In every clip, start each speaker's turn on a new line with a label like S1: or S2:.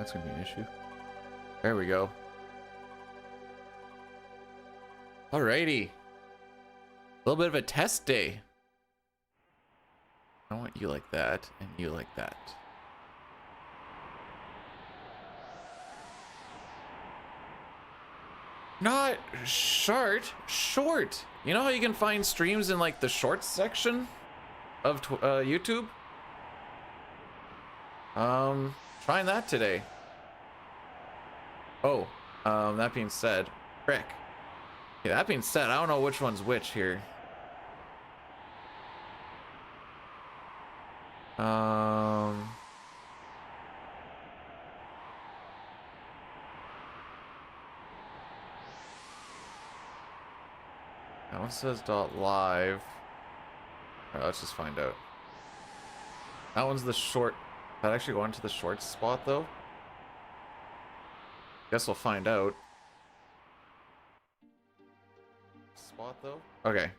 S1: That's gonna be an issue. There we go. Alrighty. A little bit of a test day. I want you like that, and you like that. Not short. You know how you can find streams in like the shorts section of YouTube? Trying that today. Oh, that being said, frick. Okay, that being said, I don't know which one's which here. That one says .live. Alright, let's just find out. That one's the short. That actually go into the shorts spot though? Guess we'll find out. Spot though? Okay.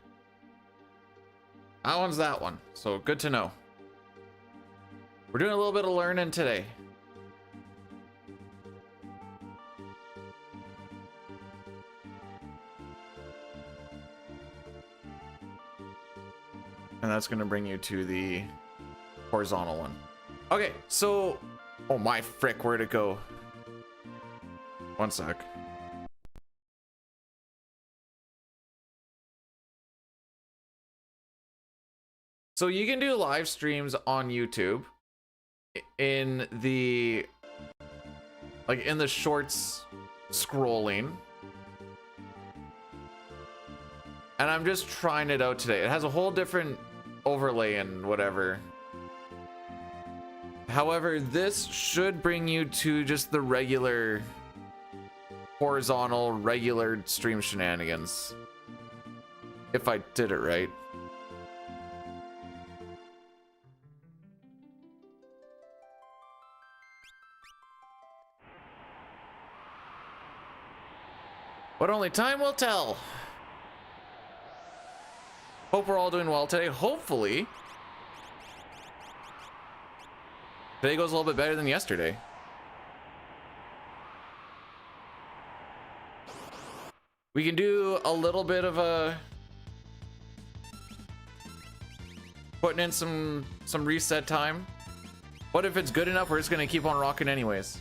S1: That one's that one. So good to know. We're doing a little bit of learning today. And that's going to bring you to the horizontal one. Okay, so... Oh my frick, where'd it go? One sec. So you can do live streams on YouTube in the... like in the shorts scrolling. And I'm just trying it out today. It has a whole different overlay and whatever. However, this should bring you to just the regular horizontal regular stream shenanigans. If I did it right. But only time will tell. Hope we're all doing well today. Hopefully. Today goes a little bit better than yesterday. We can do a little bit of a... putting in some reset time. What if it's good enough we're just gonna keep on rocking anyways?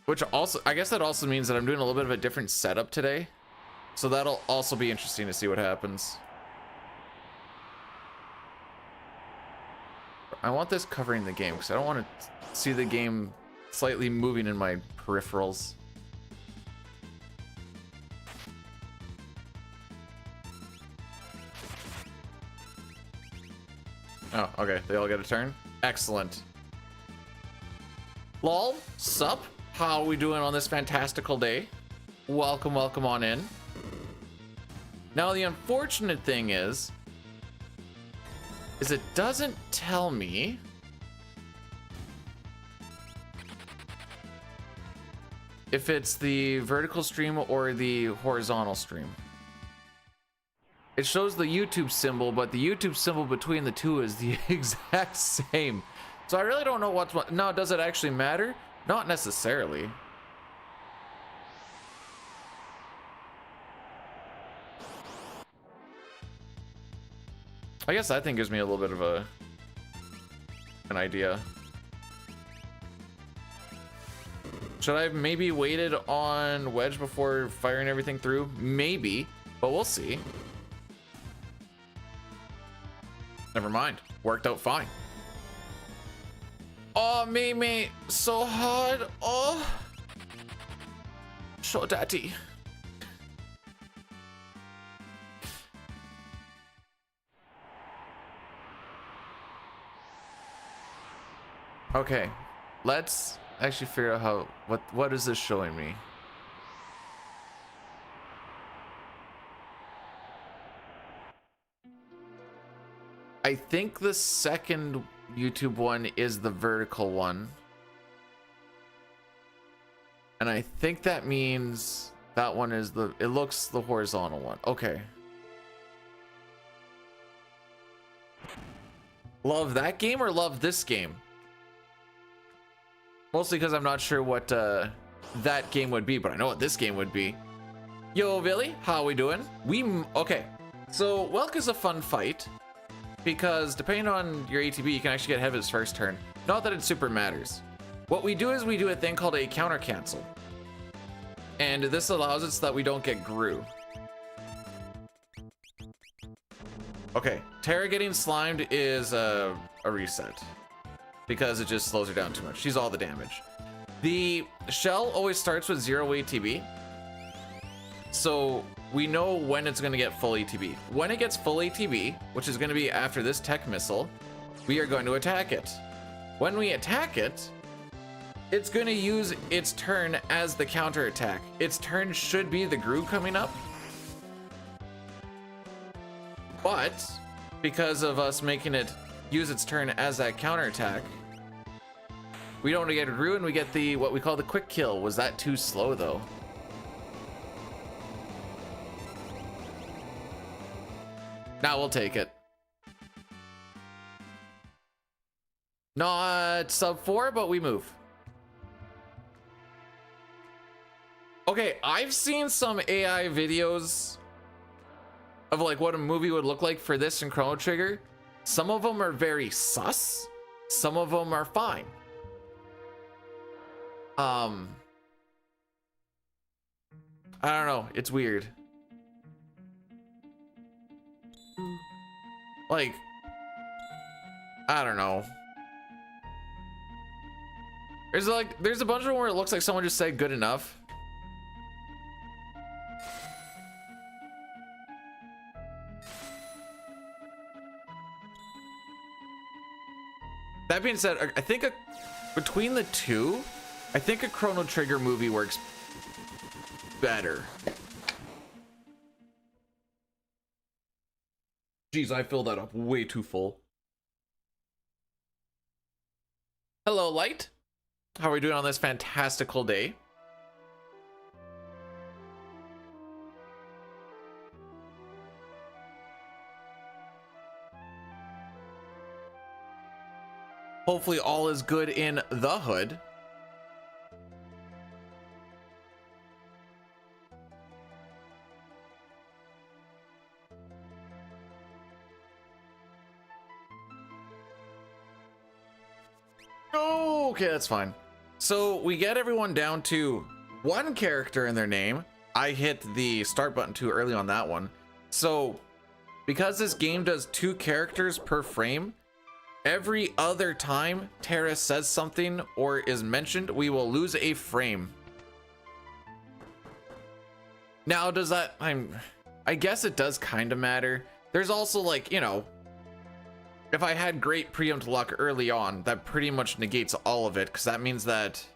S1: Which also, I guess that also means that I'm doing a little bit of a different setup today. So that'll also be interesting to see what happens. I want this covering the game because I don't want to see the game slightly moving in my peripherals. Oh, okay. They all get a turn. Excellent. Lol, sup? How are we doing on this fantastical day? Welcome, welcome on in. Now, the unfortunate thing is it doesn't tell me if it's the vertical stream or the horizontal stream. It shows the YouTube symbol, but the YouTube symbol between the two is the exact same. So I really don't know what's what. Now, does it actually matter? Not necessarily. I guess that thing gives me a little bit of an idea. Should I have maybe waited on Wedge before firing everything through? Maybe, but we'll see. Never mind. Worked out fine. Oh, me, so hard. Oh, so daddy. Okay, let's actually figure out how, what is this showing me? I think the second YouTube one is the vertical one. And I think that means that one is it looks the horizontal one. Okay. Love that game or love this game? Mostly because I'm not sure what that game would be, but I know what this game would be. Yo, Billy, how we doing? Okay, so Welk is a fun fight because depending on your ATB, you can actually get ahead of his first turn. Not that it super matters. What we do is we do a thing called a counter cancel. And this allows it so that we don't get Gru. Okay, Terra getting slimed is a reset because it just slows her down too much. She's all the damage. The shell always starts with 0 ATB. So we know when it's going to get full ATB. When it gets full ATB, which is going to be after this tech missile, we are going to attack it. When we attack it, it's going to use its turn as the counter attack. Its turn should be the Gru coming up. But because of us making it use its turn as that counter attack, we don't get a Gru and we get the what we call the quick kill. Was that too slow though? Now we'll take it. Not sub 4, but we move. Okay, I've seen some AI videos of like what a movie would look like for this in Chrono Trigger. Some of them are very sus. Some of them are fine. I don't know. It's weird. Like, I don't know. There's a bunch of them where it looks like someone just said good enough. That being said, I think between the two, I think a Chrono Trigger movie works better. Jeez, I filled that up way too full. Hello, Light. How are we doing on this fantastical day? Hopefully all is good in the hood. Okay, that's fine. So we get everyone down to one character in their name. I hit the start button too early on that one. So because this game does 2 characters per frame, every other time Terra says something or is mentioned, we will lose a frame. Now, does that, I guess it does kind of matter. There's also like, you know, if I had great preempt luck early on, that pretty much negates all of it, because that means that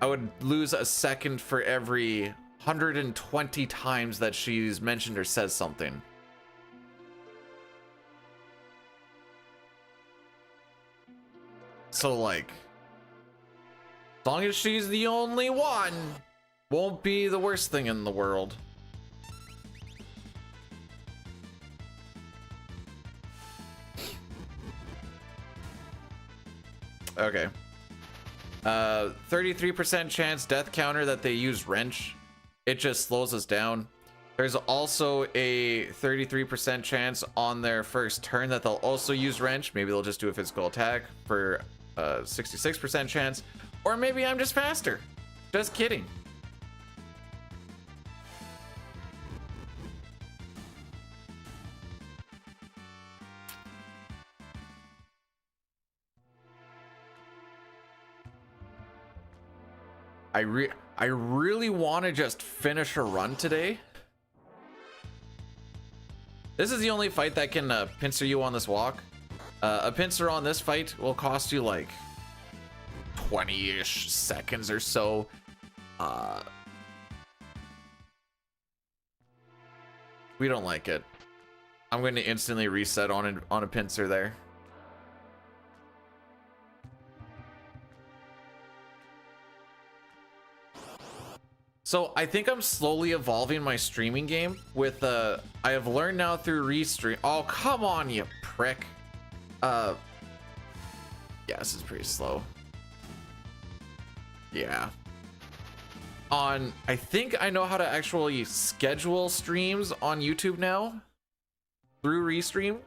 S1: I would lose a second for every 120 times that she's mentioned or says something. So like, as long as she's the only one, won't be the worst thing in the world. Okay. 33% chance death counter that they use wrench. It just slows us down. There's also a 33% chance on their first turn that they'll also use wrench. Maybe they'll just do a physical attack for 66% chance. Or maybe I'm just faster. Just kidding. I really want to just finish a run today. This is the only fight that can pincer you on this walk. A pincer on this fight will cost you like 20-ish seconds or so. We don't like it. I'm going to instantly reset on a pincer there. So I think I'm slowly evolving my streaming game with I have learned now through restream. Oh, come on, you prick. Yeah, this is pretty slow. Yeah. I think I know how to actually schedule streams on YouTube now through Restream,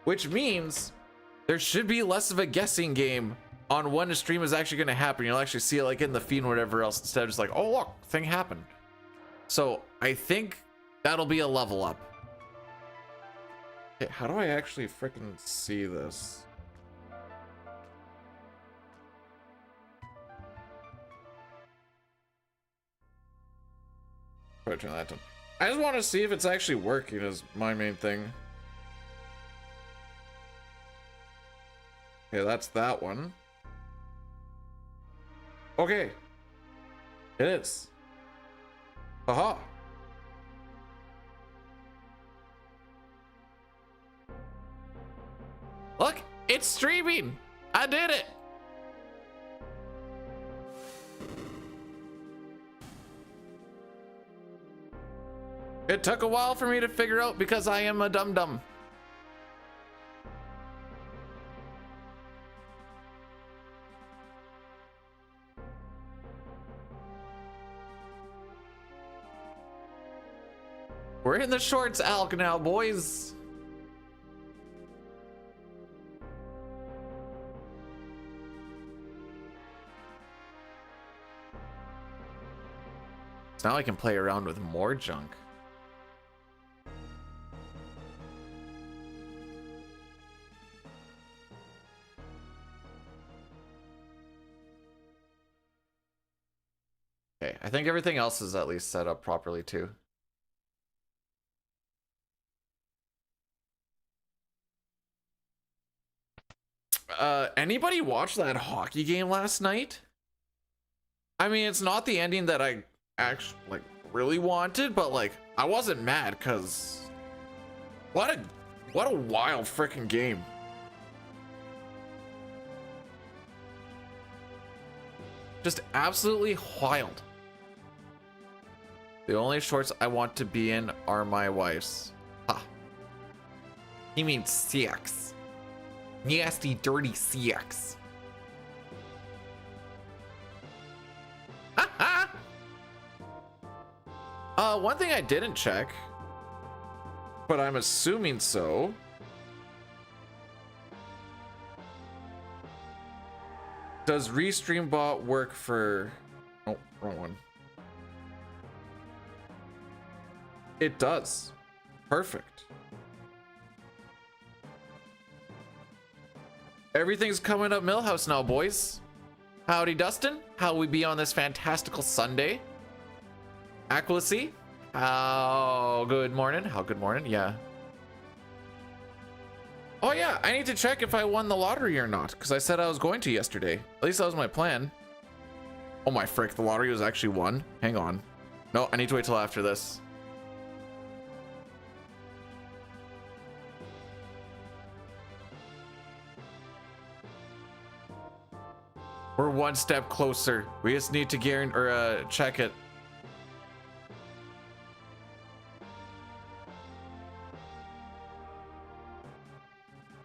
S1: which means there should be less of a guessing game on when a stream is actually going to happen. You'll actually see it like in the feed and whatever else, instead of just like, oh look, thing happened. So I think that'll be a level up. Okay, how do I actually freaking see this? Probably turn that on. I just want to see if it's actually working is my main thing. Okay, that's that one. Okay. It is. Aha. Look, it's streaming. I did it. It took a while for me to figure out because I am a dum-dum. We're in the shorts, Alk, now, boys. So now I can play around with more junk. Okay, I think everything else is at least set up properly too. Anybody watch that hockey game last night? I mean, it's not the ending that I actually like really wanted, but like I wasn't mad because what a wild freaking game. Just absolutely wild. The only shorts I want to be in are my wife's. Ha. He means CX. Nasty, dirty CX. One thing I didn't check, but I'm assuming so. Does Restream Bot work for... Oh, wrong one. It does. Perfect. Everything's coming up Millhouse now, boys. Howdy, Dustin. How we be on this fantastical Sunday? Accuracy. How good morning? How good morning? Yeah. Oh yeah, I need to check if I won the lottery or not, because I said I was going to yesterday. At least that was my plan. Oh my frick, the lottery was actually won. Hang on. No, I need to wait till after this. We're one step closer. We just need to guarantee or check it.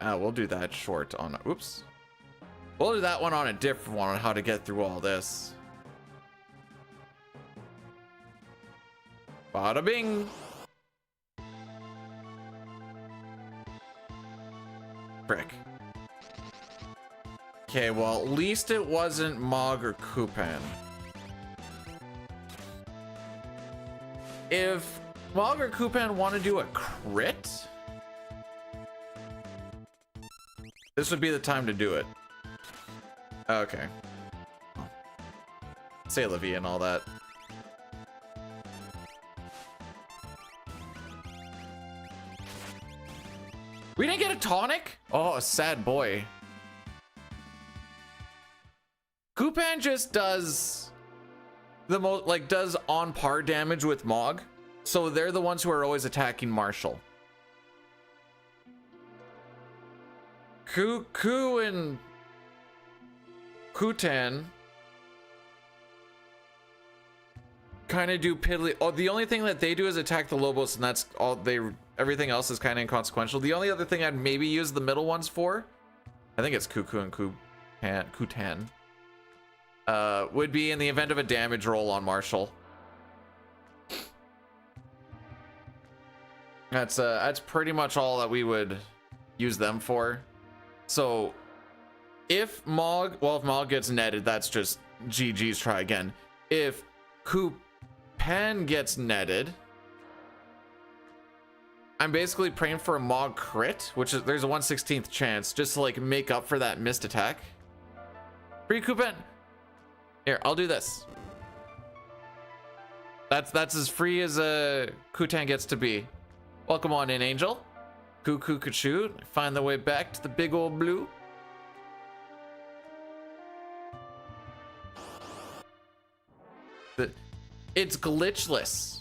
S1: We'll do that short on. Oops. We'll do that one on a different one on how to get through all this. Bada bing. Frick. Okay, well, at least it wasn't Mog or Kupan. If Mog or Kupan want to do a crit, this would be the time to do it. Okay. Say Olivia and all that. We didn't get a tonic? Oh, a sad boy. Kupan just does the most, like, does on par damage with Mog. So they're the ones who are always attacking Marshall. Ku and Kutan kind of do piddly. Oh, the only thing that they do is attack the Lobos, and that's all they. Everything else is kind of inconsequential. The only other thing I'd maybe use the middle ones for I think it's Cuckoo and Kutan. Would be in the event of a damage roll on Marshall. That's pretty much all that we would use them for. So if Mog gets netted, that's just GG's, try again. If Kupan gets netted, I'm basically praying for a Mog crit, which is, there's a 1/16th chance, just to like make up for that missed attack. Free Kupan. Here, I'll do this. That's as free as a Kutan gets to be. Welcome on in, Angel. Cuckoo could shoot. Find the way back to the big old blue. It's glitchless.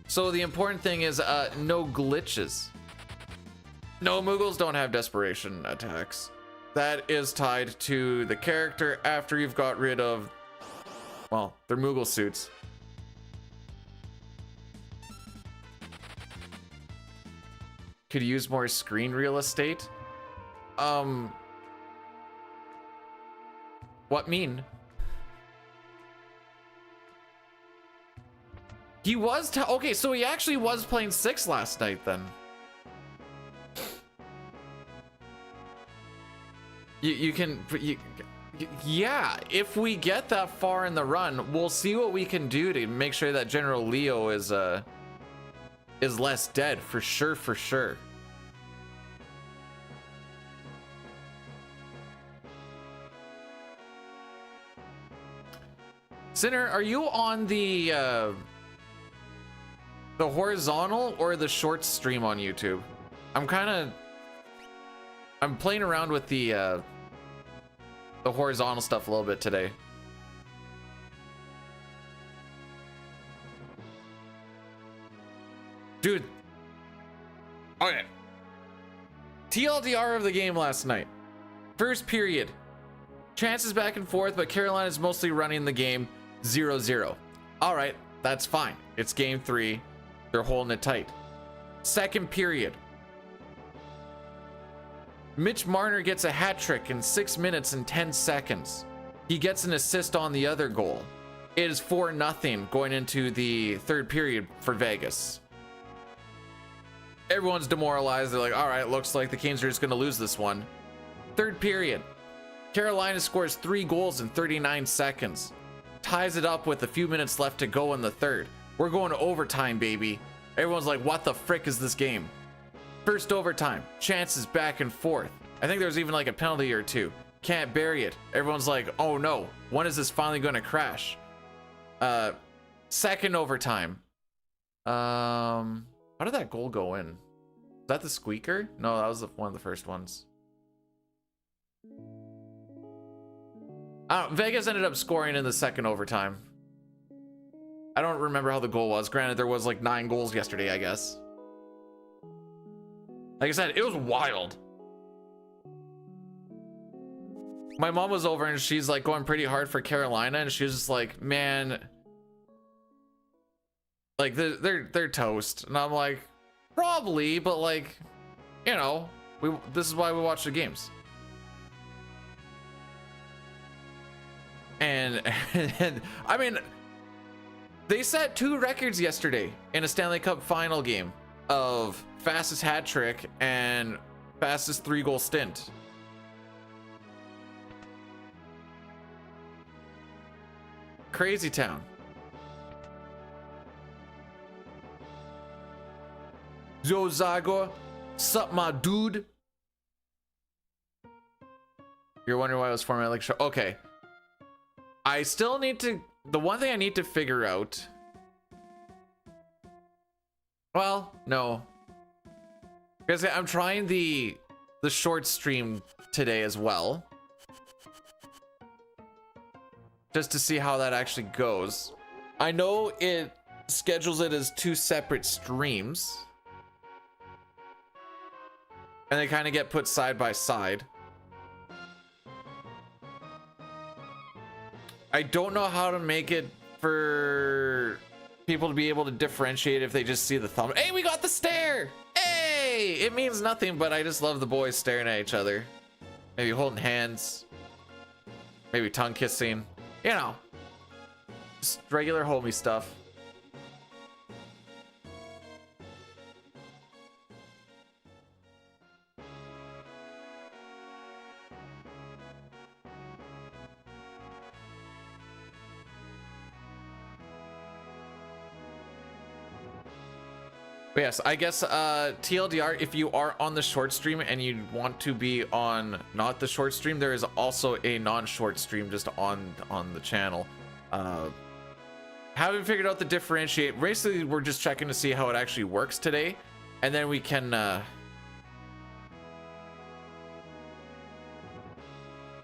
S1: So the important thing is no glitches. No, Moogles don't have desperation attacks. That is tied to the character after you've got rid of, well, their Moogle suits. Could use more screen real estate. What mean? He was okay, so he actually was playing 6 last night then. Yeah, if we get that far in the run, we'll see what we can do to make sure that General Leo is less dead, for sure. Sinner, are you on the horizontal or the short stream on YouTube? I'm playing around with the horizontal stuff a little bit today. Dude. Okay. TLDR of the game last night. First period. Chances back and forth, but Carolina's mostly running the game 0-0. All right, that's fine. It's game 3. They're holding it tight. Second period. Mitch Marner gets a hat trick in 6 minutes and 10 seconds. He gets an assist on the other goal. It is 4-0 going into the third period for Vegas. Everyone's demoralized. They're like, all right, looks like the Canes are just going to lose this one. Third period. Carolina scores 3 goals in 39 seconds. Ties it up with a few minutes left to go in the third. We're going to overtime, baby. Everyone's like, what the frick is this game? First overtime, chances back and forth. I think there was even like a penalty or two. Can't bury it. Everyone's like, oh no, when is this finally going to crash? Second overtime. How did that goal go in? Is that the squeaker? No, that was one of the first ones. Vegas ended up scoring in the second overtime. I don't remember how the goal was. Granted, there was like 9 goals yesterday, I guess. Like I said, it was wild. My mom was over and she's like going pretty hard for Carolina, and she was just like, man, like they're toast. And I'm like, probably, but like, you know, this is why we watch the games. And I mean, they set 2 records yesterday in a Stanley Cup final game of fastest hat trick and fastest 3-goal stint. Crazy town. Yo, Zago, sup, my dude? You're wondering why I was forming like show. Okay. I still need to. The one thing I need to figure out. Well, no. Because I'm trying the short stream today as well. Just to see how that actually goes. I know it schedules it as 2 separate streams. And they kind of get put side by side. I don't know how to make it for people to be able to differentiate if they just see the thumb. Hey, we got the stare! Hey! It means nothing, but I just love the boys staring at each other. Maybe holding hands. Maybe tongue kissing. You know, just regular homie stuff. But yes, I guess TLDR, if you are on the short stream and you want to be on not the short stream, there is also a non-short stream just on the channel. Haven't figured out the differentiate. Basically, we're just checking to see how it actually works today, and then we can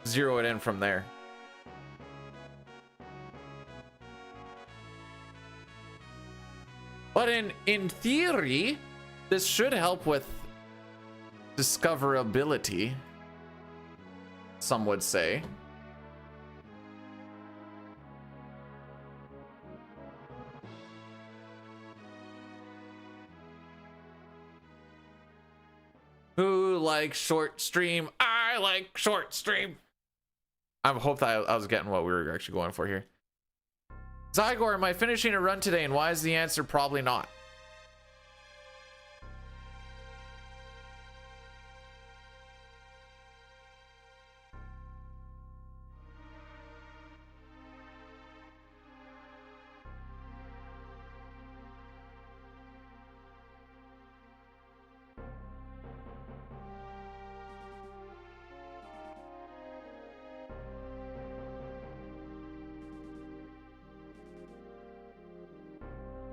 S1: zero it in from there. But in theory, this should help with discoverability, some would say. Who likes short stream? I like short stream. I hope that I was getting what we were actually going for here. Zygor, am I finishing a run today? And why is the answer probably not?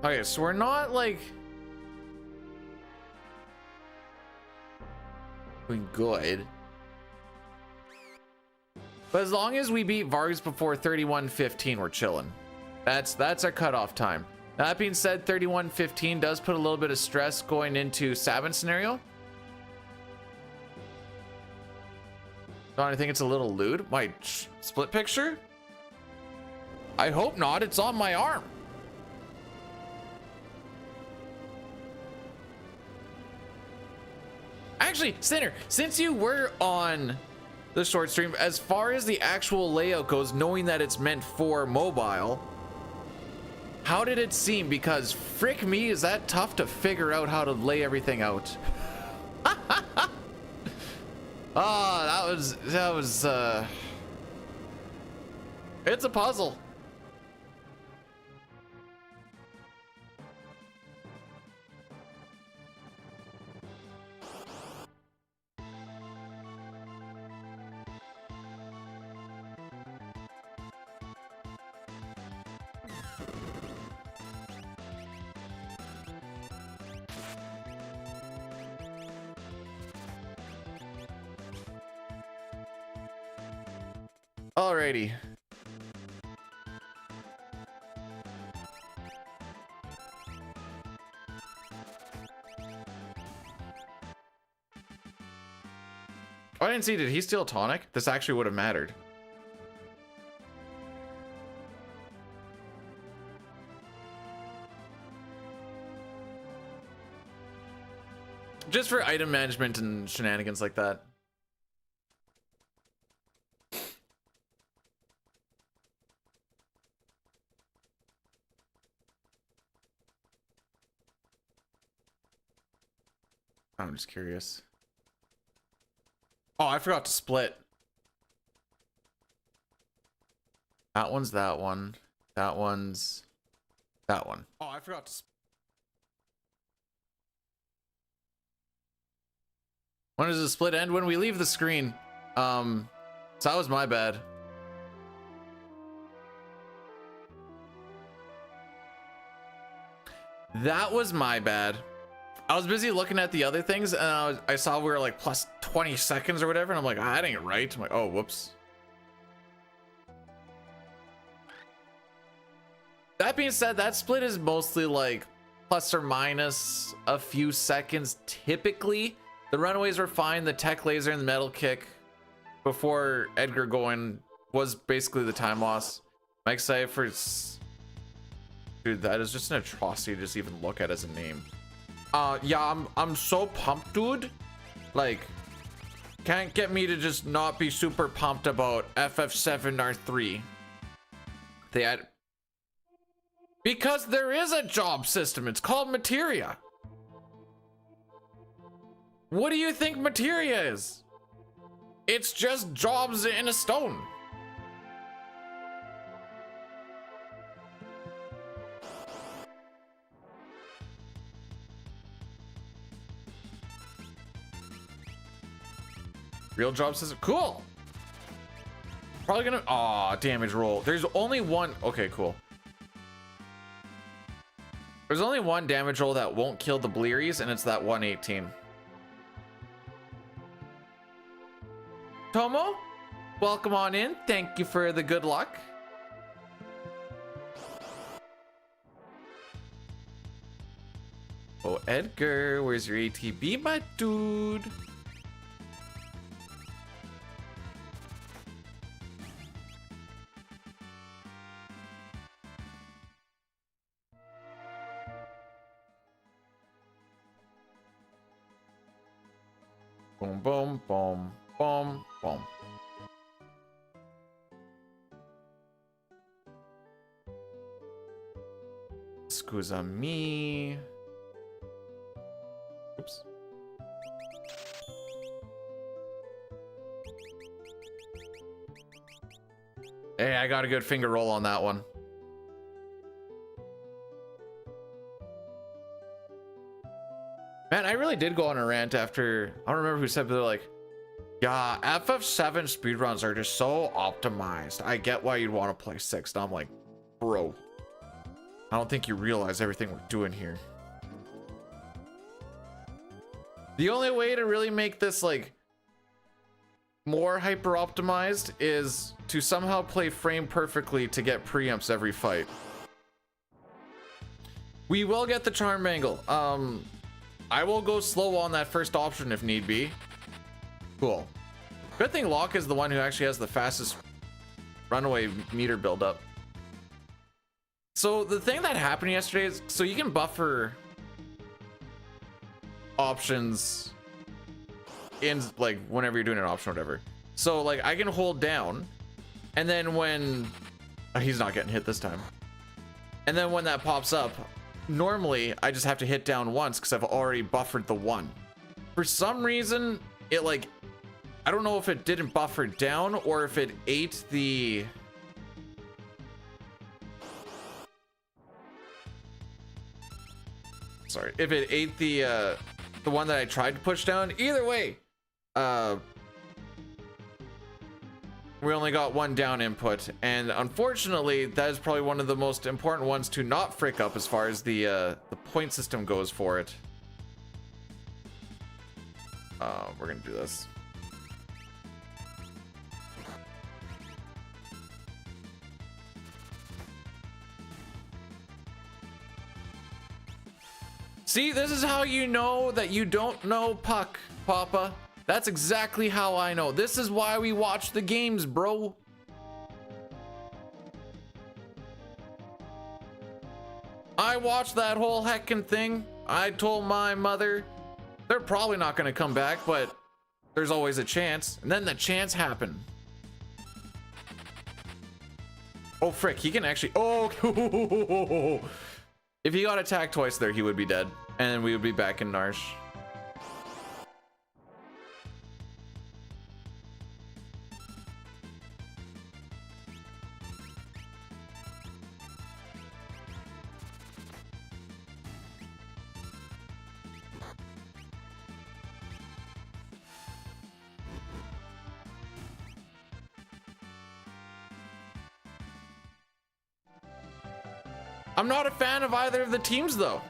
S1: Okay, so we're not like doing good, but as long as we beat Vargs before 31:15, we're chilling. That's our cutoff time. Now, that being said, 31:15 does put a little bit of stress going into Savin scenario. Don't I think it's a little lewd? My split picture? I hope not. It's on my arm. Actually, Sinner, since you were on the short stream, as far as the actual layout goes, knowing that it's meant for mobile, how did it seem? Because frick me, is that tough to figure out how to lay everything out. Oh, that was it's a puzzle. Alrighty. Oh, I didn't see. Did he steal tonic? This actually would have mattered. Just for item management and shenanigans like that. I'm just curious. Oh, I forgot to split. That one's that one. That one's that one. Oh, I forgot to split. When does the split end? When we leave the screen. So that was my bad. That was my bad. I was busy looking at the other things, and I saw we were like plus 20 seconds or whatever, and I'm like, ah, that ain't right. I'm like, oh, whoops. That being said, that split is mostly like plus or minus a few seconds typically. The runaways were fine. The tech laser and the metal kick before Edgar going was basically the time loss. I'm excited for... Dude, that is just an atrocity to just even look at as a name. Yeah, I'm so pumped, dude. Like, Can't get me to just not be super pumped about FF7 R3. They had... Because there is a job system. It's called materia. What do you think materia is? It's just jobs in a stone. Real job system. Cool. Probably gonna... Aw, damage roll. There's only one... Okay, cool. There's only one damage roll that won't kill the Blearies, and it's that 118. Tomo, welcome on in. Thank you for the good luck. Oh, Edgar, where's your ATB, my dude? Boom, boom, boom, boom, boom. Scusa me. Oops. Hey, I got a good finger roll on that one. Man, I really did go on a rant after, I don't remember who said, but they're like, yeah, FF7 speedruns are just so optimized. I get why you'd want to play 6. And I'm like, bro, I don't think you realize everything we're doing here. The only way to really make this like more hyper optimized is to somehow play frame perfectly to get preamps every fight. We will get the charm angle. I will go slow on that first option if need be. Cool. Good thing Locke is the one who actually has the fastest runaway meter buildup. So the thing that happened yesterday is, so you can buffer options in like whenever you're doing an option or whatever. So like I can hold down, and then when he's not getting hit this time, and then when that pops up, normally I just have to hit down once because I've already buffered the one. For some reason it like, I don't know if it didn't buffer down or if it ate the if it ate the one that I tried to push down. Either way, we only got one down input, and unfortunately that is probably one of the most important ones to not frick up as far as the point system goes for it. We're gonna do this. See, this is how you know that you don't know Puck, Papa. That's exactly how I know. This is why we watch the games, bro. I watched that whole heckin' thing. I told my mother, they're probably not gonna come back, but there's always a chance. And then the chance happened. Oh, frick, he can actually, oh. If he got attacked twice there, he would be dead. And then we would be back in Narsh. I'm not a fan of either of the teams, though.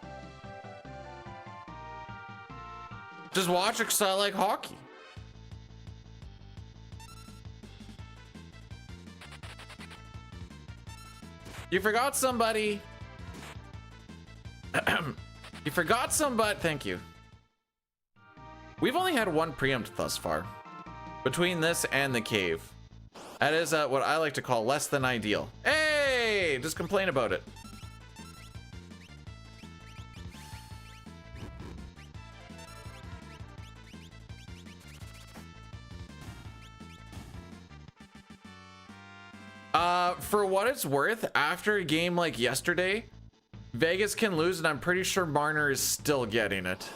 S1: Just watch it because I like hockey. You forgot somebody. You forgot somebody. Thank you. We've only had one preempt thus far. Between this and the cave. That is what I like to call less than ideal. Hey, just complain about it. For what it's worth, after a game like yesterday, Vegas can lose, and I'm pretty sure Marner is still getting it.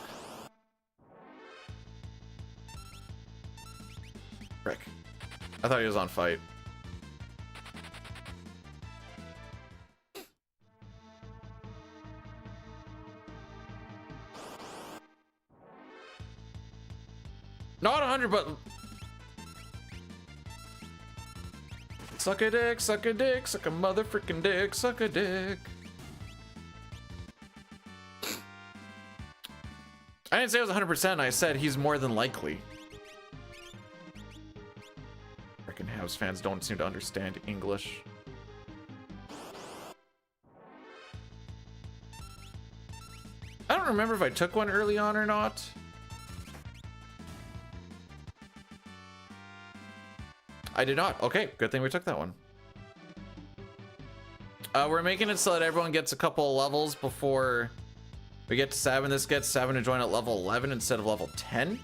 S1: Frick. I thought he was on fight. Not 100, but... Suck a dick, suck a dick, suck a motherfucking dick, suck a dick. I didn't say it was 100%, I said he's more than likely. Frickin' Habs fans don't seem to understand English. I don't remember if I took one early on or not. I did not. Okay, good thing we took that one. We're making it so that everyone gets a couple levels before we get to 7. This gets 7 to join at level 11 instead of level 10.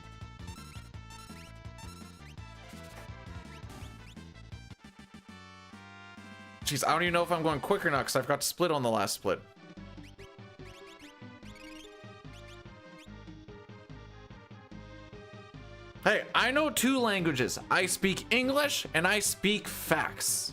S1: Jeez, I don't even know if I'm going quick or not because I forgot to split on the last split. Hey, I know 2 languages. I speak English and I speak facts.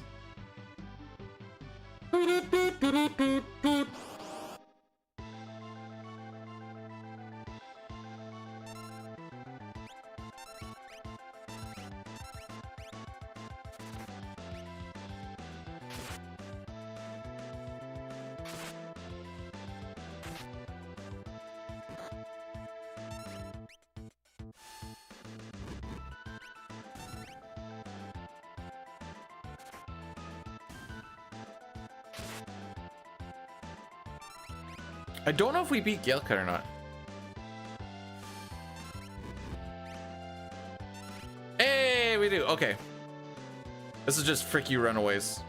S1: I don't know if we beat Gale Cut or not. Hey, we do. Okay. This is just frick you runaways.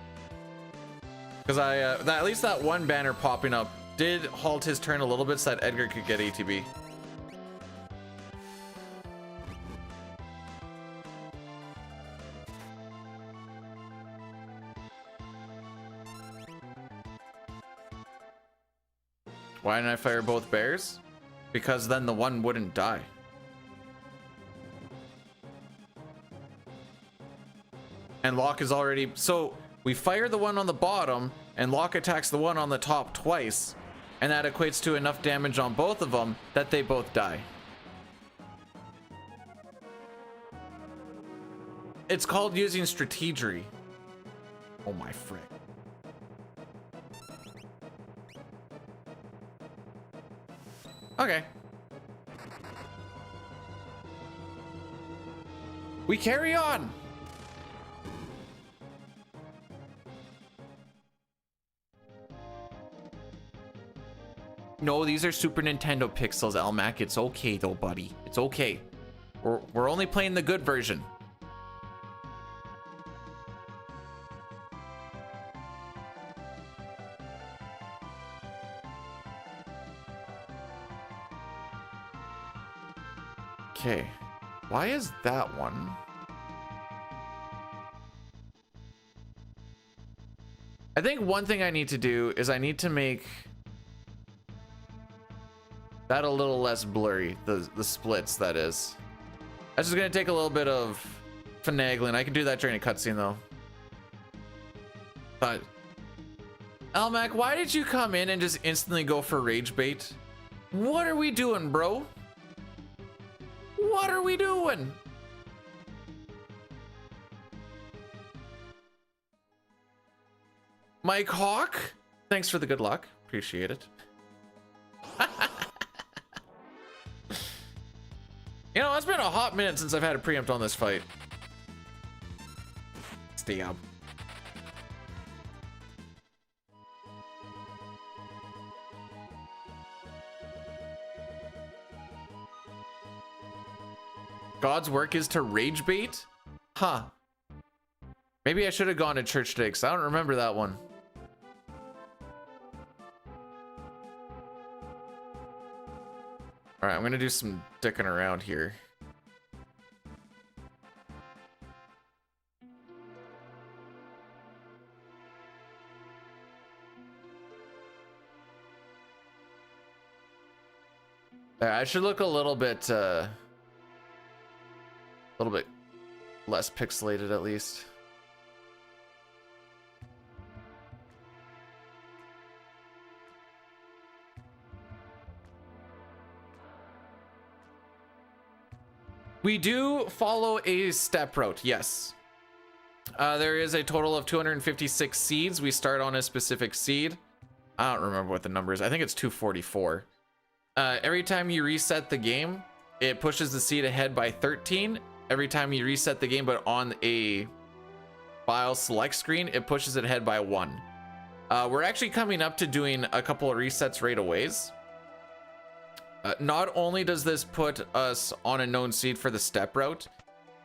S1: Because at least that one banner popping up did halt his turn a little bit so that Edgar could get ATB. Why didn't I fire both bears? Because then the one wouldn't die. And Locke is already... So, we fire the one on the bottom, and Locke attacks the one on the top twice, and that equates to enough damage on both of them that they both die. It's called using strategery. Oh my frick. Okay. We carry on. No, these are Super Nintendo pixels, Elmac. It's okay though, buddy. It's okay. We're only playing the good version. Okay, why is that one? I think one thing I need to do is I need to make that a little less blurry, the splits, that is. That's just gonna take a little bit of finagling. I can do that during a cutscene though. But Elmac, why did you come in and just instantly go for rage bait? What are we doing, bro? What are we doing? Mike Hawk, thanks for the good luck. Appreciate it. You know, it's been a hot minute since I've had a preempt on this fight. Stab. God's work is to rage bait? Huh. Maybe I should have gone to church today because I don't remember that one. All right, I'm gonna do some dicking around here. I should look a little bit less pixelated at least. We do follow a step route, yes. There is a total of 256 seeds. We start on a specific seed. I don't remember what the number is. I think it's 244. Every time you reset the game, it pushes the seed ahead by 13. Every time you reset the game, but on a file select screen, it pushes it ahead by 1. We're actually coming up to doing a couple of resets right away. Not only does this put us on a known seed for the step route,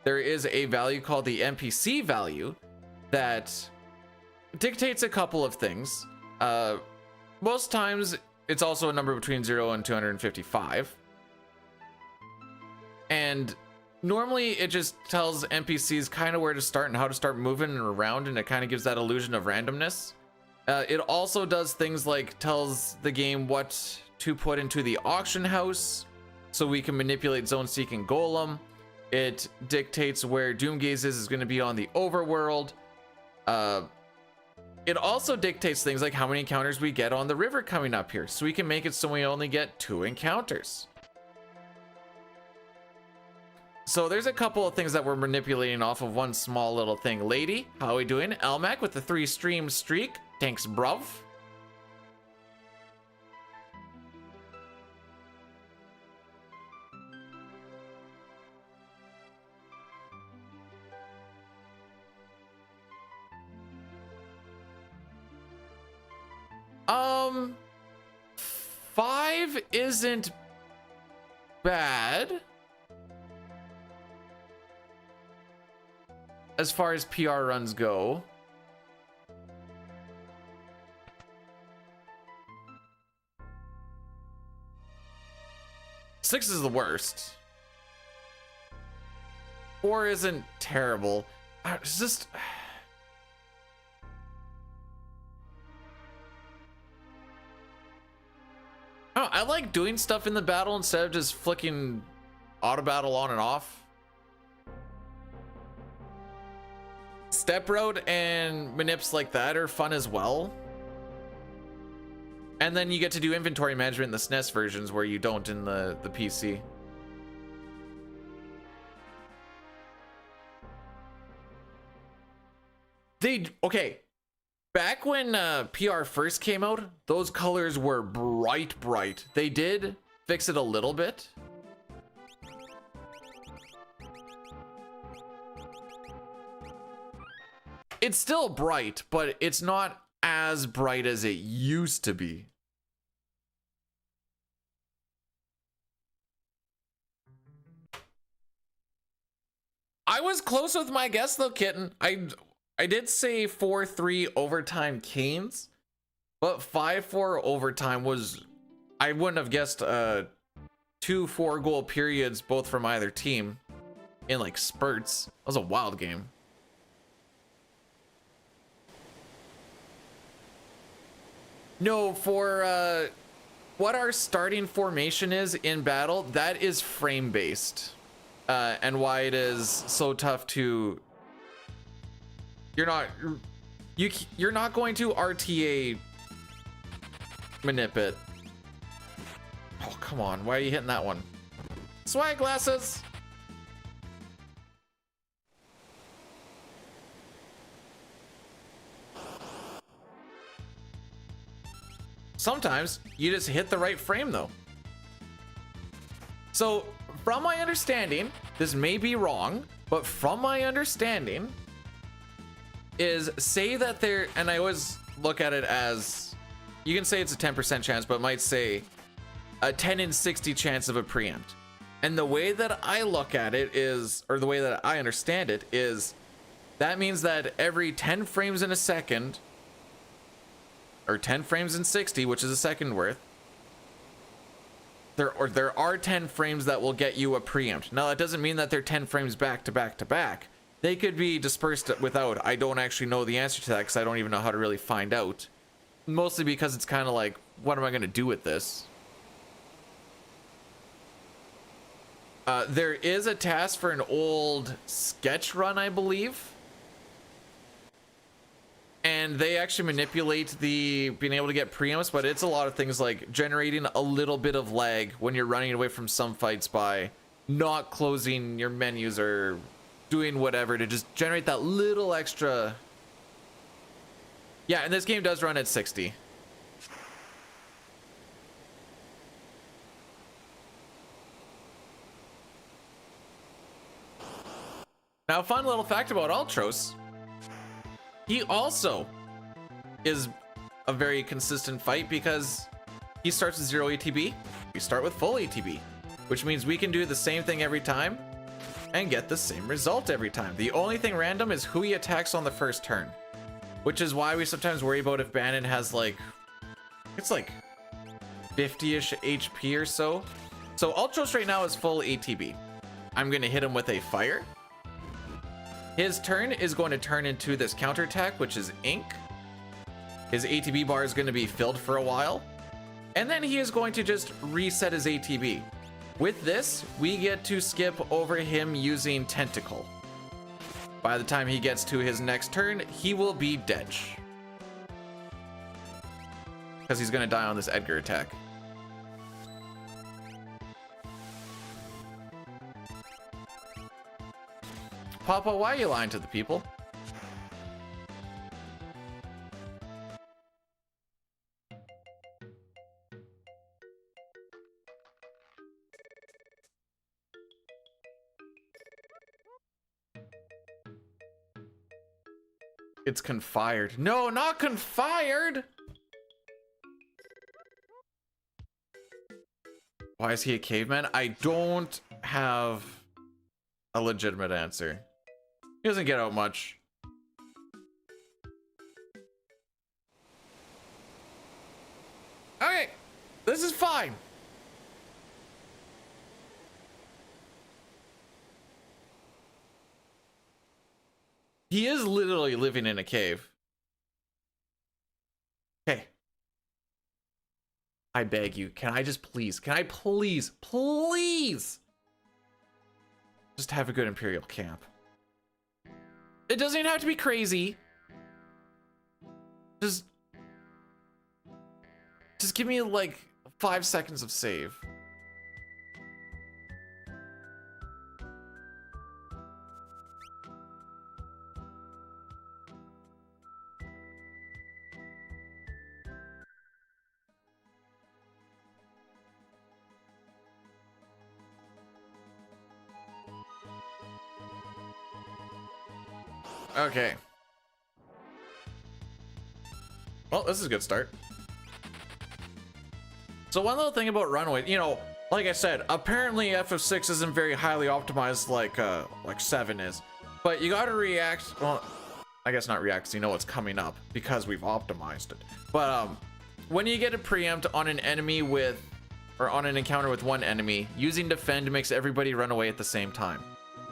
S1: there is a value called the NPC value that dictates a couple of things. Most times it's also a number between 0 and 255. And normally it just tells NPCs kind of where to start and how to start moving around, and it kind of gives that illusion of randomness. It also does things like tells the game what to put into the auction house so we can manipulate Zone Seek and Golem. It dictates where Doomgaze is going to be on the overworld. It also dictates things like how many encounters we get on the river coming up here, so we can make it so we only get 2 encounters. So there's a couple of things that we're manipulating off of one small little thing. Lady, how are we doing? Elmac with the 3 stream streak. Thanks, bruv. Um, 5 isn't bad as far as PR runs go. Six is the worst. 4 isn't terrible. It's just... Oh, I like doing stuff in the battle instead of just flicking auto battle on and off. Step route and manips like that are fun as well. And then you get to do inventory management in the SNES versions where you don't in the PC. Okay. Back when PR first came out, those colors were bright. They did fix it a little bit. It's still bright, but it's not as bright as it used to be. I was close with my guess though, Kitten. I did say 4-3 overtime Canes, but 5-4 overtime was, I wouldn't have guessed 2 4-goal periods both from either team in like spurts. That was a wild game. No, for what our starting formation is in battle, that is frame based, and why it is so tough to. You're not going to RTA manip it. Oh, come on. Why are you hitting that one? Swag glasses. Sometimes you just hit the right frame though. So from my understanding, this may be wrong, but from my understanding, is say that there, and I always look at it as, you can say it's a 10% chance, but it might say a 10 in 60 chance of a preempt. And the way that I look at it is, or the way that I understand it is, that means that every 10 frames in a second, or 10 frames in 60, which is a second worth, there are 10 frames that will get you a preempt. Now that doesn't mean that they're 10 frames back to back to back. They could be dispersed without. I don't actually know the answer to that because I don't even know how to really find out. Mostly because it's kind of like, what am I going to do with this? There is a task for an old sketch run, I believe. And they actually manipulate the being able to get preempts, but it's a lot of things like generating a little bit of lag when you're running away from some fights by not closing your menus or doing whatever to just generate that little extra. Yeah, and this game does run at 60. Now, a fun little fact about Ultros. He also is a very consistent fight because he starts with 0 ATB. We start with full ATB, which means we can do the same thing every time and get the same result every time. The only thing random is who he attacks on the first turn, which is why we sometimes worry about if Bannon has like, it's like 50-ish HP or so. So Ultros right now is full ATB. I'm gonna hit him with a fire. His turn is going to turn into this counterattack, which is ink. His ATB bar is going to be filled for a while. And then he is going to just reset his ATB. With this, we get to skip over him using Tentacle. By the time he gets to his next turn, he will be dead. Because he's going to die on this Edgar attack. Papa, why are you lying to the people? It's confired. No, not confired! Why is he a caveman? I don't have a legitimate answer. He doesn't get out much. Okay, this is fine. He is literally living in a cave. Okay. I beg you, can I please just have a good Imperial camp? It doesn't even have to be crazy. Just give me like 5 seconds of save. Okay. Well, this is a good start. So one little thing about runway, you know, like I said, apparently FF6 isn't very highly optimized like 7 is. But you gotta react, well, I guess not react, 'cause you know what's coming up because we've optimized it. But when you get a preempt on an enemy with, or on an encounter with one enemy, using defend makes everybody run away at the same time.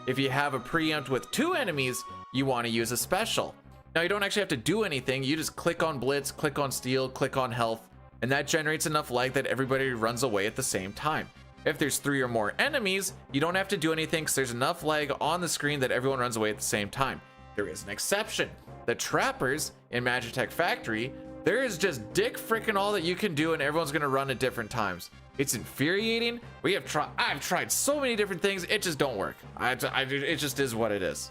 S1: If you have a preempt with 2 enemies, you want to use a special. Now you don't actually have to do anything. You just click on blitz, click on steal, click on health, and that generates enough lag that everybody runs away at the same time. If there's 3 or more enemies, you don't have to do anything because there's enough lag on the screen that everyone runs away at the same time. There is an exception. The trappers in Magitech Factory, there is just dick freaking all that you can do and everyone's gonna run at different times. It's infuriating. I've tried so many different things, it just don't work. It just is what it is.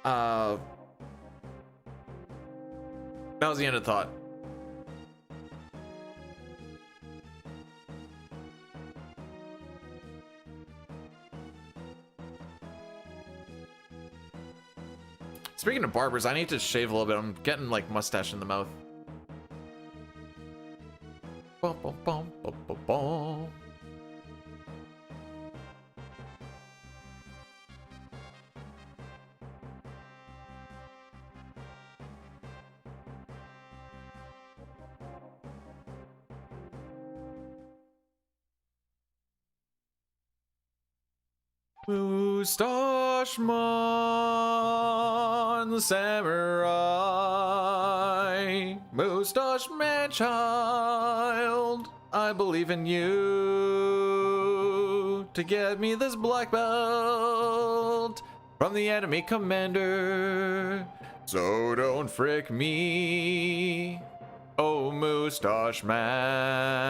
S1: That was the end of thought. Speaking of barbers, I need to shave a little bit. I'm getting like mustache in the mouth. Bum, bum, bum, bum, bum, bum. Moustache-man, the samurai. Moustache man child, I believe in you. to get me this black belt from the enemy commander. So don't frick me, oh Moustache Man.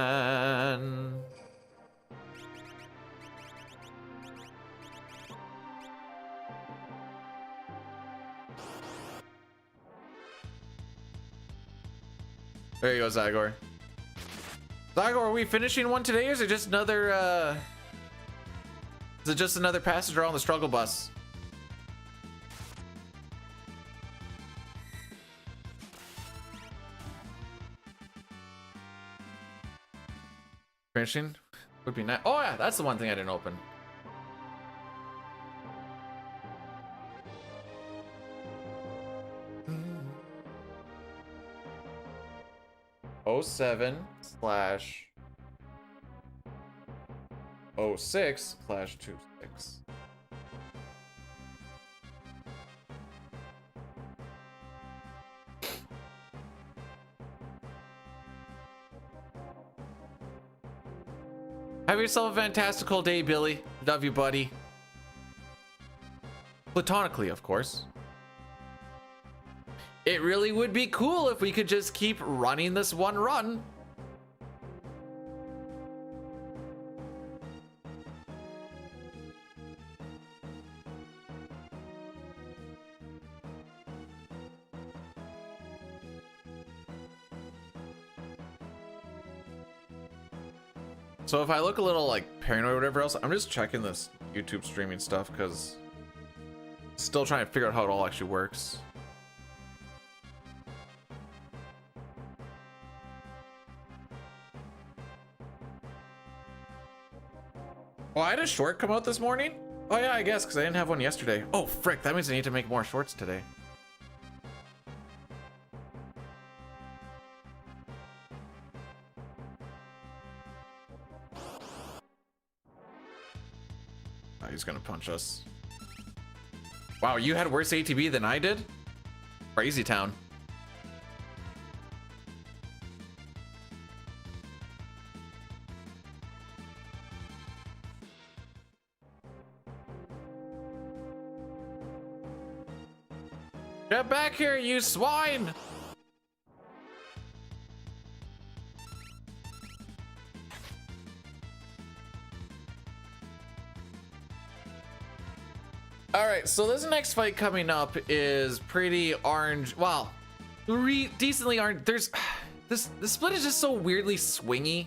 S1: There you go, Zygor. Zygor, are we finishing one today, or is it just another, is it just another passenger on the struggle bus? Finishing would be nice. Oh yeah, that's the one thing I didn't open. /06/26. Have yourself a fantastical day, Billy. Love you, buddy. Platonically, of course. It really would be cool if we could just keep running this one run. So if I look a little like paranoid or whatever else, I'm just checking this YouTube streaming stuff because still trying to figure out how it all actually works. Oh, I had a short come out this morning? Oh yeah, I guess, because I didn't have one yesterday. Oh, frick, that means I need to make more shorts today. Oh, he's gonna punch us. Wow, you had worse ATB than I did? Crazy town. Get back here, you swine! Alright, so this next fight coming up is pretty orange. Well, decently orange. There's the split is just so weirdly swingy.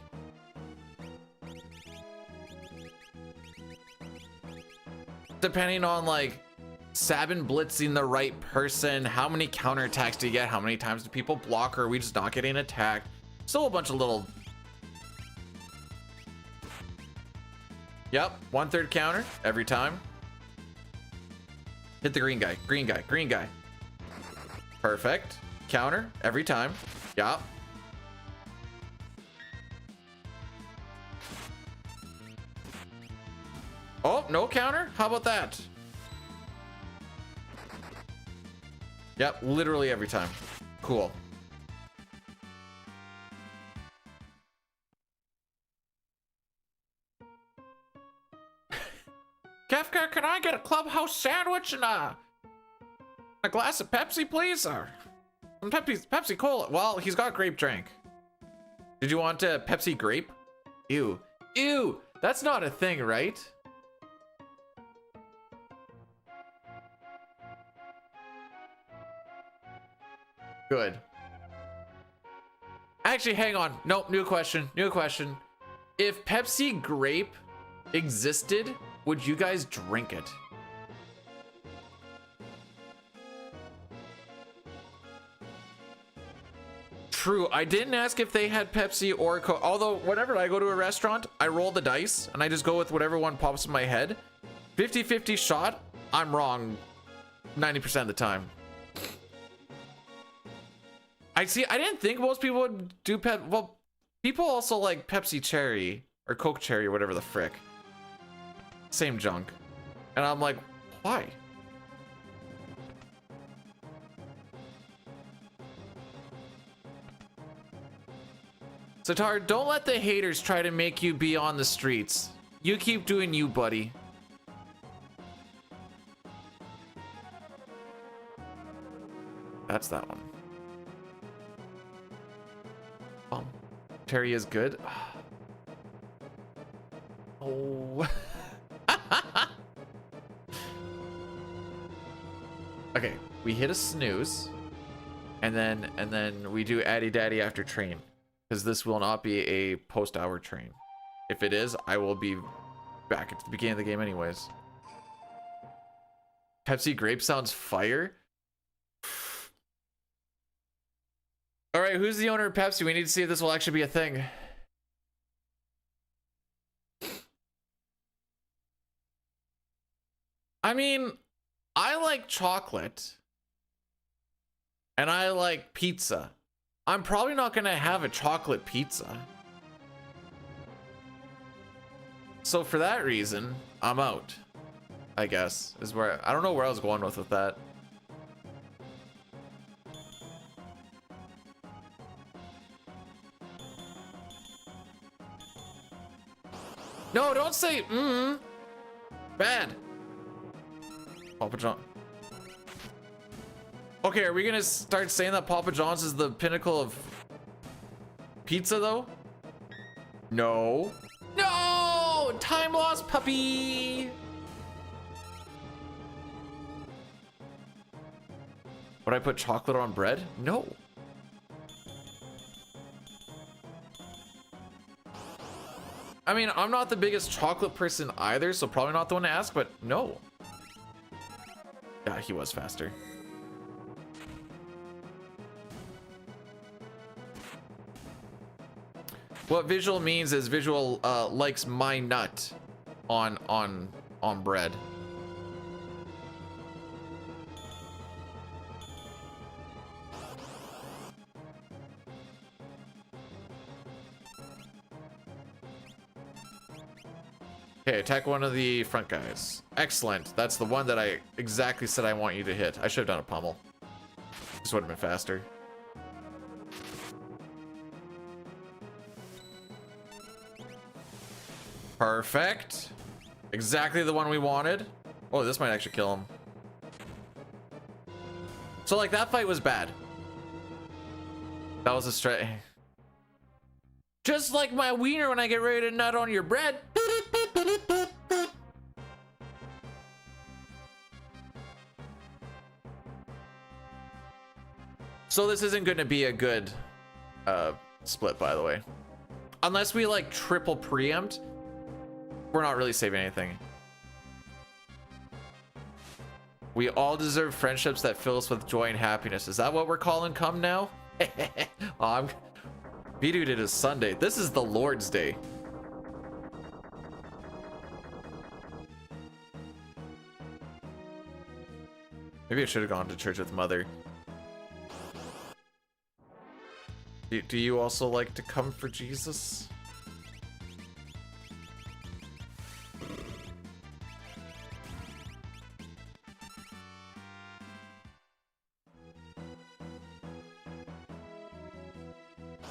S1: Depending on like Sabin blitzing the right person, how many counterattacks do you get? How many times do people block, or are we just not getting attacked? Still a bunch of little. Yep, 1/3 counter every time. Hit the green guy, green guy, green guy. Perfect. Counter every time. Yep. Oh, no counter? How about that? Yep, literally every time. Cool. Kefka, can I get a clubhouse sandwich and a glass of Pepsi, please? Or some Pepsi Cola. Well, he's got grape drink. Did you want a Pepsi grape? Ew. Ew. That's not a thing, right? Good. Actually, hang on. Nope, new question. New question. If Pepsi grape existed, would you guys drink it? True, I didn't ask if they had Pepsi or Coke. Although, whenever I go to a restaurant, I roll the dice and I just go with whatever one pops in my head. 50-50 shot, I'm wrong 90% of the time. I didn't think most people would do well, people also like Pepsi Cherry or Coke Cherry or whatever the frick. Same junk. And I'm like, why? Satar, don't let the haters try to make you be on the streets. You keep doing you, buddy. That's that one. Terry is good. Oh. Okay, we hit a snooze, and then we do Addy Daddy after train, because this will not be a post-hour train. If it is, I will be back at the beginning of the game anyways. Pepsi grape sounds fire. All right, who's the owner of Pepsi? We need to see if this will actually be a thing. I mean, I like chocolate and I like pizza. I'm probably not gonna have a chocolate pizza. So for that reason, I'm out, I guess, is where I don't know where I was going with that. No, don't say bad. Papa John. Okay, are we gonna start saying that Papa John's is the pinnacle of pizza though? No. No! Time lost, puppy! Would I put chocolate on bread? No. I mean, I'm not the biggest chocolate person either, so probably not the one to ask, but no. Yeah, he was faster. What visual means is visual likes my nut on bread. Okay, attack one of the front guys. Excellent. That's the one that I exactly said I want you to hit. I should have done a pummel. This would have been faster. Perfect. Exactly the one we wanted. Oh, this might actually kill him. So, like, that fight was bad. That was a straight. Just like my wiener when I get ready to nut on your bread. So this isn't going to be a good split, by the way. Unless we like triple preempt, we're not really saving anything. We all deserve friendships that fill us with joy and happiness. Is that what we're calling come now? Oh, B-Dude, it is Sunday. This is the Lord's Day. Maybe I should have gone to church with Mother. Do you also like to come for Jesus?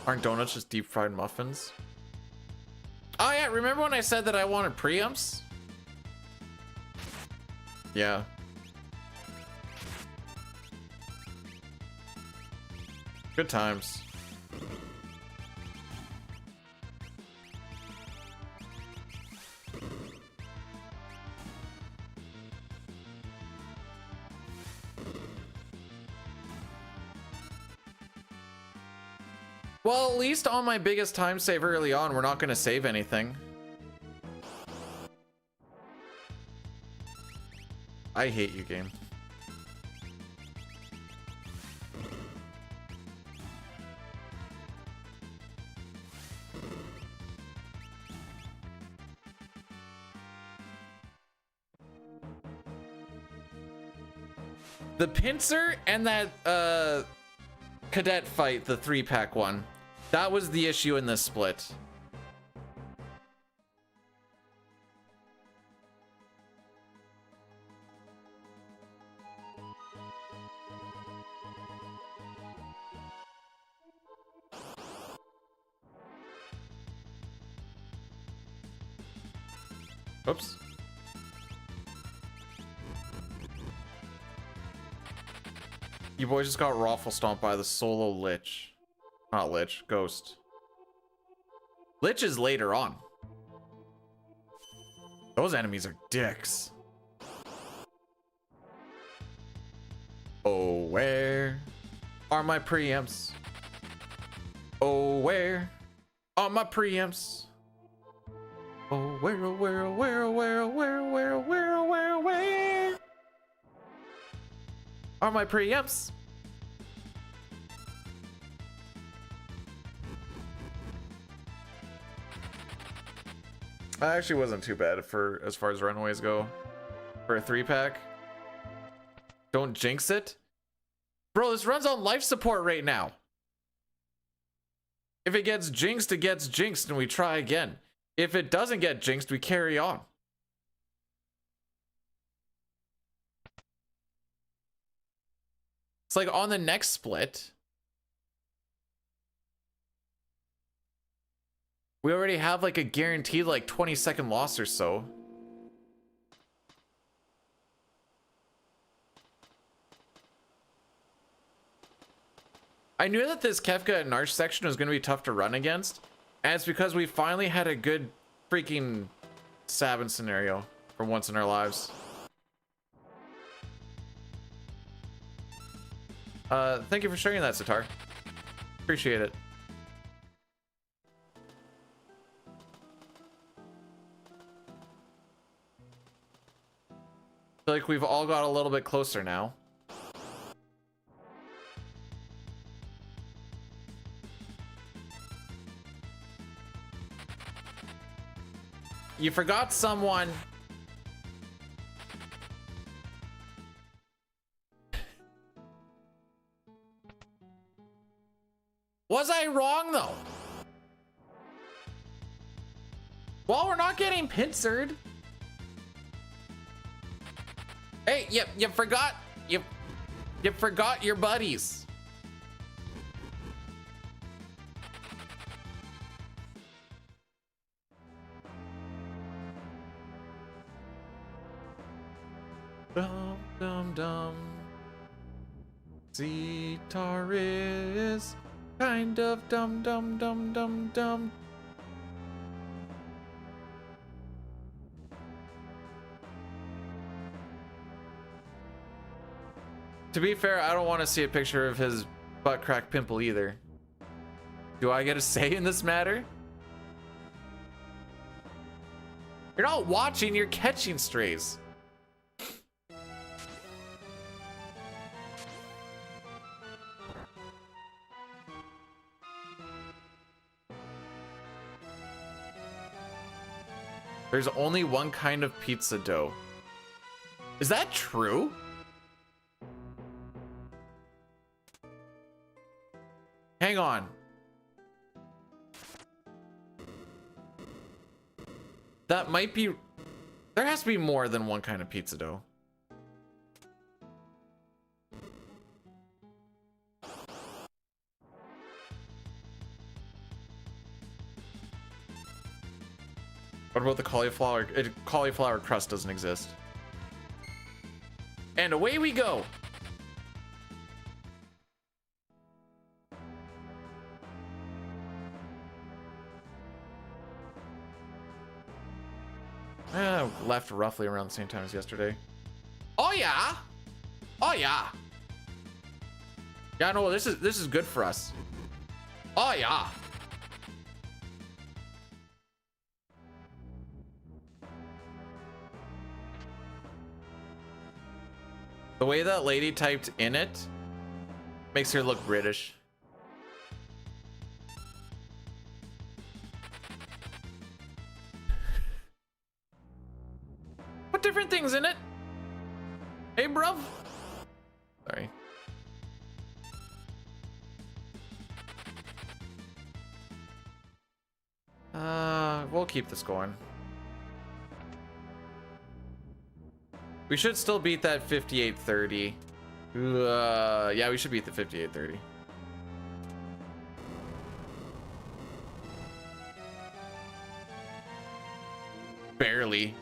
S1: Aren't donuts just deep fried muffins? Oh yeah, remember when I said that I wanted preamps? Yeah. Good times. Well, at least on my biggest time save early on, we're not going to save anything. I hate you, game. The pincer and that cadet fight, the 3-pack one, that was the issue in this split. Oops. You boys just got raffle stomped by the solo Lich. Not Lich, Ghost. Lich is later on. Those enemies are dicks. Oh, where are my preamps? Oh, where are my preamps? Oh, where, oh, where, oh, where, oh, where, oh, where, oh, where, oh, where, oh, where, oh, where are my preamps? That actually wasn't too bad for as far as runways go. For a 3-pack. Don't jinx it. Bro, this runs on life support right now. If it gets jinxed, it gets jinxed and we try again. If it doesn't get jinxed, we carry on. It's like on the next split, we already have like a guaranteed like 20-second loss or so. I knew that this Kefka and Arch section was going to be tough to run against, and it's because we finally had a good freaking Sabin scenario for once in our lives. Thank you for sharing that, Sitar. Appreciate it. I feel like we've all got a little bit closer now. You forgot someone. Was I wrong though? Well, we're not getting pincered. Hey, you forgot you forgot your buddies. Dum dum dum. Zitar is kind of dum dum dum dum dum. To be fair, I don't want to see a picture of his butt crack pimple either. Do I get a say in this matter? You're not watching, you're catching strays. There's only one kind of pizza dough. Is that true? Hang on. That might be... There has to be more than one kind of pizza dough. What about the cauliflower? Cauliflower crust doesn't exist. And away we go. Left roughly around the same time as yesterday. Oh yeah. Oh yeah. Yeah, no, this is good for us. Oh yeah. The way that lady typed in it makes her look British. What different things in it? Hey, bruv. Sorry. We'll keep this going. We should still beat that 5830. Yeah, we should beat the 5830. Barely.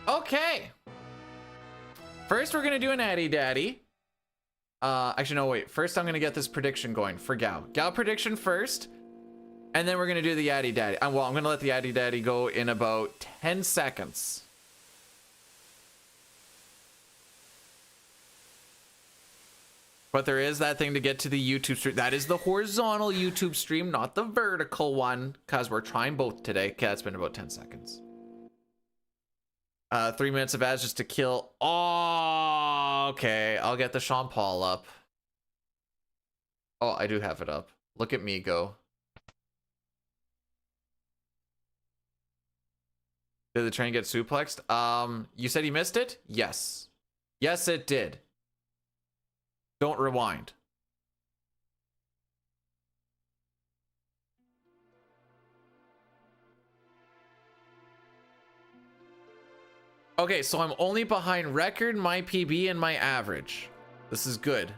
S1: Okay. First, we're gonna do an Addy Daddy. Actually, no, wait. First, I'm gonna get this prediction going for Gao. Gao prediction first, and then we're gonna do the Addy Daddy. Well, I'm gonna let the Addy Daddy go in about 10 seconds. But there is that thing to get to the YouTube stream. That is the horizontal YouTube stream, not the vertical one, because we're trying both today. Okay, that's been about 10 seconds. 3 minutes of ads just to kill. Oh, okay. I'll get the Sean Paul up. Oh, I do have it up. Look at me go. Did the train get suplexed? You said you missed it? Yes. Yes, it did. Don't rewind. Okay, so I'm only behind record, my PB, and my average. This is good.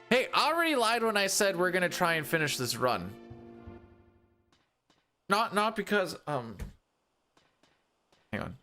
S1: Hey, I already lied when I said we're gonna try and finish this run. Not because, hang on.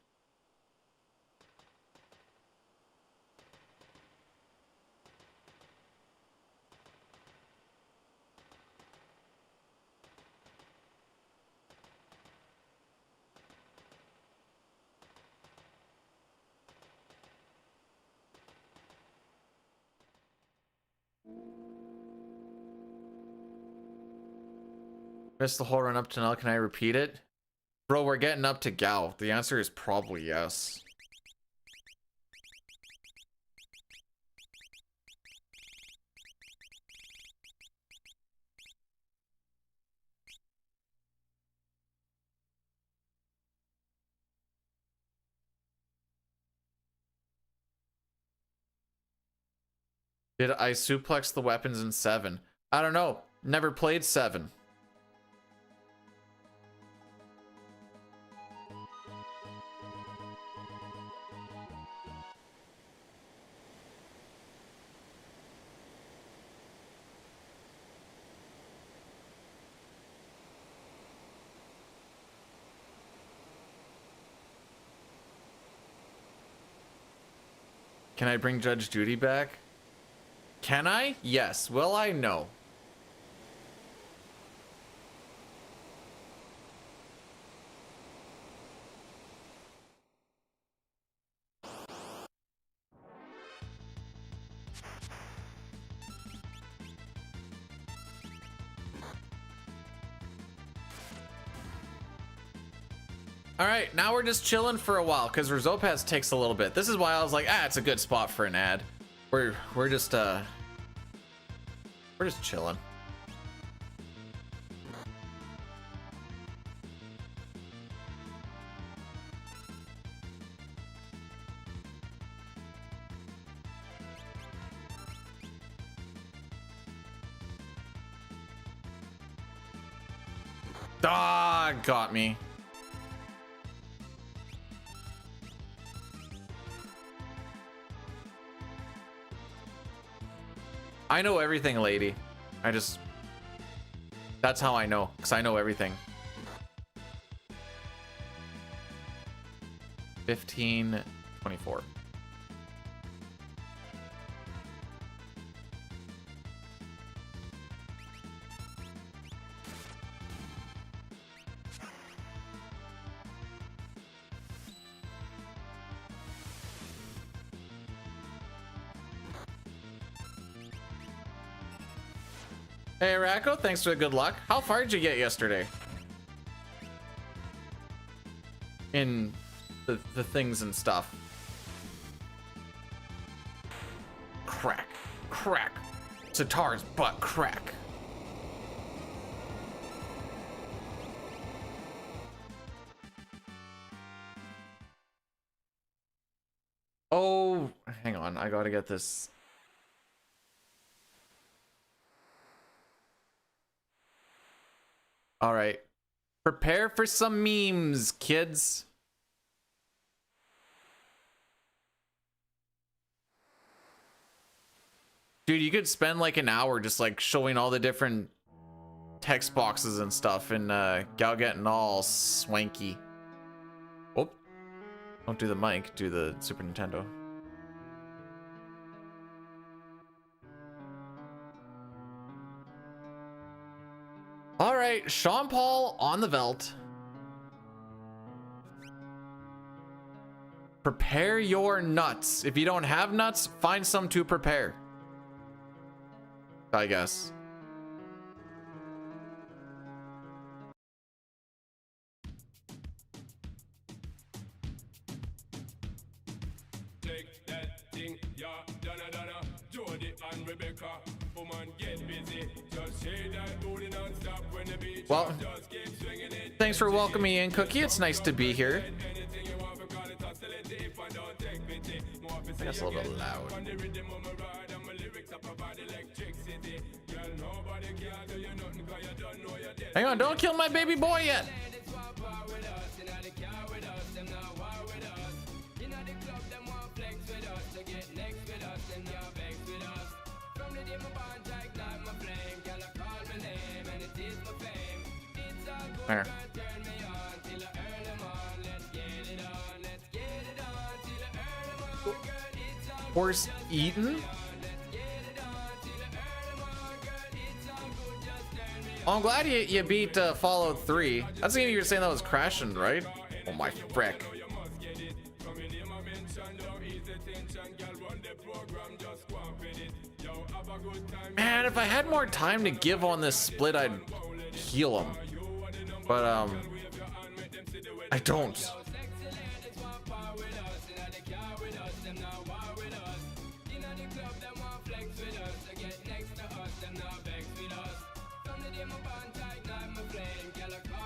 S1: Missed the whole run up to now. Can I repeat it? Bro, we're getting up to Gao. The answer is probably yes. Did I suplex the weapons in 7? I don't know. Never played 7. Can I bring Judge Judy back? Can I? Yes. Will I? No. All right, now we're just chilling for a while because Rizopaz takes a little bit. This is why I was like, it's a good spot for an ad. We're just chilling. Ah, got me. I know everything, lady. That's how I know, because I know everything. 15, 24. Hey, Racco, thanks for the good luck. How far did you get yesterday? In the things and stuff. Crack. Crack. Sitar's butt crack. Oh, hang on. I gotta get this. All right. Prepare for some memes, kids. Dude, you could spend like an hour just like showing all the different text boxes and stuff, and Gal getting all swanky. Oh, don't do the mic, do the Super Nintendo. All right, Sean Paul on the Veld. Prepare your nuts. If you don't have nuts, find some to prepare, I guess.
S2: Take that thing, yeah, Donna, Jody and Rebecca, woman, get busy. Just shake that booty non-stop when the beat
S1: Well,
S2: just keep swinging it.
S1: Thanks for welcoming me in, Cookie. It's nice to be here.
S2: Anything you want, because it's oscillating if I don't take pity. More
S1: I think that's a little bit loud.
S2: on the rhythm of my ride and my lyrics up about electricity. Girl, nobody can do you nothing, cause you don't know you're dead.
S1: Hang on, don't kill my baby boy yet. There. Horse eaten? Oh, I'm glad you beat Fallout 3. That's the game you were saying that was crashing, right? Oh my frick. Man, if I had more time to give on this split, I'd heal him. But, I don't.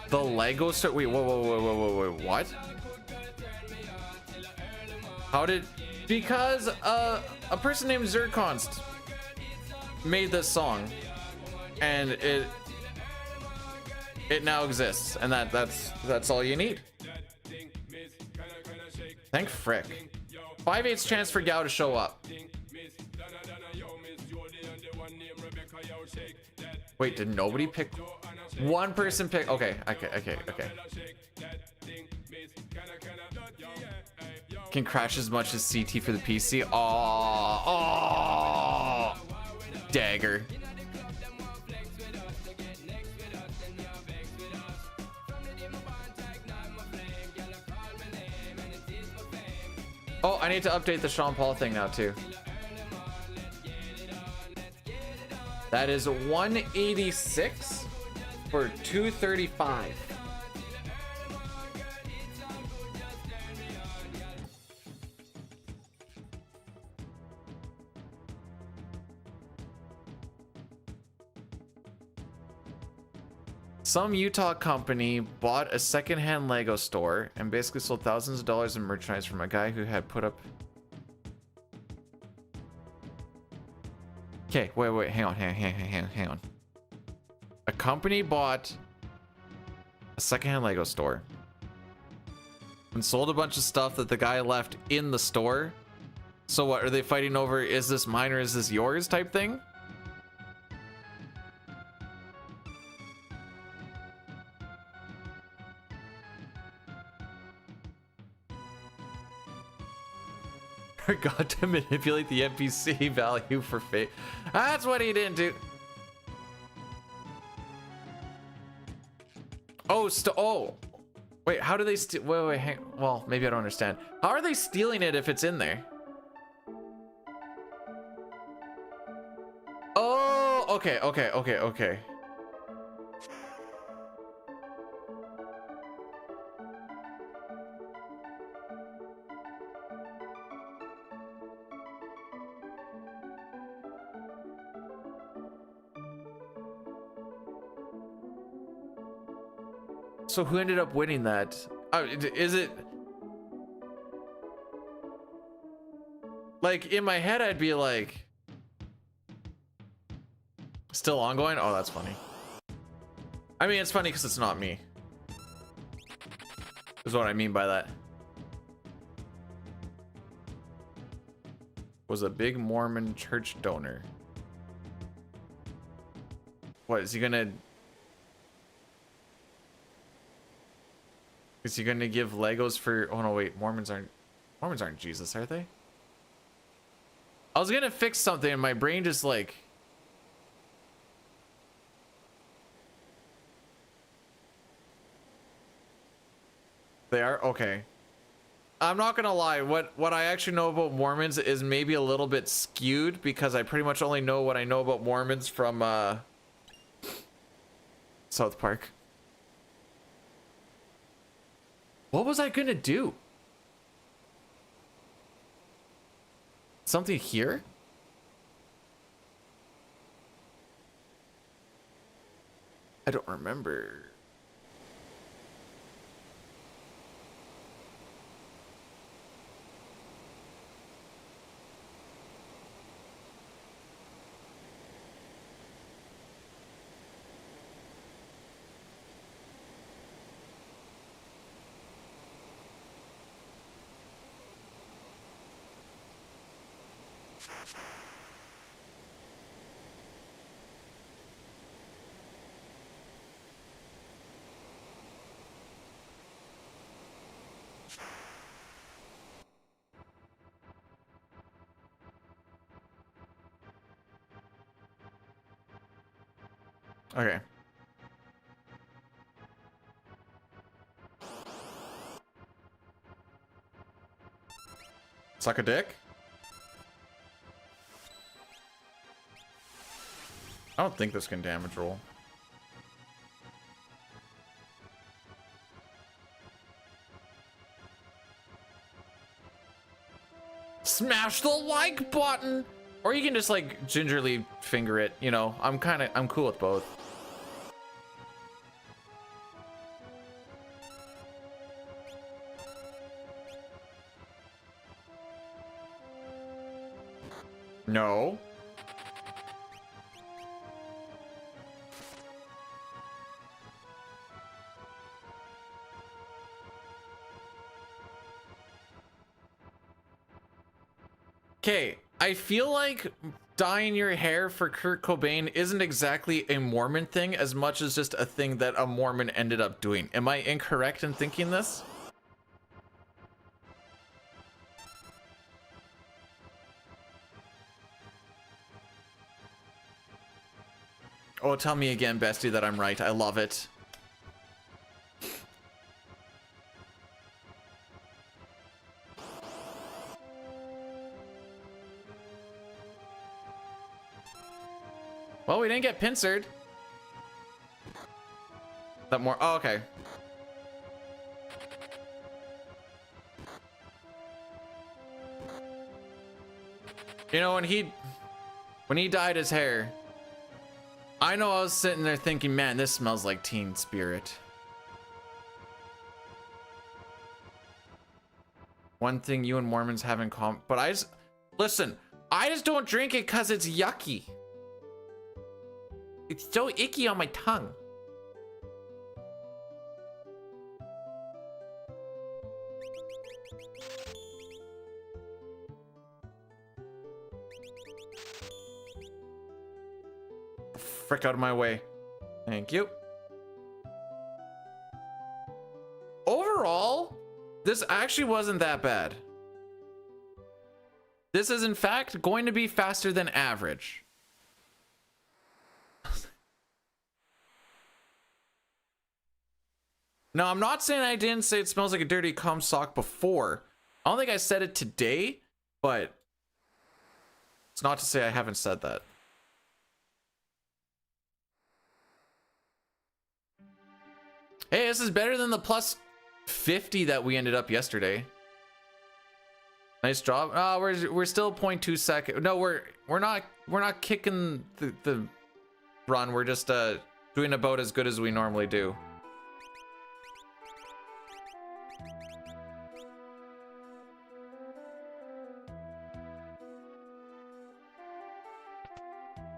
S1: The Lego store. Wait, whoa, what? How did? Because a person named Zirconst made this song, and it now exists, and that's all you need. Thank frick. 5/8 chance for Gao to show up. Wait, did nobody pick? One person pick. Okay. Can crash as much as CT for the PC. Oh, dagger. Oh, I need to update the Sean Paul thing now too. That is 186 for 235. Some Utah company bought a secondhand Lego store and basically sold thousands of dollars in merchandise from a guy who had put up. Okay, wait, hang on. A company bought a secondhand Lego store and sold a bunch of stuff that the guy left in the store. So what, are they fighting over, is this mine or is this yours type thing? Forgot to manipulate the NPC value for fate. That's what he didn't do. Oh, wait, how do they steal? Wait, well, maybe I don't understand. How are they stealing it if it's in there? Oh, okay. So who ended up winning that? Is it like in my head I'd be like still ongoing? Oh, that's funny. I mean, it's funny because it's not me, is what I mean by that. Was a big Mormon church donor. What is he gonna Is he gonna give Legos for? Oh no, wait. Mormons aren't Jesus, are they? I was gonna fix something and my brain just like. They are? Okay. I'm not gonna lie, what I actually know about Mormons is maybe a little bit skewed because I pretty much only know what I know about Mormons from South Park. What was I gonna do? Something here? I don't remember. Okay. Suck a dick? I don't think this can damage roll. Smash the like button! Or you can just like gingerly finger it, you know. I'm cool with both. No. Okay, I feel like dyeing your hair for Kurt Cobain isn't exactly a Mormon thing as much as just a thing that a Mormon ended up doing. Am I incorrect in thinking this? Oh, tell me again, bestie, that I'm right. I love it. Well, we didn't get pincered. That more. Oh, okay. You know, when he dyed his hair, I know I was sitting there thinking, man, this smells like Teen Spirit. One thing you and Mormons have in common, but listen, I just don't drink it because it's yucky. It's so icky on my tongue. Frick out of my way. Thank you. Overall, this actually wasn't that bad. This is in fact going to be faster than average. Now, I'm not saying I didn't say it smells like a dirty cum sock before. I don't think I said it today, but it's not to say I haven't said that. Hey, this is better than the plus 50 that we ended up yesterday. Nice job. Oh, we're still 0.2 seconds. No, we're not kicking the run. We're just doing about as good as we normally do.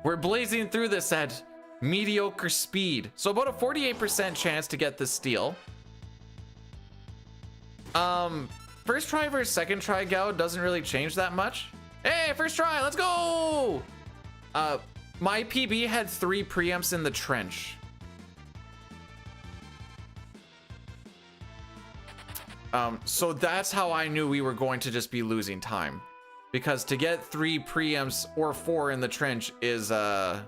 S1: We're blazing through this at mediocre speed. So about a 48% chance to get this steal. First try versus second try Gao doesn't really change that much. Hey, first try, let's go! My PB had 3 preamps in the trench. So that's how I knew we were going to just be losing time. Because to get 3 preamps or 4 in the trench is, I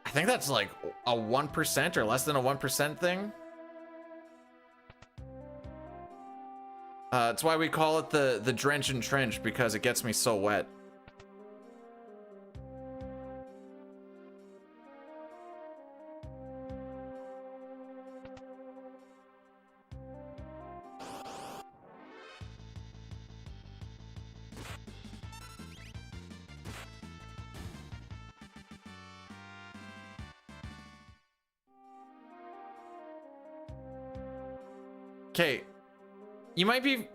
S1: think that's like a 1% or less than a 1% thing. That's why we call it the drench and trench, because it gets me so wet. Okay, you might be,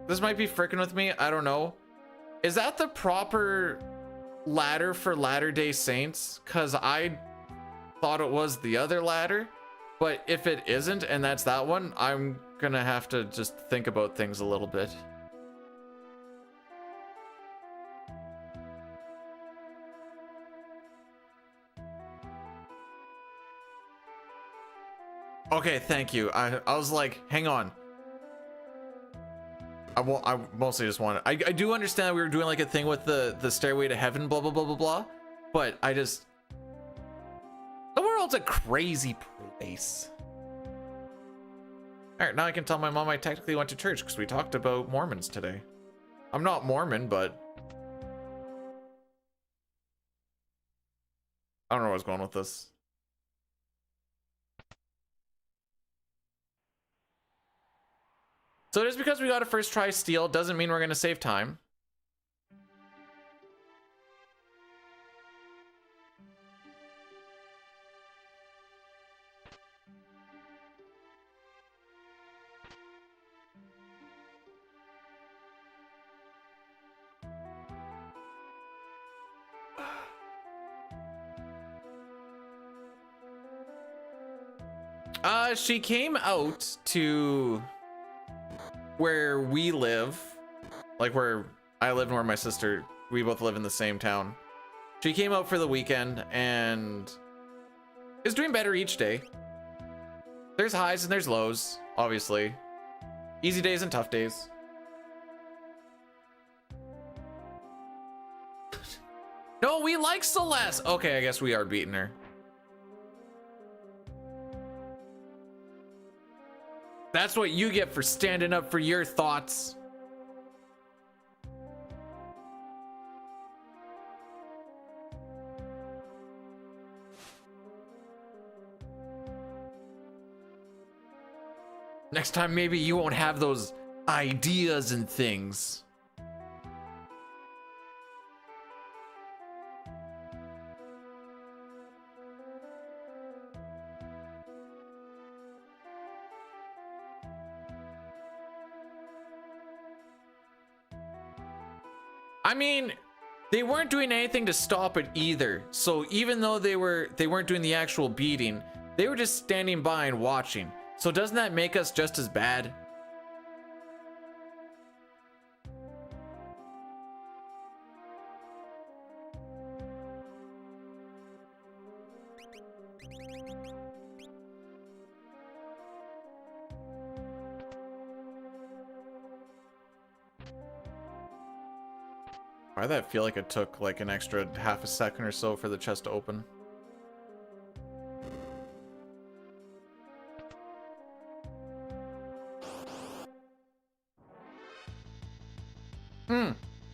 S1: this might be fricking with me, I don't know. Is that the proper ladder for Latter-day Saints? Because I thought it was the other ladder, but if it isn't and that's that one, I'm gonna have to just think about things a little bit. Okay, thank you. I was like, hang on. I mostly just wanted, I do understand that we were doing like a thing with the stairway to heaven, blah, blah, blah, blah, blah. But I just, the world's a crazy place. All right, now I can tell my mom I technically went to church because we talked about Mormons today. I'm not Mormon, but I don't know where I was going with this. So just because we got a first try steal doesn't mean we're going to save time. She came out to where we live, like where I live and where my sister, we both live in the same town. She came out for the weekend and is doing better each day. There's highs and there's lows, obviously. Easy days and tough days. No, we like Celeste. Okay, I guess we are beating her. That's what you get for standing up for your thoughts. Next time, maybe you won't have those ideas and things. I mean, they weren't doing anything to stop it either. So even though they weren't doing the actual beating, they were just standing by and watching. So doesn't that make us just as bad? Why did that feel like it took like an extra half a second or so for the chest to open?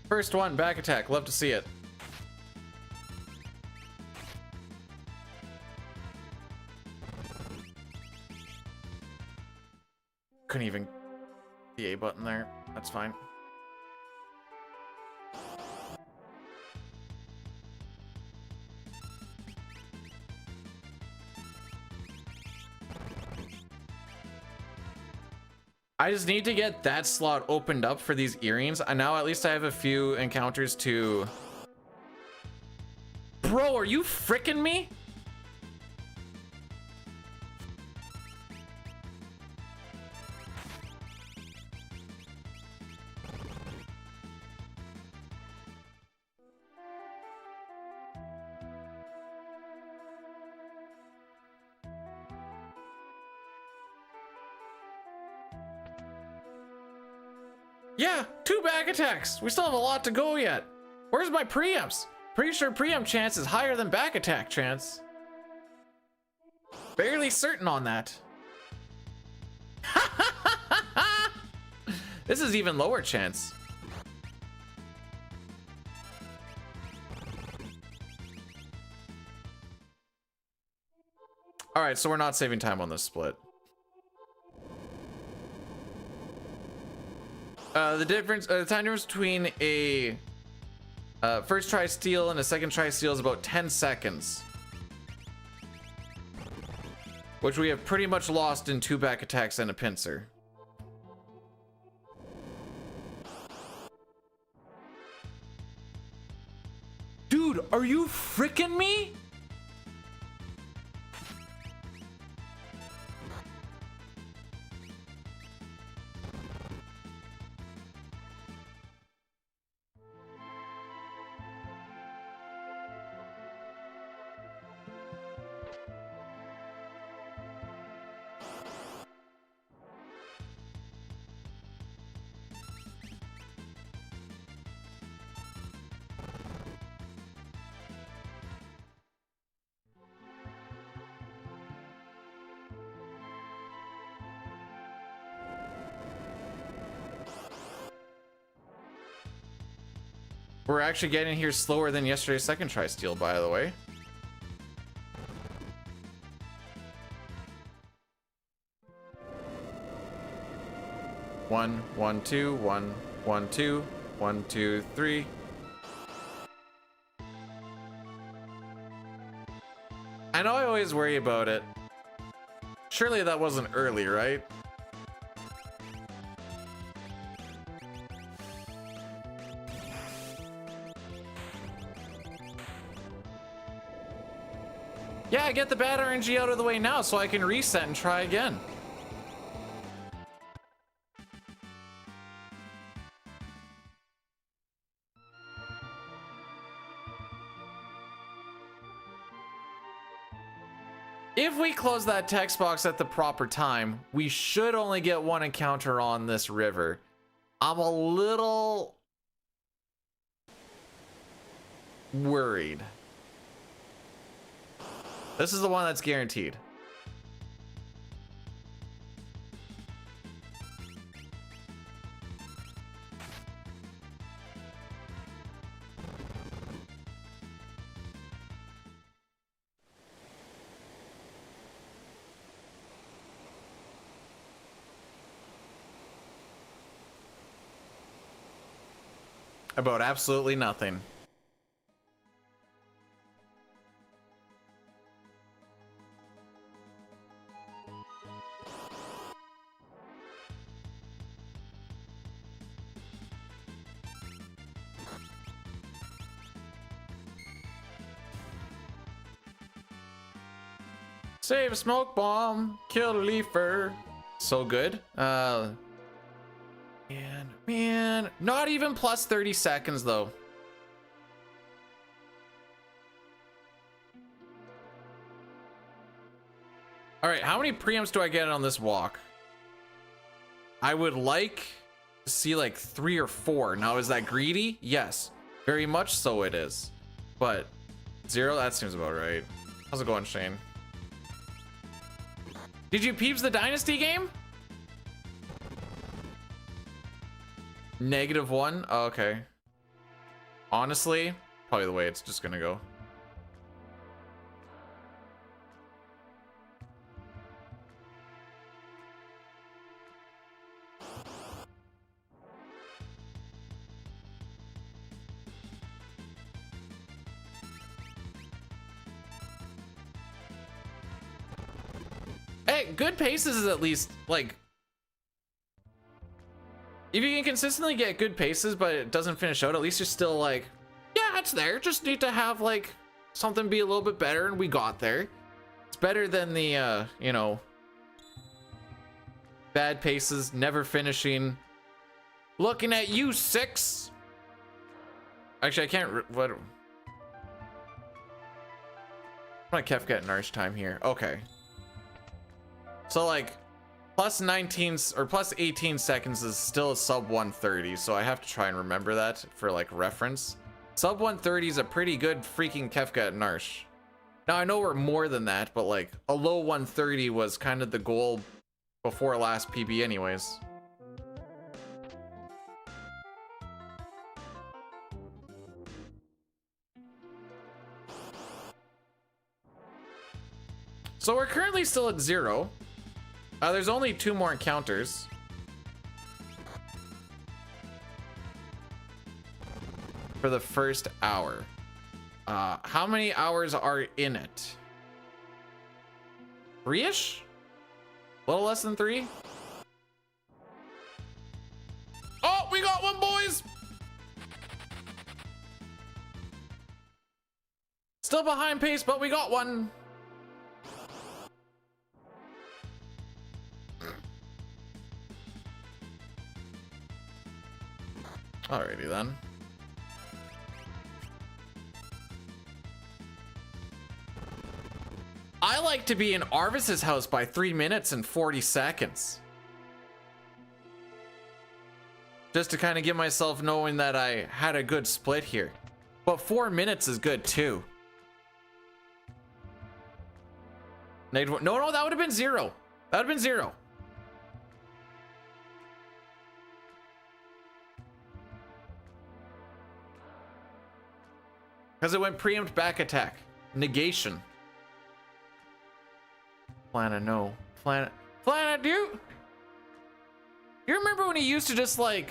S1: First one, back attack. Love to see it. Couldn't even the A button there. That's fine. I just need to get that slot opened up for these earrings, and now at least I have a few encounters to... Bro, are you fricking me? Yeah, 2 back attacks. We still have a lot to go yet. Where's my preempts? Pretty sure preempt chance is higher than back attack chance. Barely certain on that. This is even lower chance. All right, so we're not saving time on this split. The time difference between a first try steal and a second try steal is about 10 seconds. Which we have pretty much lost in 2 back attacks and a pincer. Dude, are you frickin' me? We're actually getting here slower than yesterday's second try steal, by the way. One, 1, 2, 1, 1, 2, 1, 2, 3. I know I always worry about it. Surely that wasn't early, right? Yeah, get the bad RNG out of the way now so I can reset and try again. If we close that text box at the proper time, we should only get 1 encounter on this river. I'm a little worried. This is the one that's guaranteed. About absolutely nothing. Save a smoke bomb, kill a leafer. So good. Man, not even plus 30 seconds though. All right, how many preempts do I get on this walk? I would like to see like 3 or 4. Now, is that greedy? Yes, very much so it is. But 0, that seems about right. How's it going, Shane? Did you peeps the Dynasty game? -1? Oh, okay. Honestly, probably the way it's just gonna go. Hey, good paces is at least like, if you can consistently get good paces but it doesn't finish out, at least you're still like, yeah, it's there. Just need to have like something be a little bit better, and we got there. It's better than the you know, bad paces, never finishing. Looking at you, 6. Actually, I can't. What? My Kef getting arch time here. Okay. So like, Plus 19 or plus 18 seconds is still a sub 130, so I have to try and remember that for like reference. Sub 130 is a pretty good freaking Kefka at Narsh. Now I know we're more than that, but like a low 130 was kind of the goal before last PB anyways. So we're currently still at 0. There's only 2 more encounters. For the first hour. How many hours are in it? 3-ish? A little less than 3? Oh, we got one, boys! Still behind pace, but we got one. Alrighty then. I like to be in Arvis's house by 3 minutes and 40 seconds. Just to kind of give myself knowing that I had a good split here. But 4 minutes is good too. No, that would have been 0. That would have been 0. Because it went preempt back attack. Negation. Planet, no. Planet, do you remember when he used to just like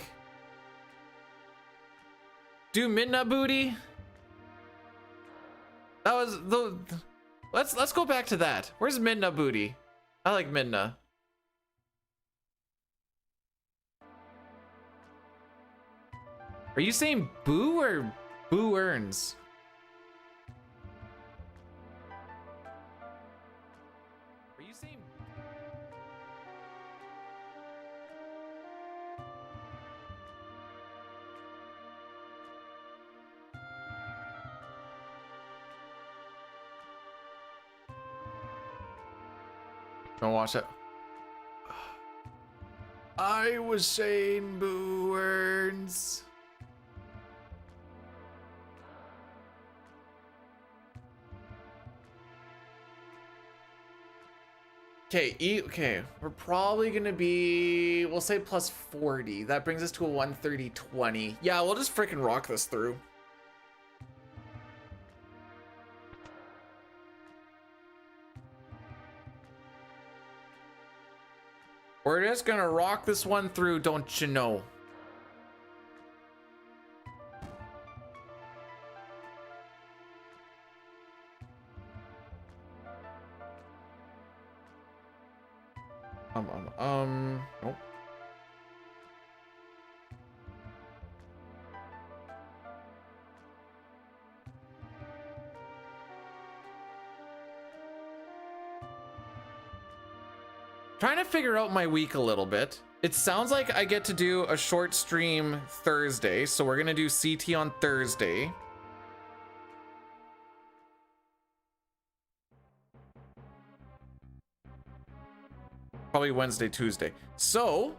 S1: do Midna booty? That was the let's go back to that. Where's Midna booty? I like Midna. Are you saying boo or boo earns? Don't watch it. I was saying boo earns. Okay, we're probably gonna be, we'll say plus 40. That brings us to a 130-20. Yeah, we'll just freaking rock this through. We're just gonna rock this one through, don't you know? Nope. Trying to figure out my week a little bit. It sounds like I get to do a short stream Thursday, so we're gonna do CT on Thursday. Probably Wednesday, Tuesday. So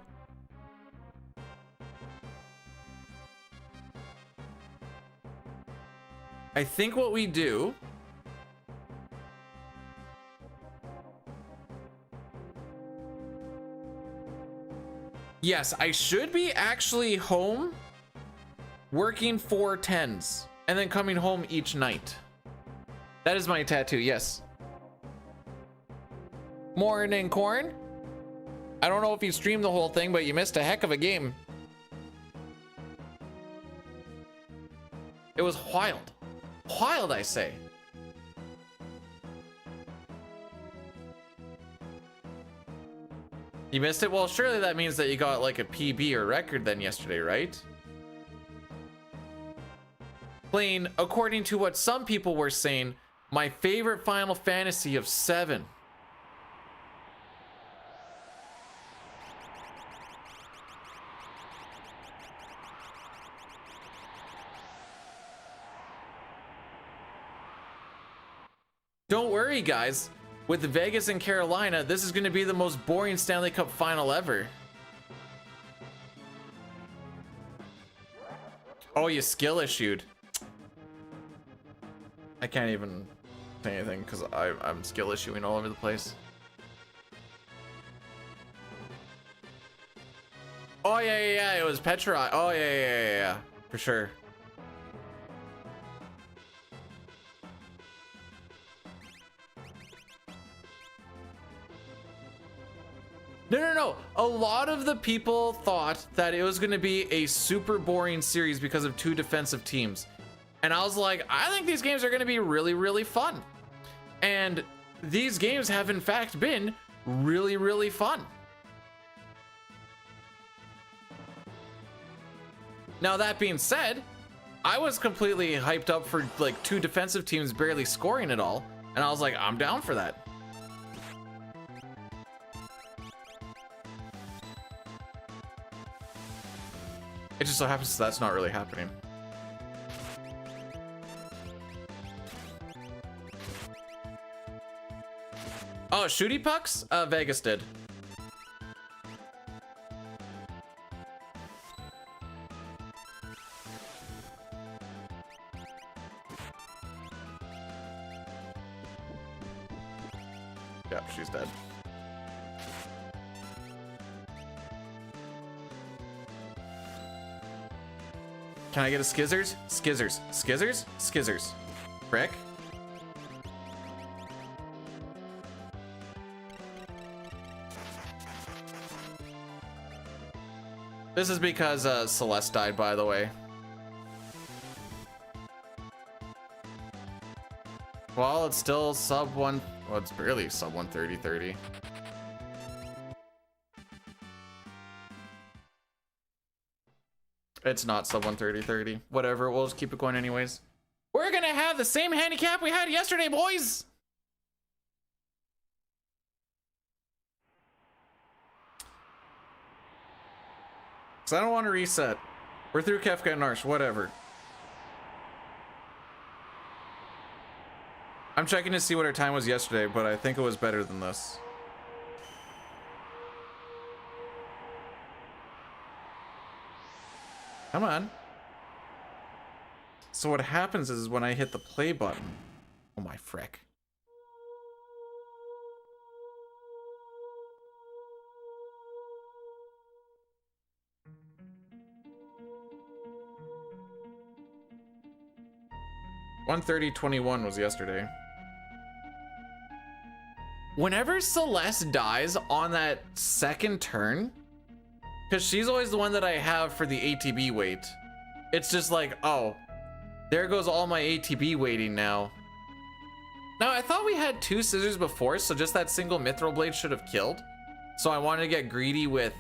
S1: I think what we do, yes, I should be actually home working 4 10s and then coming home each night. That is my tattoo, yes. Morning, Corn. I don't know if you streamed the whole thing, but you missed a heck of a game. It was wild. Wild, I say. You missed it? Well, surely that means that you got like a PB or record then yesterday, right? Playing, according to what some people were saying, my favorite Final Fantasy of 7. Don't worry, guys. with Vegas and Carolina, this is going to be the most boring Stanley Cup final ever. Oh, you skill issued. I can't even say anything because I'm skill issuing all over the place. Oh, yeah, it was Petra. Oh, yeah, for sure. No. A lot of the people thought that it was going to be a super boring series because of two defensive teams. And I was like, I think these games are going to be really, really fun. And these games have, in fact, been really, really fun. Now, that being said, I was completely hyped up for like two defensive teams barely scoring at all. And I was like, I'm down for that. It just so happens that's not really happening. Oh, shooty pucks? Vegas did. Yep, she's dead. Can I get a skizzers? Skizzers. Frick. This is because Celeste died, by the way. Well, it's still sub 1. Well, it's barely sub 130.30. It's not sub 130.30. Whatever, we'll just keep it going anyways. We're gonna have the same handicap we had yesterday, boys! Because I don't want to reset. We're through Kefka and Narsh, whatever. I'm checking to see what our time was yesterday, but I think it was better than this. Come on. So what happens is when I hit the play button. Oh my frick. $130.21 was yesterday. Whenever Celeste dies on that second turn, because she's always the one that I have for the ATB wait, it's just like, oh, there goes all my ATB waiting now. Now, I thought we had two scissors before, so just that single mithril blade should have killed. So I wanted to get greedy with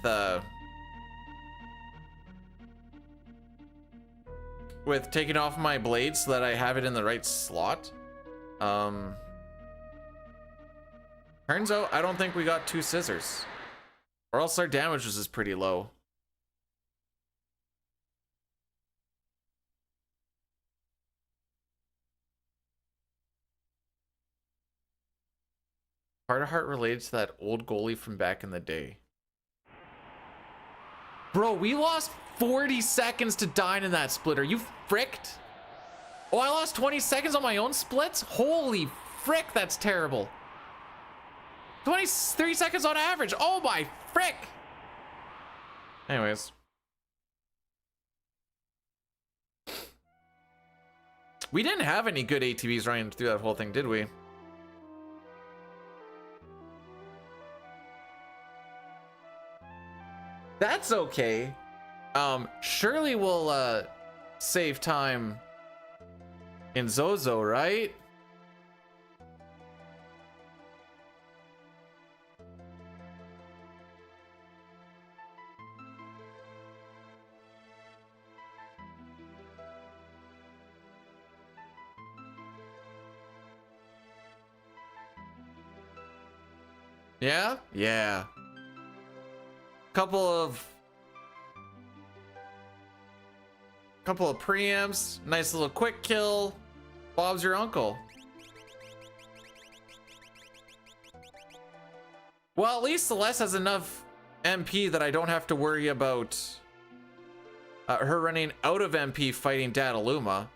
S1: taking off my blade so that I have it in the right slot. Turns out I don't think we got two scissors, or else our damage was just pretty low. Heart to heart related to that old goalie from back in the day. Bro, we lost 40 seconds to Dine in that split. Are you fricked? Oh, I lost 20 seconds on my own splits? Holy frick, that's terrible. 23 seconds on average. Oh my frick. Anyways. We didn't have any good ATVs running through that whole thing, did we? That's okay. Surely we'll save time in Zozo, right? Yeah? Yeah. Couple of preamps, nice little quick kill. Bob's your uncle. Well, at least Celeste has enough MP that I don't have to worry about her running out of MP fighting Dataluma.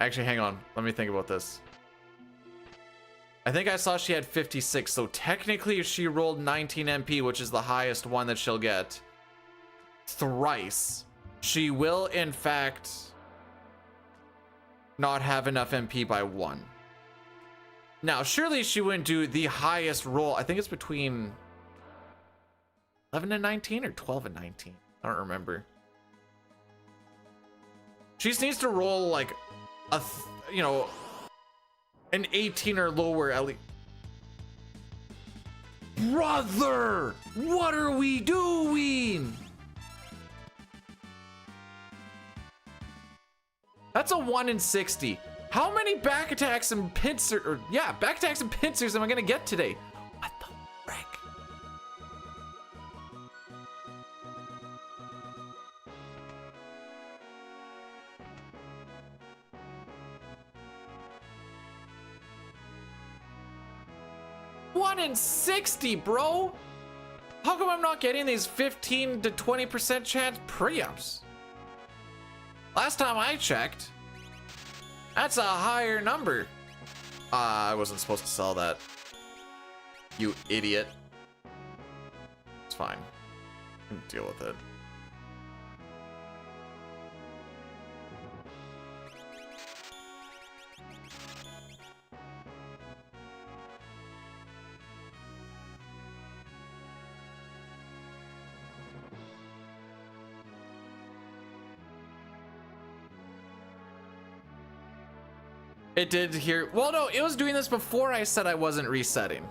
S1: Actually, hang on. Let me think about this. I think I saw she had 56, so technically if she rolled 19 MP, which is the highest one that she'll get, thrice, she will, in fact, not have enough MP by 1. Now, surely she wouldn't do the highest roll. I think it's between 11 and 19 or 12 and 19. I don't remember. She just needs to roll like a, you know, an 18 or lower at least. Brother, what are we doing? That's a 1 in 60. How many back attacks and pincers, or yeah, back attacks and pincers am I gonna get today? What the frick? One in 60, bro. How come I'm not getting these 15 to 20% chance pre-ups? Last time I checked, that's a higher number. I wasn't supposed to sell that. You idiot. It's fine. I can deal with it. It did here. Well, no, it was doing this before I said I wasn't resetting.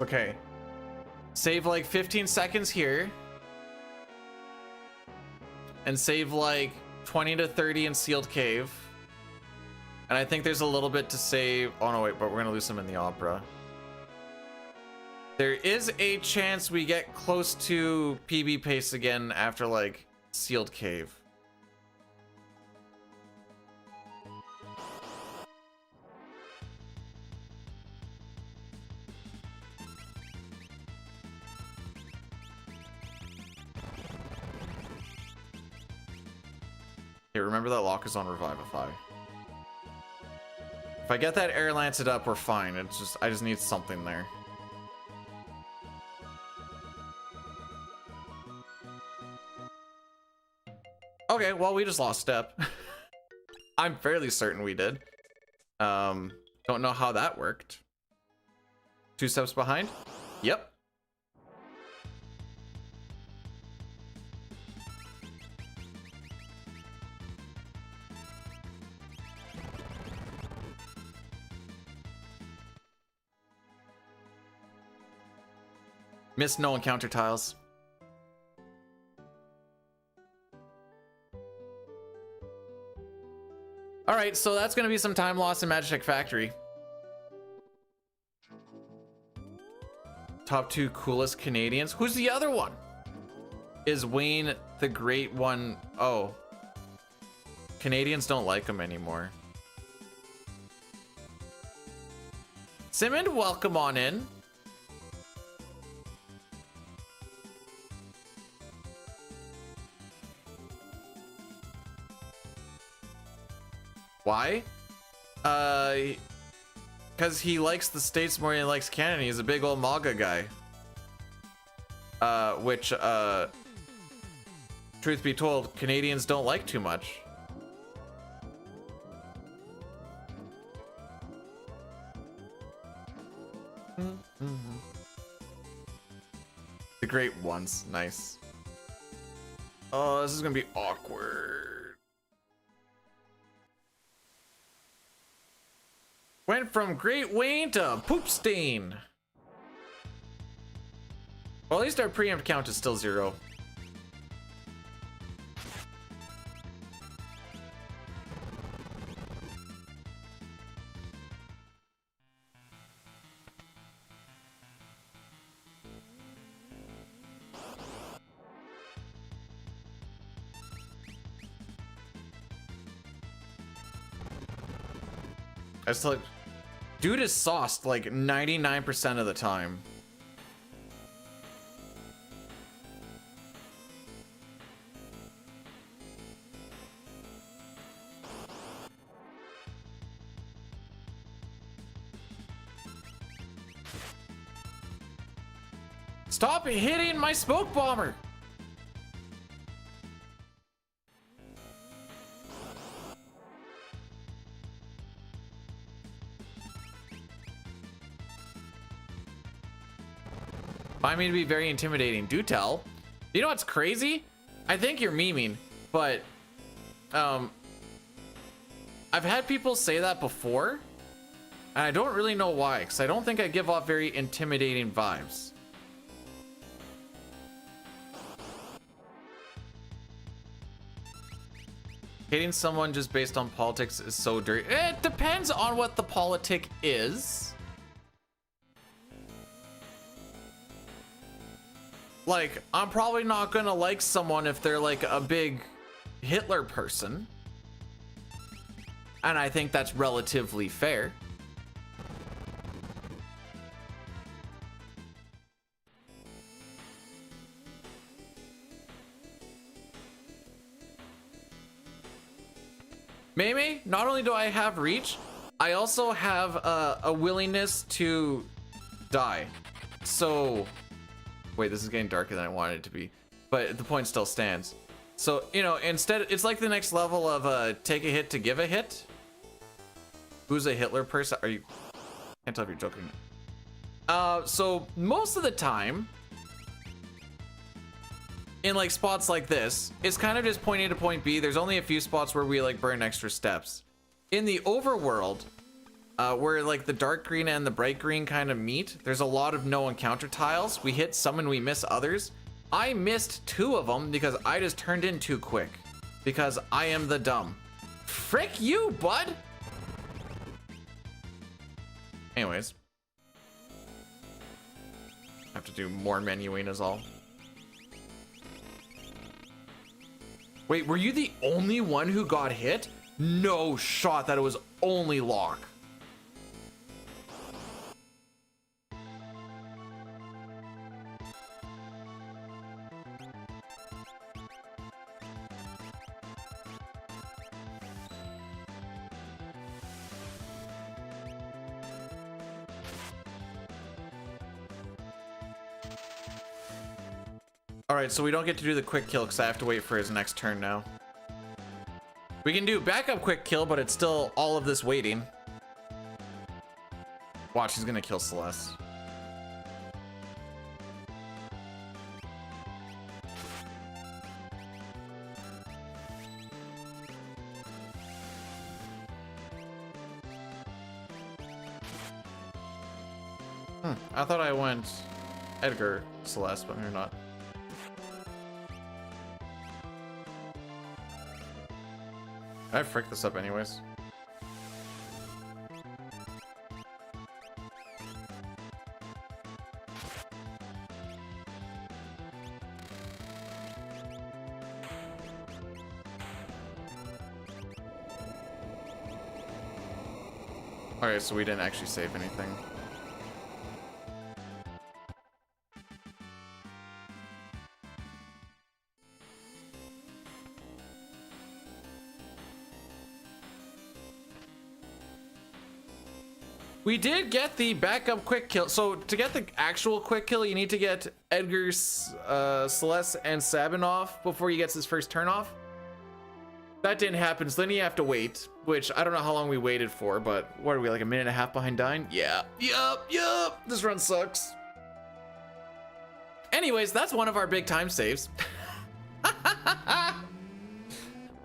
S1: Okay. Save like 15 seconds here. And save like 20 to 30 in Sealed Cave. And I think there's a little bit to save. Oh no, wait, but we're gonna lose some in the Opera. There is a chance we get close to PB pace again after like Sealed Cave. Hey, remember that lock is on Revivify. If I get that Air Lancet up, we're fine. It's just, I just need something there. Okay, well, we just lost step. I'm fairly certain we did. Don't know how that worked. 2 steps behind? Yep. Missed no encounter tiles. All right, so that's gonna be some time lost in Magitech Factory. Top 2 coolest Canadians. Who's the other one? Is Wayne the Great one? Oh, Canadians don't like him anymore. Simon, welcome on in. Why? Because he likes the States more than he likes Canada. He's a big old MAGA guy. Which, truth be told, Canadians don't like too much. The Great Ones, nice. Oh, this is gonna be awkward. Went from Great Wayne to Poop Stain. Well, at least our preempt count is still 0. I still, dude is sauced like 99% of the time. Stop hitting my smoke bomber. Find me to be very intimidating. Do tell. You know what's crazy? I think you're memeing, but I've had people say that before, and I don't really know why, because I don't think I give off very intimidating vibes. Hating someone just based on politics is so dirty. It depends on what the politic is. Like, I'm probably not gonna like someone if they're like a big Hitler person. And I think that's relatively fair. Maybe, not only do I have reach, I also have a willingness to die. So, wait, this is getting darker than I wanted it to be, but the point still stands. So, you know, instead, it's like the next level of take a hit to give a hit. Who's a Hitler person? Are you? Can't tell if you're joking. So most of the time, in like spots like this, it's kind of just point A to point B. There's only a few spots where we like burn extra steps. In the overworld, where like the dark green and the bright green kind of meet, there's a lot of no encounter tiles. We hit some and we miss others. I missed 2 of them because I just turned in too quick, because I am the dumb. Frick you, bud. Anyways, I have to do more menuing is all. Wait, were you the only one who got hit? No shot that it was only Locke. All right, so we don't get to do the quick kill because I have to wait for his next turn now. We can do backup quick kill, but it's still all of this waiting. Watch, he's gonna kill Celeste. I thought I went Edgar Celeste, but maybe not. I fricked this up anyways. Alright, so we didn't actually save anything. We did get the backup quick kill. So to get the actual quick kill, you need to get Edgar's, Celeste, and Sabin off before he gets his first turn off. That didn't happen, so then you have to wait, which I don't know how long we waited for, but what are we, like a minute and a half behind dying? Yeah, yup, this run sucks. Anyways, that's one of our big time saves.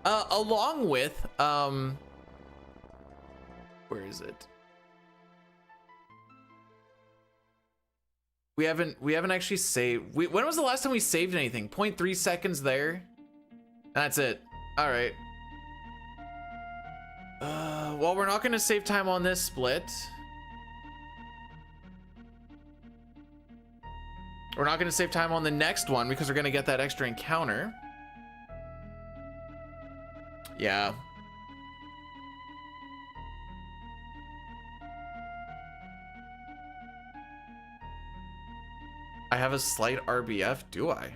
S1: Along with, where is it? We haven't actually saved. When was the last time we saved anything? 0.3 seconds there. That's it. All right. Well, we're not gonna save time on this split. We're not gonna save time on the next one because we're gonna get that extra encounter. Yeah. I have a slight RBF, do I?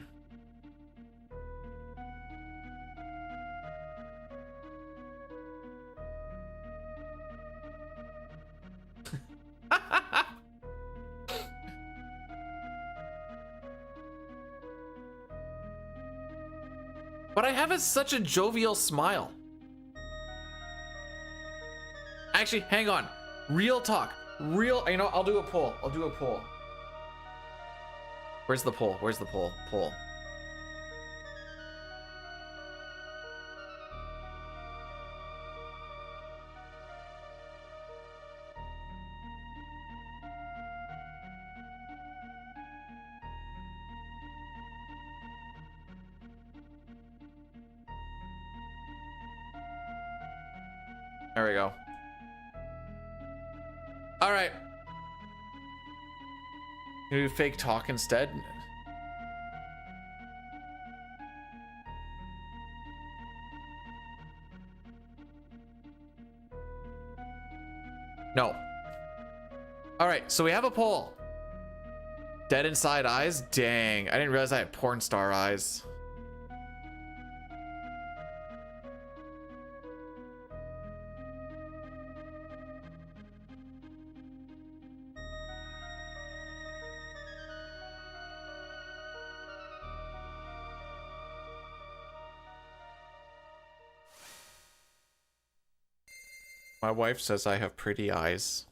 S1: But I have such a jovial smile. Actually, hang on. Real talk. You know, I'll do a poll. I'll do a poll. Where's the poll? Where's the poll? Poll. There we go. All right. You do fake talk instead. No. All right, so we have a poll. Dead inside eyes? Dang, I didn't realize I had porn star eyes. My wife says I have pretty eyes.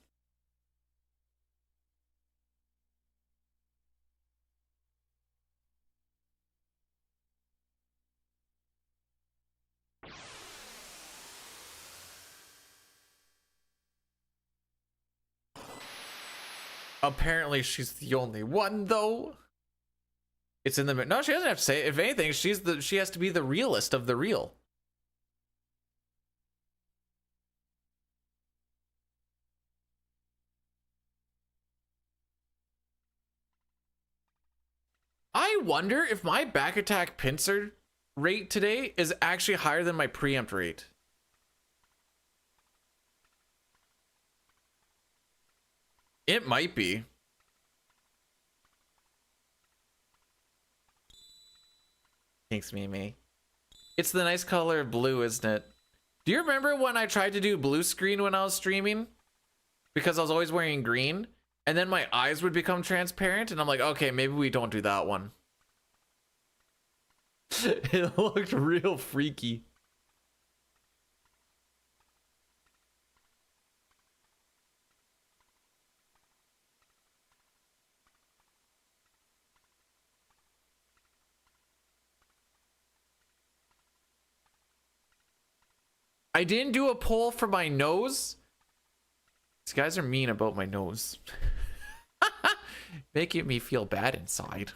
S1: Apparently she's the only one though. It's in the no, she doesn't have to say it. If anything, she has to be the realest of the real. I wonder if my back attack pincer rate today is actually higher than my preempt rate. It might be. Thanks, Mimi. It's the nice color of blue, isn't it? Do you remember when I tried to do blue screen when I was streaming? Because I was always wearing green, and then my eyes would become transparent, and I'm like, okay, maybe we don't do that one. It looked real freaky. I didn't do a poll for my nose. These guys are mean about my nose. Making me feel bad inside.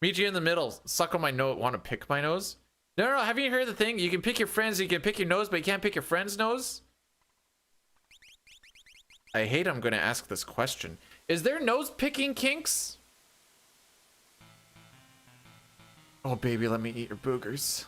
S1: Meet you in the middle. Suck on my nose. Want to pick my nose? No, no, no. Have you heard the thing? You can pick your friends, you can pick your nose, but you can't pick your friend's nose? I hate I'm going to ask this question. Is there nose picking kinks? Oh, baby, let me eat your boogers.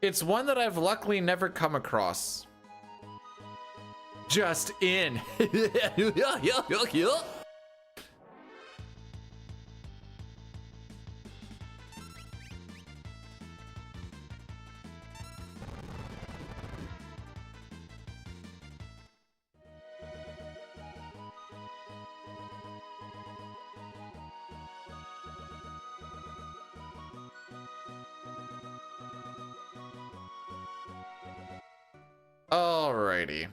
S1: It's one that I've luckily never come across. Just in. Alrighty.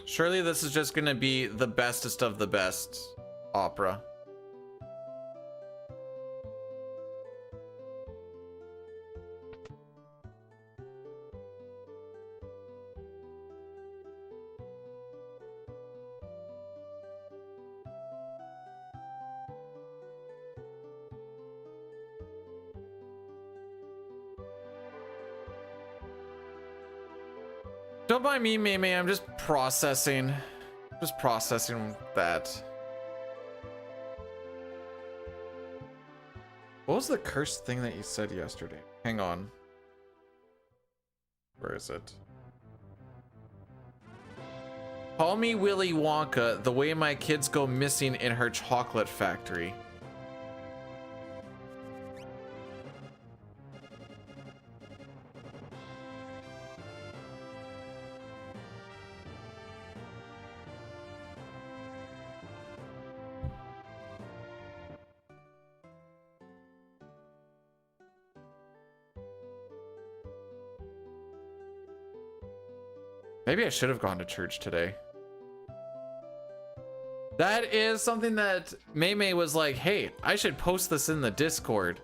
S1: Surely this is just gonna be the bestest of the best opera. Don't mind me, Mei. I'm just processing. Just processing that. What was the cursed thing that you said yesterday? Hang on. Where is it? Call me Willy Wonka, the way my kids go missing in her chocolate factory. Maybe I should have gone to church today. That is something that Mei was like, hey, I should post this in the Discord.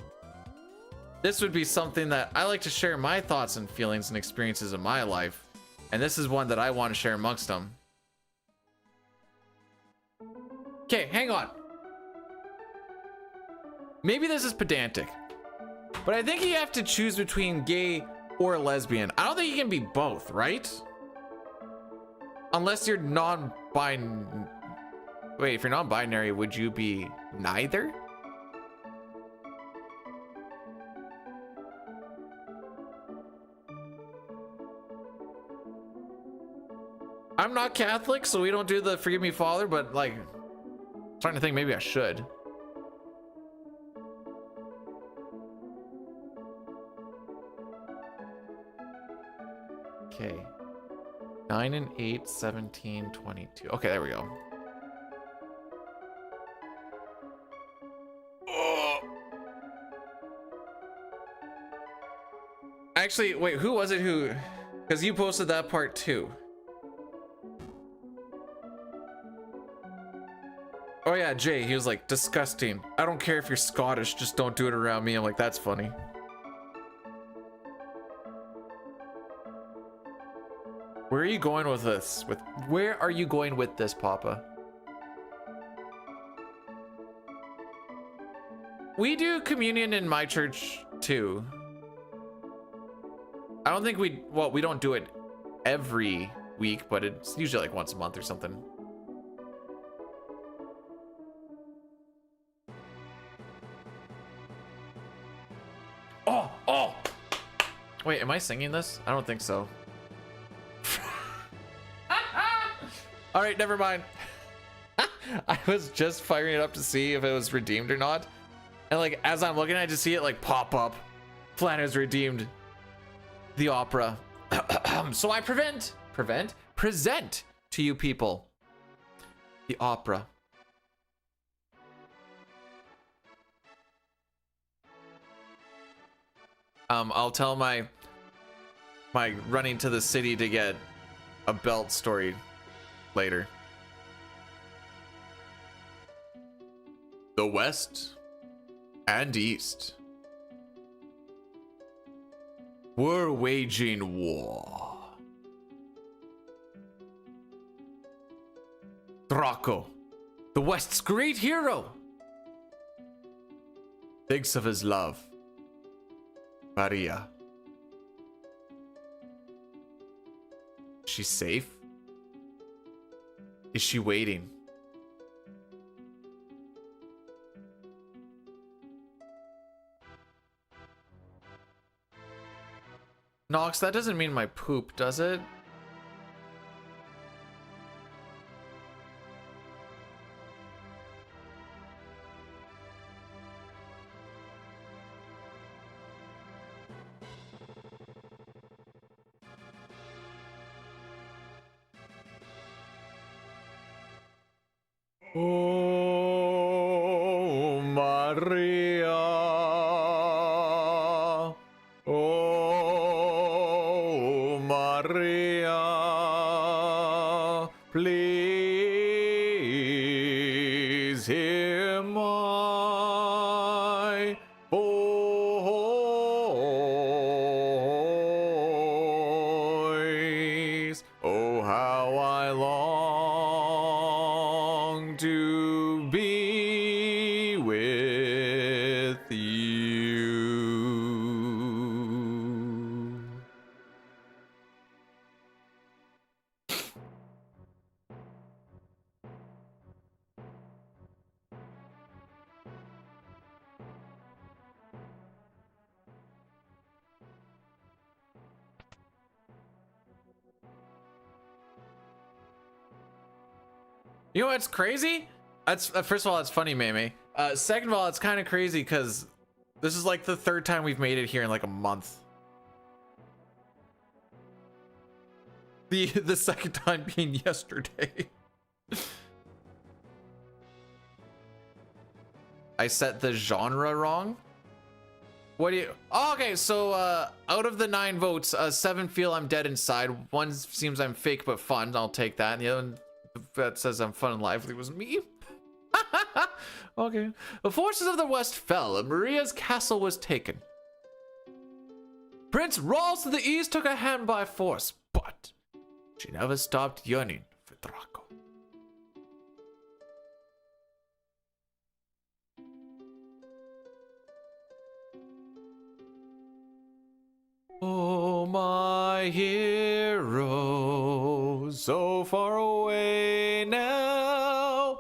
S1: This would be something that I like to share my thoughts and feelings and experiences in my life. And this is one that I want to share amongst them. Okay, hang on. Maybe this is pedantic, but I think you have to choose between gay or lesbian. I don't think you can be both, right? Unless you're non-binary. Wait, if you're non-binary, would you be neither? I'm not Catholic, so we don't do the Forgive Me Father, but like, I'm starting to think maybe I should. Okay. 9 and 8, 17, 22. Okay, there we go. Oh. Actually, wait, who was it who... Because you posted that part too. Oh yeah, Jay, he was like, disgusting. I don't care if you're Scottish, just don't do it around me. I'm like, that's funny. Where are you going with this? Where are you going with this, Papa? We do communion in my church too. I don't think we don't do it every week, but it's usually like once a month or something. Oh! Wait, am I singing this? I don't think so. All right, never mind. I was just firing it up to see if it was redeemed or not. And like, as I'm looking, I just see it like pop up. Flan has redeemed the opera. So I present to you people the opera. I'll tell my running to the city to get a belt story later. The West and East were waging war. Draco, the West's great hero, thinks of his love, Maria. She's safe? Is she waiting? Nox, that doesn't mean my poop, does it? Oh, Maria. Oh, Maria. Please hear my voice. Oh, how I long to be with You know what's crazy? That's first of all, it's funny, Meme. Second of all, it's kind of crazy because this is like the third time we've made it here in like a month. The second time being yesterday. I set the genre wrong. What do you? Oh, okay, so out of the 9 votes, 7 feel I'm dead inside. 1 seems I'm fake but fun. I'll take that. And the other one that says I'm fun and lively was me. Okay. The forces of the West fell, and Maria's castle was taken. Prince Rolls to the East took her hand by force, but she never stopped yearning for Draco. Oh, my hero, so far away now.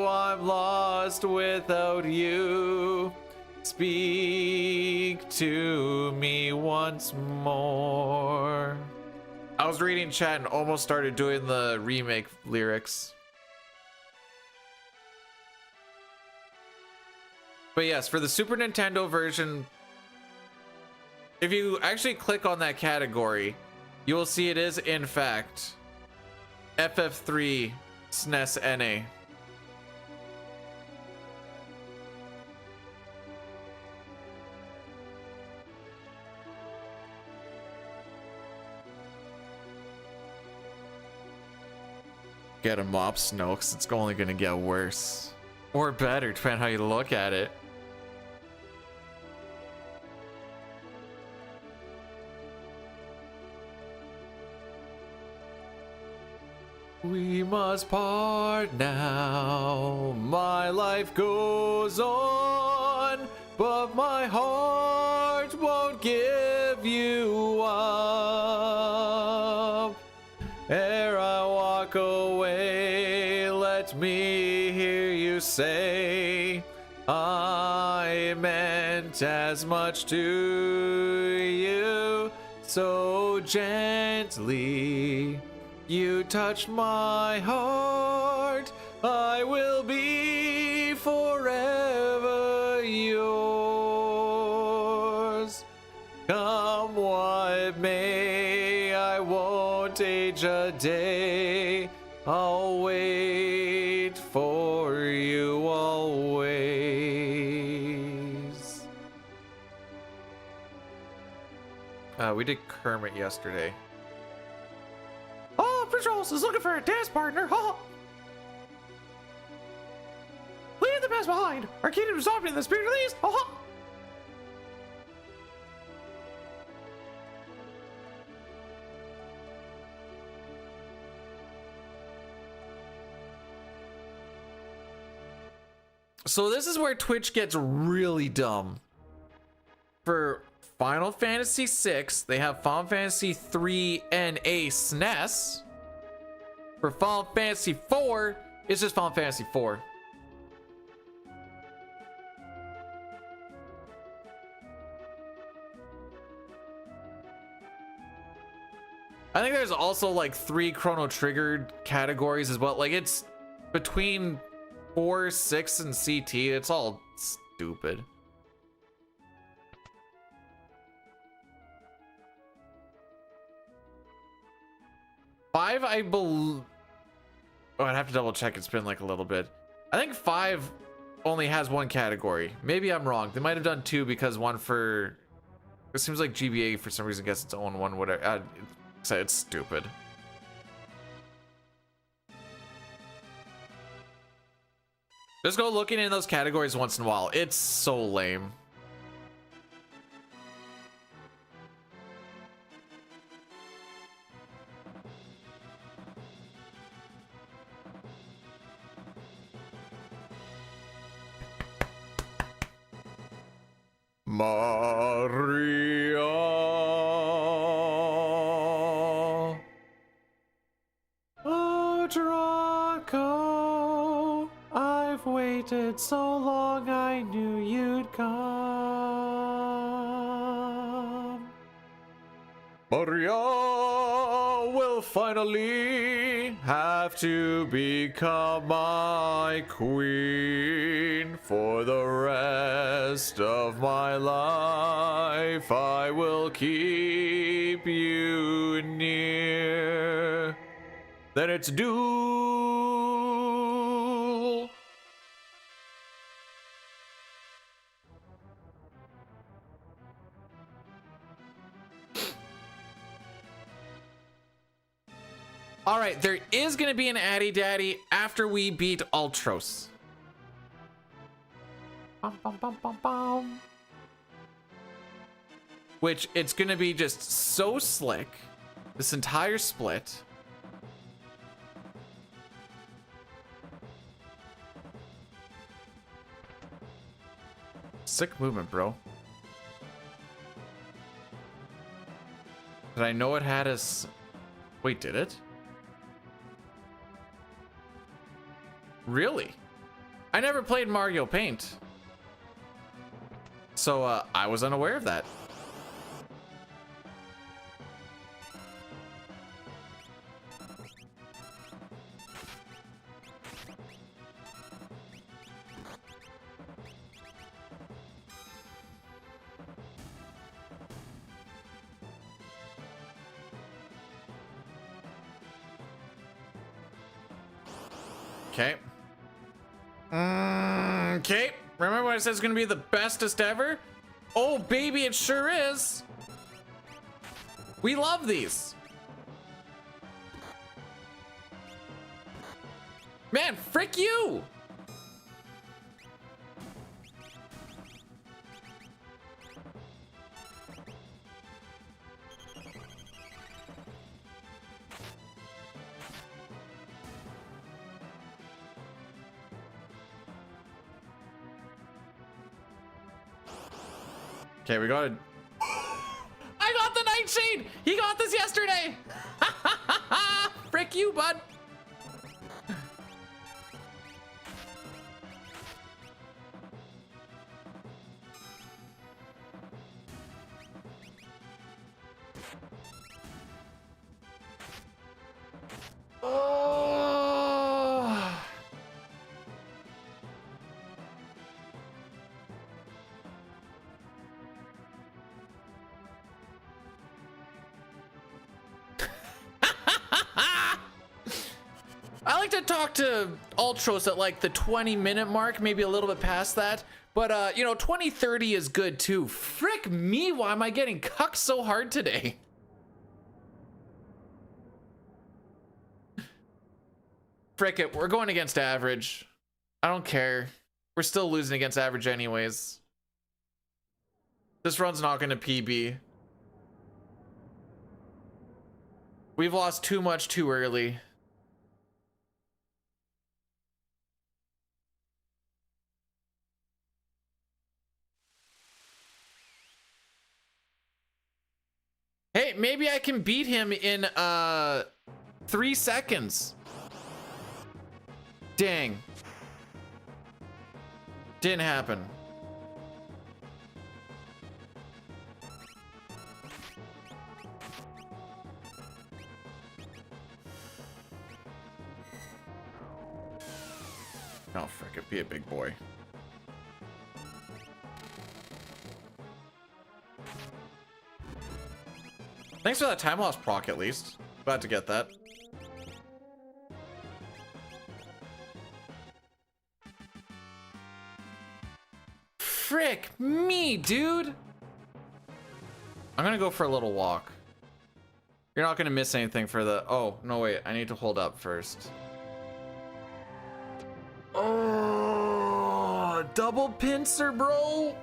S1: I'm lost without you. Speak to me once more. I was reading chat and almost started doing the remake lyrics. But yes, for the Super Nintendo version, if you actually click on that category, you will see it is in fact FF3 SNES NA. Get a mop snow, because it's only gonna get worse or better depending on how you look at it. We must part now. My life goes on, but my heart won't give you up. Ere I walk away, let me hear you say, I meant as much to you, so gently you touch my heart. I will be forever yours. Come what may, I won't age a day. I'll wait for you always. We did Kermit yesterday. Oh, Patrols is looking for a dance partner. Oh. Leave the past behind. Our kingdom is zombie in the spirit of these. Oh. So this is where Twitch gets really dumb. For Final Fantasy VI, they have Final Fantasy 3 NA SNES. For Final Fantasy 4, it's just Final Fantasy 4. I think there's also like 3 Chrono Triggered categories as well. Like it's between 4, 6, and CT. It's all stupid. 5, I believe. Oh, I'd have to double check. It's been like a little bit. I think 5 only has one category. Maybe I'm wrong. They might have done 2 because one for. It seems like GBA for some reason gets its own one. Whatever. It's stupid. Just go looking in those categories once in a while. It's so lame. Maria. Oh, Draco. I've waited so long, I knew you'd come. Maria will finally have to become my queen. For the rest of my life, I will keep you near. Then it's duel. All right, there is going to be an Addy Daddy after we beat Ultros. Bum, bum, bum, bum, bum. Which it's going to be just so slick. This entire split. Sick movement, bro. Did I know it had us? Wait, did it? Really? I never played Mario Paint. So I was unaware of that. Okay. Okay. Remember when I said it's gonna be the bestest ever? Oh, baby, it sure is. We love these. Man, frick you. Okay, we got it. I got the Nightshade! He got this yesterday! Frick you, bud! Oh. I like to talk to Ultros at like the 20-minute mark, maybe a little bit past that. But, you know, 20-30 is good too. Frick me, why am I getting cucked so hard today? Frick it, we're going against average. I don't care. We're still losing against average anyways. This run's not going to PB. We've lost too much too early. Hey, maybe I can beat him in 3 seconds. Dang. Didn't happen. Oh, frick it, be a big boy. Thanks for that time loss proc at least. Glad to get that. Frick me, dude. I'm gonna go for a little walk. You're not gonna miss anything for the... Oh, no, wait. I need to hold up first. Oh, double pincer, bro.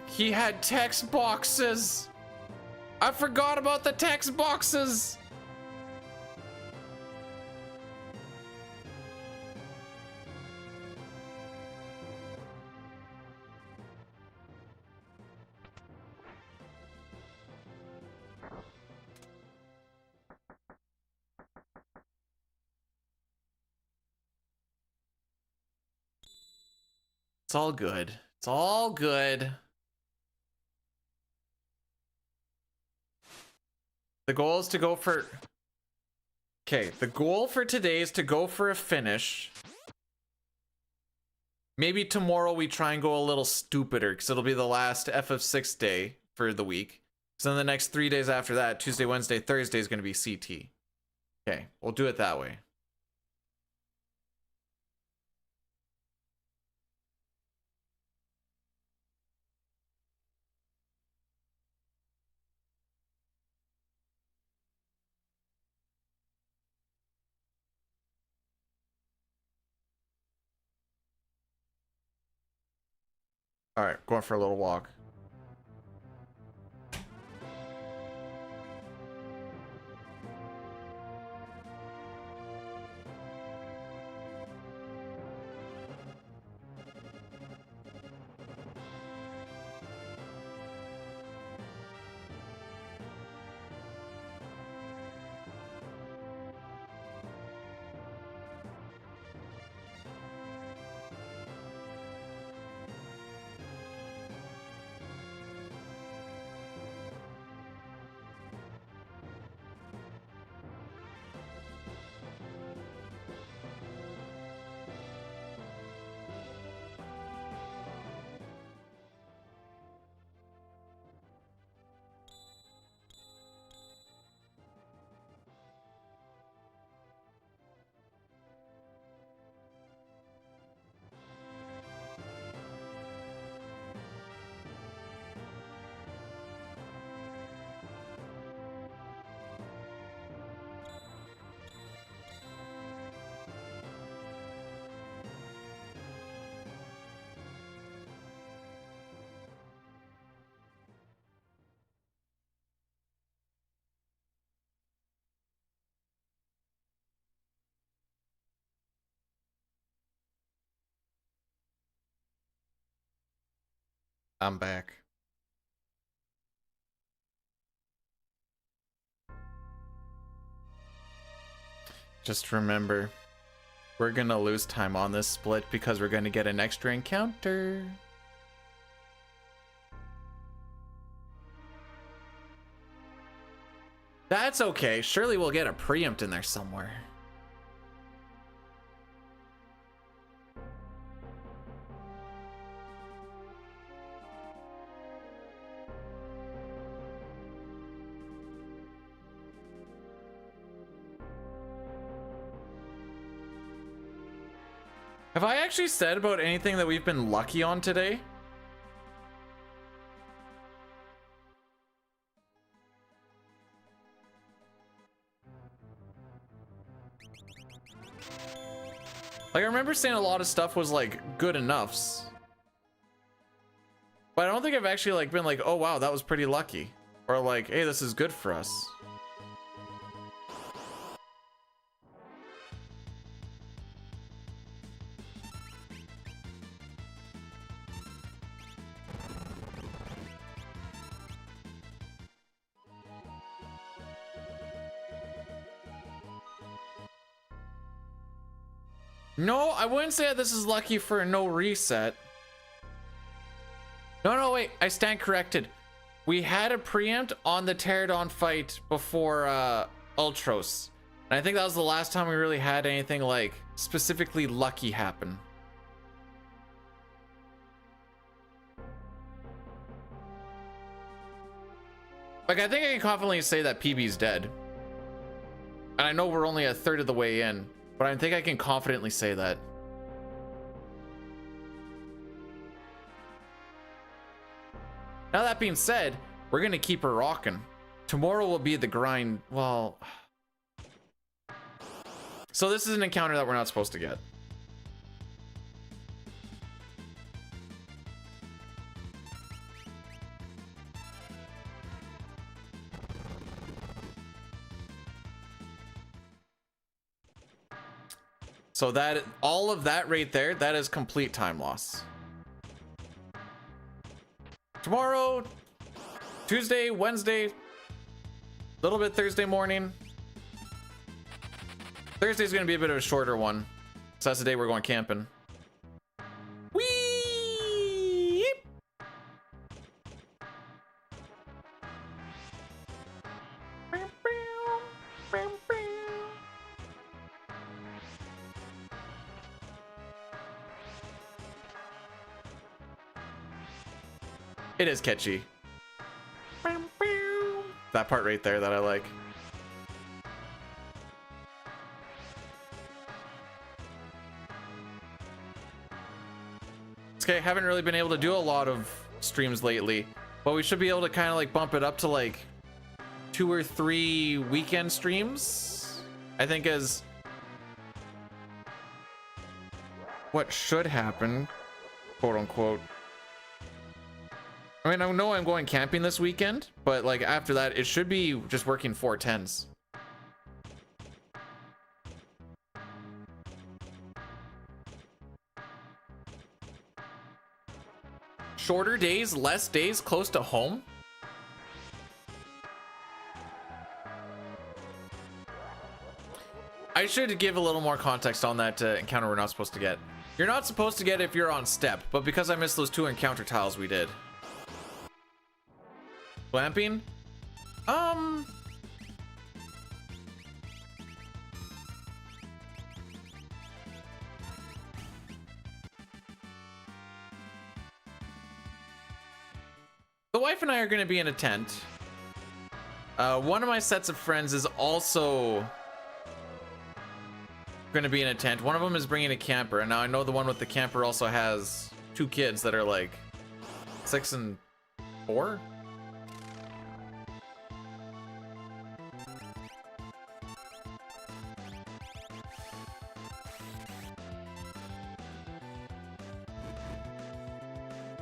S1: He had text boxes. I forgot about the text boxes. It's all good. It's all good. The goal is to go for... Okay, the goal for today is to go for a finish. Maybe tomorrow we try and go a little stupider because it'll be the last FF6 day for the week. So then the next 3 days after that, Tuesday, Wednesday, Thursday is going to be CT. Okay, we'll do it that way. All right, going for a little walk. I'm back. Just remember, we're gonna lose time on this split because we're gonna get an extra encounter. That's okay. Surely we'll get a preempt in there somewhere. Have I actually said about anything that we've been lucky on today? Like, I remember saying a lot of stuff was like good enoughs. But I don't think I've actually like been like, oh wow, that was pretty lucky. Or like, hey, this is good for us. No, I wouldn't say this is lucky for a no reset. No, wait, I stand corrected. We had a preempt on the Pterodon fight before Ultros. And I think that was the last time we really had anything like specifically lucky happen. Like, I think I can confidently say that PB's dead. And I know we're only a third of the way in, but I think I can confidently say that. Now that being said, we're gonna keep her rocking. Tomorrow will be the grind. Well, so this is an encounter that we're not supposed to get. So that, all of that right there, that is complete time loss. Tomorrow, Tuesday, Wednesday, little bit Thursday morning. Thursday's gonna be a bit of a shorter one. So that's the day we're going camping. Whee! It is catchy. That part right there that I like. Okay, haven't really been able to do a lot of streams lately, but we should be able to kind of like bump it up to like 2 or 3 weekend streams, I think, is what should happen, quote unquote. I mean, I know I'm going camping this weekend, but like after that, it should be just working 410s. Shorter days, less days close to home. I should give a little more context on that encounter we're not supposed to get. You're not supposed to get if you're on step, but because I missed those 2 encounter tiles, we did. Glamping? The wife and I are going to be in a tent. One of my sets of friends is also going to be in a tent. One of them is bringing a camper, and now I know the one with the camper also has 2 kids that are like 6 and 4.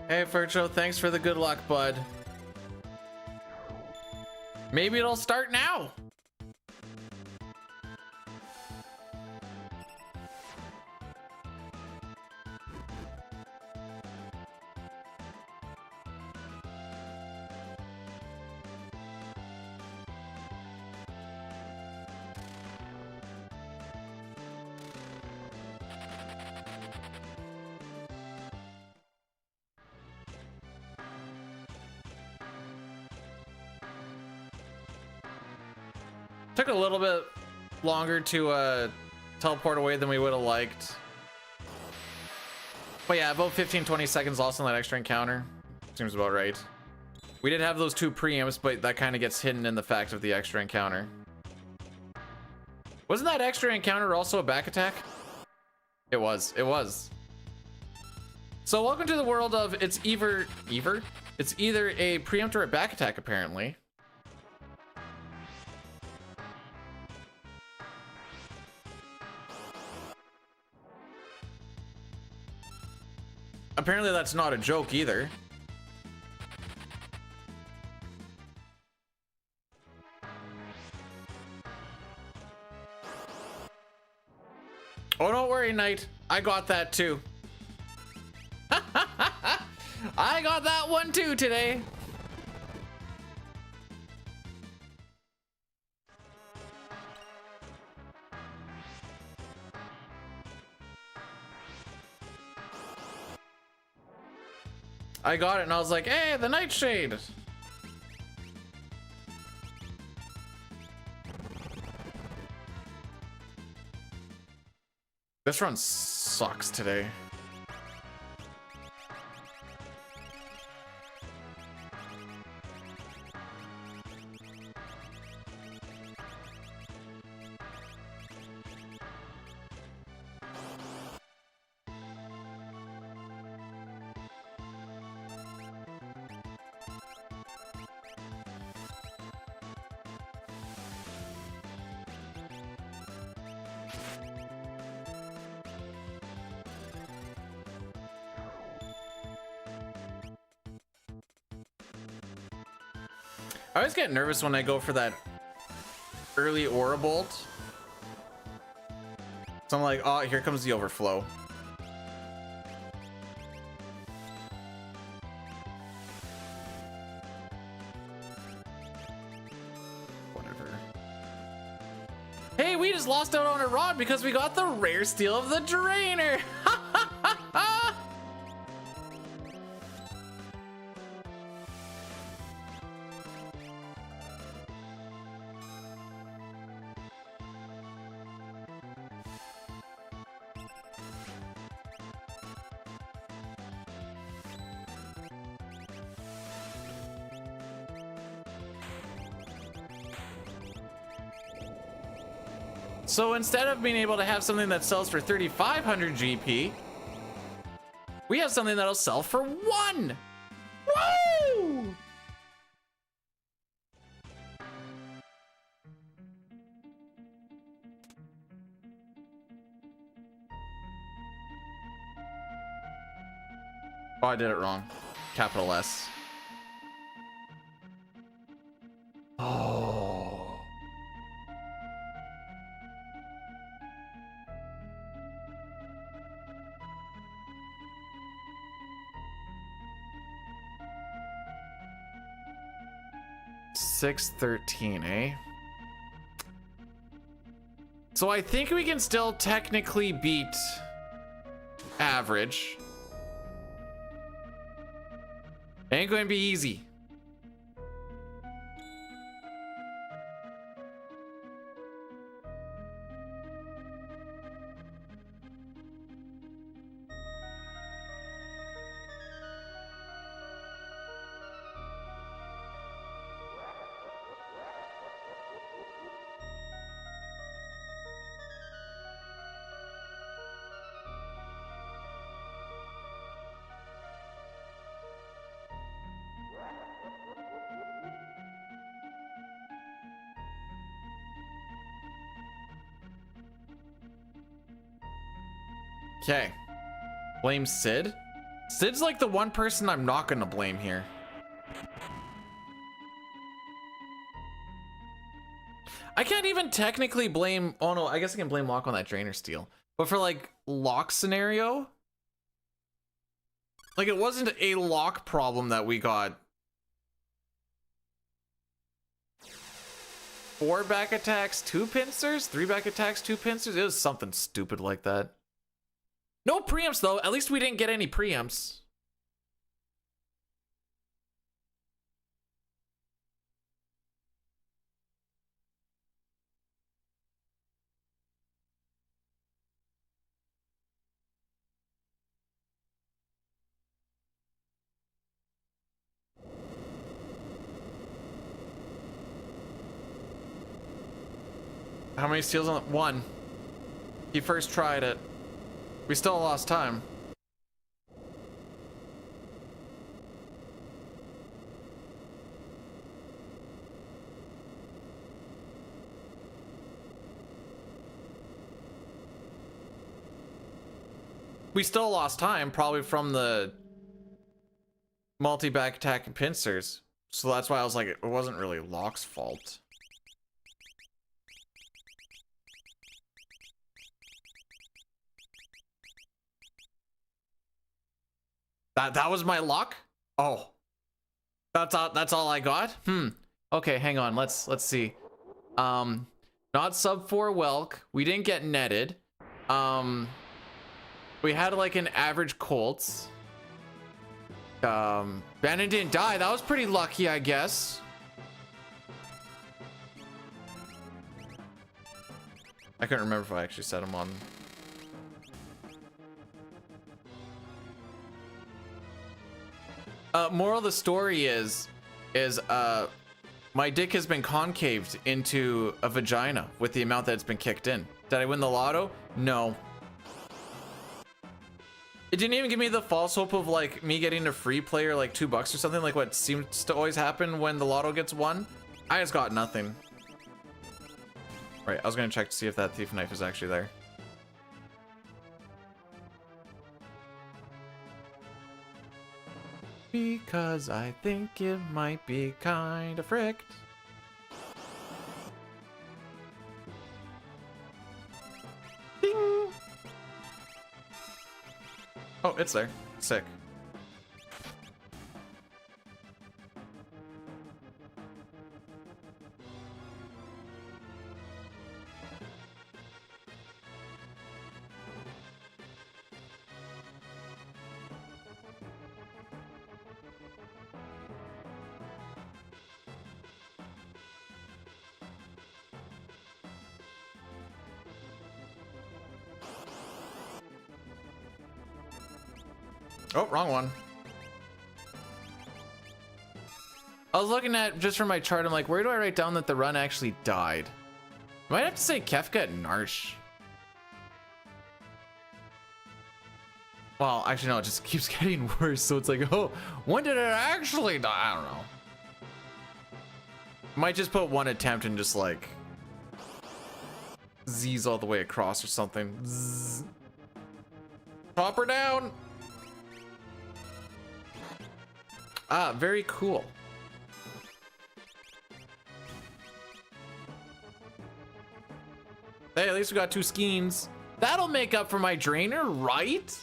S1: Hey, Furcho, thanks for the good luck, bud. Maybe it'll start now. Took a little bit longer to teleport away than we would have liked. But yeah, about 15-20 seconds lost on that extra encounter. Seems about right. We did have those 2 preamps, but that kind of gets hidden in the fact of the extra encounter. Wasn't that extra encounter also a back attack? It was. It was. So welcome to the world of it's either a preempt or a back attack, apparently. Apparently that's not a joke either. Oh, don't worry, Knight. I got that too. I got that one too today. I got it and I was like, hey, the Nightshade. This run sucks today. I always get nervous when I go for that early aura bolt. So I'm like, oh, here comes the overflow. Whatever. Hey, we just lost out on a rod because we got the rare steel of the drainer. So instead of being able to have something that sells for 3,500 GP, we have something that'll sell for 1. Woo! Oh, I did it wrong. Capital S. Oh. $613, eh? So I think we can still technically beat average. Ain't going to be easy. Okay. Blame Sid? Sid's like the one person I'm not gonna blame here. I can't even technically blame... Oh no, I guess I can blame Locke on that drainer steal. But for like Locke scenario, like it wasn't a Locke problem that we got. 4 back attacks, 2 pincers, 3 back attacks, 2 pincers. It was something stupid like that. No preempts though. At least we didn't get any preempts. How many steals on 1? He first tried it. We still lost time. We still lost time, probably from the multi-back attack and pincers. So that's why I was like, it wasn't really Locke's fault. That was my luck? Oh. That's all I got? Okay, hang on. Let's see. Not sub 4 Welk. We didn't get netted. We had like an average Colts. Bannon didn't die. That was pretty lucky, I guess. I couldn't remember if I actually set him on. Moral of the story is my dick has been concaved into a vagina with the amount that it's been kicked in. Did I win the lotto? No. It didn't even give me the false hope of like me getting a free play or like $2 or something, like what seems to always happen when the lotto gets won. I just got nothing. Right, I was gonna check to see if that thief knife is actually there. because I think it might be kind of fricked. Ding! Oh, it's there. Sick. Oh, wrong one. I was looking at, just from my chart, I'm like, where do I write down that the run actually died? I might have to say Kefka and Narsh. Well, actually, no, it just keeps getting worse. So it's like, oh, when did it actually die? I don't know. Might just put one attempt and just like Z's all the way across or something. Zzz. Pop her down. Ah, very cool. Hey, at least we got 2 skeins. That'll make up for my drainer, right?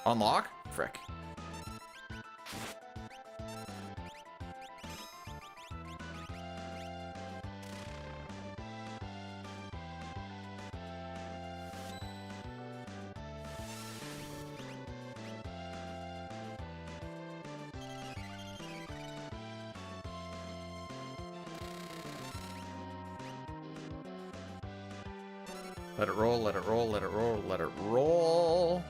S1: Unlock? Frick. Let it roll, let it roll, let it roll, let it roll.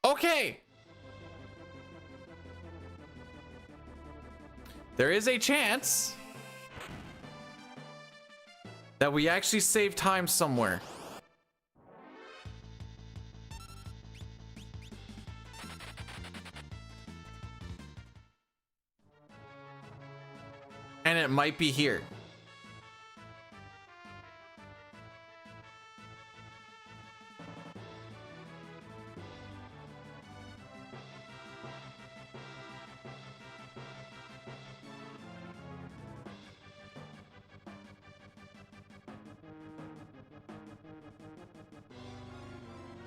S1: Okay. There is a chance that we actually save time somewhere. And it might be here.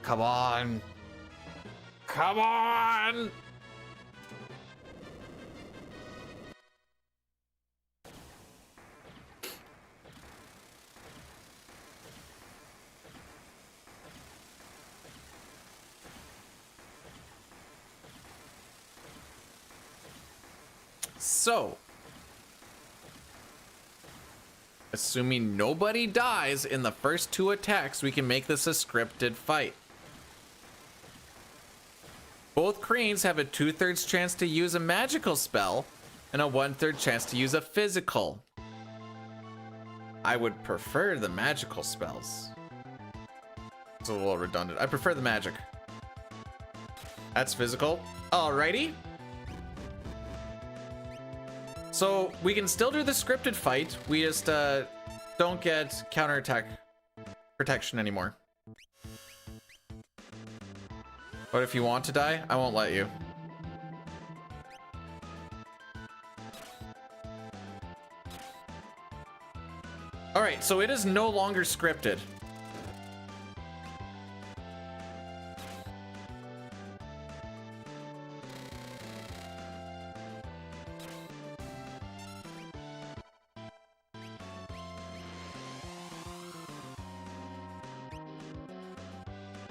S1: Come on. Come on. So, assuming nobody dies in the first 2 attacks, we can make this a scripted fight. Both Cranes have a 2/3 chance to use a magical spell and a 1/3 chance to use a physical. I would prefer the magical spells. It's a little redundant. I prefer the magic. That's physical. Alrighty. So we can still do the scripted fight. We just don't get counterattack protection anymore. But if you want to die, I won't let you. All right, so it is no longer scripted.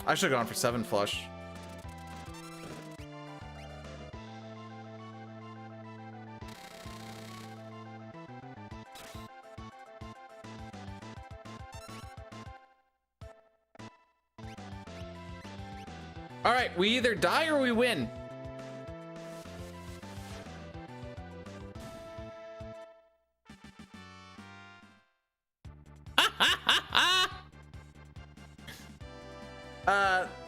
S1: I should have gone for 7 flush. All right, we either die or we win.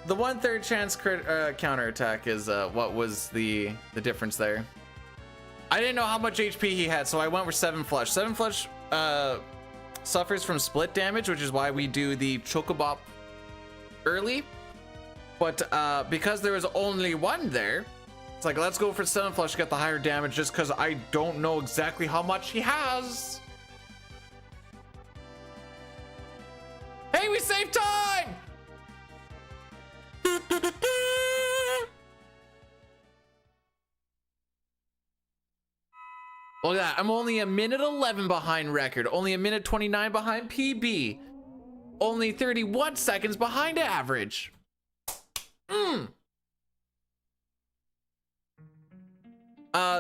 S1: The 1/3 chance crit counterattack is what was the difference there. I didn't know how much HP he had, so I went with 7 flush. 7 flush suffers from split damage, which is why we do the Chocobop early. But because there was only 1 there, it's like, let's go for 7 flush to get the higher damage, just because I don't know exactly how much he has. Hey, we saved time! Look at that. I'm only a minute 11 behind record, only a minute 29 behind PB, only 31 seconds behind average.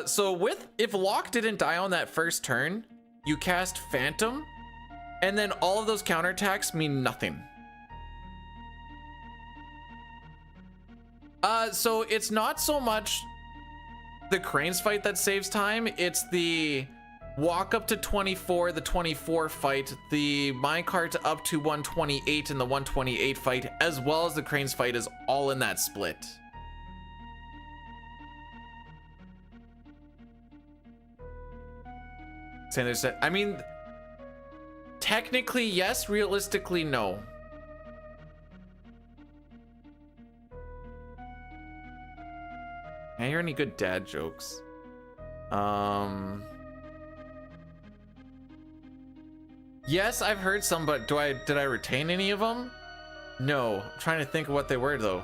S1: So if Locke didn't die on that first turn, you cast Phantom, and then all of those counterattacks mean nothing. So it's not so much the Cranes fight that saves time, it's the walk up to 24, the 24 fight, the minecart up to 128 and the 128 fight, as well as the Cranes fight is all in that split. I mean, technically yes, realistically no. I hear any good dad jokes? Yes, I've heard some, but did I retain any of them? No, I'm trying to think of what they were though.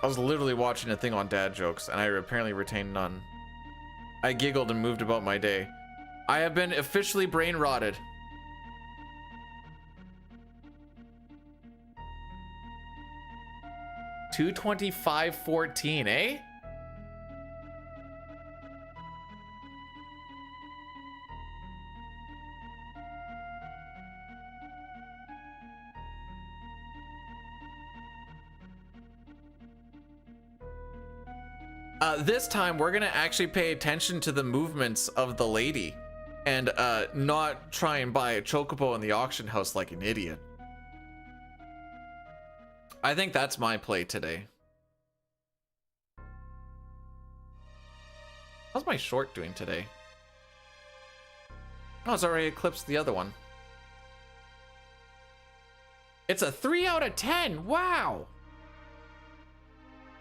S1: I was literally watching a thing on dad jokes and I apparently retained none. I giggled and moved about my day. I have been officially brain rotted. $225.14, eh? This time we're gonna actually pay attention to the movements of the lady and not try and buy a chocobo in the auction house like an idiot. I think that's my play today. How's my short doing today? Oh, it's already eclipsed the other one. It's a 3 out of 10. Wow.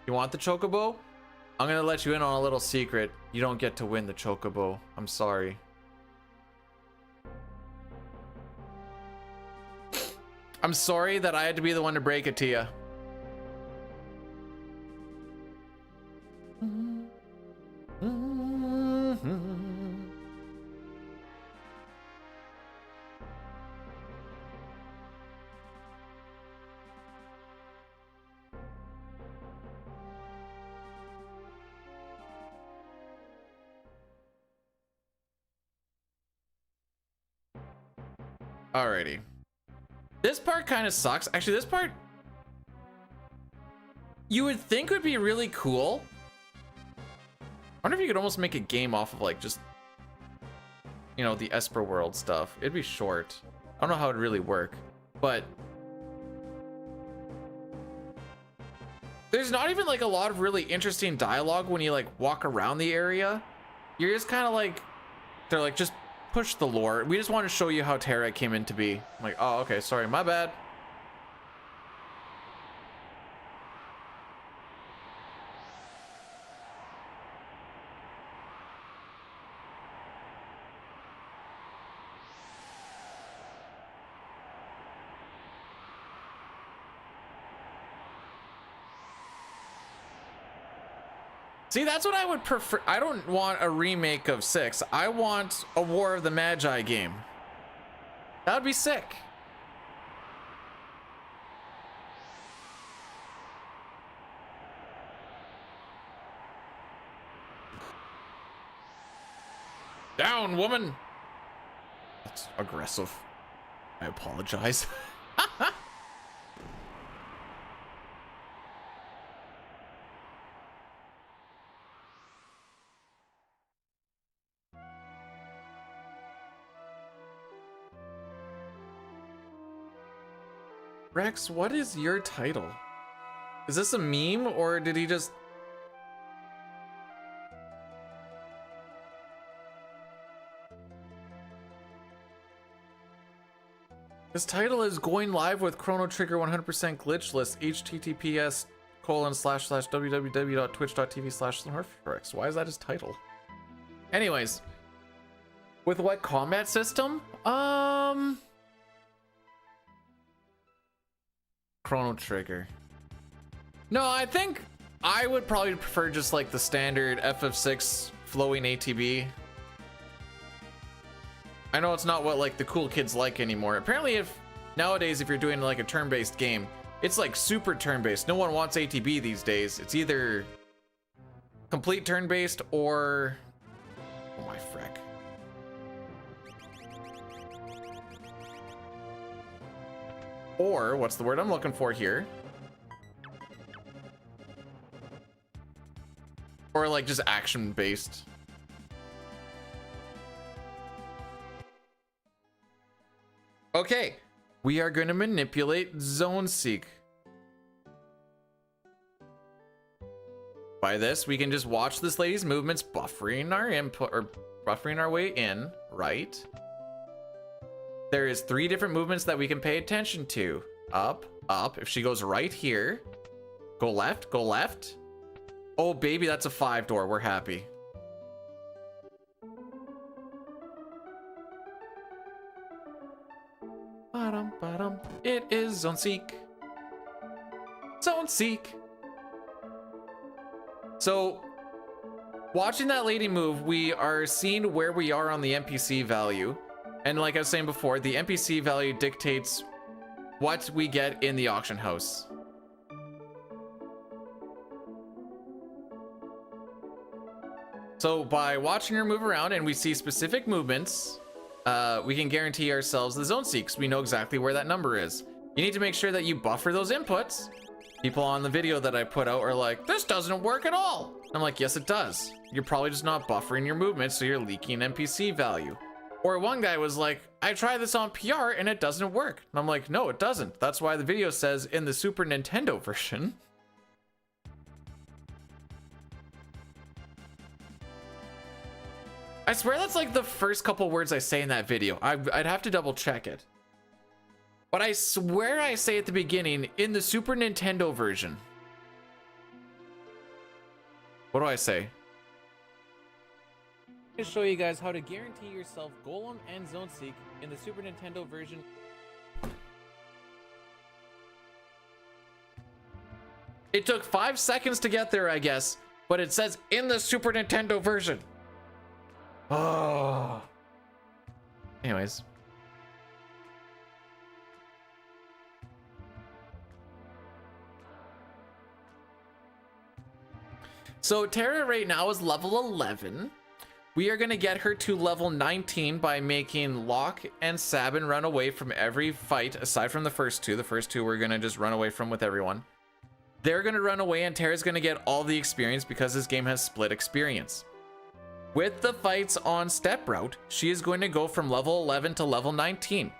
S1: You want the chocobo? I'm gonna let you in on a little secret. You don't get to win the chocobo. I'm sorry. I'm sorry that I had to be the one to break it to you. Alrighty. This part kind of sucks. Actually, this part you would think would be really cool. I wonder if you could almost make a game off of like just, you know, the Esper world stuff. It'd be short. I don't know how it'd really work, but there's not even like a lot of really interesting dialogue when you like walk around the area. You're just kind of like, they're like, just push the lore. We just want to show you how Terra came into be. I'm like, oh, okay, sorry, my bad. See, that's what I would prefer. I don't want a remake of 6. I want a War of the Magi game. That would be sick. Down, woman. That's aggressive. I apologize. Rex, what is your title? Is this a meme or did he just... His title is going live with Chrono Trigger 100% glitchless, https://www.twitch.tv/Rex. Why is that his title? Anyways, with what combat system? Chrono Trigger. No, I think I would probably prefer just like the standard FF6 flowing ATB. I know it's not what like the cool kids like anymore. Apparently, if nowadays if you're doing like a turn-based game, it's like super turn-based. No one wants ATB these days. It's either complete turn-based or... Oh my frick. Or, what's the word I'm looking for here? Or like just action-based. Okay, we are going to manipulate Zone Seek. By this, we can just watch this lady's movements, buffering our input or buffering our way in, right? There is 3 different movements that we can pay attention to. Up, up. If she goes right here, go left, go left. Oh, baby, that's a 5 door. We're happy. It is Zone Seek. Zone Seek. So, watching that lady move, we are seeing where we are on the NPC value. And like I was saying before, the NPC value dictates what we get in the auction house. So by watching her move around and we see specific movements, we can guarantee ourselves the zone seeks. We know exactly where that number is. You need to make sure that you buffer those inputs. People on the video that I put out are like, this doesn't work at all. I'm like, yes, it does. You're probably just not buffering your movements, so you're leaking NPC value. Or one guy was like, I tried this on PR and it doesn't work. And I'm like, no, it doesn't. That's why the video says in the Super Nintendo version. I swear that's like the first couple words I say in that video. I'd have to double check it. But I swear I say at the beginning in the Super Nintendo version. What do I say? To show you guys how to guarantee yourself Golem and Zone Seek in the Super Nintendo version. It took 5 seconds to get there, I guess, but it says in the Super Nintendo version. Oh. Anyways. So Terra right now is level 11. We are going to get her to level 19 by making Locke and Sabin run away from every fight aside from the first two. The first two we're going to just run away from with everyone. They're going to run away and Terra's going to get all the experience because this game has split experience. With the fights on Step Route, she is going to go from level 11 to level 19.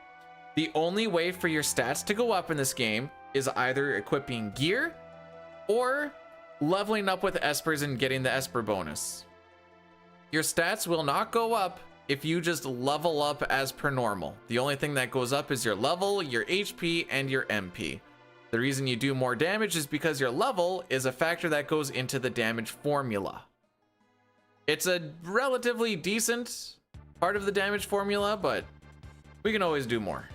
S1: The only way for your stats to go up in this game is either equipping gear or leveling up with Espers and getting the Esper bonus. Your stats will not go up if you just level up as per normal. The only thing that goes up is your level, your HP, and your MP. The reason you do more damage is because your level is a factor that goes into the damage formula. It's a relatively decent part of the damage formula, but we can always do more.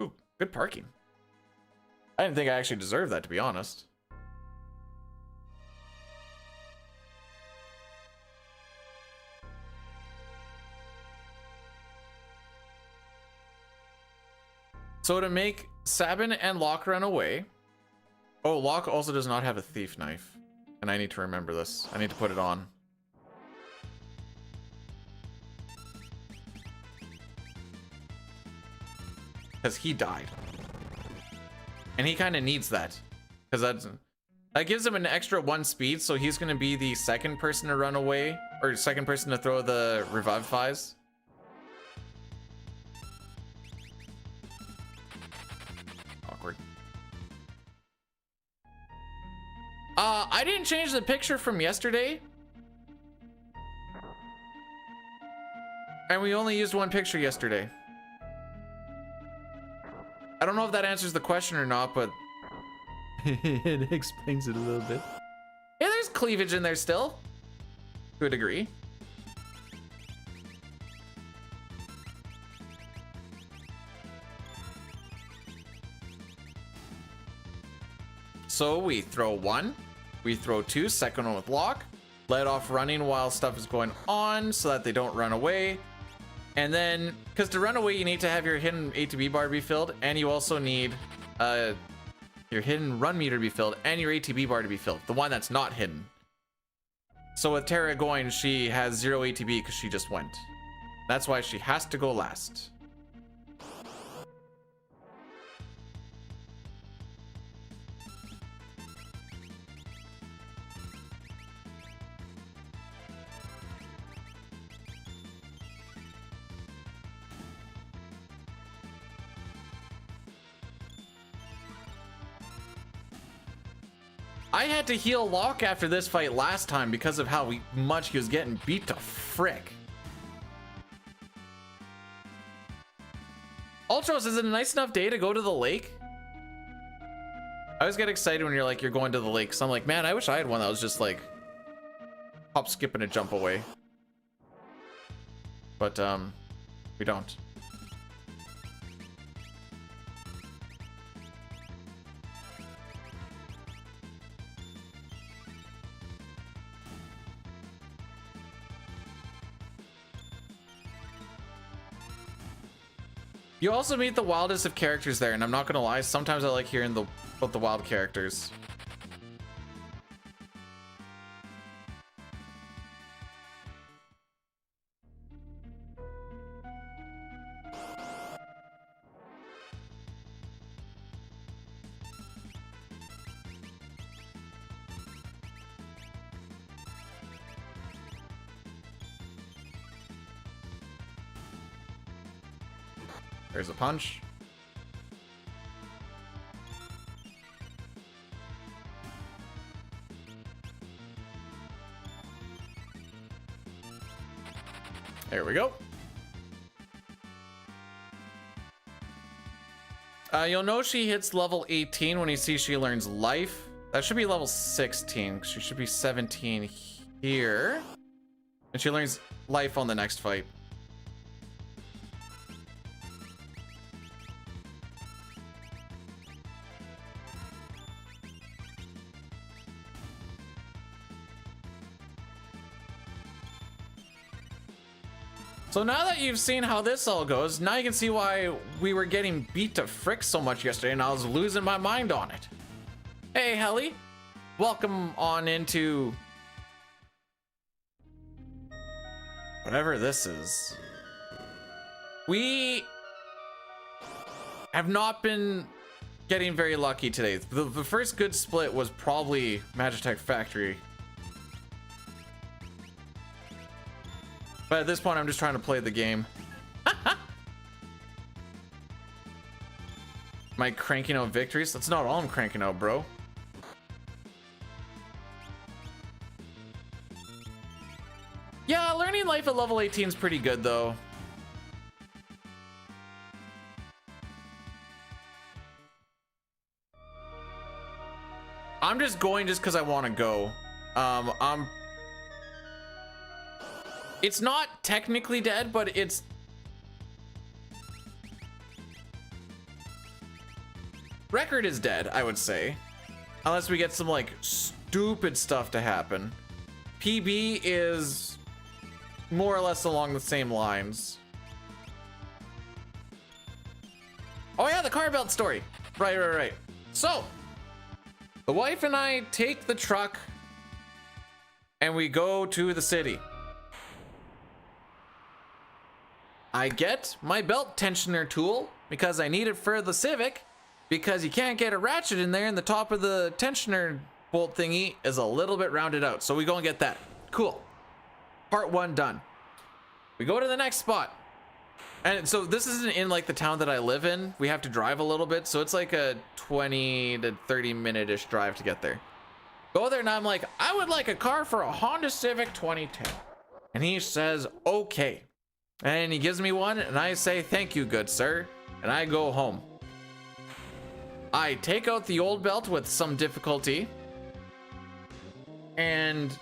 S1: Ooh, good parking. I didn't think I actually deserved that, to be honest. So to make Sabin and Locke run away. Oh, Locke also does not have a thief knife. And I need to remember this. I need to put it on. Because he died. And he kind of needs that. Because that gives him an extra 1 speed, so he's going to be the second person to run away. Or second person to throw the revivifies. Awkward. I didn't change the picture from yesterday. And we only used 1 picture yesterday. I don't know if that answers the question or not, but it explains it a little bit. Yeah, there's cleavage in there still. To a degree. So we throw 1, we throw 2, second one with Locke, let off running while stuff is going on so that they don't run away. And then, because to run away, you need to have your hidden ATB bar to be filled, and you also need your hidden run meter to be filled, and your ATB bar to be filled, the one that's not hidden. So with Terra going, she has 0 ATB because she just went. That's why she has to go last. I had to heal Locke after this fight last time because of how much he was getting beat to frick. Ultros, is it a nice enough day to go to the lake? I always get excited when you're like, you're going to the lake. So I'm like, man, I wish I had one that was just like hop, skip, and a jump away. But we don't. You also meet the wildest of characters there, and I'm not gonna lie, sometimes I like hearing about the wild characters. There's a punch. There we go. You'll know she hits level 18 when you see she learns life. That should be level 16. She should be 17 here. And she learns life on the next fight. So now that you've seen how this all goes, now you can see why we were getting beat to frick so much yesterday and I was losing my mind on it. Hey, Helly. Welcome on into whatever this is. We have not been getting very lucky today. The first good split was probably Magitech Factory. But at this point, I'm just trying to play the game. Am I cranking out victories? That's not all I'm cranking out, bro. Yeah, learning life at level 18 is pretty good, though. I'm just going just because I want to go. It's not technically dead, but it's... Record is dead, I would say. Unless we get some, like, stupid stuff to happen. PB is more or less along the same lines. Oh yeah, the car belt story. Right. So, the wife and I take the truck and we go to the city. I get my belt tensioner tool because I need it for the Civic, because you can't get a ratchet in there and the top of the tensioner bolt thingy is a little bit rounded out. So we go and get that. Cool. Part 1 done. We go to the next spot. And so this isn't in like the town that I live in. We have to drive a little bit. So it's like a 20 to 30 minute-ish drive to get there. Go there and I'm like, I would like a car for a Honda Civic 2010. And he says, okay. And he gives me one and I say, thank you, good sir. And I go home. I take out the old belt with some difficulty and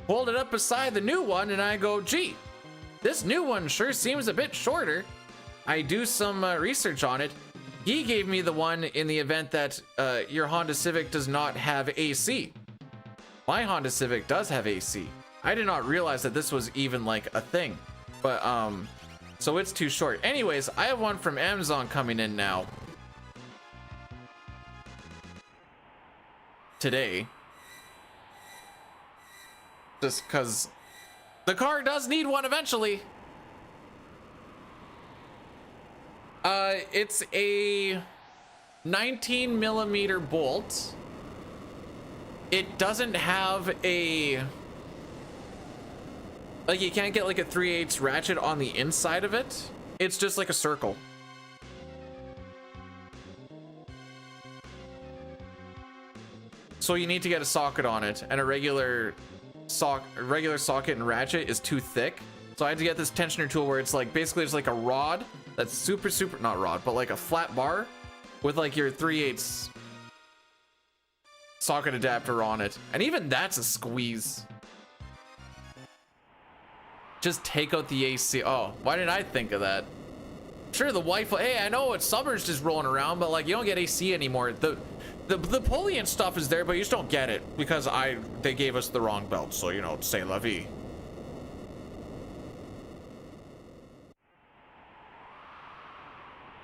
S1: hold it up beside the new one and I go, gee, this new one sure seems a bit shorter. I do some research on it. He gave me the one in the event that your Honda Civic does not have AC. My Honda Civic does have AC. I did not realize that this was even like a thing. But, so it's too short. Anyways, I have one from Amazon coming in now. Today. Just because the car does need one eventually. It's a 19 millimeter bolt. It doesn't have a, like, you can't get like a 3/8 ratchet on the inside of it. It's just like a circle. So you need to get a socket on it, and a regular socket and ratchet is too thick. So I had to get this tensioner tool where it's like basically just like a rod that's super, not rod, but like a flat bar with like your 3/8 socket adapter on it. And even that's a squeeze. Just take out the AC. Oh, why didn't I think of that? Sure, the wife, hey, I know it's summer's just rolling around, but like you don't get AC anymore. The pulley and stuff is there, but you just don't get it because they gave us the wrong belt. So, you know, c'est la vie.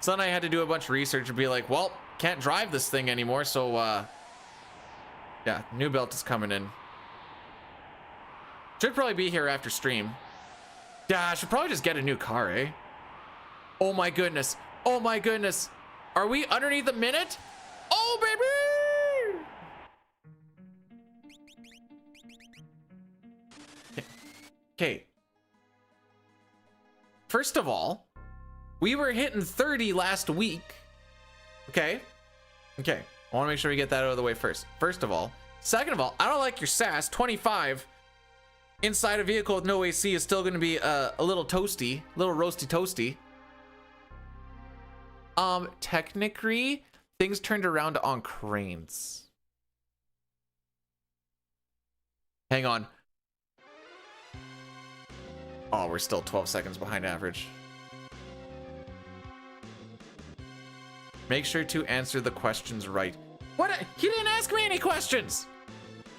S1: So then I had to do a bunch of research and be like, well, can't drive this thing anymore. So, yeah, new belt is coming in. Should probably be here after stream. Yeah, I should probably just get a new car, eh? Oh my goodness. Oh my goodness. Are we underneath the minute? Oh, baby! Okay. First of all, we were hitting 30 last week. Okay. Okay. I want to make sure we get that out of the way first. First of all. Second of all, I don't like your sass. 25 inside a vehicle with no AC is still going to be a little toasty, little roasty toasty. Technically, things turned around on cranes. Hang on. Oh, we're still 12 seconds behind average. Make sure to answer the questions right. What? He didn't ask me any questions.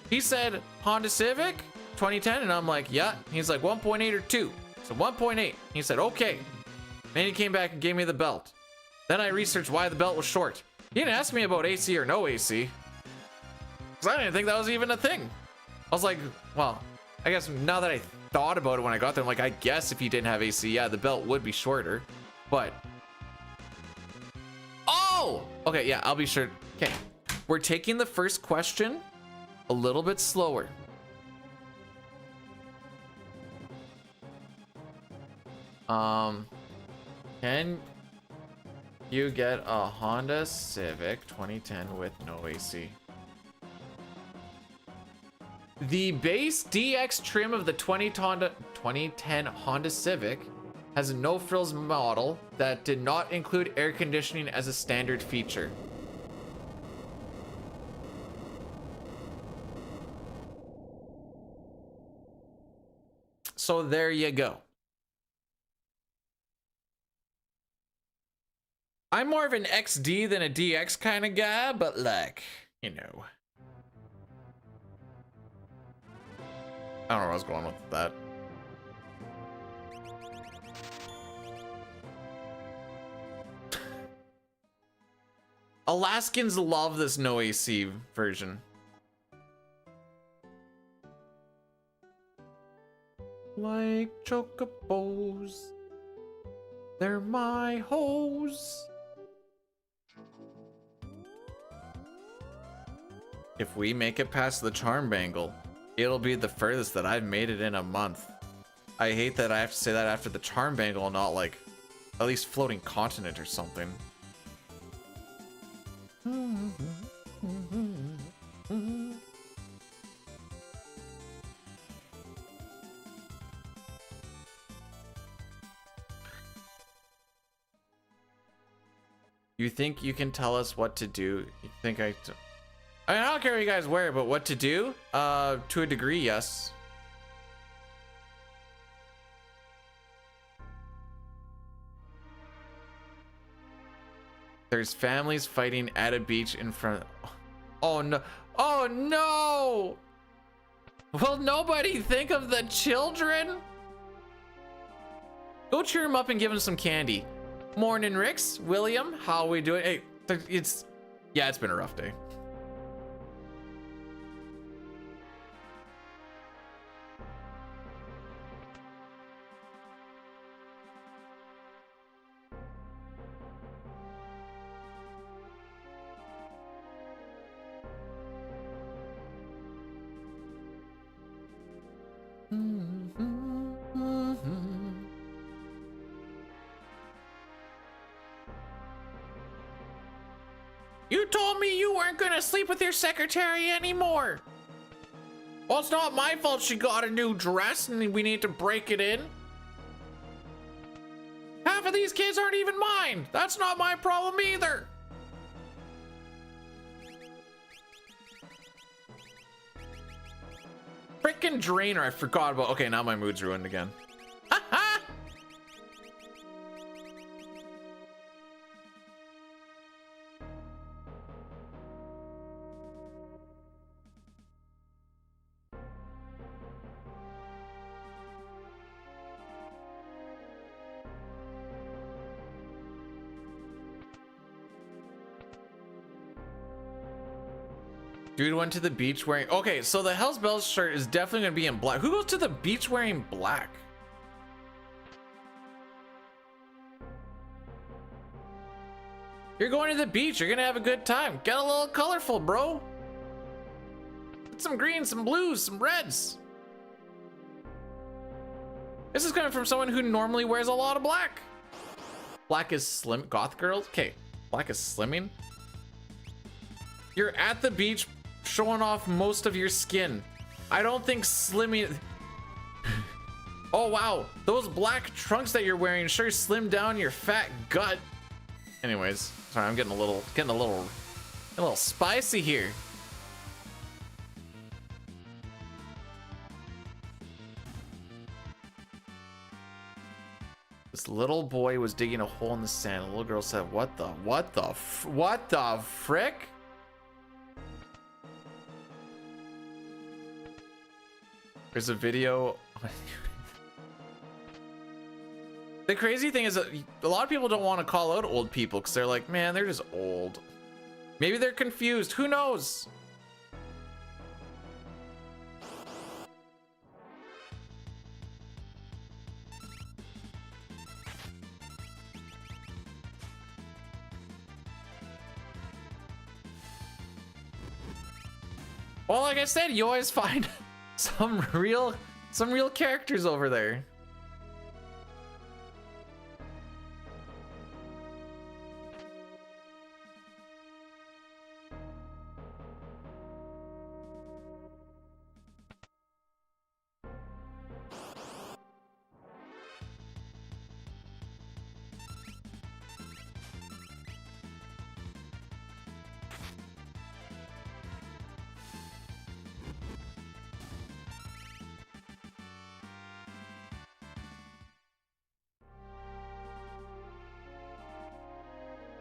S1: He said Honda Civic 2010, and I'm like, yeah. He's like 1.8 or 2. So 1.8. He said, okay. Then he came back and gave me the belt. Then I researched why the belt was short. He didn't ask me about AC or no AC. Because I didn't think that was even a thing. I was like, well, I guess now that I thought about it when I got there, I'm like, I guess if you didn't have AC, yeah, the belt would be shorter. But, oh! Okay, yeah, I'll be sure. Okay, we're taking the first question a little bit slower. Can you get a Honda Civic 2010 with no AC? The base DX trim of the 2010 Honda Civic has a no frills model that did not include air conditioning as a standard feature. So there you go. I'm more of an XD than a DX kind of guy, but like, you know. I don't know where I was going with that. Alaskans love this no AC version. Like chocobos, they're my hoes. If we make it past the charm bangle, it'll be the furthest that I've made it in a month. I hate that I have to say that after the charm bangle and not like at least floating continent or something. You think you can tell us what to do? You think I mean, I don't care what you guys wear, but what to do? To a degree, yes. There's families fighting at a beach in front. Oh no! Oh no! Will nobody think of the children? Go cheer him up and give him some candy. Morning, Ricks. William, how are we doing? Hey, it's been a rough day. You told me you weren't gonna sleep with your secretary anymore. Well, it's not my fault she got a new dress and we need to break it in. Half of these kids aren't even mine. That's not my problem either. Frickin' Drainer, I forgot about. Okay, now my mood's ruined again. Dude went to the beach wearing. Okay, so the Hell's Bells shirt is definitely gonna be in black. Who goes to the beach wearing black? You're going to the beach. You're gonna have a good time. Get a little colorful, bro. Get some greens, some blues, some reds. This is coming from someone who normally wears a lot of black. Black is slim. Goth girls? Okay, black is slimming. You're at the beach showing off most of your skin. I don't think slimming. Oh wow, those black trunks that you're wearing sure slim down your fat gut. Anyways, sorry, I'm getting a little spicy here. This little boy was digging a hole in the sand. The little girl said, what the frick? There's a video. The crazy thing is that a lot of people don't want to call out old people because they're like, man, they're just old. Maybe they're confused. Who knows? Well, like I said, you always find some real characters over there.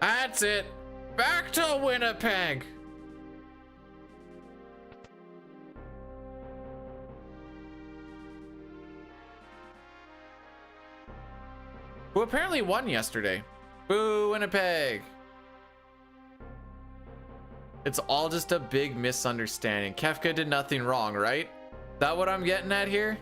S1: That's it. Back to Winnipeg. Who apparently won yesterday. Boo, Winnipeg. It's all just a big misunderstanding. Kefka did nothing wrong, right? That what I'm getting at here?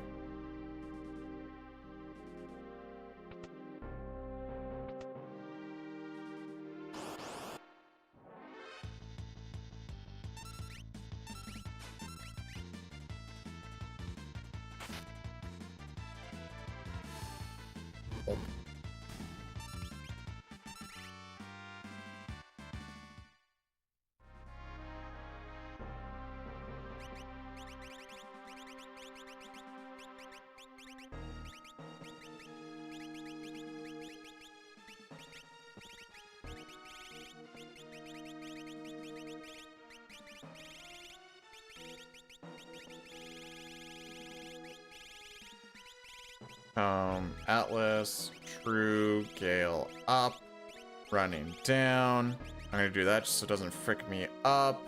S1: Atlas, True, Gale up, running down. I'm gonna do that just so it doesn't frick me up.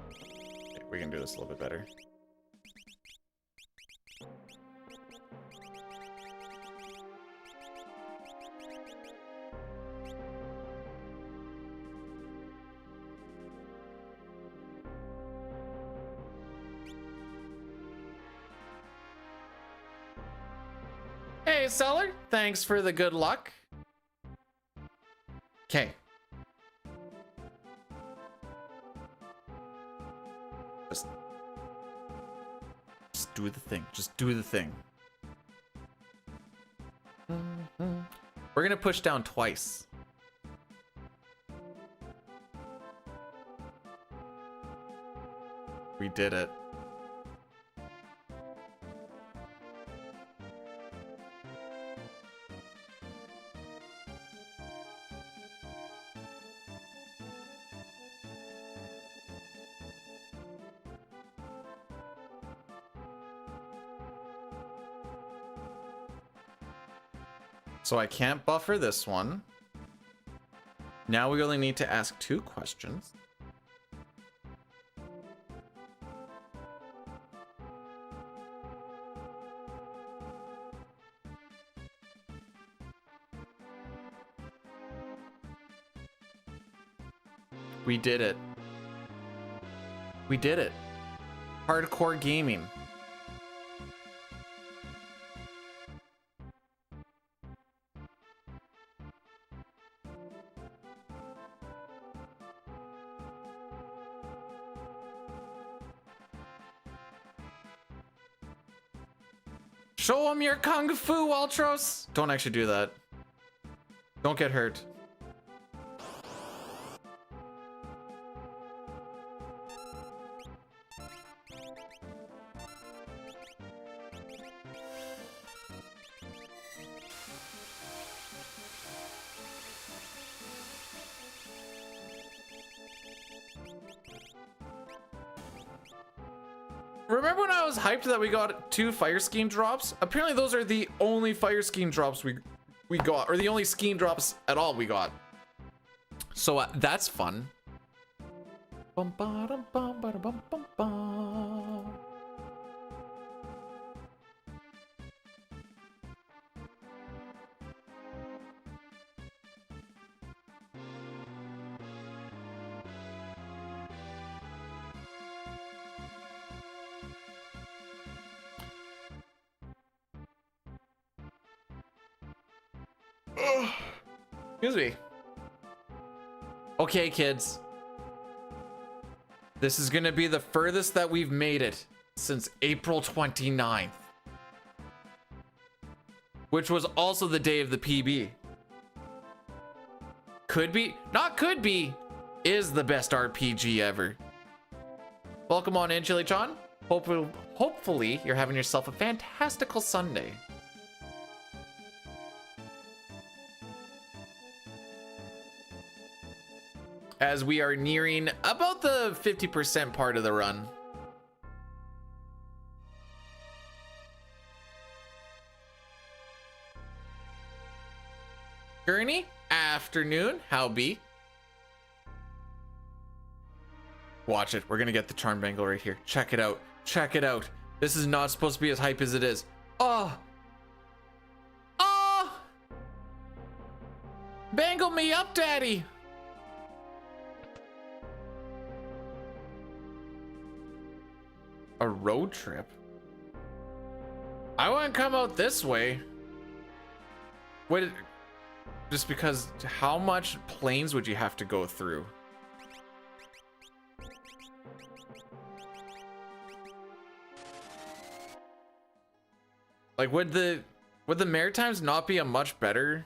S1: Okay, we can do this a little bit better. Hey, Seller, thanks for the good luck. Okay. Just do the thing. Just do the thing. We're gonna push down twice. We did it. So I can't buffer this one. Now we only need to ask 2 questions. We did it. We did it. Hardcore gaming. Show them your kung fu, Ultros. Don't actually do that. Don't get hurt. Remember when I was hyped that we got 2 fire scheme drops? Apparently those are the only fire scheme drops we got, or the only scheme drops at all we got. So that's fun. Bum, ba-dum, bum, ba-dum, bum, bum, bum. Excuse me. Okay, kids. This is gonna be the furthest that we've made it since April 29th. Which was also the day of the PB. Could be, not could be, is the best RPG ever. Welcome on in, Chili-chan. Hopefully you're having yourself a fantastical Sunday. As we are nearing about the 50% part of the run. Gurney, afternoon, how be? Watch it, we're gonna get the charm bangle right here. Check it out, check it out. This is not supposed to be as hype as it is. Oh! Oh! Bangle me up, daddy. A road trip? I wouldn't come out this way. Wait, just because how much planes would you have to go through? Like, would the Maritimes not be a much better,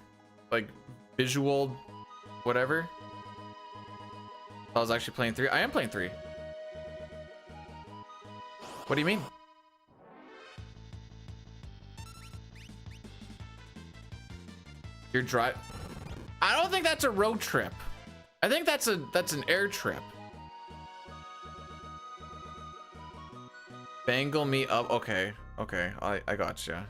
S1: like, visual whatever? I was actually playing 3. I am playing 3. What do you mean? You're drive. I don't think that's a road trip. I think that's an air trip. Bangle me up. Okay. Okay. I gotcha.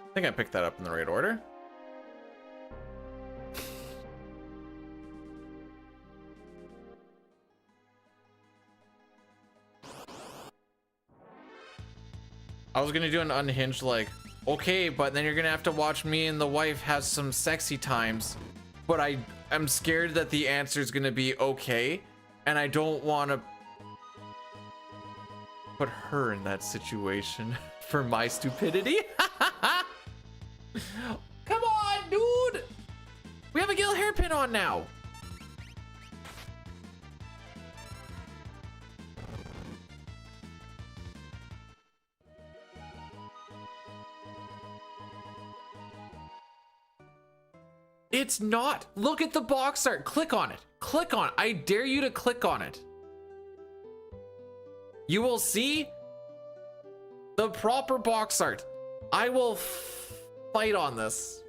S1: I think I picked that up in the right order. I was gonna do an unhinged, like, okay, but then you're gonna have to watch me and the wife have some sexy times, but I'm scared that the answer is gonna be okay, and I don't want to put her in that situation for my stupidity. Come on, dude! We have a Gil hairpin on now. It's not. Look at the box art. Click on it. Click on it. I dare you to click on it. You will see the proper box art. I will fight on this.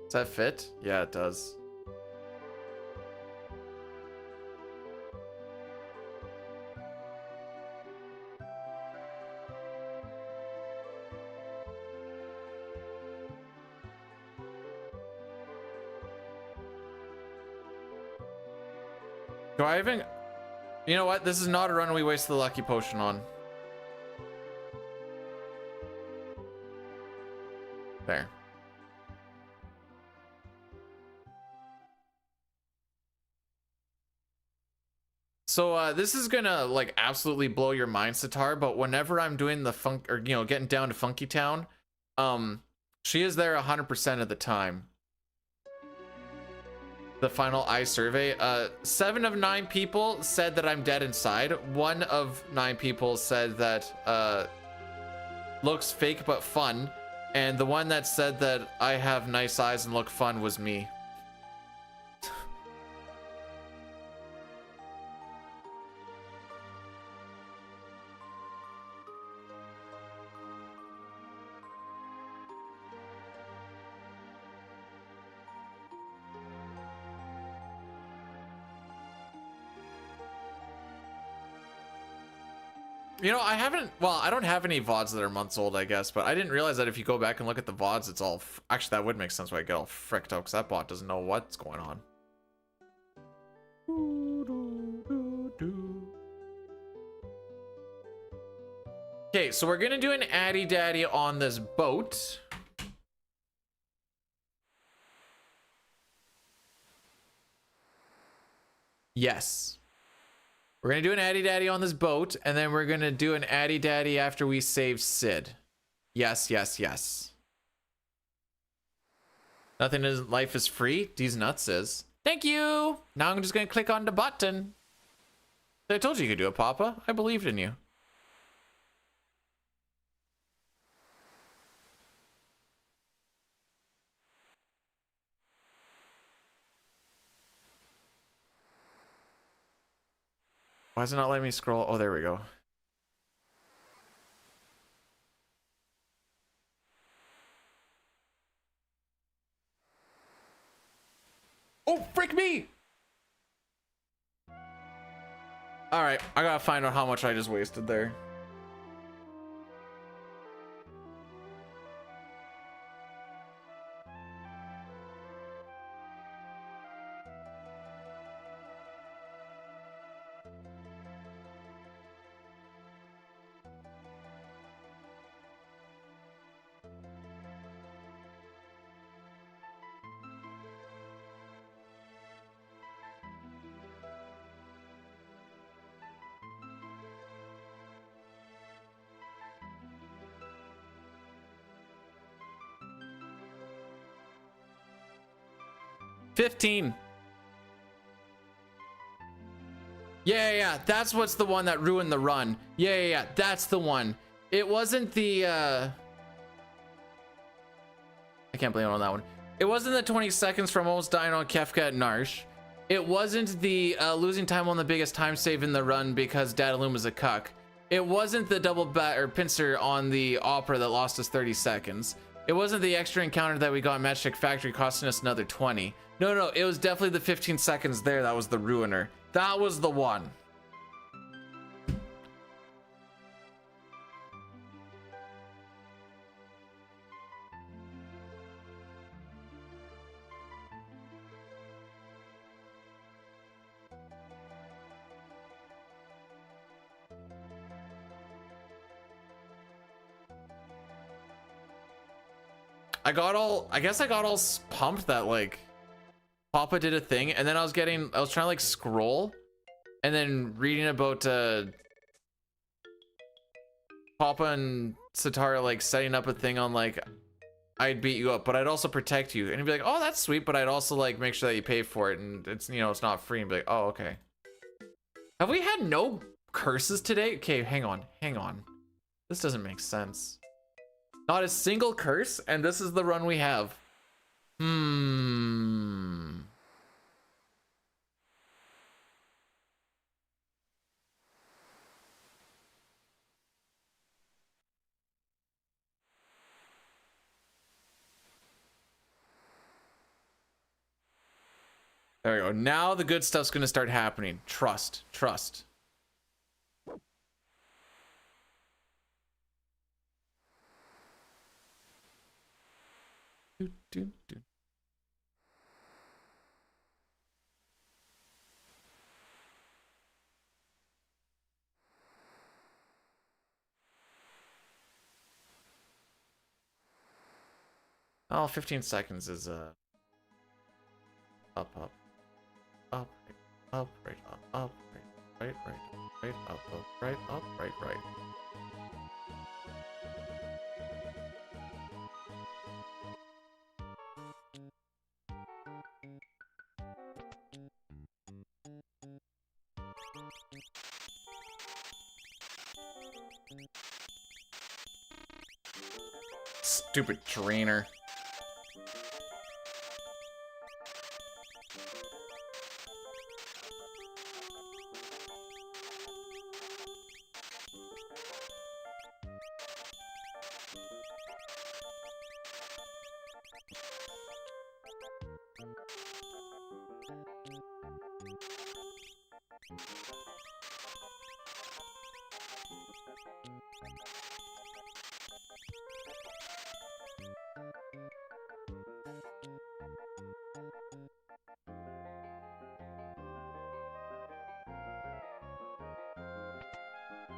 S1: Does that fit? Yeah, it does. Do I even... You know what? This is not a run we waste the lucky potion on. There. So this is gonna like absolutely blow your mind, Sitar, but whenever I'm doing the funk, or you know, getting down to Funky Town, she is there 100% of the time. The final eye survey, 7 of 9 people said that I'm dead inside. 1 of 9 people said that looks fake but fun, and the one that said that I have nice eyes and look fun was me. You know, I haven't, well, I don't have any VODs that are months old, I guess, but I didn't realize that if you go back and look at the VODs, it's all, actually, that would make sense why I get all fricked out, because that bot doesn't know what's going on. Okay, so we're gonna do an Addy Daddy on this boat. Yes. We're gonna do an Addy Daddy on this boat, and then we're gonna do an Addy Daddy after we save Sid. Yes, yes, yes. Nothing in life is free. These nuts is. Thank you. Now I'm just gonna click on the button. I told you could do it, Papa. I believed in you. Why is it not letting me scroll? Oh, there we go. Frick me! Alright, I gotta find out how much I just wasted there. $15. Yeah, that's what's the one that ruined the run. Yeah, that's the one. It wasn't the I can't blame it on that one. It wasn't the 20 seconds from almost dying on Kefka at Narsh. It wasn't the losing time on the biggest time save in the run because Dadaloom was a cuck. It wasn't the double bat or pincer on the Opera that lost us 30 seconds. It wasn't the extra encounter that we got in Matchstick Factory costing us another 20. No, it was definitely the 15 seconds there that was the ruiner. That was the one. I guess I got all pumped that like Papa did a thing, and then I was trying to like scroll and then reading about Papa and Satara like setting up a thing on like I'd beat you up, but I'd also protect you, and he'd be like, oh, that's sweet, but I'd also like make sure that you pay for it, and it's, you know, it's not free, and be like, oh, okay. Have we had no curses today? Okay, hang on. This doesn't make sense. Not a single curse, and this is the run we have. There we go. Now the good stuff's gonna start happening. Trust. Do. Oh, 15 seconds is up, right, up, right, up, right, up, right. Stupid drainer.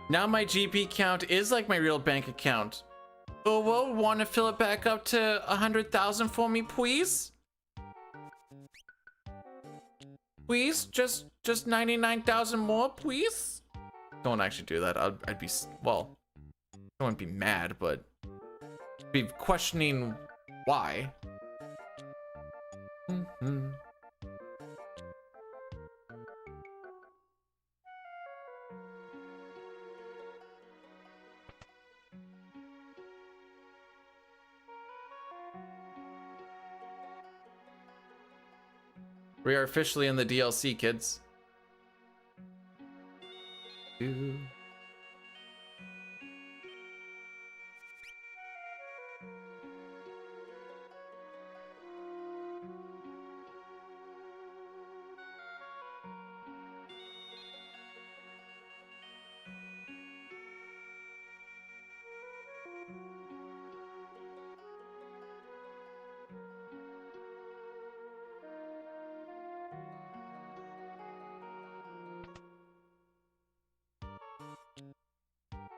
S1: Now my GP count is like my real bank account. Oh, well, want to fill it back up to 100,000 for me, please? Please, just 99,000 more, please? Don't actually do that. I'd be, well, I wouldn't be mad, but be questioning why. We are officially in the DLC, kids.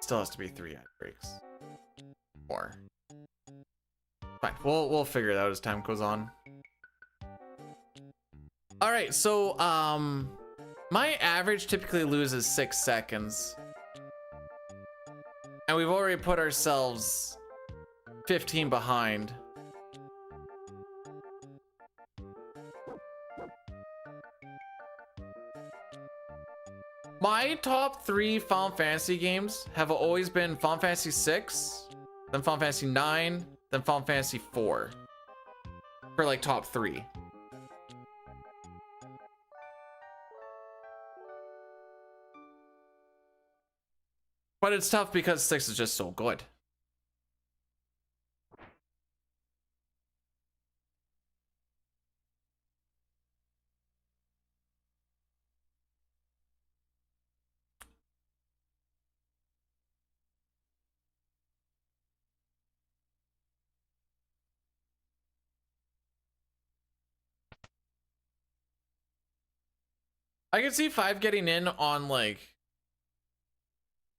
S1: Still has to be 3 ad breaks. 4. Fine, we'll figure it out as time goes on. All right, so my average typically loses 6 seconds. And we've already put ourselves 15 behind. My top 3 Final Fantasy games have always been Final Fantasy 6, then Final Fantasy 9, then Final Fantasy 4. For like top 3. But it's tough because 6 is just so good. I can see 5 getting in on like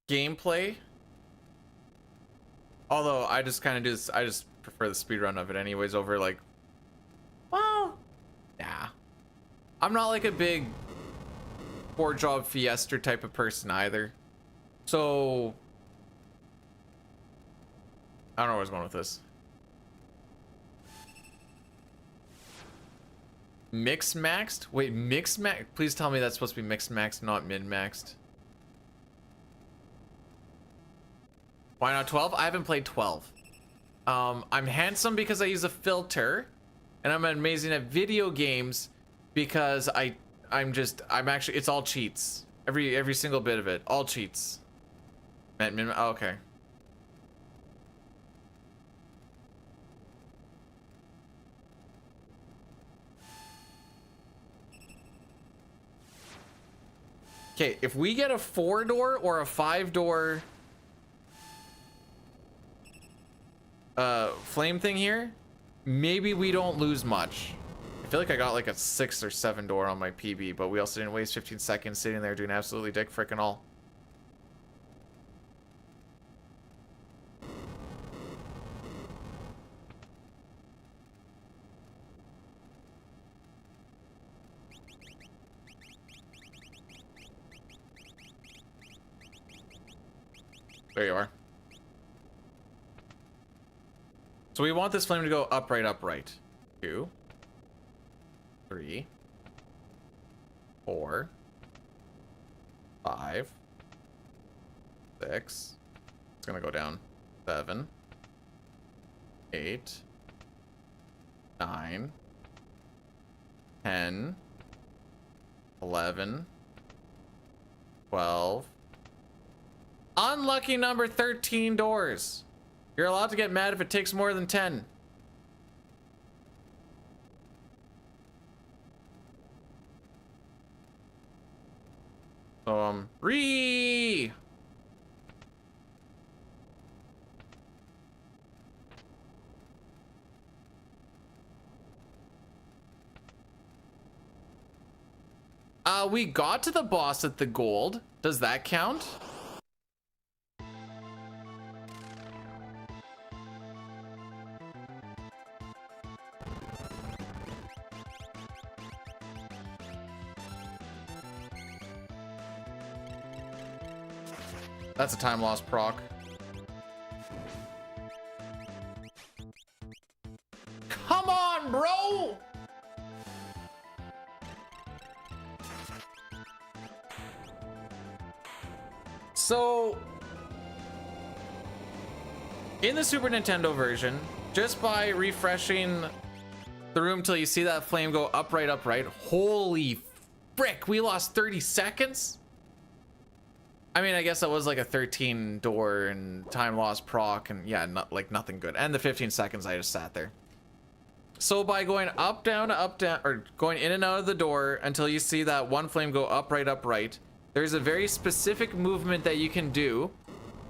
S1: gameplay. Although I just kind of do this, I just prefer the speedrun of it anyways over like, well, nah. I'm not like a big 4-job fiesta type of person either. So I don't know where I was going with this. Mixed maxed? Wait, mixed max? Please tell me that's supposed to be mixed maxed, not mid maxed. Why not 12? I haven't played 12. I'm handsome because I use a filter, and I'm amazing at video games because I'm actually, it's all cheats. Every single bit of it, all cheats. Oh, okay. Okay, if we get a 4-door or a 5-door flame thing here, maybe we don't lose much. I feel like I got like a 6 or 7-door on my PB, but we also didn't waste 15 seconds sitting there doing absolutely dick frickin' all. There you are. So we want this flame to go upright, upright. 2, 3, 4, 5, 6. It's gonna go down. 7, 8, 9, 10, 11, 12. Unlucky number 13 doors. You're allowed to get mad if it takes more than 10. So, 3. We got to the boss at the gold. Does that count? That's a time loss proc. Come on, bro! So, in the Super Nintendo version, just by refreshing the room till you see that flame go upright, upright, holy frick, we lost 30 seconds? I mean, I guess that was like a 13 door and time loss proc and yeah, not like nothing good. And the 15 seconds I just sat there. So by going up, down, or going in and out of the door until you see that one flame go upright, upright, there's a very specific movement that you can do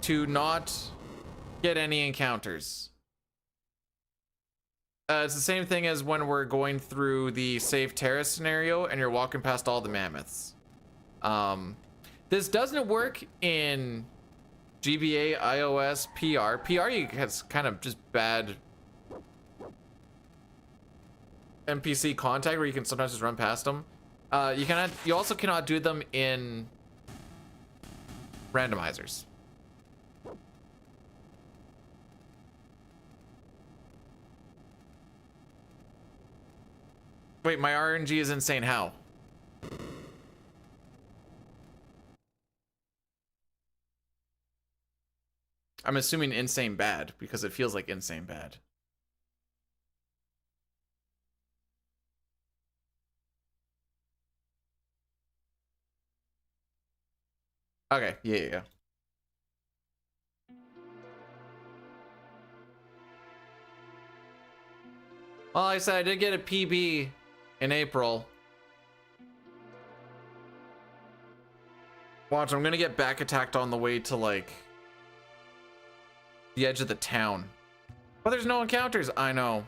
S1: to not get any encounters. It's the same thing as when we're going through the Save Terrace scenario and you're walking past all the mammoths. This doesn't work in GBA, iOS, PR. PR has kind of just bad NPC contact where you can sometimes just run past them. You also cannot do them in randomizers. Wait, my RNG is insane. How? I'm assuming insane bad because it feels like insane bad. Okay, yeah. Well, like I said, I did get a PB in April. Watch, I'm gonna get back attacked on the way to like the edge of the town. But there's no encounters. I know.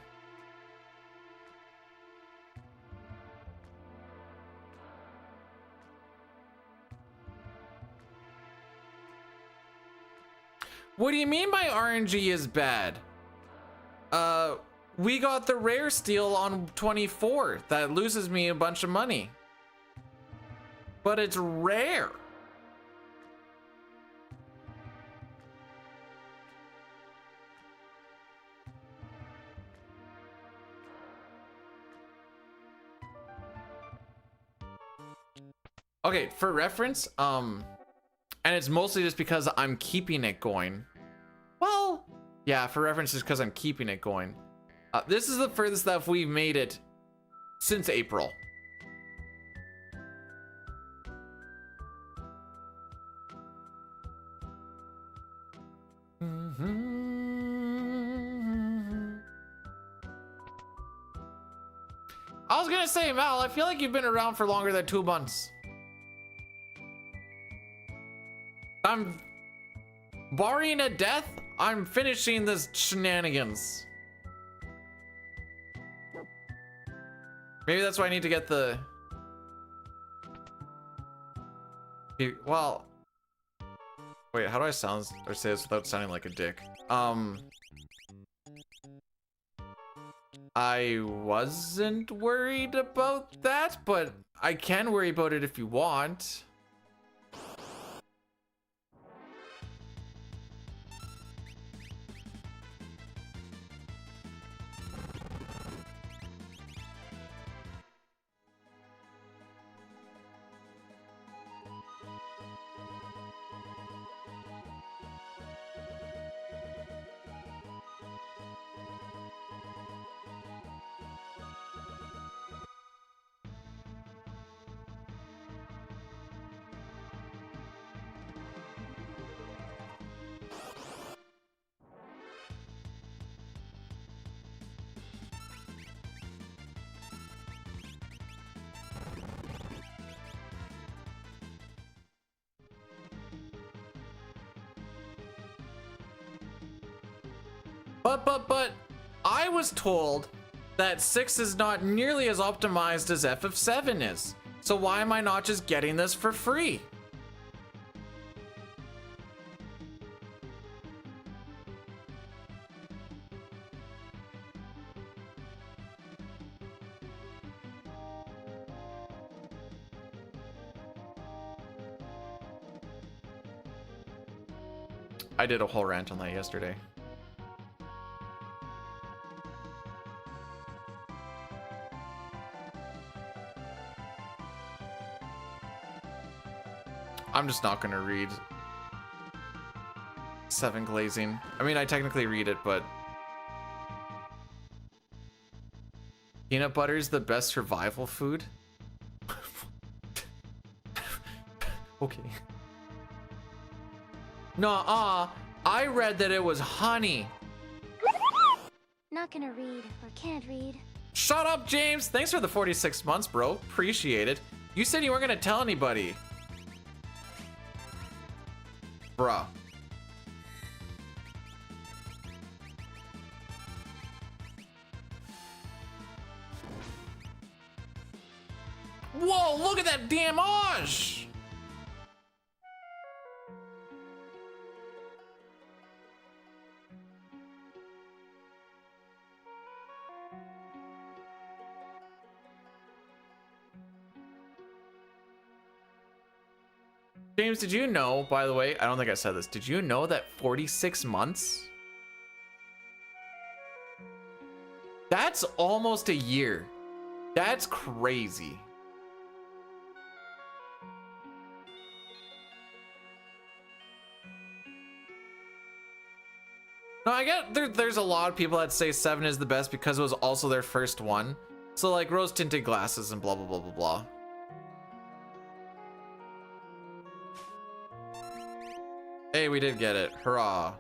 S1: What do you mean my RNG is bad? We got the rare steal on 24 that loses me a bunch of money. But it's rare. Okay, for reference, and it's mostly just because I'm keeping it going. Well, yeah, for reference, just because I'm keeping it going. This is the furthest that we've made it since April. I was gonna say, Mal, I feel like you've been around for longer than 2 months. I'm barring a death, I'm finishing this shenanigans. Maybe that's why I need to get the... Well... Wait, how do I sound or say this without sounding like a dick? I wasn't worried about that, but I can worry about it if you want. But I was told that 6 is not nearly as optimized as FF7 is. So why am I not just getting this for free? I did a whole rant on that yesterday. I'm just not gonna read 7 glazing. I mean, I technically read it, but peanut butter is the best survival food. Okay. Nuh-uh. I read that it was honey.
S3: Not gonna read or can't read.
S1: Shut up, James. Thanks for the 46 months, bro. Appreciate it. You said you weren't gonna tell anybody. Bruh. Whoa, look at that damage! James, did you know, by the way, I don't think I said this, did you know that 46 months? That's almost a year. That's crazy. No, I get there's a lot of people that say 7 is the best because it was also their first one. So like rose tinted glasses and blah blah blah blah blah. Hey, we did get it. Hurrah.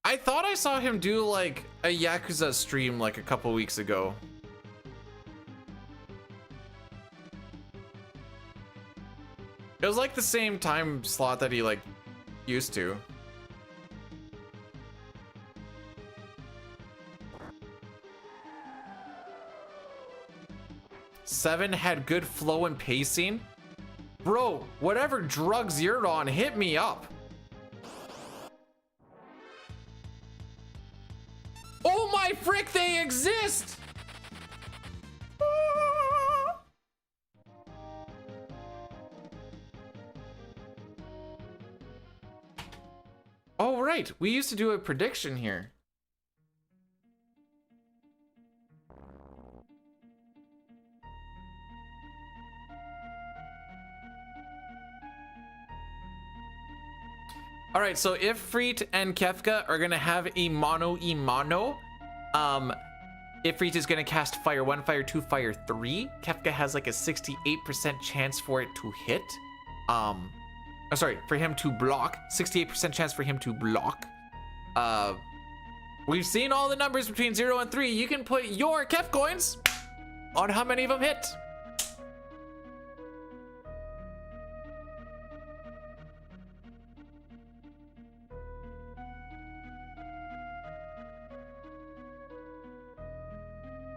S1: I thought I saw him do like a Yakuza stream like a couple weeks ago. It was like the same time slot that he like used to. Seven had good flow and pacing. Bro, whatever drugs you're on, hit me up. Oh my frick, they exist! Oh, right. We used to do a prediction here. All right, so Ifrit and Kefka are gonna have a mano. Ifrit is gonna cast Fire 1, Fire 2, Fire 3. Kefka has like a 68% chance for it to hit. Sorry, for him to block. 68% chance for him to block. We've seen all the numbers between 0 and 3. You can put your Kef coins on how many of them hit.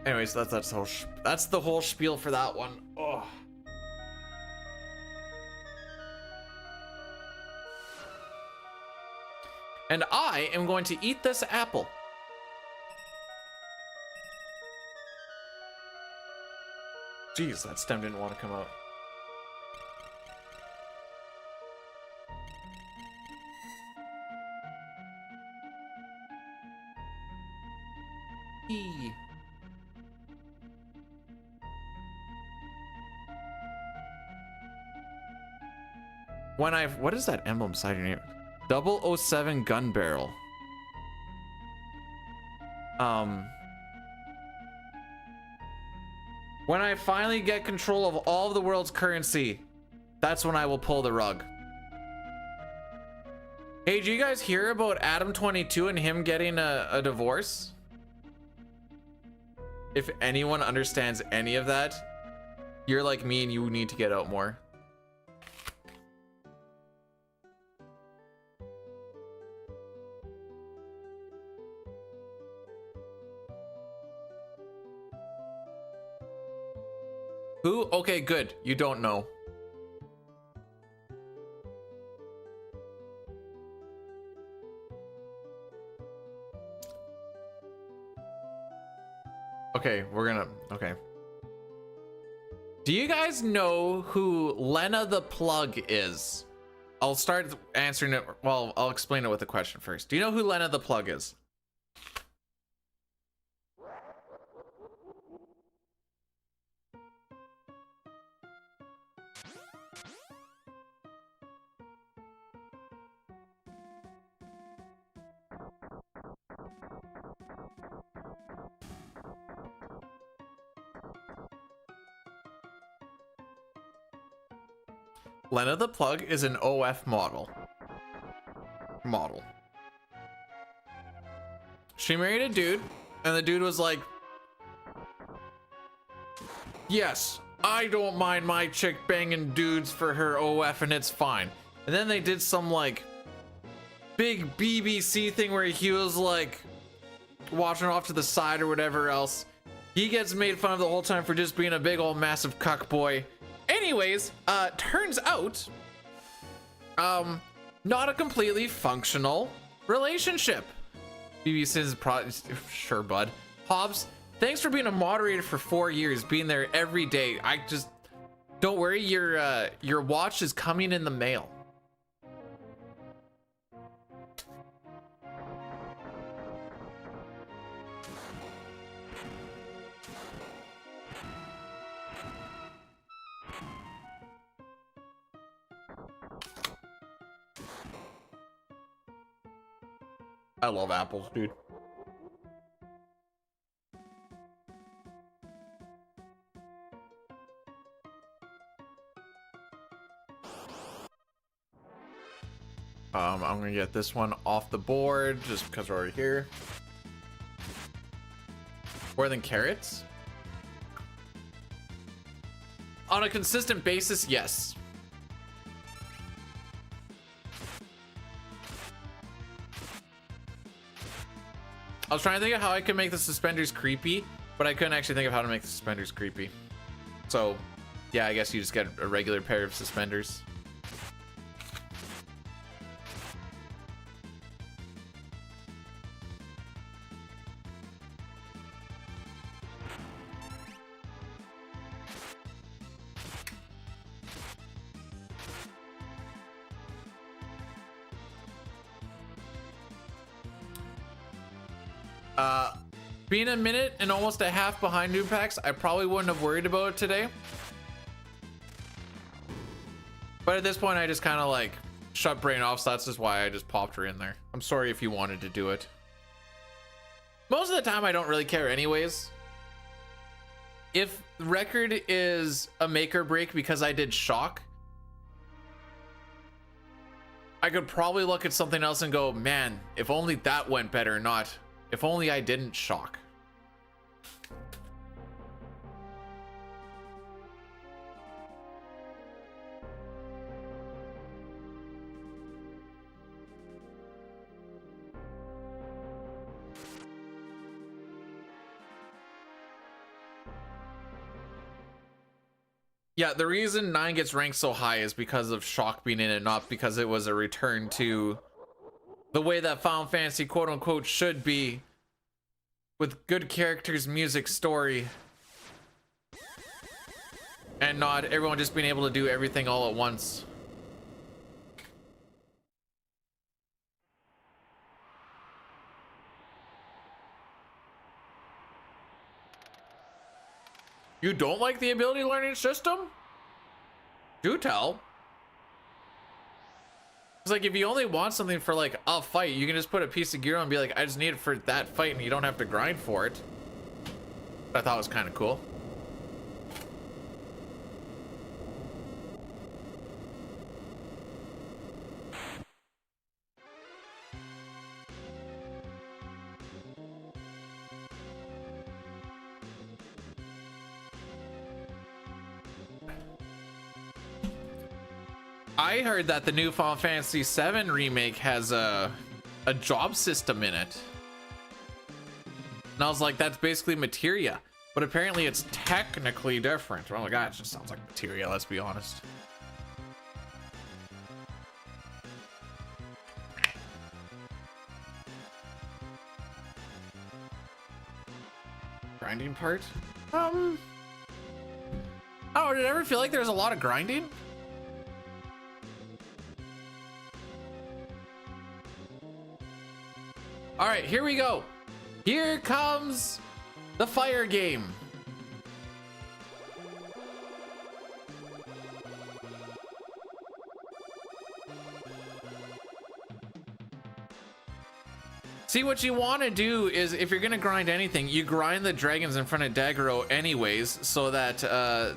S1: Anyways, that's the whole spiel for that one. Oh. And I am going to eat this apple. Jeez, that stem didn't want to come out. E. What is that emblem beside your name? 007 gun barrel. When I finally get control of all of the world's currency, that's when I will pull the rug. Hey, did you guys hear about Adam 22 and him getting a divorce? If anyone understands any of that, you're like me and you need to get out more. Who? Okay, good. You don't know. Okay, okay. Do you guys know who Lena the Plug is? I'll start answering it. Well, I'll explain it with a question first. Do you know who Lena the Plug is? Lena the Plug is an OF model. She married a dude, and the dude was like, yes, I don't mind my chick banging dudes for her OF and it's fine. And then they did some like big BBC thing where he was like watching off to the side or whatever else. He gets made fun of the whole time for just being a big old massive cuck boy. Anyways, turns out, not a completely functional relationship. BBC is probably, sure, bud. Hobbs, Thanks for being a moderator for 4 years, being there every day. I just don't worry, your watch is coming in the mail. I love apples, dude. I'm gonna get this one off the board just because we're already here. More than carrots? On a consistent basis, yes. I was trying to think of how I could make the suspenders creepy, but I couldn't actually think of how to make the suspenders creepy. So, yeah, I guess you just get a regular pair of suspenders. Being a minute and almost a half behind new packs, I probably wouldn't have worried about it today. But at this point, I just kind of like shut brain off, so that's just why I just popped her in there. I'm sorry if you wanted to do it. Most of the time, I don't really care anyways. If the record is a make or break because I did shock, I could probably look at something else and go, man, if only that went better, not if only I didn't shock. Yeah, the reason 9 gets ranked so high is because of shock being in it, not because it was a return to the way that Final Fantasy quote unquote should be, with good characters, music, story, and not everyone just being able to do everything all at once. You don't like the ability learning system? Do tell. It's like if you only want something for like a fight, you can just put a piece of gear on and be like, I just need it for that fight, and you don't have to grind for it. I thought it was kind of cool. I heard that the new Final Fantasy VII remake has a job system in it. And I was like, that's basically materia. But apparently it's technically different. Oh my god, it just sounds like materia, let's be honest. Grinding part? Oh, did it ever feel like there's a lot of grinding? All right, here we go. Here comes the fire game. See, what you want to do is, if you're gonna grind anything, you grind the dragons in front of Daggero anyways, so that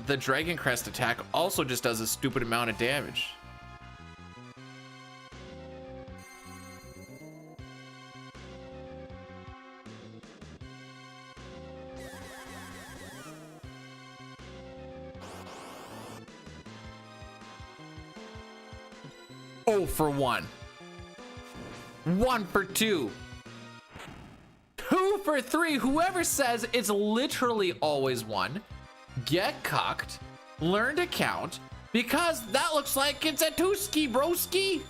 S1: the Dragon Crest attack also just does a stupid amount of damage. Oh for 1. 1 for 2. 2 for 3. Whoever says it's literally always 1, get cucked. Learn to count, because that looks like it's a 2-ski, broski.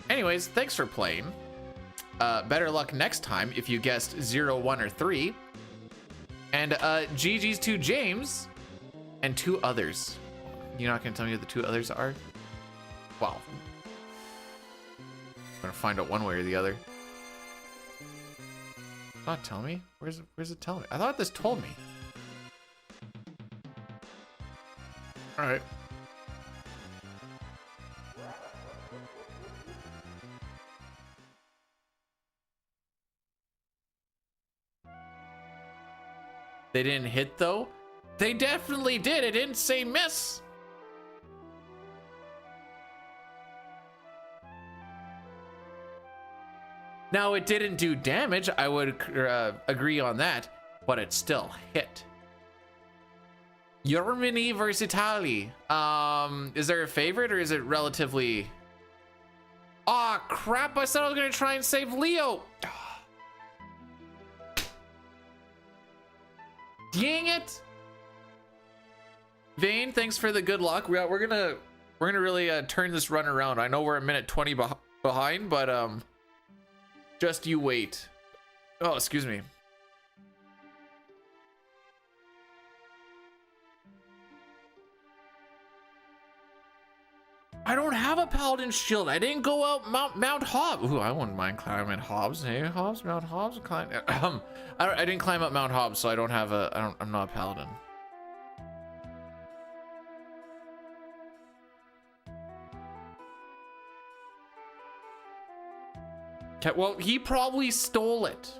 S1: Anyways, thanks for playing. better luck next time if you guessed 0, 1, or 3. And GG's to James and 2 others. You're not gonna tell me who the 2 others are? Well, I'm gonna find out one way or the other. Not tell me? Where's it telling me? I thought this told me. All right. They didn't hit though? They definitely did. It didn't say miss. Now it didn't do damage. I would agree on that, but it still hit. Germany versus Italy. Is there a favorite or is it relatively? Aw, crap. I said I was gonna try and save Leo. Dang it. Vane, thanks for the good luck. We're gonna really turn this run around. I know we're a minute 20 behind, but just you wait. Oh, excuse me. I don't have a paladin shield. I didn't go out Mount Hobbs. Ooh, I wouldn't mind climbing Hobbs. Hey, Hobbs, Mount Hobbs, climb. I didn't climb up Mount Hobbs, so I don't have a. I'm not a paladin. Okay, well, he probably stole it.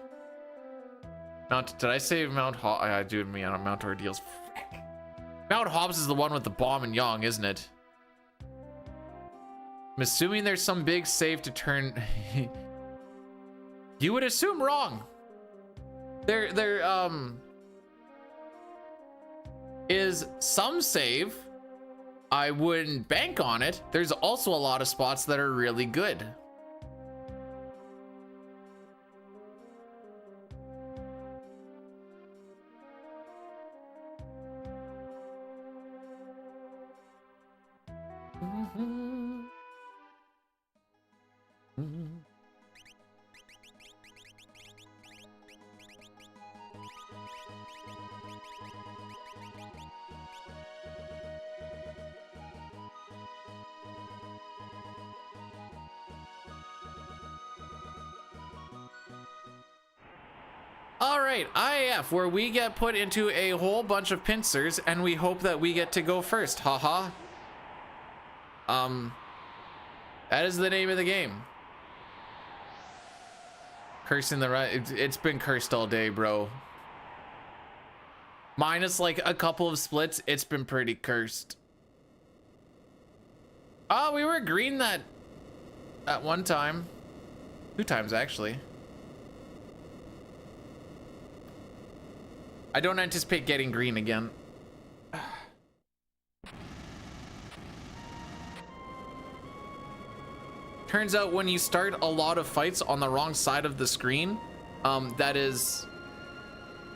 S1: Did I say Mount Hobbs? I do me on Mount Ordeals. Mount Hobbs is the one with the bomb and Yang, isn't it? I'm assuming there's some big save to turn. You would assume wrong. There is some save. I wouldn't bank on it. There's also a lot of spots that are really good. All right, IAF, where we get put into a whole bunch of pincers and we hope that we get to go first. Haha. That is the name of the game. Cursing the right. It's been cursed all day, bro. Minus like a couple of splits, it's been pretty cursed. Oh, we were green that at one time. 2 times actually. I don't anticipate getting green again. Turns out when you start a lot of fights on the wrong side of the screen, that is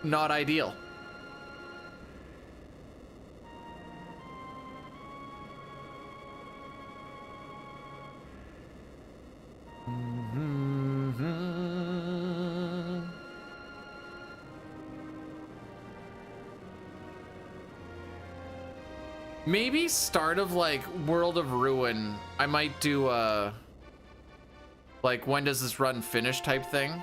S1: not ideal. Maybe start of like World of Ruin. I might do like when does this run finish type thing.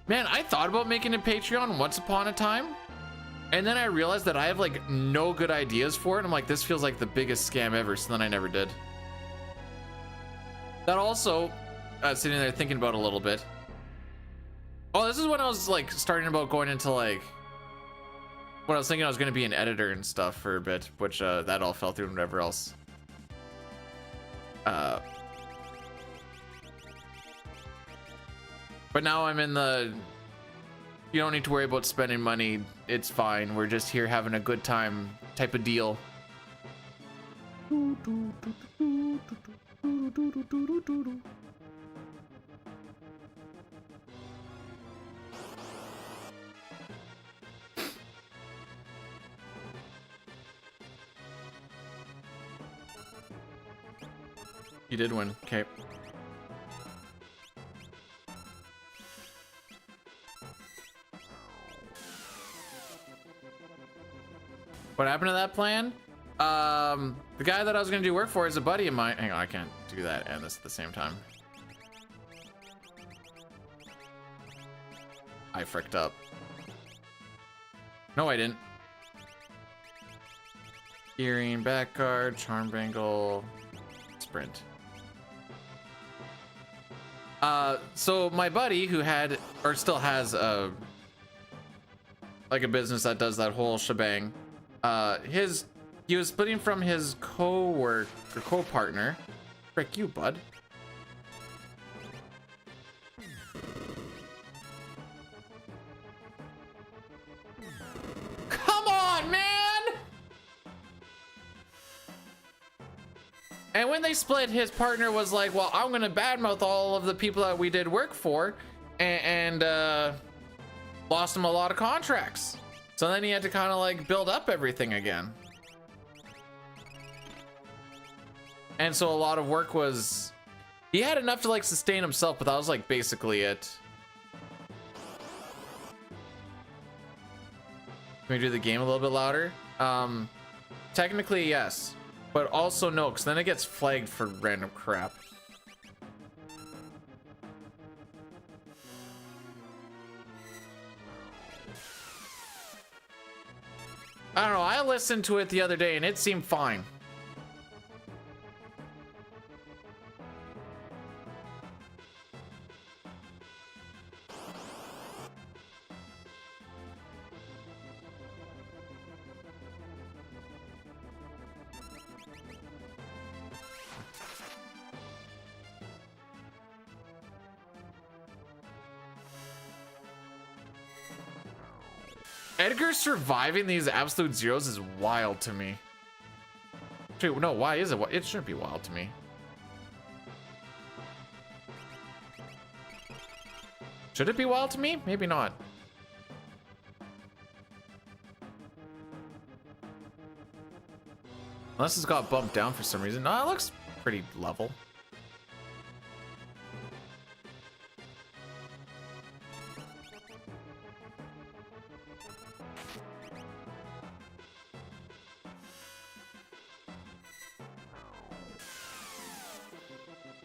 S1: Man, I thought about making a Patreon once upon a time, and then I realized that I have like no good ideas for it. I'm like, this feels like the biggest scam ever, so then I never did. That also, sitting there thinking about it a little bit. Oh, this is when I was like starting about going into like, when I was thinking I was going to be an editor and stuff for a bit, which that all fell through and whatever else. But now I'm in the, you don't need to worry about spending money. It's fine. We're just here having a good time type of deal. You did win. Okay. What happened to that plan? The guy that I was gonna do work for is a buddy of mine. Hang on, I can't do that and this at the same time. I fricked up. No, I didn't. Earring, back guard, charm bangle, sprint. So my buddy who had, or still has like a business that does that whole shebang, he was splitting from his co-partner. Frick you, bud. Come on, man! And when they split, his partner was like, well, I'm gonna badmouth all of the people that we did work for, and lost him a lot of contracts. So then he had to kind of like build up everything again. And so a lot of work was, he had enough to like sustain himself, but that was like basically it. Can we do the game a little bit louder? Technically yes, but also no, because then it gets flagged for random crap. I don't know, I listened to it the other day and it seemed fine. Edgar surviving these absolute zeros is wild to me. Actually, no, why is it? It shouldn't be wild to me. Should it be wild to me? Maybe not. Unless it's got bumped down for some reason. No, it looks pretty level.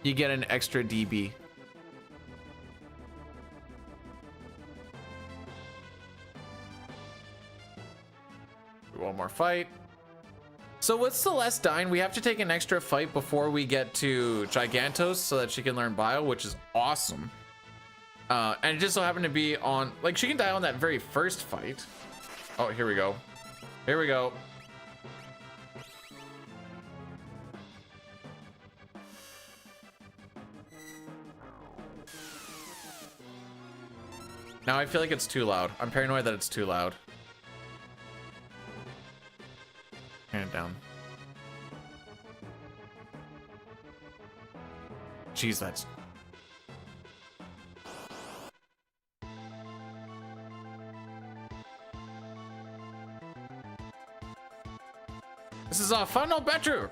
S1: You get an extra DB. One more fight. So with Celestine, we have to take an extra fight before we get to Gigantos so that she can learn Bio, which is awesome. And it just so happened to be on, like, she can die on that very first fight. Oh, here we go. Here we go. Now I feel like it's too loud. I'm paranoid that it's too loud. Turn it down. Jeez, that's... This is a funnel better.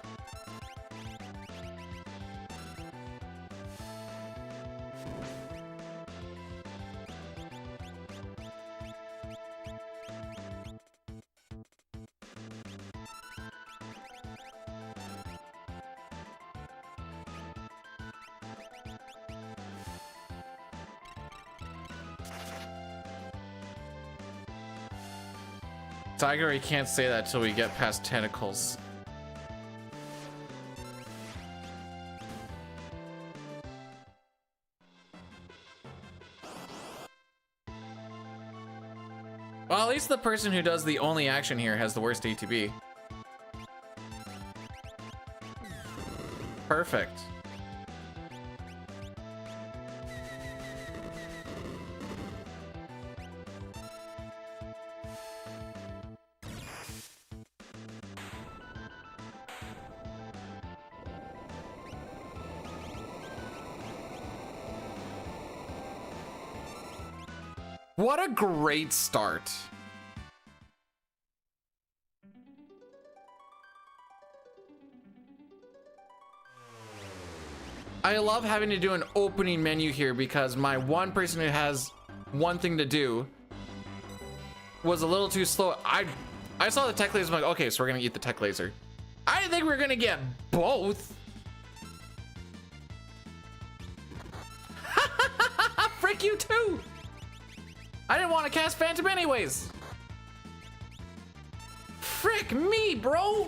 S1: Tiger, he can't say that till we get past tentacles. Well, at least the person who does the only action here has the worst ATB. Perfect. What a great start. I love having to do an opening menu here because my one person who has one thing to do was a little too slow. I saw the tech laser. I'm like, okay, so we're gonna eat the tech laser. I didn't think we were gonna get both. Frick you too. I didn't want to cast Phantom anyways. Frick me, bro.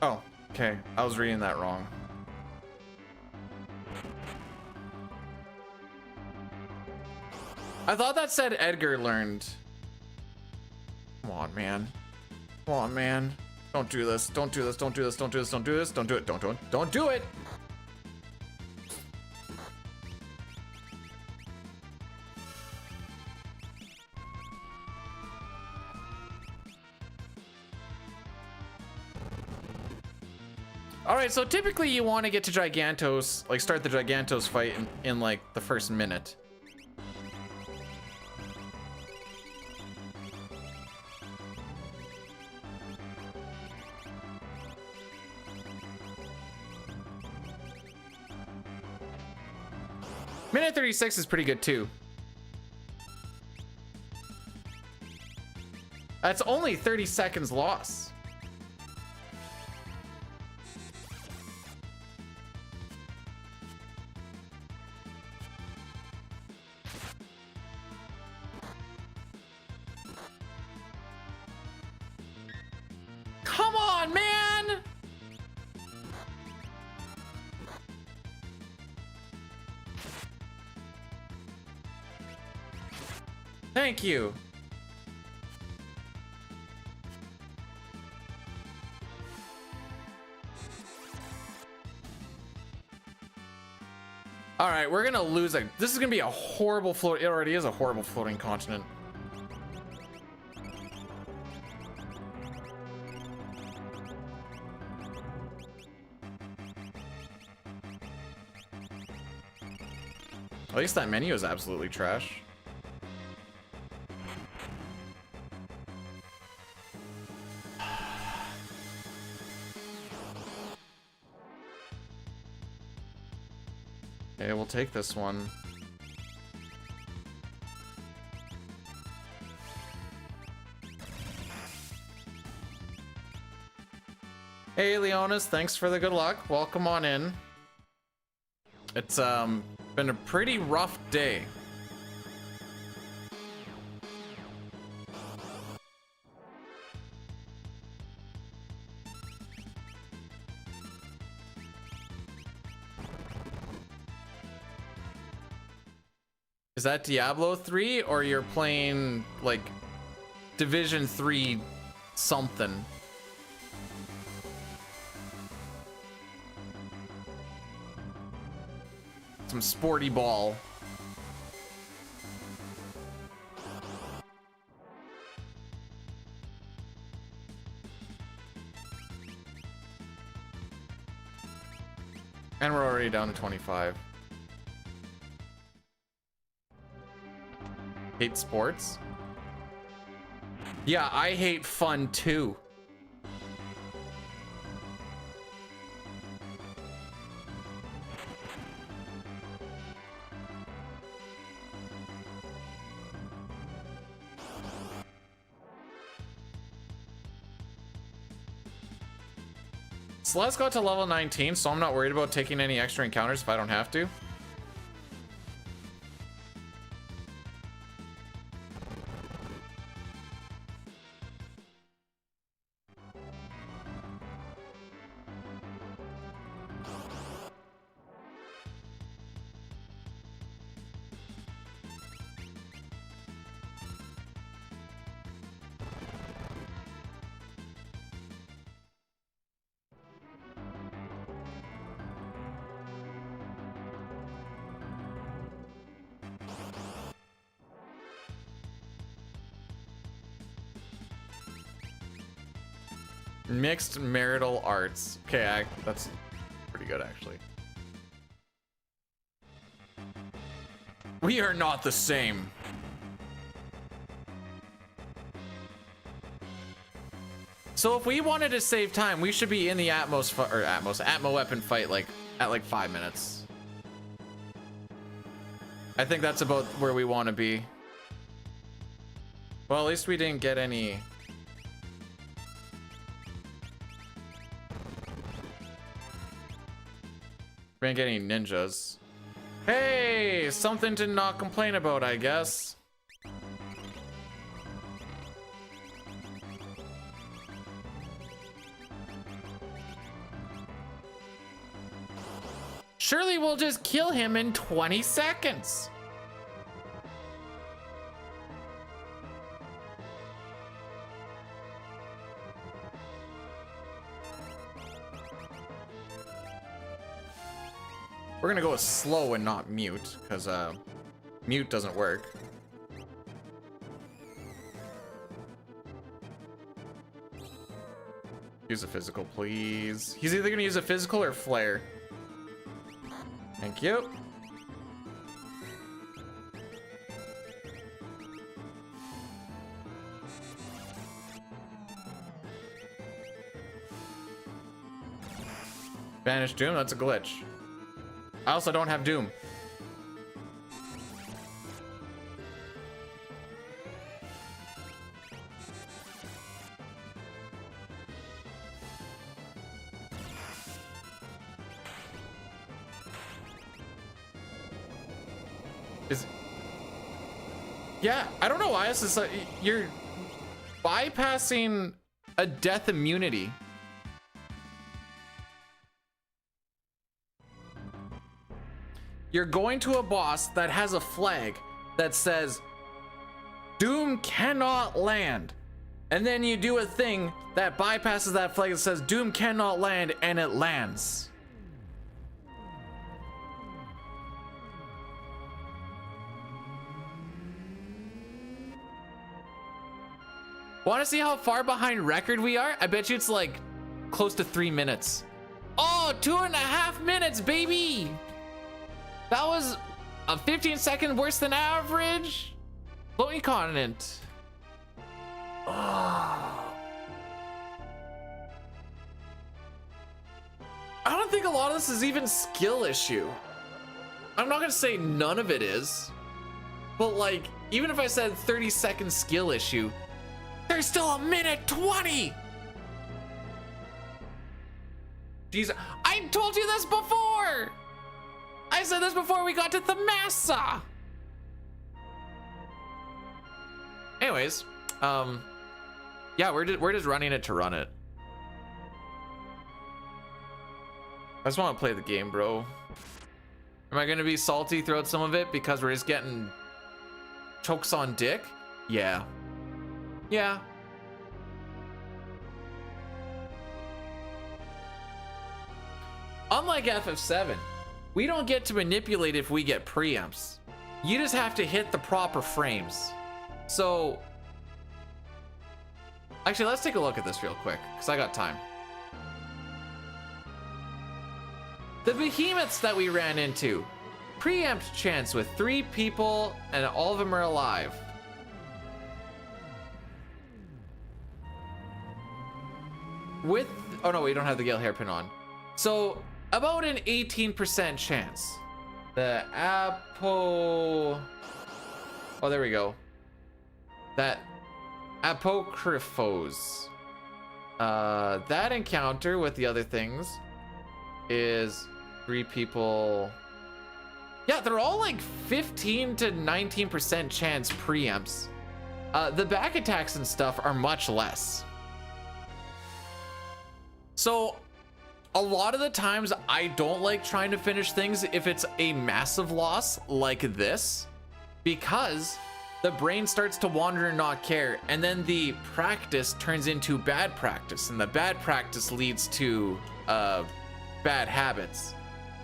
S1: Oh, okay. I was reading that wrong. I thought that said Edgar learned. Come on, man. Come on, man. Don't do this. Don't do this. Don't do this. Don't do this. Don't do this. Don't do it. Don't do it. All right, so typically you want to get to Gigantos, like start the Gigantos fight in like the first minute. Minute 36 is pretty good too. That's only 30 seconds loss. Come on, man! Thank you. All right, we're gonna lose a. This is gonna be a horrible float. It already is a horrible floating continent. At least that menu is absolutely trash. Okay, we'll take this one. Hey, Leonis, thanks for the good luck. Welcome on in. It's been a pretty rough day. Is that Diablo 3 or you're playing like Division 3 something? Some sporty ball. And we're already down to 25. Hate sports? Yeah, I hate fun too. Celeste got to level 19, so I'm not worried about taking any extra encounters if I don't have to. Mixed marital arts. Okay, that's pretty good actually. We are not the same. So if we wanted to save time, we should be in the Atmo weapon fight like at like 5 minutes. I think that's about where we want to be. Well, at least we didn't get any. We didn't get any ninjas. Hey, something to not complain about, I guess. Surely we'll just kill him in 20 seconds. We're gonna go with slow and not mute, because mute doesn't work. Use a physical, please. He's either gonna use a physical or flare. Thank you. Banish Doom, that's a glitch. I also don't have Doom. Yeah, I don't know why this is you're bypassing a death immunity. You're going to a boss that has a flag that says Doom cannot land. And then you do a thing that bypasses that flag that says Doom cannot land, and it lands. Want to see how far behind record we are? I bet you it's like close to 3 minutes. Oh, 2.5 minutes, baby. That was a 15-second worse than average. Floating continent. Oh. I don't think a lot of this is even skill issue. I'm not gonna say none of it is, but like, even if I said 30-second skill issue, there's still a minute 20. Jeez, I told you this before. I said this before we got to Thamasa. Anyways, yeah, we're just running it to run it. I just want to play the game, bro. Am I gonna be salty throughout some of it because we're just getting chokes on dick? Yeah. Yeah. Unlike FF7, we don't get to manipulate if we get preamps. You just have to hit the proper frames. So, actually, let's take a look at this real quick, because I got time. The behemoths that we ran into. Preempt chance with 3 people, and all of them are alive. With, oh no, we don't have the Gale hairpin on. So, about an 18% chance. The oh, there we go. That Apocryphos. That encounter with the other things is 3 people. Yeah, they're all like 15 to 19% chance preempts. The back attacks and stuff are much less. So a lot of the times I don't like trying to finish things if it's a massive loss like this, because the brain starts to wander and not care, and then the practice turns into bad practice, and the bad practice leads to bad habits.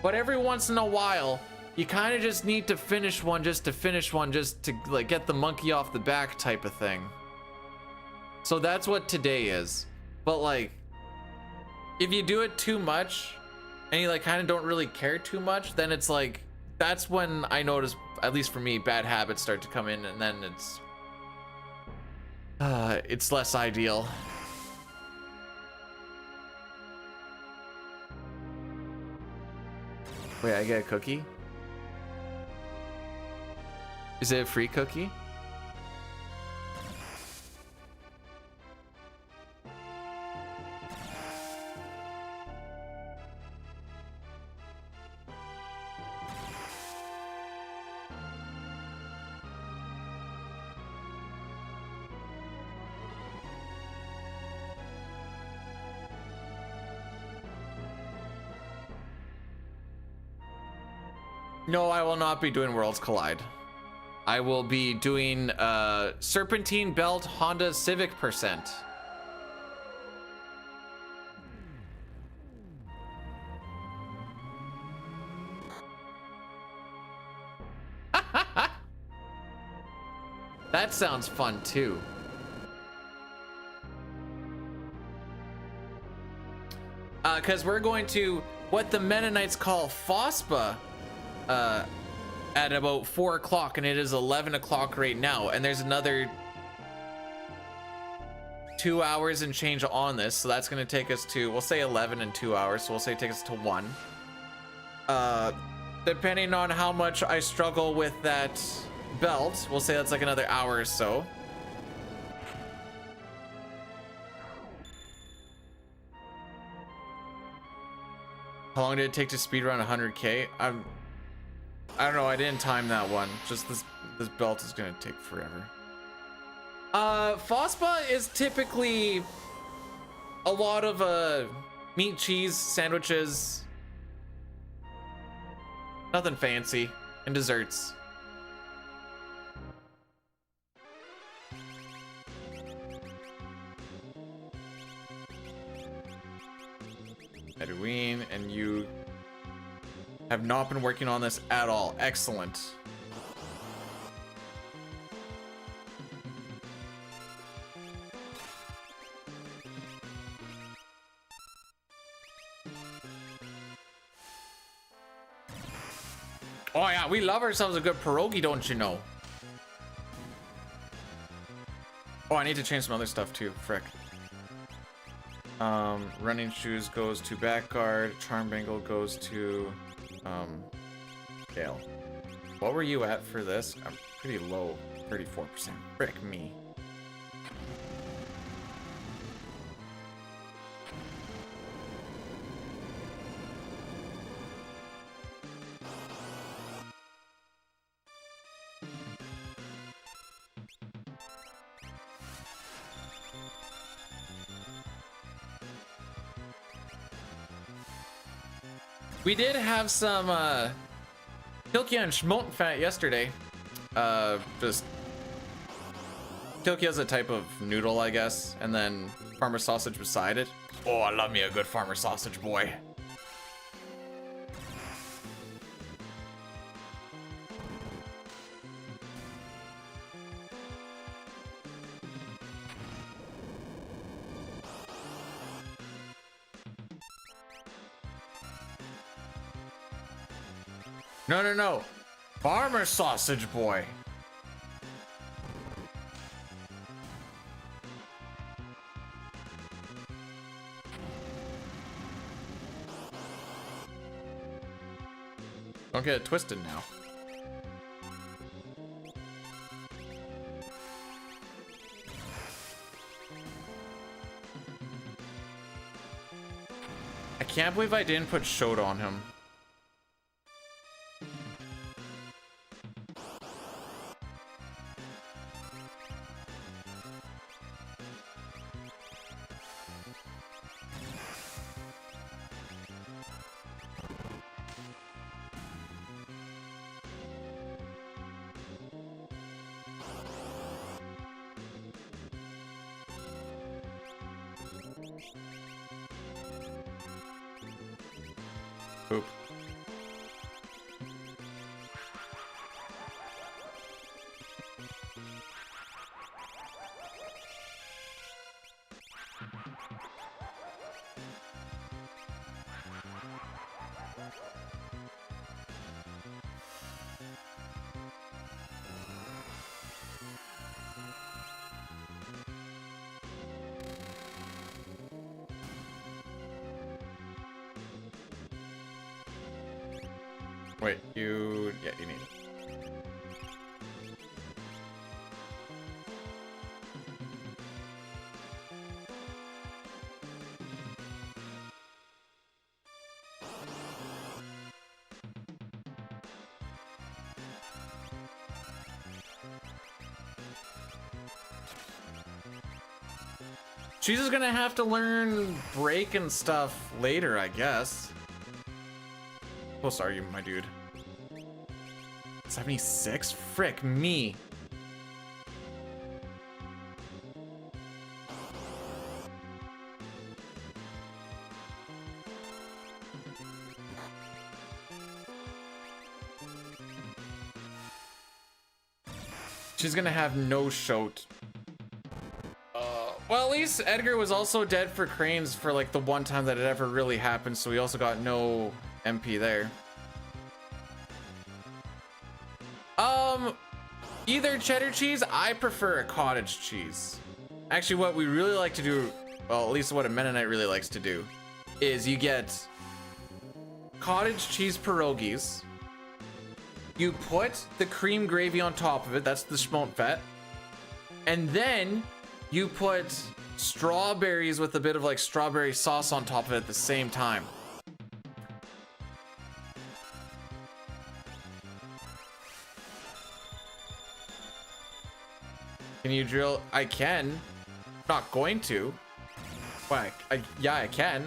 S1: But every once in a while, you kind of just need to finish one just to like get the monkey off the back type of thing. So that's what today is. But like, if you do it too much and you like kind of don't really care too much, then it's like that's when I notice, at least for me, bad habits start to come in, and then it's less ideal. Wait, I get a cookie? Is it a free cookie? No, I will not be doing Worlds Collide. I will be doing Serpentine Belt Honda Civic percent. That sounds fun too. Because we're going to what the Mennonites call FOSPA at about 4 o'clock, and it is 11 o'clock right now, and there's another 2 hours and change on this, so that's going to take us to, we'll say 11 and 2 hours, so we'll say take us to 1. Depending on how much I struggle with that belt, we'll say that's like another hour or so. How long did it take to speedrun 100K? I don't know, I didn't time that one. Just this belt is gonna take forever. FOSPA is typically a lot of meat, cheese, sandwiches. Nothing fancy. And desserts. Edwin, and you have not been working on this at all. Excellent. Oh yeah, we love ourselves a good pierogi, don't you know? Oh, I need to change some other stuff too. Frick. Running shoes goes to back guard. Charm bangle goes to Gale. What were you at for this? I'm pretty low, 34%. Frick me. We did have some Kilkia and Schmoltenfat yesterday. Just Kilkia is a type of noodle, I guess, and then farmer sausage beside it. Oh, I love me a good farmer sausage, boy. No, no, no. Farmer sausage boy. Don't get it twisted now. I can't believe I didn't put Shota on him. Oop. Wait, yeah, you need it. She's just gonna have to learn break and stuff later, I guess. How close are you, my dude? 76? Frick me. She's gonna have no shout. Well, at least Edgar was also dead for cranes for like the one time that it ever really happened, so we also got no MP there. Either cheddar cheese. I prefer a cottage cheese. Actually, what we really like to do, well, at least what a Mennonite really likes to do, is you get cottage cheese pierogies. You put the cream gravy on top of it. That's the schmontvet. And then you put strawberries with a bit of like strawberry sauce on top of it at the same time. Can you drill? I can. Not going to. Why? Yeah, I can.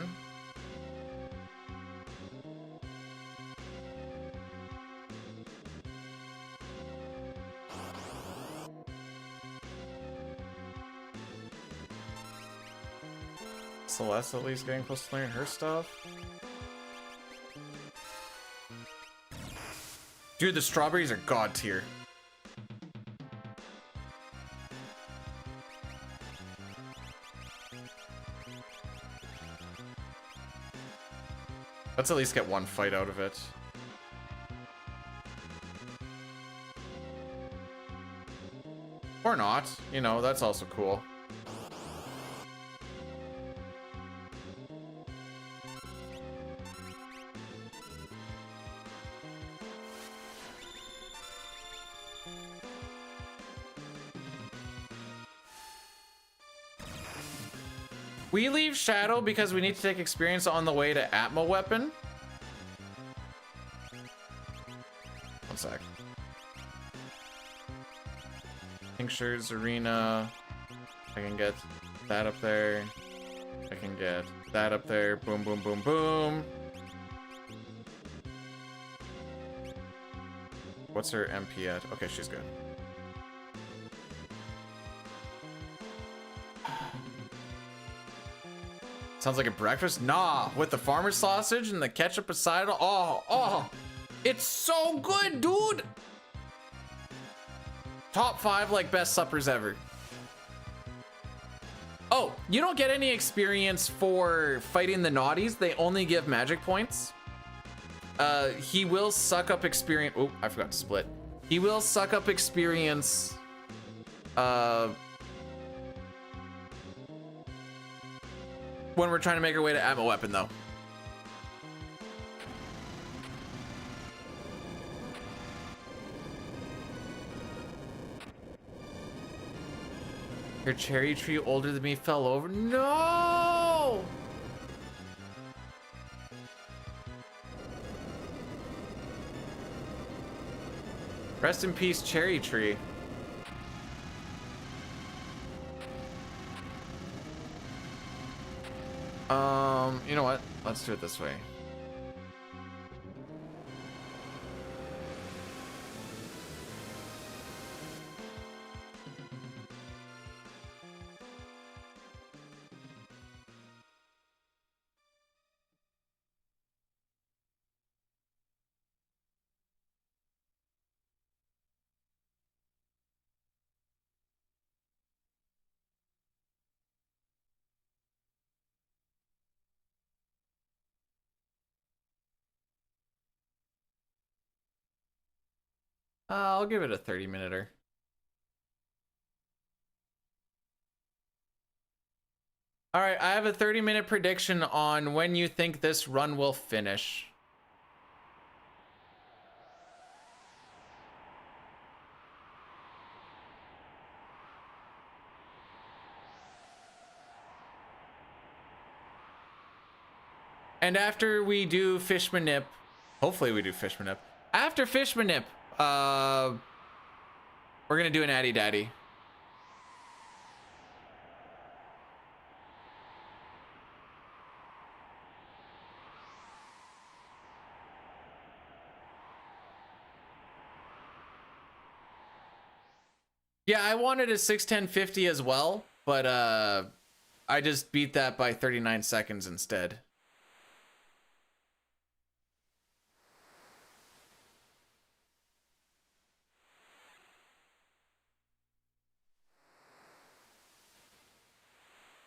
S1: Celeste at least getting close to learning her stuff. Dude, the strawberries are god tier. Let's at least get one fight out of it. Or not, you know, that's also cool. We leave Shadow because we need to take experience on the way to Atmo Weapon. One sec. Tinctures, Arena. I can get that up there. I can get that up there. Boom, boom, boom, boom. What's her MP at? Okay, she's good. Sounds like a breakfast? Nah, with the farmer's sausage and the ketchup beside it. Oh, it's so good, dude. Top 5 like best suppers ever. Oh, you don't get any experience for fighting the naughties. They only give magic points. He will suck up experience. Oh, I forgot to split. He will suck up experience. When we're trying to make our way to Atmo Weapon, though. Your cherry tree older than me fell over. No! Rest in peace, cherry tree. You know what? Let's do it this way. I'll give it a 30-minuter. All right, I have a 30-minute prediction on when you think this run will finish. And after we do Fishman Nip, hopefully we do Fishman Nip. After Fishman Nip, we're gonna do an Addy Daddy. Yeah, I wanted a 6:10:50 as well, but I just beat that by 39 seconds instead.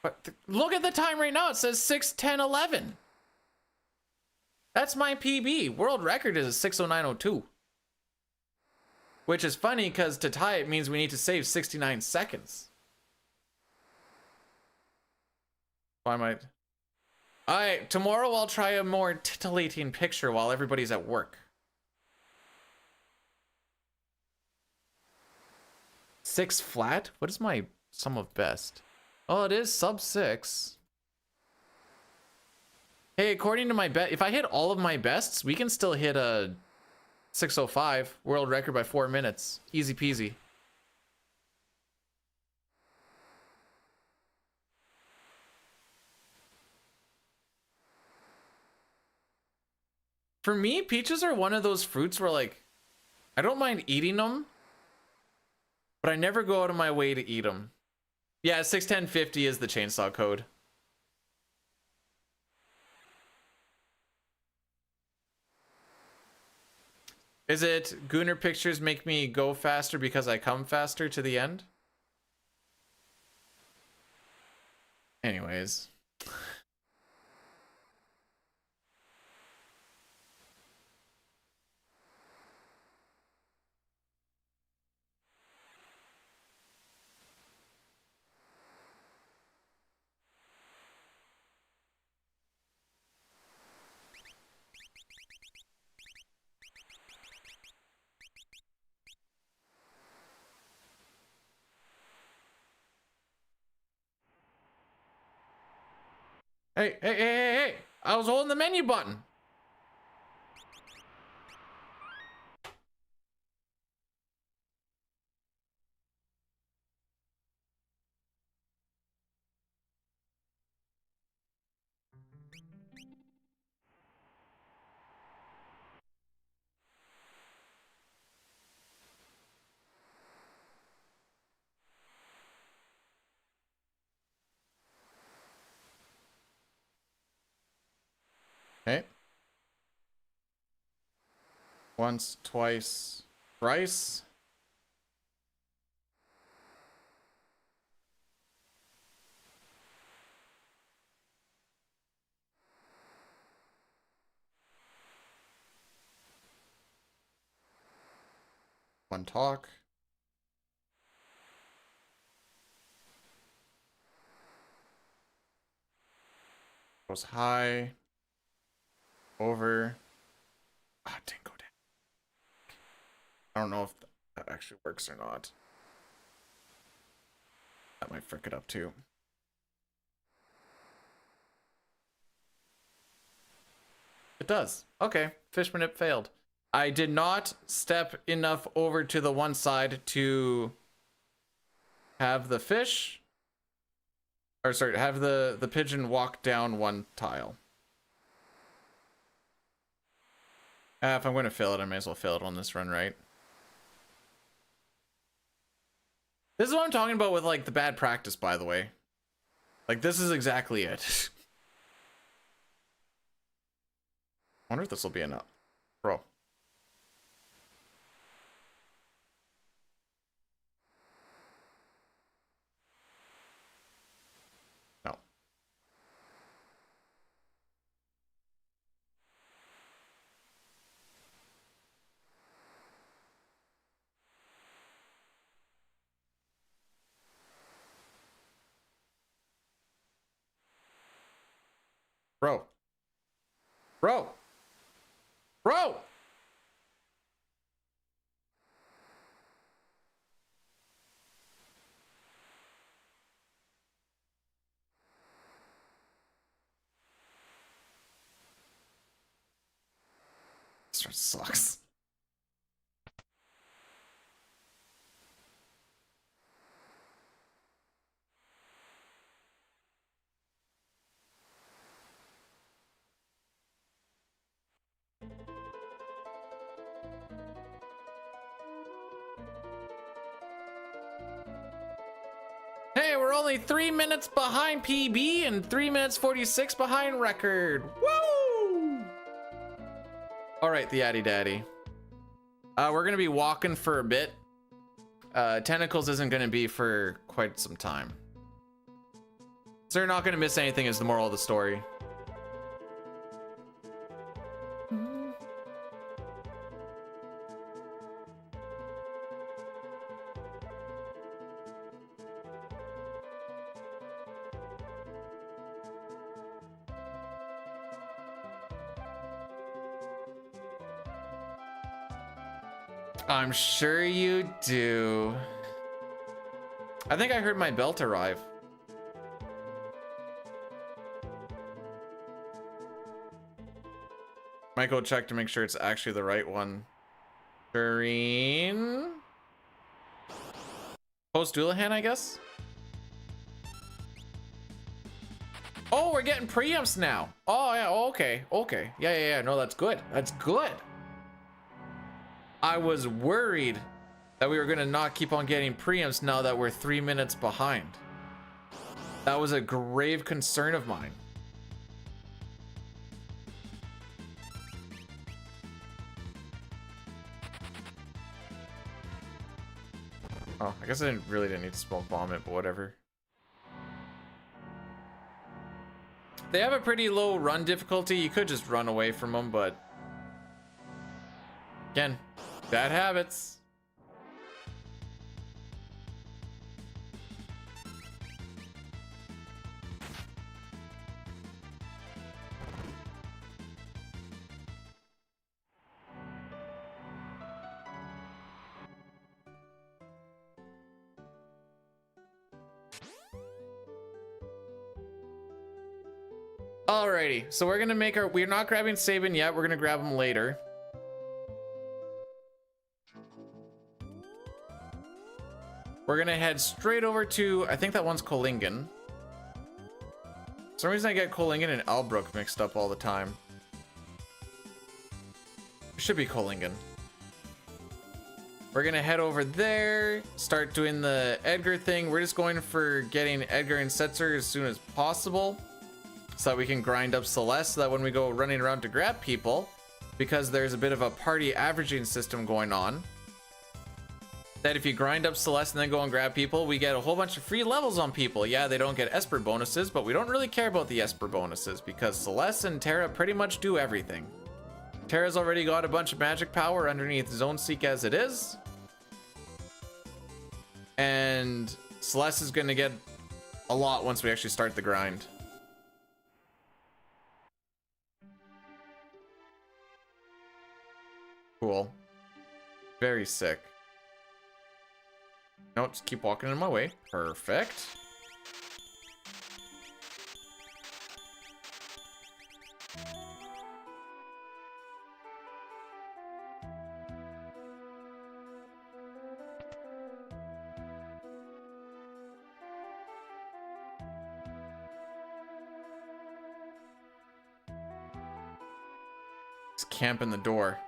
S1: But look at the time right now. It says 6:10:11. That's my PB. World record is a 6:09:02. Which is funny because to tie it means we need to save 69 seconds. Why might? Alright, tomorrow I'll try a more titillating picture while everybody's at work. 6 flat? What is my sum of best? Oh, it is sub 6. Hey, according to my bet, if I hit all of my bests, we can still hit a 6:05 world record by 4 minutes. Easy peasy. For me, peaches are one of those fruits where, like, I don't mind eating them, but I never go out of my way to eat them. Yeah, 6:10:50 is the chainsaw code. Is it Gooner pictures make me go faster because I come faster to the end? Anyways. Hey. I was holding the menu button. Okay. Once, twice, thrice. One talk. Goes high. Over. Ah, didn't go down. I don't know if that actually works or not. That might frick it up too. It does. Okay, Fishman Nip failed. I did not step enough over to the one side to have the fish, or sorry, have the pigeon walk down one tile. If I'm going to fail it, I may as well fail it on this run, right? This is what I'm talking about with, like, the bad practice, by the way. Like, this is exactly it. I wonder if this will be enough. Bro. No. Bro. Bro. Bro! This one sucks. Hey, we're only 3 minutes behind PB and 3 minutes 46 behind record. Woo! All right, the Addy Daddy. We're gonna be walking for a bit. Tentacles isn't gonna be for quite some time. So you're not gonna miss anything is the moral of the story. I'm sure you do. I think I heard my belt arrive. Might go check to make sure it's actually the right one. Shireen. Post Doulahan, I guess. Oh, we're getting preamps now. Oh yeah, okay, okay. Yeah. No, that's good. That's good. I was worried that we were gonna not keep on getting preamps now that we're 3 minutes behind. That was a grave concern of mine. Oh, I guess I really didn't need to smoke bomb it, but whatever. They have a pretty low run difficulty. You could just run away from them, but again, bad habits. Alrighty, so we're gonna make we're not grabbing Sabin yet, we're gonna grab him later. We're gonna head straight over to, I think that one's Kolingen. For some reason I get Kolingen and Albrook mixed up all the time. It should be Kolingen. We're gonna head over there, start doing the Edgar thing. We're just going for getting Edgar and Setzer as soon as possible, so that we can grind up Celeste, so that when we go running around to grab people, because there's a bit of a party averaging system going on, that if you grind up Celeste and then go and grab people, we get a whole bunch of free levels on people. Yeah, they don't get Esper bonuses, but we don't really care about the Esper bonuses because Celeste and Terra pretty much do everything. Terra's already got a bunch of magic power underneath Zone Seek as it is. And Celeste is going to get a lot once we actually start the grind. Cool. Very sick. No, just keep walking in my way. Perfect. Just camp in the door.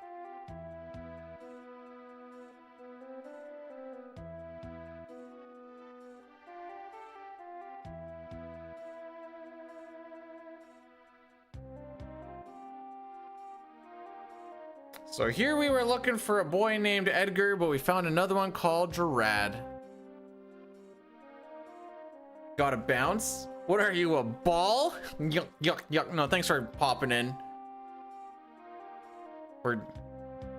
S1: So here we were looking for a boy named Edgar, but we found another one called Gerard. Gotta bounce? What are you, a ball? Yuck, yuck, yuck. No, thanks for popping in.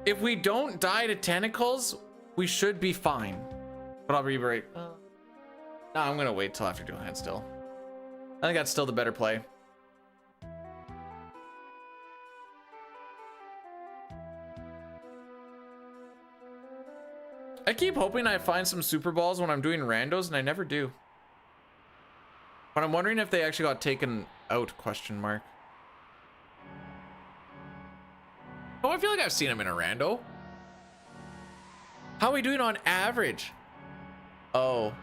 S1: If we don't die to tentacles, we should be fine. But I'll be right. No, I'm gonna wait till after Doulahan still. I think that's still the better play. I keep hoping I find some super balls when I'm doing randos, and I never do. But I'm wondering if they actually got taken out, question mark. Oh, I feel like like I've seen him in a rando. How are we doing on average? Oh.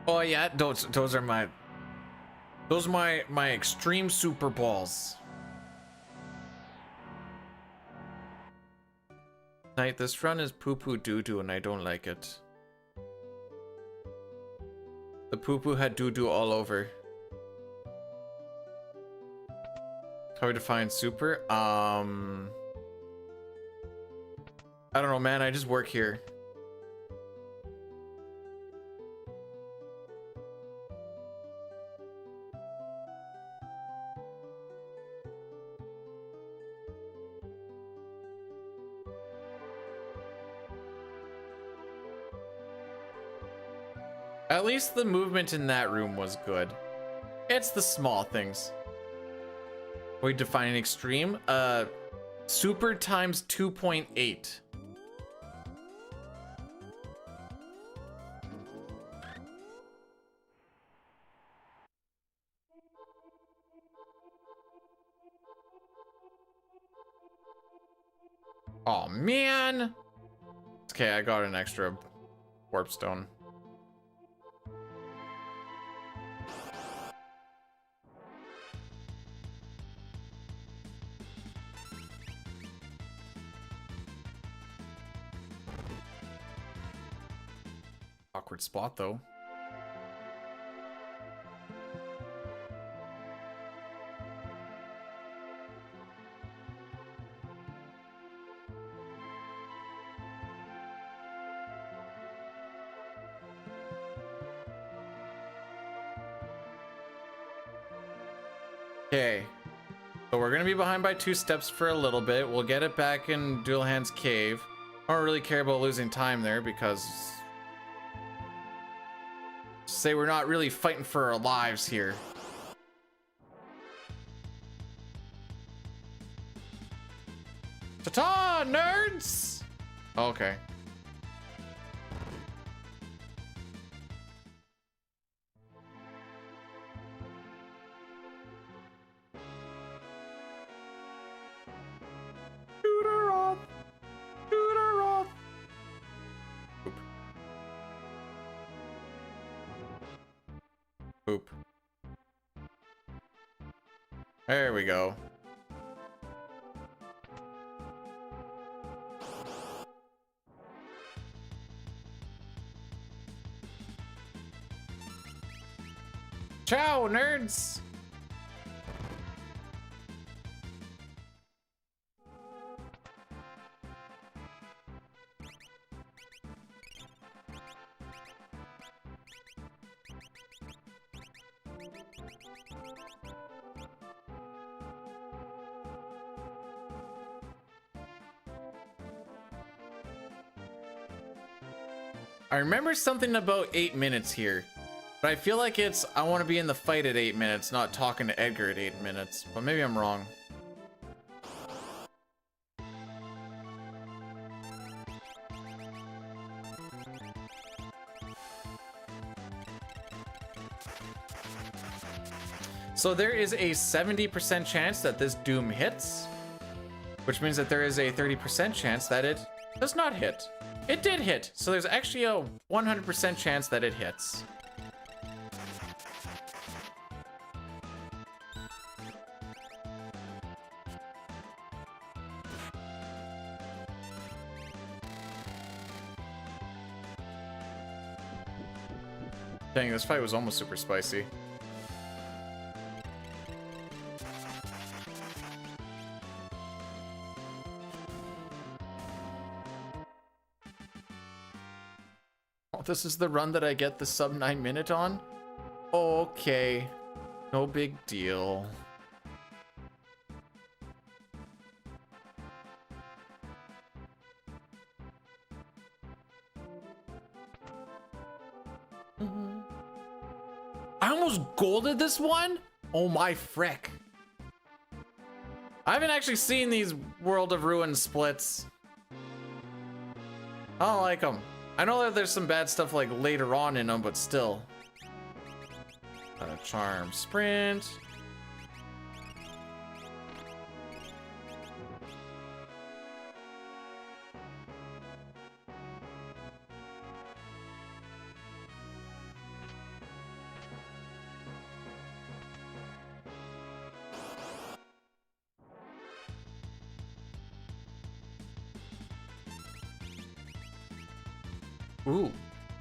S1: Oh yeah, those are my my extreme super balls. Night, this run is poo poo doo doo and I don't like it. The poo poo had doo doo all over. How we define super? I don't know, man. I just work here. At least the movement in that room was good. It's the small things. We define extreme. Super times 2.8. Oh man. Okay, I got an extra warp stone. Awkward spot though. Okay, so we're gonna be behind by 2 steps for a little bit. We'll get it back in Dual Hands Cave. I don't really care about losing time there because say we're not really fighting for our lives here. Ta-ta, nerds! Okay. Boop. There we go. Ciao, nerds! I remember something about 8 minutes here, but I feel like it's I want to be in the fight at 8 minutes, not talking to Edgar at 8 minutes, but maybe I'm wrong. So there is a 70% chance that this Doom hits, which means that there is a 30% chance that it does not hit. It did hit, so there's actually a 100% chance that it hits. Dang, this fight was almost super spicy. This is the run that I get the sub 9 minute on? Okay, no big deal. I almost golded this one? Oh my frick. I haven't actually seen these World of Ruin splits. I don't like them. I know that there's some bad stuff like later on in them, but still. Charm sprint. Ooh.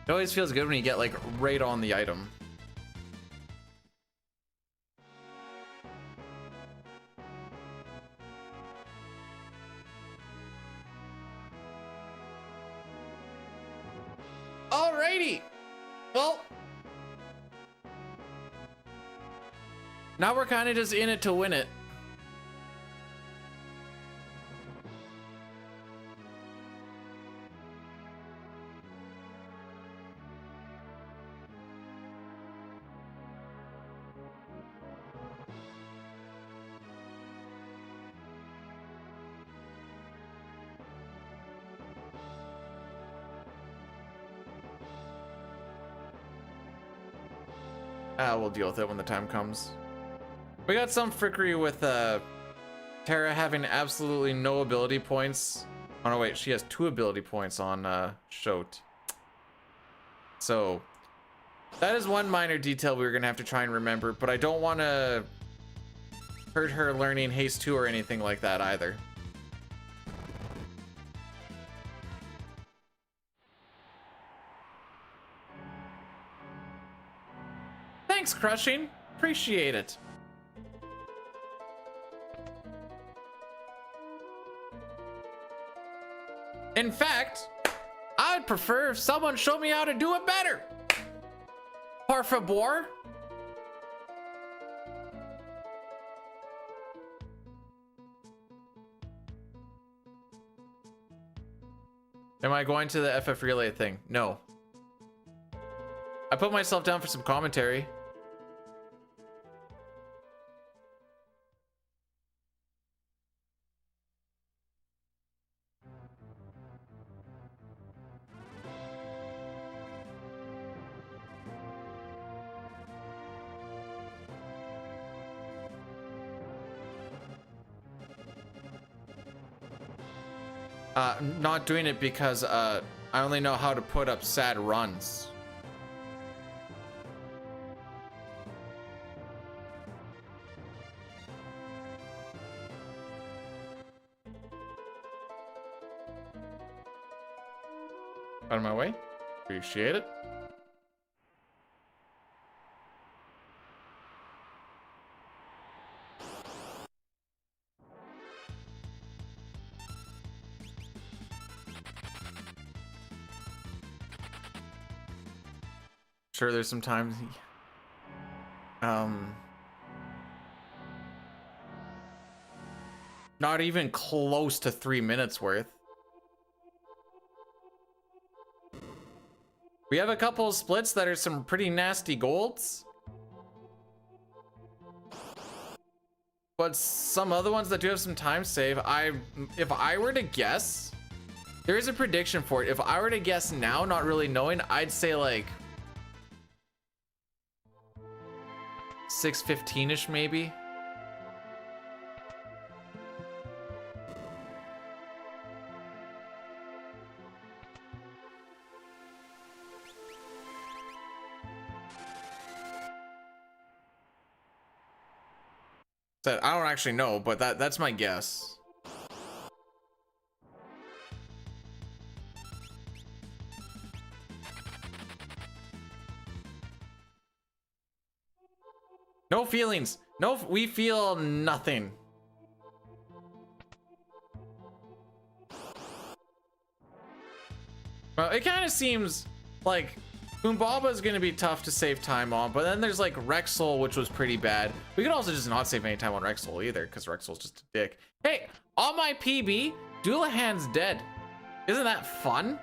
S1: It always feels good when you get like right on the item. Alrighty. Well, now we're kind of just in it to win it. We'll deal with it when the time comes. We got some frickery with Terra having absolutely no ability points. Oh no, wait, she has 2 ability points on Shote. So that is one minor detail we were gonna have to try and remember, but I don't want to hurt her learning Haste 2 or anything like that either. Thanks, Crushing. Appreciate it. In fact, I'd prefer if someone showed me how to do it better. Por favor. Am I going to the FF relay thing? No. I put myself down for some commentary. Not doing it because I only know how to put up sad runs. Out of my way. Appreciate it. Sure, there's some times not even close to 3 minutes worth. We have a couple of splits that are some pretty nasty golds, but some other ones that do have some time save. If I were to guess, there is a prediction for it. If I were to guess now, not really knowing, I'd say like 6:15ish maybe. So I don't actually know, but that's my guess. No feelings. No, we feel nothing. Well, it kind of seems like Umbaba is going to be tough to save time on, but then there's like Rexel, which was pretty bad. We could also just not save any time on Rexel either, because Rexel's just a dick. Hey, on my PB, Doulahan's dead. Isn't that fun?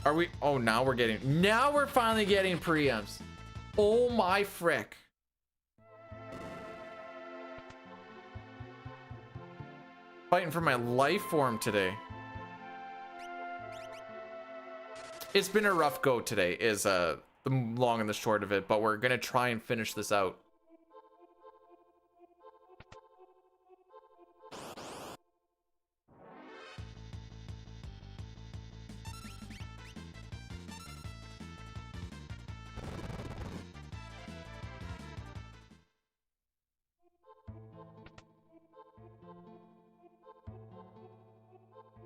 S1: Are we? Oh, now we're finally getting preempts. Oh my frick. Fighting for my life form today. It's been a rough go today, is the long and the short of it, but we're gonna try and finish this out.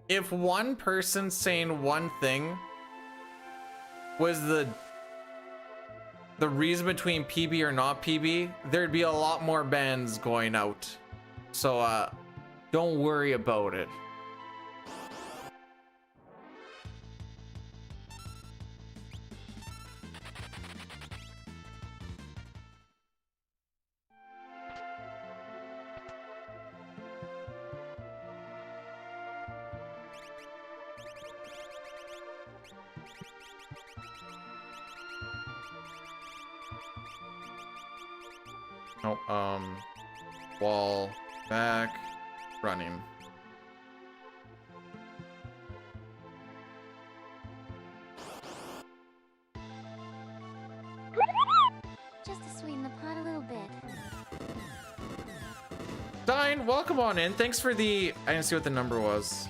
S1: if one person saying one thing was the reason between PB or not PB, there'd be a lot more bans going out. So don't worry about it. Oh, wall, back, running.
S3: Just to sweeten the pot a little bit.
S1: Dine, welcome on in. Thanks for the, I didn't see what the number was.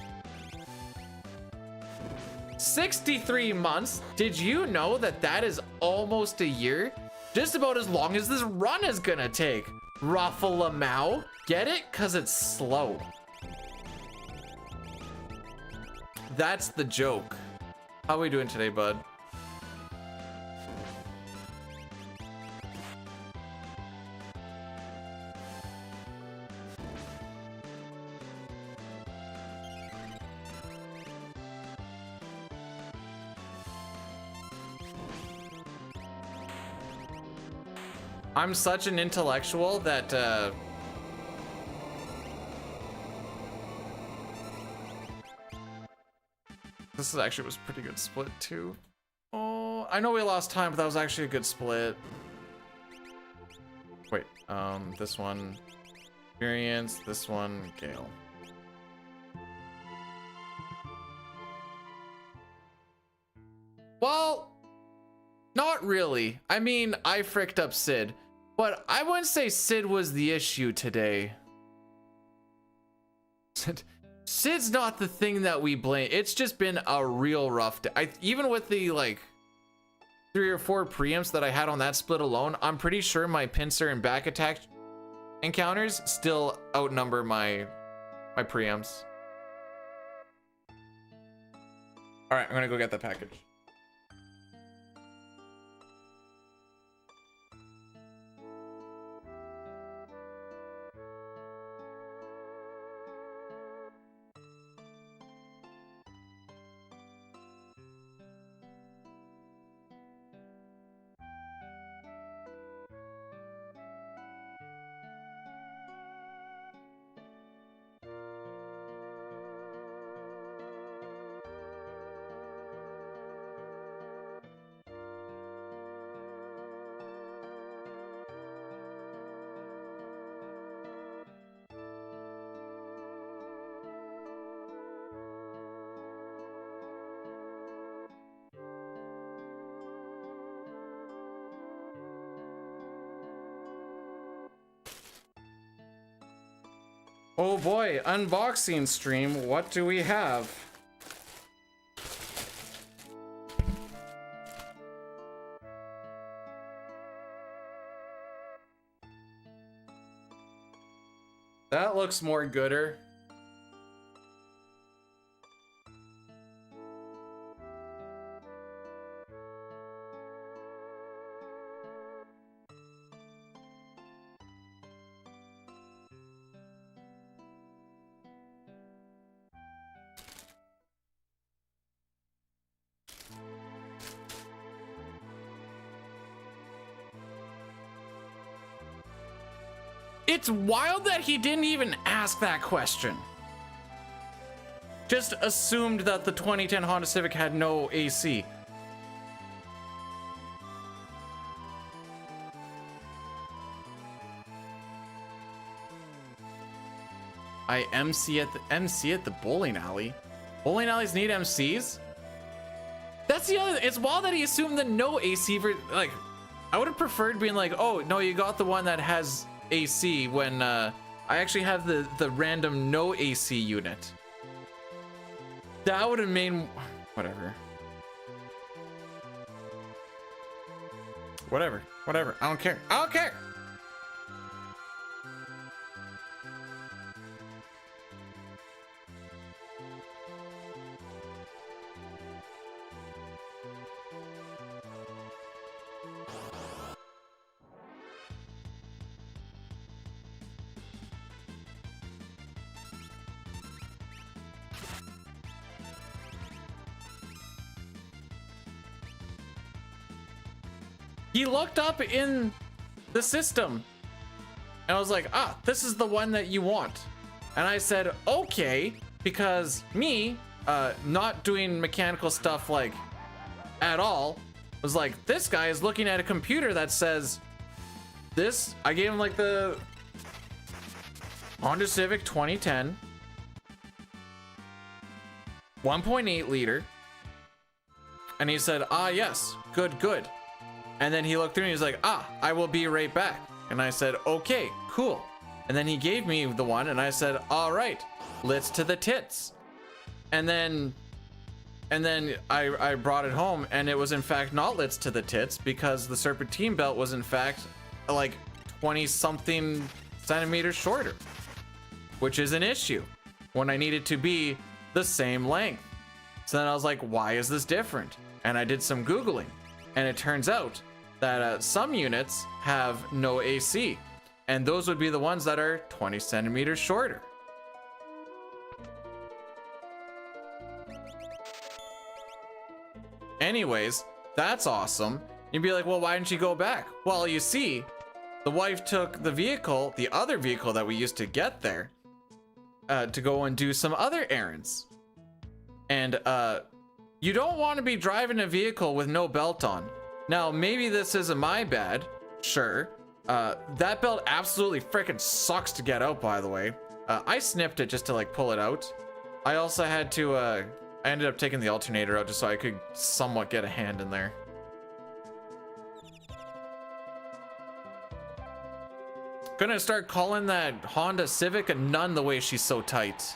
S1: 63 months. Did you know that that is almost a year? Just about as long as this run is gonna take. Ruffle-a-mow. Get it? Cause it's slow. That's the joke. How are we doing today, bud? I'm such an intellectual that this actually was a pretty good split too. Oh, I know we lost time, but that was actually a good split. Wait, this one experience, this one Gale. Well, not really. I mean, I fricked up Sid. But I wouldn't say Sid was the issue today. Sid's not the thing that we blame. It's just been a real rough day. Even with the like 3 or 4 preamps that I had on that split alone, I'm pretty sure my pincer and back attack encounters still outnumber my preamps. All right, I'm gonna go get that package. Oh boy, unboxing stream. What do we have? That looks more gooder. It's wild that he didn't even ask that question. Just assumed that the 2010 Honda Civic had no AC. I MC at the bowling alley. Bowling alleys need MCs? That's the other. It's wild that he assumed the no AC for, like, I would have preferred being like, oh no, you got the one that has AC when I actually have the random no AC unit. That would have made whatever. Whatever. I don't care. I don't care. He looked up in the system and I was like, ah, this is the one that you want. And I said, okay, because me, not doing mechanical stuff like at all, was like, this guy is looking at a computer that says this. I gave him like the Honda Civic 2010, 1.8 liter. And he said, ah, yes, good, good. And then he looked through and he was like, ah, I will be right back. And I said, okay, cool. And then he gave me the one and I said, all right, let's to the tits. And then I brought it home and it was in fact not lits to the tits because the serpentine belt was in fact like 20 something centimeters shorter, which is an issue when I need it to be the same length. So then I was like, why is this different? And I did some Googling and it turns out that some units have no AC and those would be the ones that are 20 centimeters shorter. Anyways, that's awesome. You'd be like, well, why didn't you go back? Well, you see, the wife took the vehicle, the other vehicle that we used to get there, to go and do some other errands. And you don't want to be driving a vehicle with no belt on. Now, maybe this isn't my bad, sure. That belt absolutely freaking sucks to get out, by the way. I snipped it just to like pull it out. I also had to, I ended up taking the alternator out just so I could somewhat get a hand in there. Gonna start calling that Honda Civic a nun the way she's so tight.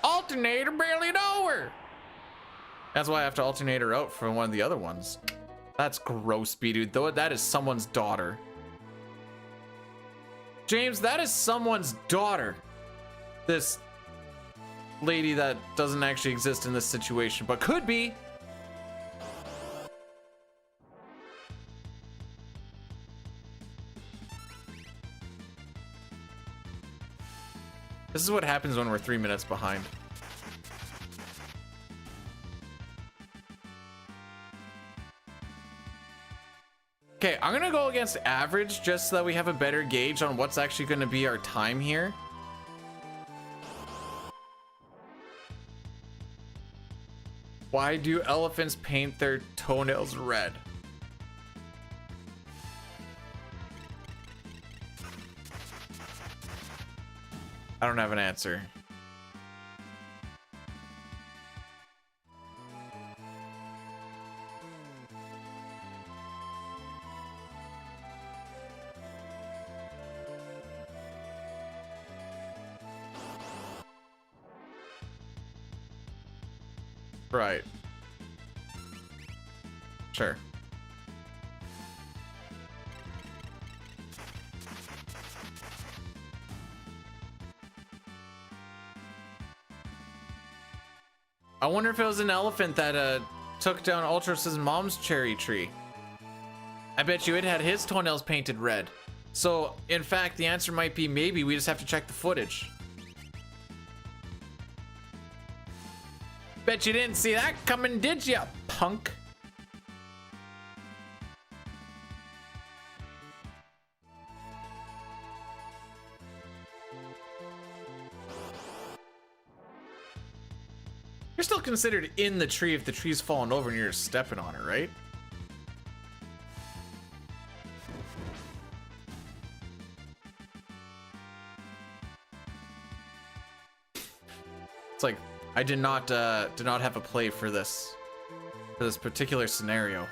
S1: Alternator barely know her. That's why I have to alternate her out from one of the other ones. That's gross, B-dude. Though that is someone's daughter. James, that is someone's daughter. This lady that doesn't actually exist in this situation, but could be. This is what happens when we're 3 minutes behind. Okay, I'm gonna go against average just so that we have a better gauge on what's actually gonna be our time here. Why do elephants paint their toenails red? I don't have an answer. Right. Sure. I wonder if it was an elephant that took down Ultras's mom's cherry tree. I bet you it had his toenails painted red. So, in fact, the answer might be maybe. We just have to check the footage. Bet you didn't see that coming, did ya, punk? You're still considered in the tree if the tree's fallen over and you're stepping on it, right? It's like I did not have a play for this particular scenario.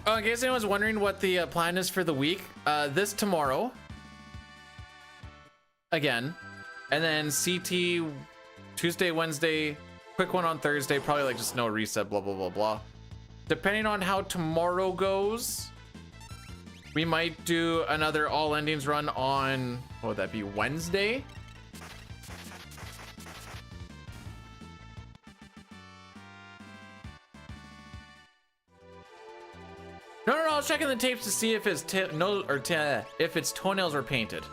S1: Oh, in case anyone's wondering what the plan is for the week, this tomorrow again, and then CT Tuesday, Wednesday, quick one on Thursday, probably like just no reset, blah blah blah blah. Depending on how tomorrow goes, We might do another all endings run on, what would that be, Wednesday? No, I was checking the tapes to see if his if its toenails were painted.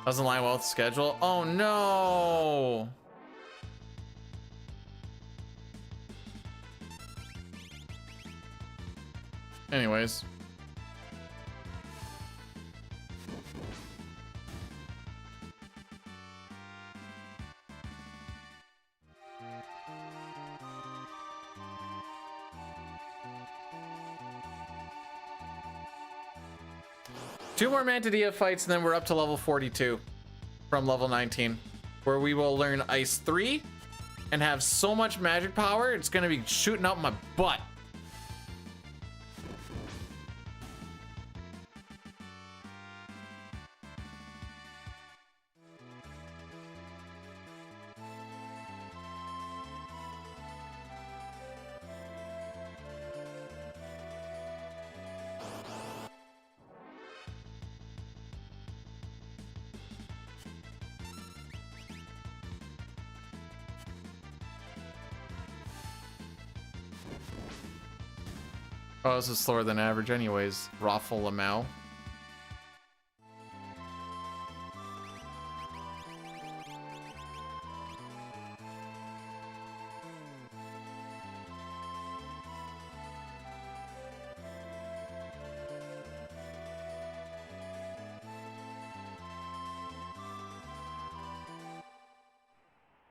S1: Doesn't line well with the schedule. Oh no! Anyways. Two more Mantidia fights and then we're up to level 42 from level 19, where we will learn Ice 3 and have so much magic power, it's gonna be shooting out my butt. Oh, this is slower than average anyways. Raffle Lamau.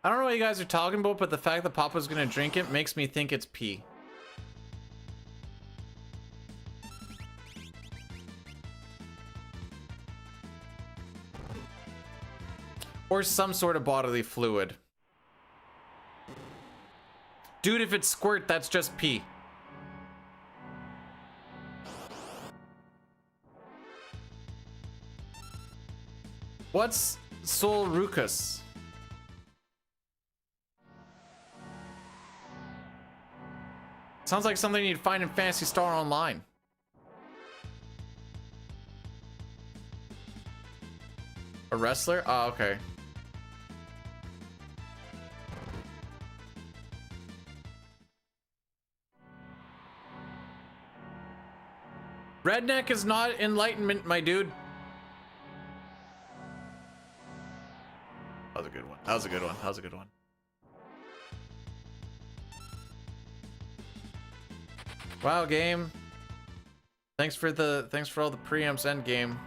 S1: I don't know what you guys are talking about, but the fact that Papa's gonna drink it makes me think it's pee. Or some sort of bodily fluid. Dude, if it's squirt, that's just pee. What's Solrucus? Sounds like something you'd find in Phantasy Star Online. A wrestler? Oh, okay. Redneck is not enlightenment, my dude. That was a good one. That was a good one. That was a good one. Wow, game. Thanks for all the preamps end game.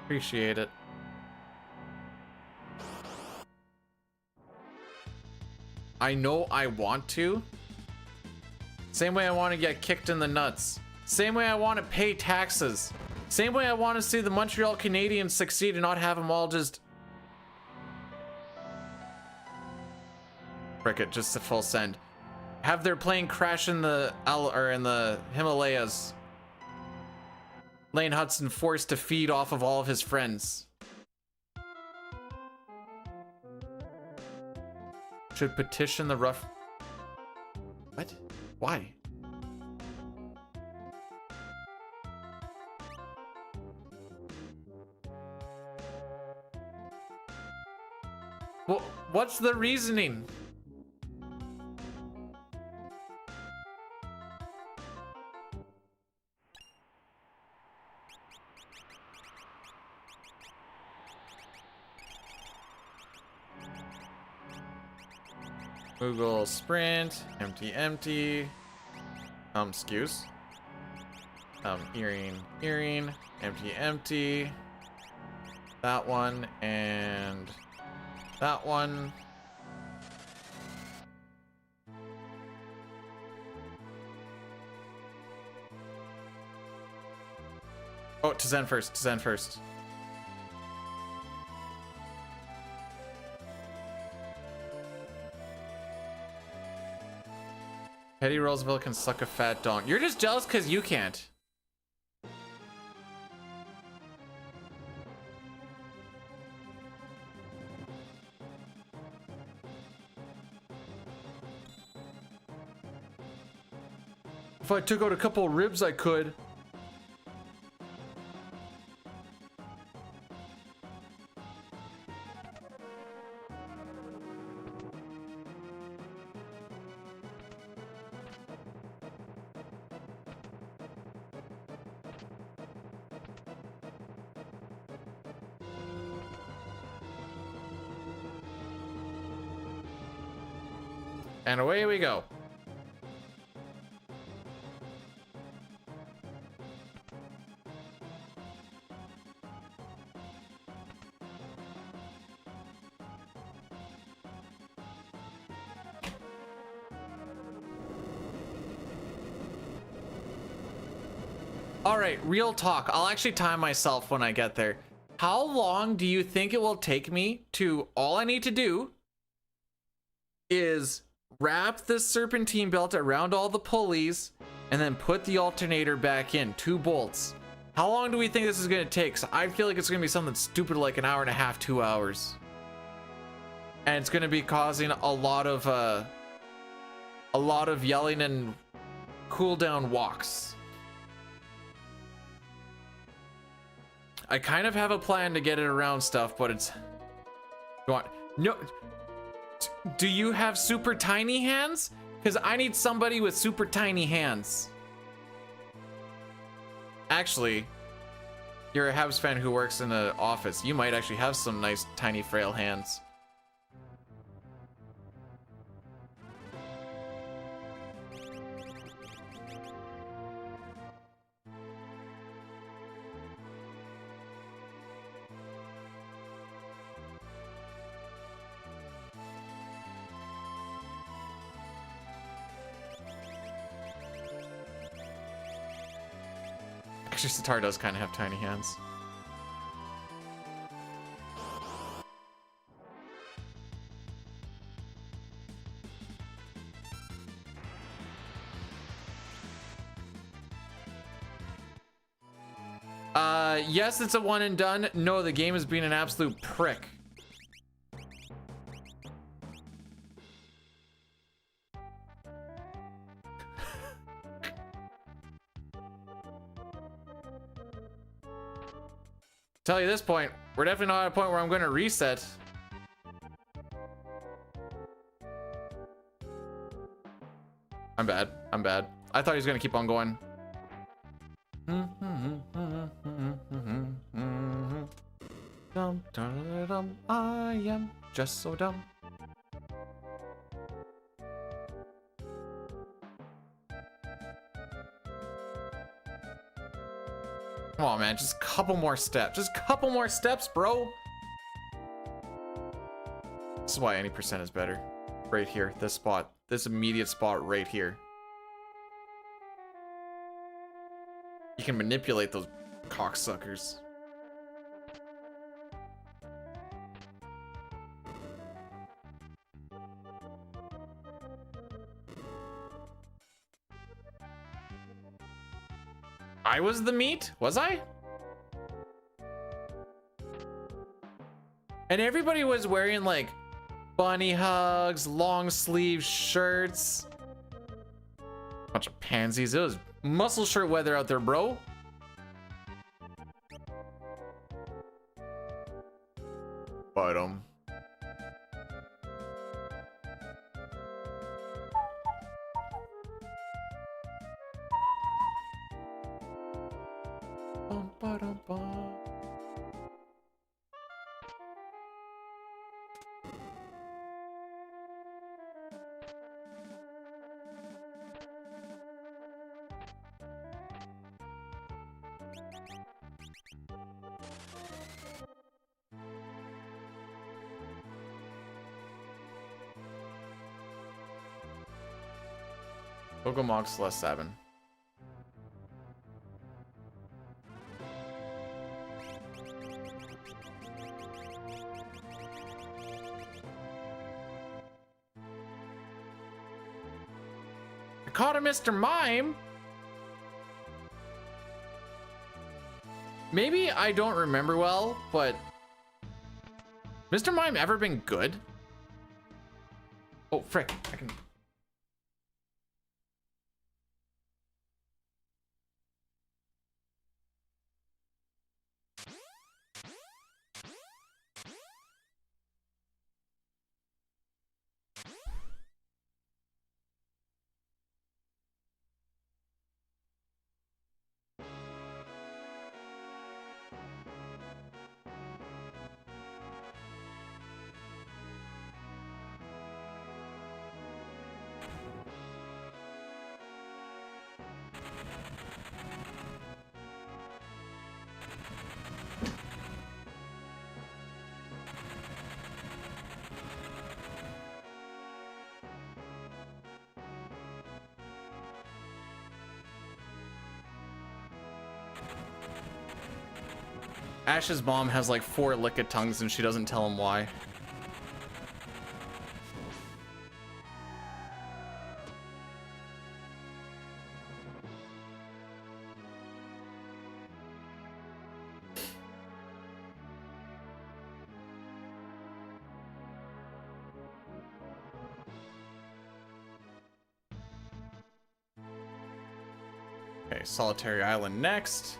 S1: Appreciate it. I know I want to. Same way I want to get kicked in the nuts. Same way I want to pay taxes. Same way I want to see the Montreal Canadiens succeed and not have them all just... Frick it, just a full send. Have their plane crash in the Himalayas. Lane Hudson forced to feed off of all of his friends. Should petition the rough... What? Why? Well, what's the reasoning? Google sprint, empty, excuse. Earring, empty. That one and that one. Oh, to Zen first. Teddy Roosevelt can suck a fat dong. You're just jealous because you can't. If I took out a couple of ribs, I could. And away we go. All right, real talk. I'll actually time myself when I get there. How long do you think it will take me to, all I need to do is wrap the serpentine belt around all the pulleys and then put the alternator back in, 2 bolts. How long do we think this is gonna take? 'Cause I feel like it's gonna be something stupid like an hour and a half, 2 hours. And it's gonna be causing a lot of yelling and cooldown walks. I kind of have a plan to get it around stuff, but it's... Go on. No. Do you have super tiny hands? Because I need somebody with super tiny hands. Actually, you're a Habs fan who works in an office. You might actually have some nice, tiny, frail hands. Actually, Sitar does kind of have tiny hands. Yes, it's a one and done. No, the game has been an absolute prick. Tell you this point, we're definitely not at a point where I'm going to reset. I'm bad. I'm bad. I thought he was going to keep on going. I am just so dumb. Come on, man. Just a couple more steps. Just a couple more steps, bro. This is why any percent is better. Right here. This spot. This immediate spot right here. You can manipulate those cocksuckers. I was the meat? Was I? And everybody was wearing like bunny hugs, long sleeve shirts. Bunch of pansies. It was muscle shirt weather out there, bro. But Pokemon Celeste 7. I caught a Mr. Mime. Maybe I don't remember well, but Mr. Mime ever been good? Oh, frick. I can... Ash's mom has like 4 lick-a-tongues and she doesn't tell him why. Okay, Solitary Island next.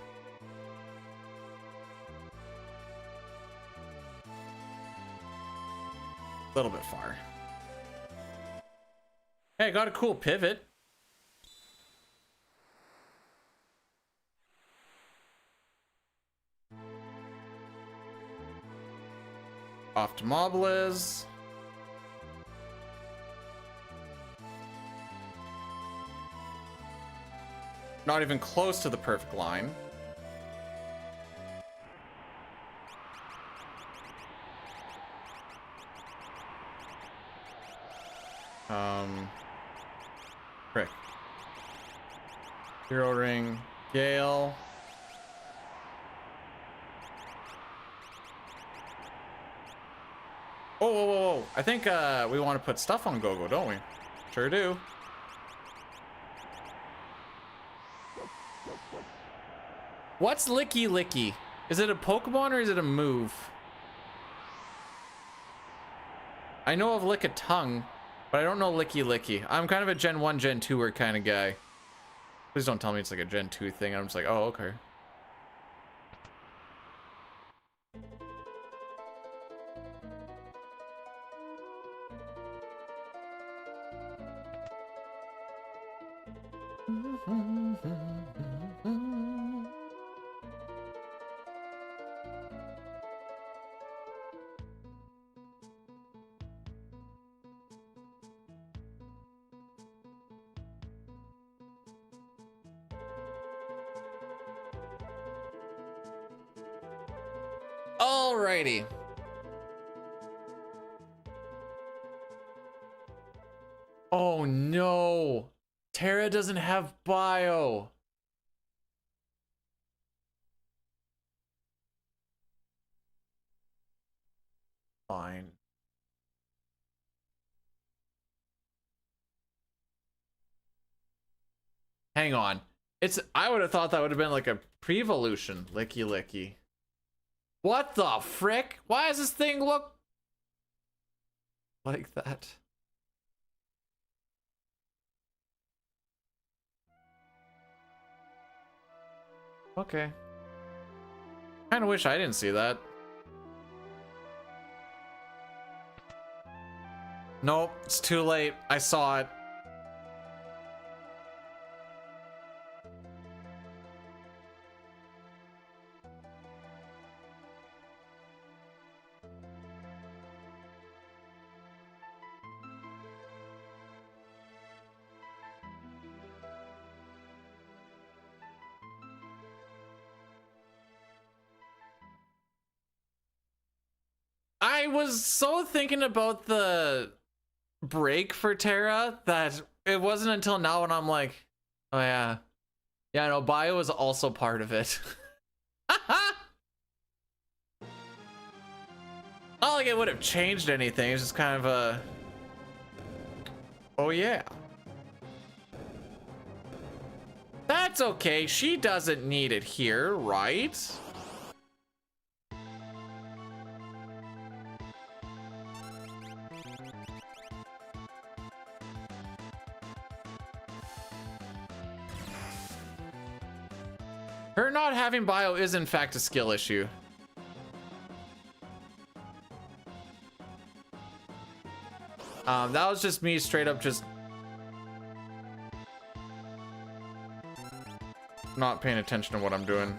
S1: A little bit far. Hey, I got a cool pivot. Off to Mobliz. Not even close to the perfect line. Frick. Hero Ring, Gale. Oh, whoa, whoa, whoa. I think we want to put stuff on Gogo, don't we? Sure do. What's Licky Licky? Is it a Pokemon or is it a move? I know of Lick-a-Tongue, but I don't know Licky Licky. I'm kind of a Gen 1, Gen 2-er kind of guy. Please don't tell me it's like a Gen 2 thing. I'm just like, oh, okay. Alrighty. Oh no. Terra doesn't have bio. Fine. Hang on. I would have thought that would have been like a pre-evolution. Licky Licky. What the frick? Why does this thing look like that? Okay. Kind of wish I didn't see that. Nope, it's too late. I saw it. I was so thinking about the break for Terra that it wasn't until now when I'm like, oh yeah. Yeah, no, bio is also part of it. Not like it would have changed anything. It's just kind of a... Oh yeah. That's okay. She doesn't need it here, right? Her not having bio is in fact a skill issue. That was just me straight up just not paying attention to what I'm doing.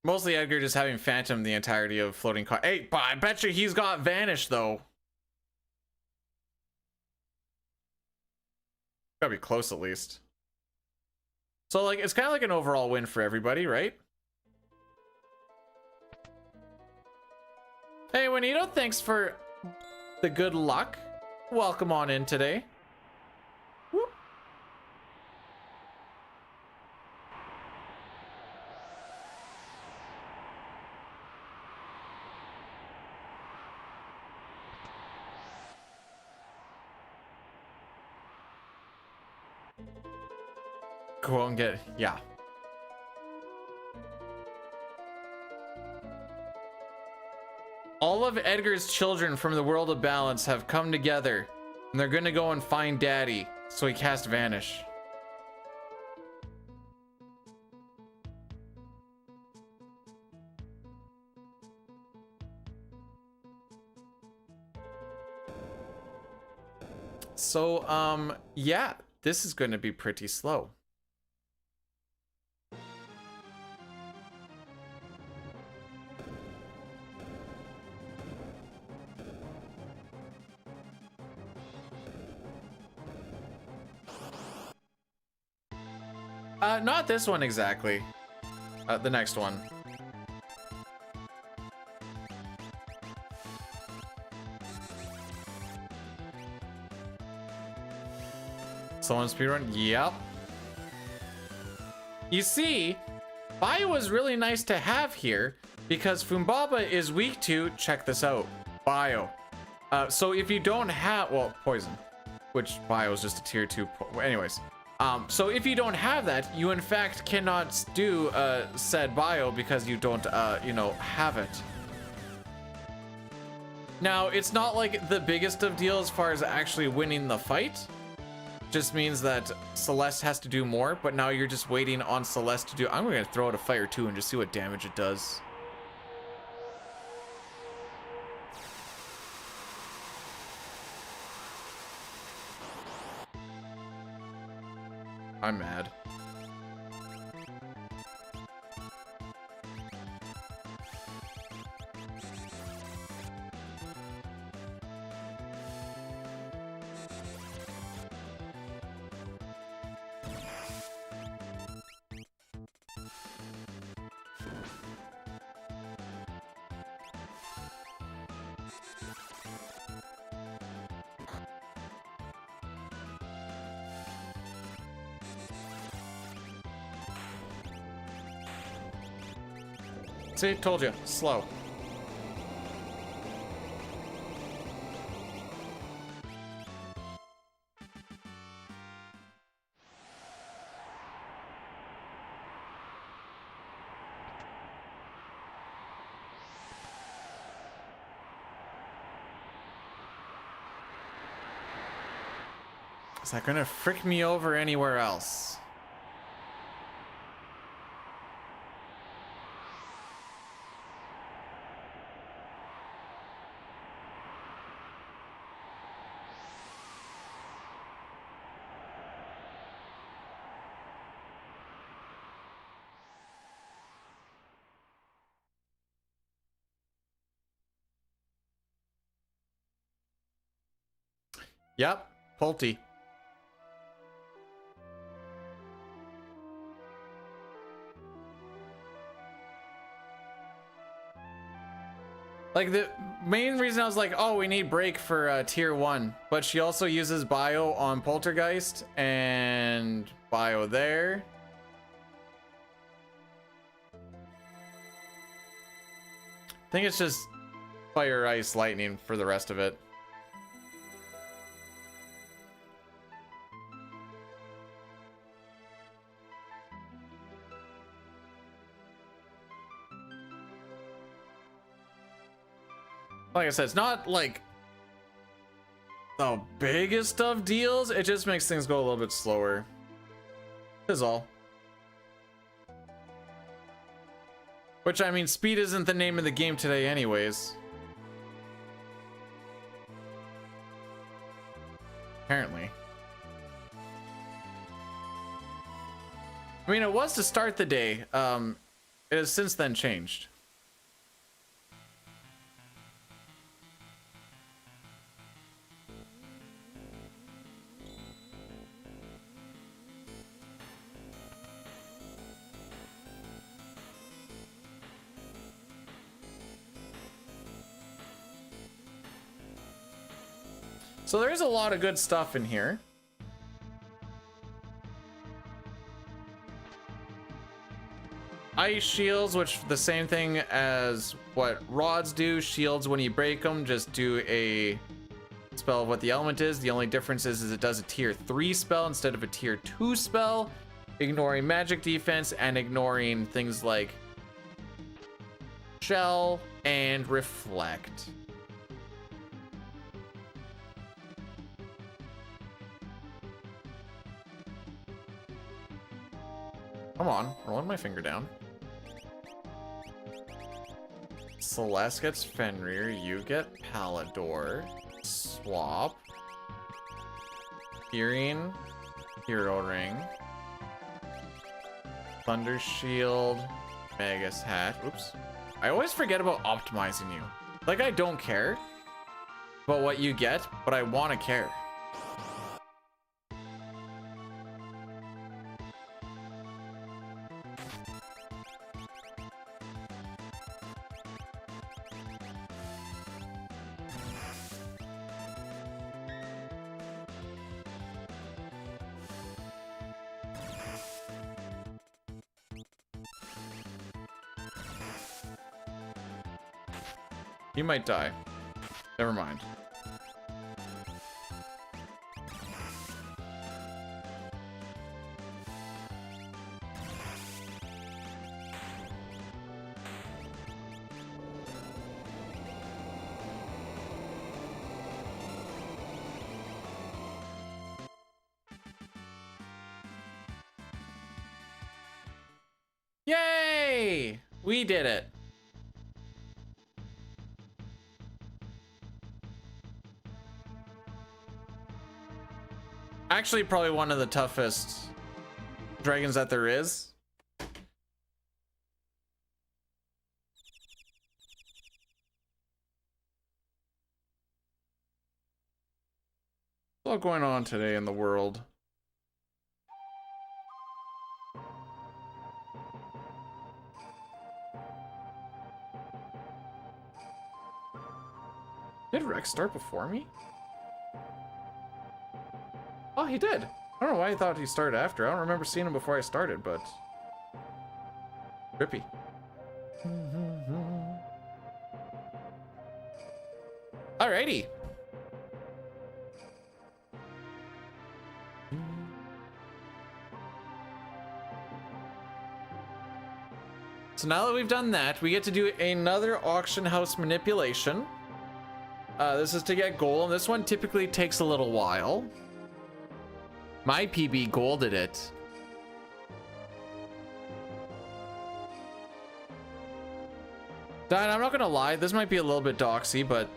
S1: Mostly Edgar just having Phantom the entirety of floating car. Hey, but I bet you he's got Vanish though. Gotta be close at least. So like, it's kind of like an overall win for everybody, right? Hey, Juanito, thanks for the good luck. Welcome on in today. Whoop. Go and get, yeah. All of Edgar's children from the world of balance have come together, and they're gonna go and find Daddy, so he cast Vanish. So, yeah, this is gonna be pretty slow. Not this one exactly. The next one. Someone speedrun? Yep. You see, Bio was really nice to have here because Fumbaba is weak to, check this out, Bio. So if you don't have, well, Poison, which Bio is just a tier 2, anyways. So if you don't have that, you in fact cannot do said Bio because you don't, you know, have it. Now, it's not like the biggest of deal as far as actually winning the fight. Just means that Celeste has to do more, but now you're just waiting on Celeste to do. I'm gonna throw out a fire too and just see what damage it does. I'm mad. See, told you, slow. Is that gonna frick me over anywhere else? Yep, Pulte. Like, the main reason I was like, oh, we need break for tier 1, but she also uses Bio on Poltergeist and Bio there. I think it's just Fire, Ice, Lightning for the rest of it. Like I said, it's not like the biggest of deals. It just makes things go a little bit slower. Is all. Which, I mean, speed isn't the name of the game today anyways. Apparently. I mean, it was to start the day. It has since then changed. So there is a lot of good stuff in here. Ice shields, which the same thing as what rods do. Shields, when you break them, just do a spell of what the element is. The only difference is it does a tier 3 spell instead of a tier 2 spell, ignoring magic defense and ignoring things like shell and reflect. Come on, rolling my finger down. Celeste gets Fenrir, you get Palador. Swap. Hearing. Hero Ring. Thunder Shield. Magus Hat. Oops. I always forget about optimizing you. Like, I don't care about what you get, but I want to care. You might die. Never mind. Yay! We did it. Actually, probably one of the toughest dragons that there is. A lot going on today in the world. Did Rex start before me? Oh, he did. I don't know why I thought he started after. I don't remember seeing him before I started, but... Trippy. Alrighty. So now that we've done that, we get to do another auction house manipulation. This is to get gold, and this one typically takes a little while. My PB golded it. Dan, I'm not gonna lie, this might be a little bit doxy, but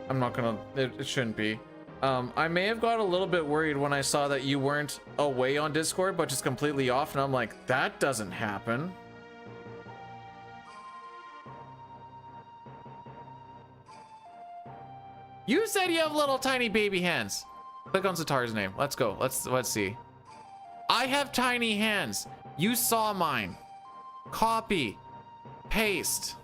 S1: I'm not gonna, it shouldn't be. I may have got a little bit worried when I saw that you weren't away on Discord, but just completely off, and I'm like, that doesn't happen. You said you have little tiny baby hands. Click on Zatar's name. Let's go. Let's see. I have tiny hands. You saw mine. Copy. Paste.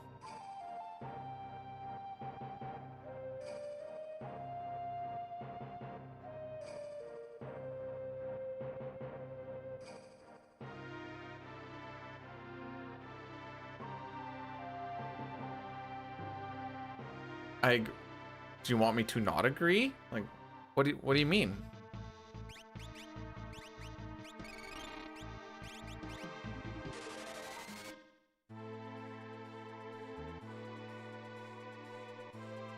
S1: Do you want me to not agree? Like, what do you mean?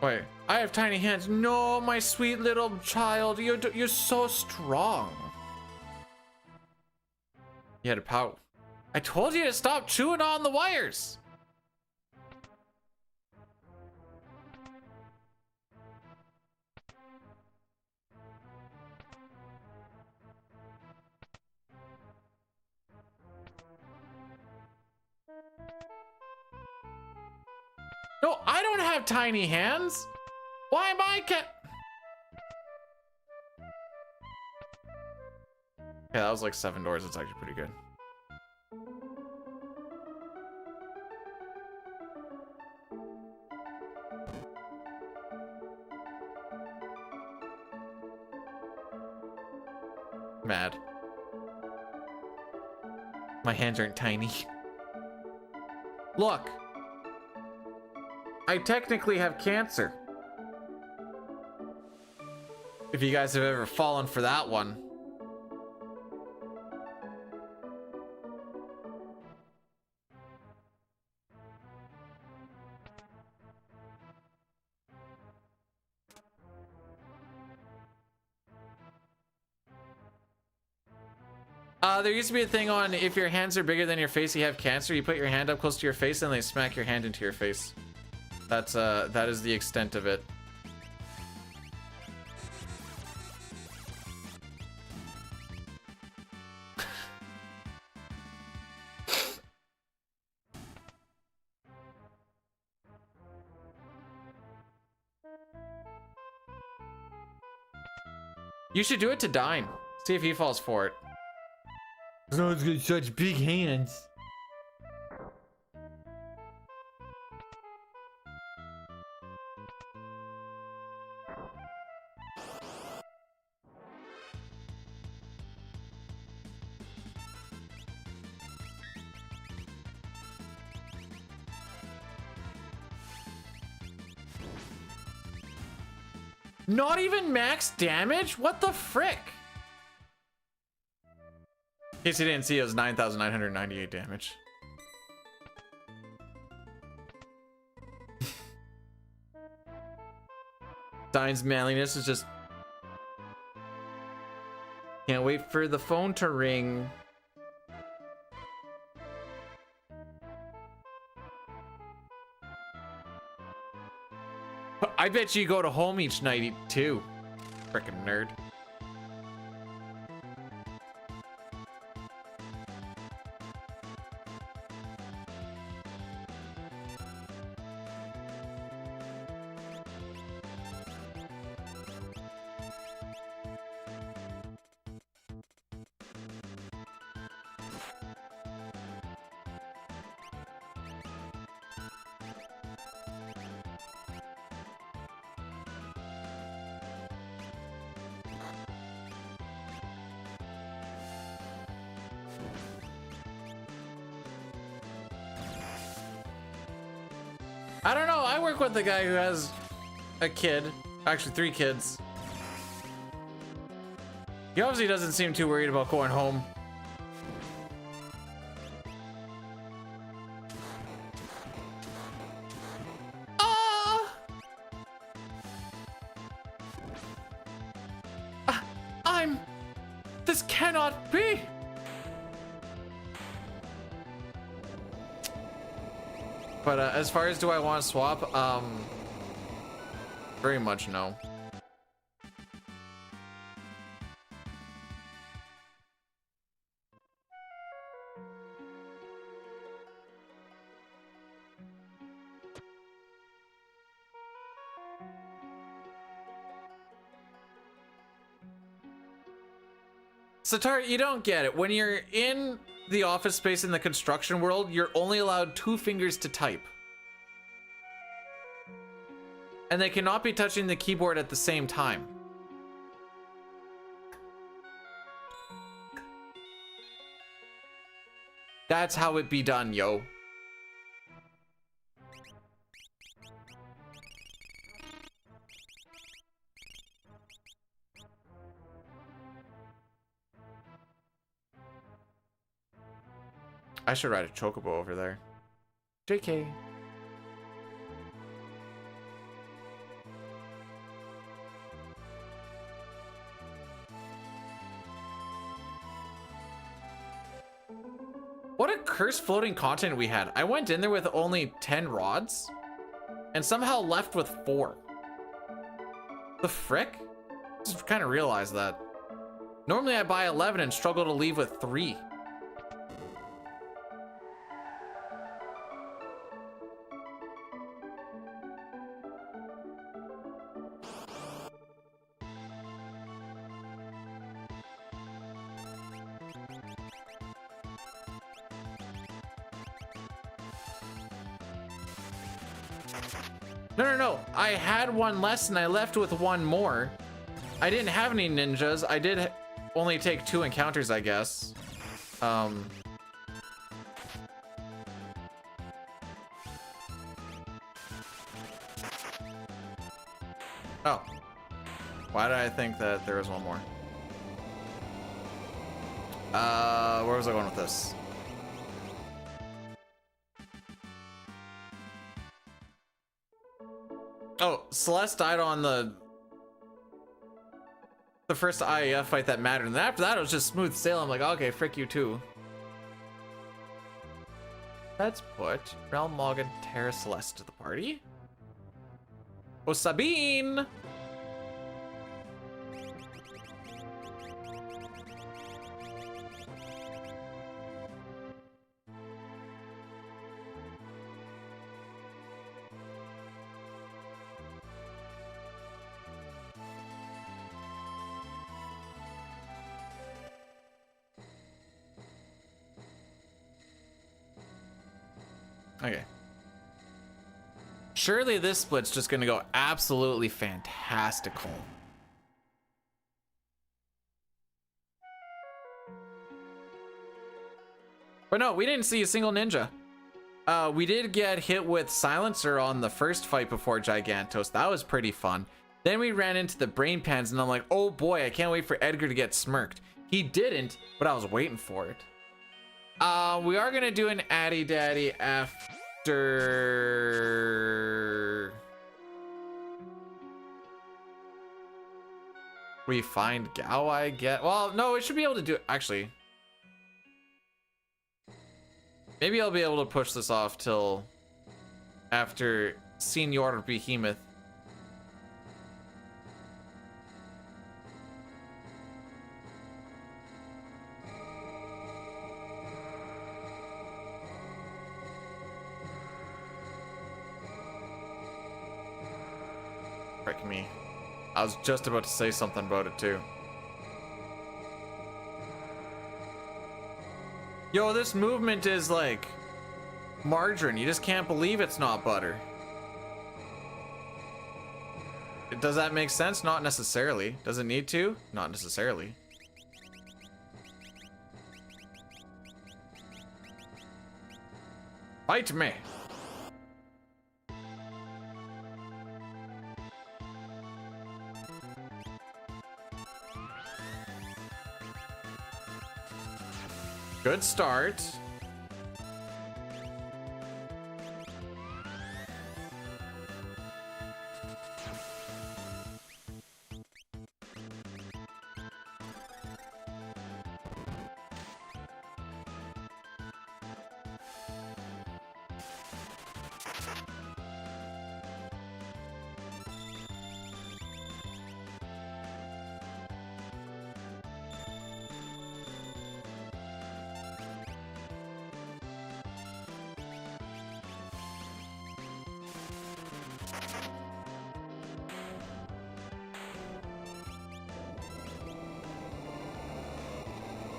S1: Wait, I have tiny hands. No, my sweet little child, you're so strong. You had a pout. I told you to stop chewing on the wires. No, I don't have tiny hands. Why am I Okay, that was like 7 doors. It's actually pretty good. Mad. My hands aren't tiny. Look. I technically have cancer. If you guys have ever fallen for that one. There used to be a thing on if your hands are bigger than your face, you have cancer. You put your hand up close to your face and they smack your hand into your face. That's that is the extent of it. You should do it to Dine. See if he falls for it. Someone's got such big hands. Not even max damage? What the frick? In case you didn't see, it was 9,998 damage. Dine's manliness is just... Can't wait for the phone to ring. I bet you go to home each night too. Frickin' nerd. I don't know. I work with a guy who has a kid. Actually, 3 kids. He obviously doesn't seem too worried about going home. This cannot be. But as far as do I want to swap, very much no. Satar, you don't get it. When you're in the office space in the construction world, you're only allowed 2 fingers to type. And they cannot be touching the keyboard at the same time. That's how it be done, yo. I should ride a chocobo over there. JK. What a cursed floating continent we had. I went in there with only 10 rods and somehow left with 4. The frick? Just kind of realized that. Normally I buy 11 and struggle to leave with 3. No. I had 1 less and I left with 1 more. I didn't have any ninjas. I did only take 2 encounters, I guess. Oh. Why did I think that there was one more? Where was I going with this? Oh, Celeste died on the first IAF fight that mattered, and then after that it was just smooth sailing. I'm like, okay, frick you too. Let's put Realm Morgan Terra Celeste to the party. Oh, Sabine! Okay. Surely this split's just gonna go absolutely fantastical. But no, we didn't see a single ninja. We did get hit with Silencer on the first fight before Gigantos. That was pretty fun. Then we ran into the brain pans and I'm like, oh boy, I can't wait for Edgar to get smirked. He didn't, but I was waiting for it. We are gonna do an Addy Daddy after we find Gao, I get. Well, no, we should be able to do it. Actually, maybe I'll be able to push this off till after Senior Behemoth. Frick me. I was just about to say something about it too. Yo, this movement is like margarine. You just can't believe it's not butter. Does that make sense? Not necessarily. Does it need to? Not necessarily. Fight me. Good start.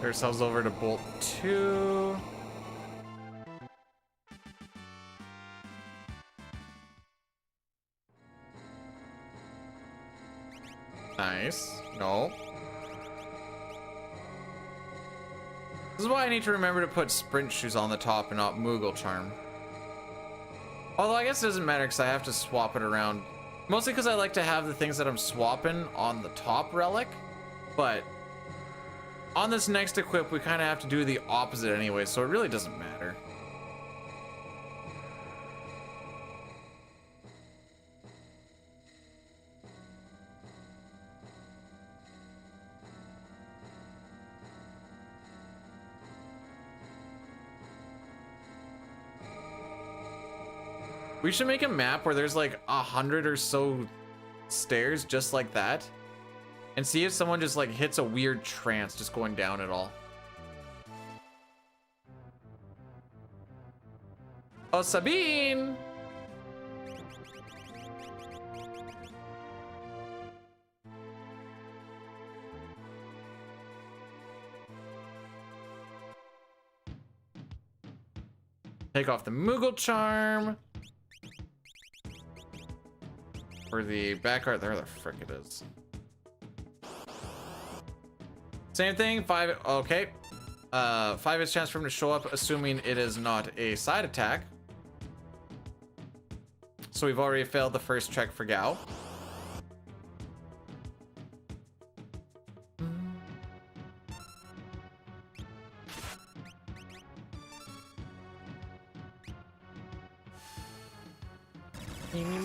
S1: Ourselves over to bolt 2. Nice. No. This is why I need to remember to put sprint shoes on the top and not Moogle charm. Although I guess it doesn't matter because I have to swap it around. Mostly because I like to have the things that I'm swapping on the top relic. But on this next equip, we kind of have to do the opposite anyway, so it really doesn't matter. We should make a map where there's like 100 or so stairs just like that. And see if someone just like hits a weird trance just going down it all. Oh, Sabine! Take off the Moogle charm. For the back art, there the frick it is. Same thing, 5, okay. 5 is chance for him to show up, assuming it is not a side attack. So we've already failed the first check for Gao.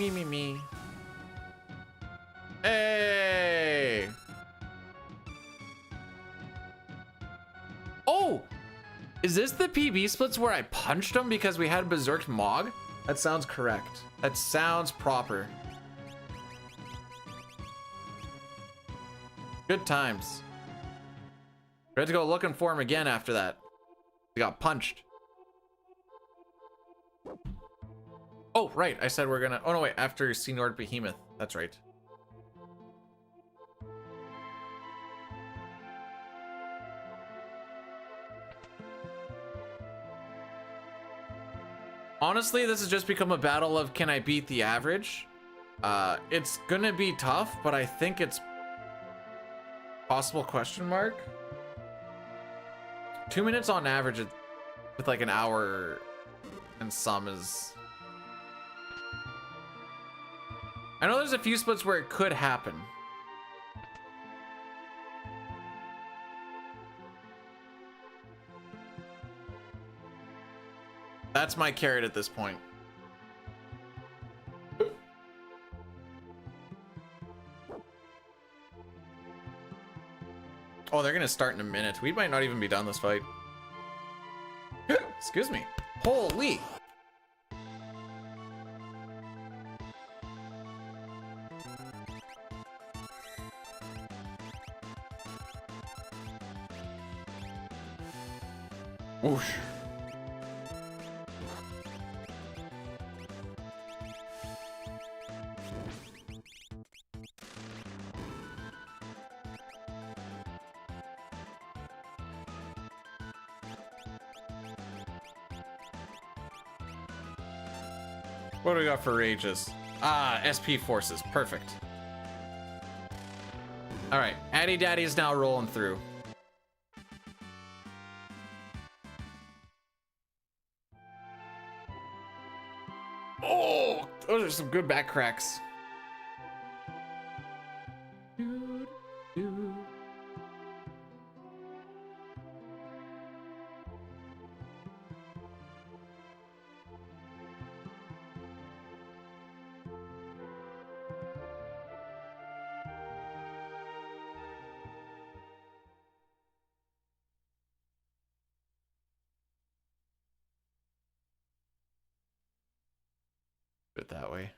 S1: Me. Hey! Oh! Is this the PB splits where I punched him because we had Berserk Mog? That sounds correct. That sounds proper. Good times. We had to go looking for him again after that. We got punched. Oh, right. I said we're gonna... Oh, no, wait. After Senior Behemoth. That's right. Honestly, this has just become a battle of can I beat the average? It's gonna be tough, but I think it's possible question mark. 2 minutes on average with like an hour and some is... I know there's a few splits where it could happen. That's my carrot at this point. Oh, they're gonna start in a minute. We might not even be done this fight. Excuse me. Holy. Whoosh. What do we got for rages? Ah, SP forces. Perfect. All right, Addy Daddy is now rolling through. Oh, those are some good back cracks. It that way.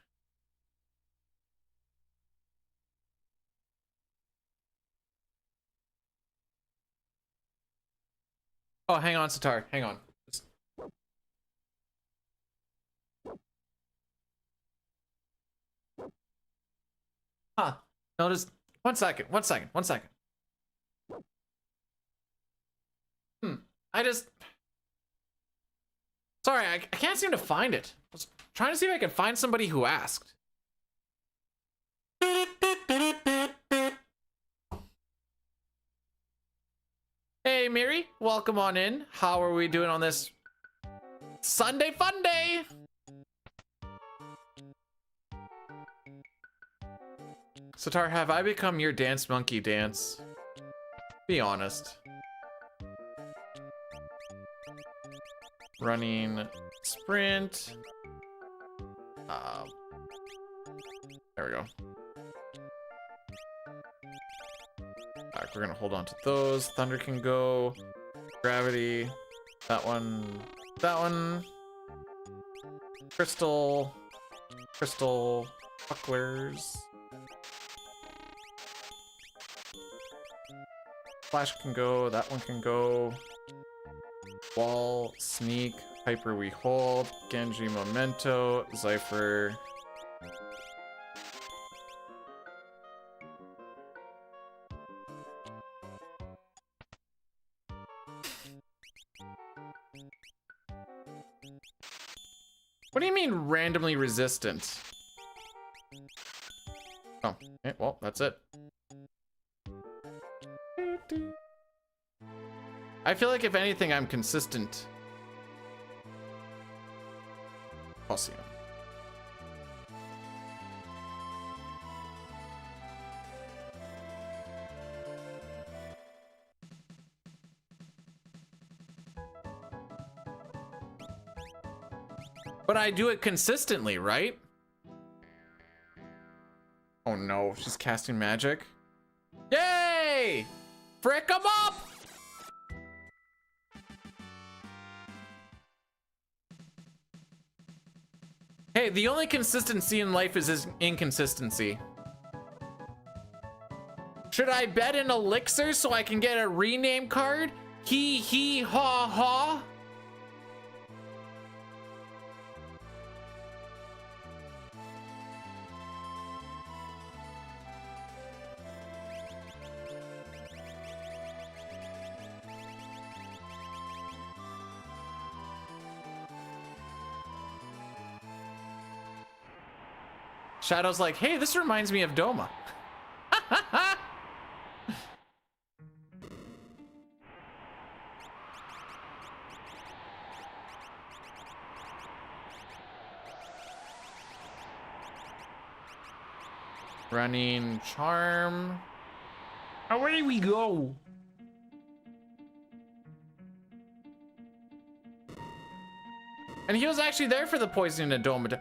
S1: Oh, hang on, Sitar. Hang on. Huh. No, just 1 second. 1 second. 1 second. I just... Sorry, I can't seem to find it. I was trying to see if I could find somebody who asked. Hey, Miri. Welcome on in. How are we doing on this Sunday fun day? Sitar, have I become your dance monkey dance? Be honest. Running sprint. There we go. Alright, we're gonna hold on to those. Thunder can go. Gravity. That one. That one. Crystal. Crystal. Bucklers. Flash can go. That one can go. Wall, sneak, Hyper we hold, Genji Memento, Zypher. What do you mean randomly resistant? Oh, okay, well, that's it. I feel like if anything, I'm consistent. I'll see. But I do it consistently, right? Oh no, she's casting magic. Yay! Frick 'em up! Hey, the only consistency in life is inconsistency. Should I bet an elixir so I can get a rename card? Hee hee ha ha. Shadow's like, hey, this reminds me of Doma. Running charm. Away we go. And he was actually there for the poisoning of Doma.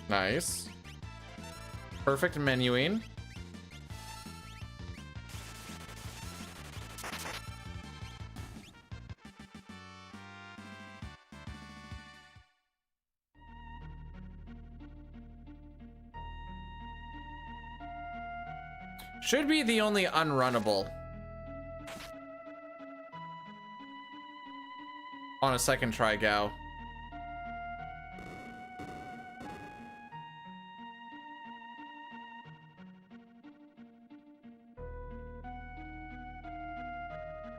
S1: Nice. Perfect menuing. Should be the only unrunnable on a second try, Gao.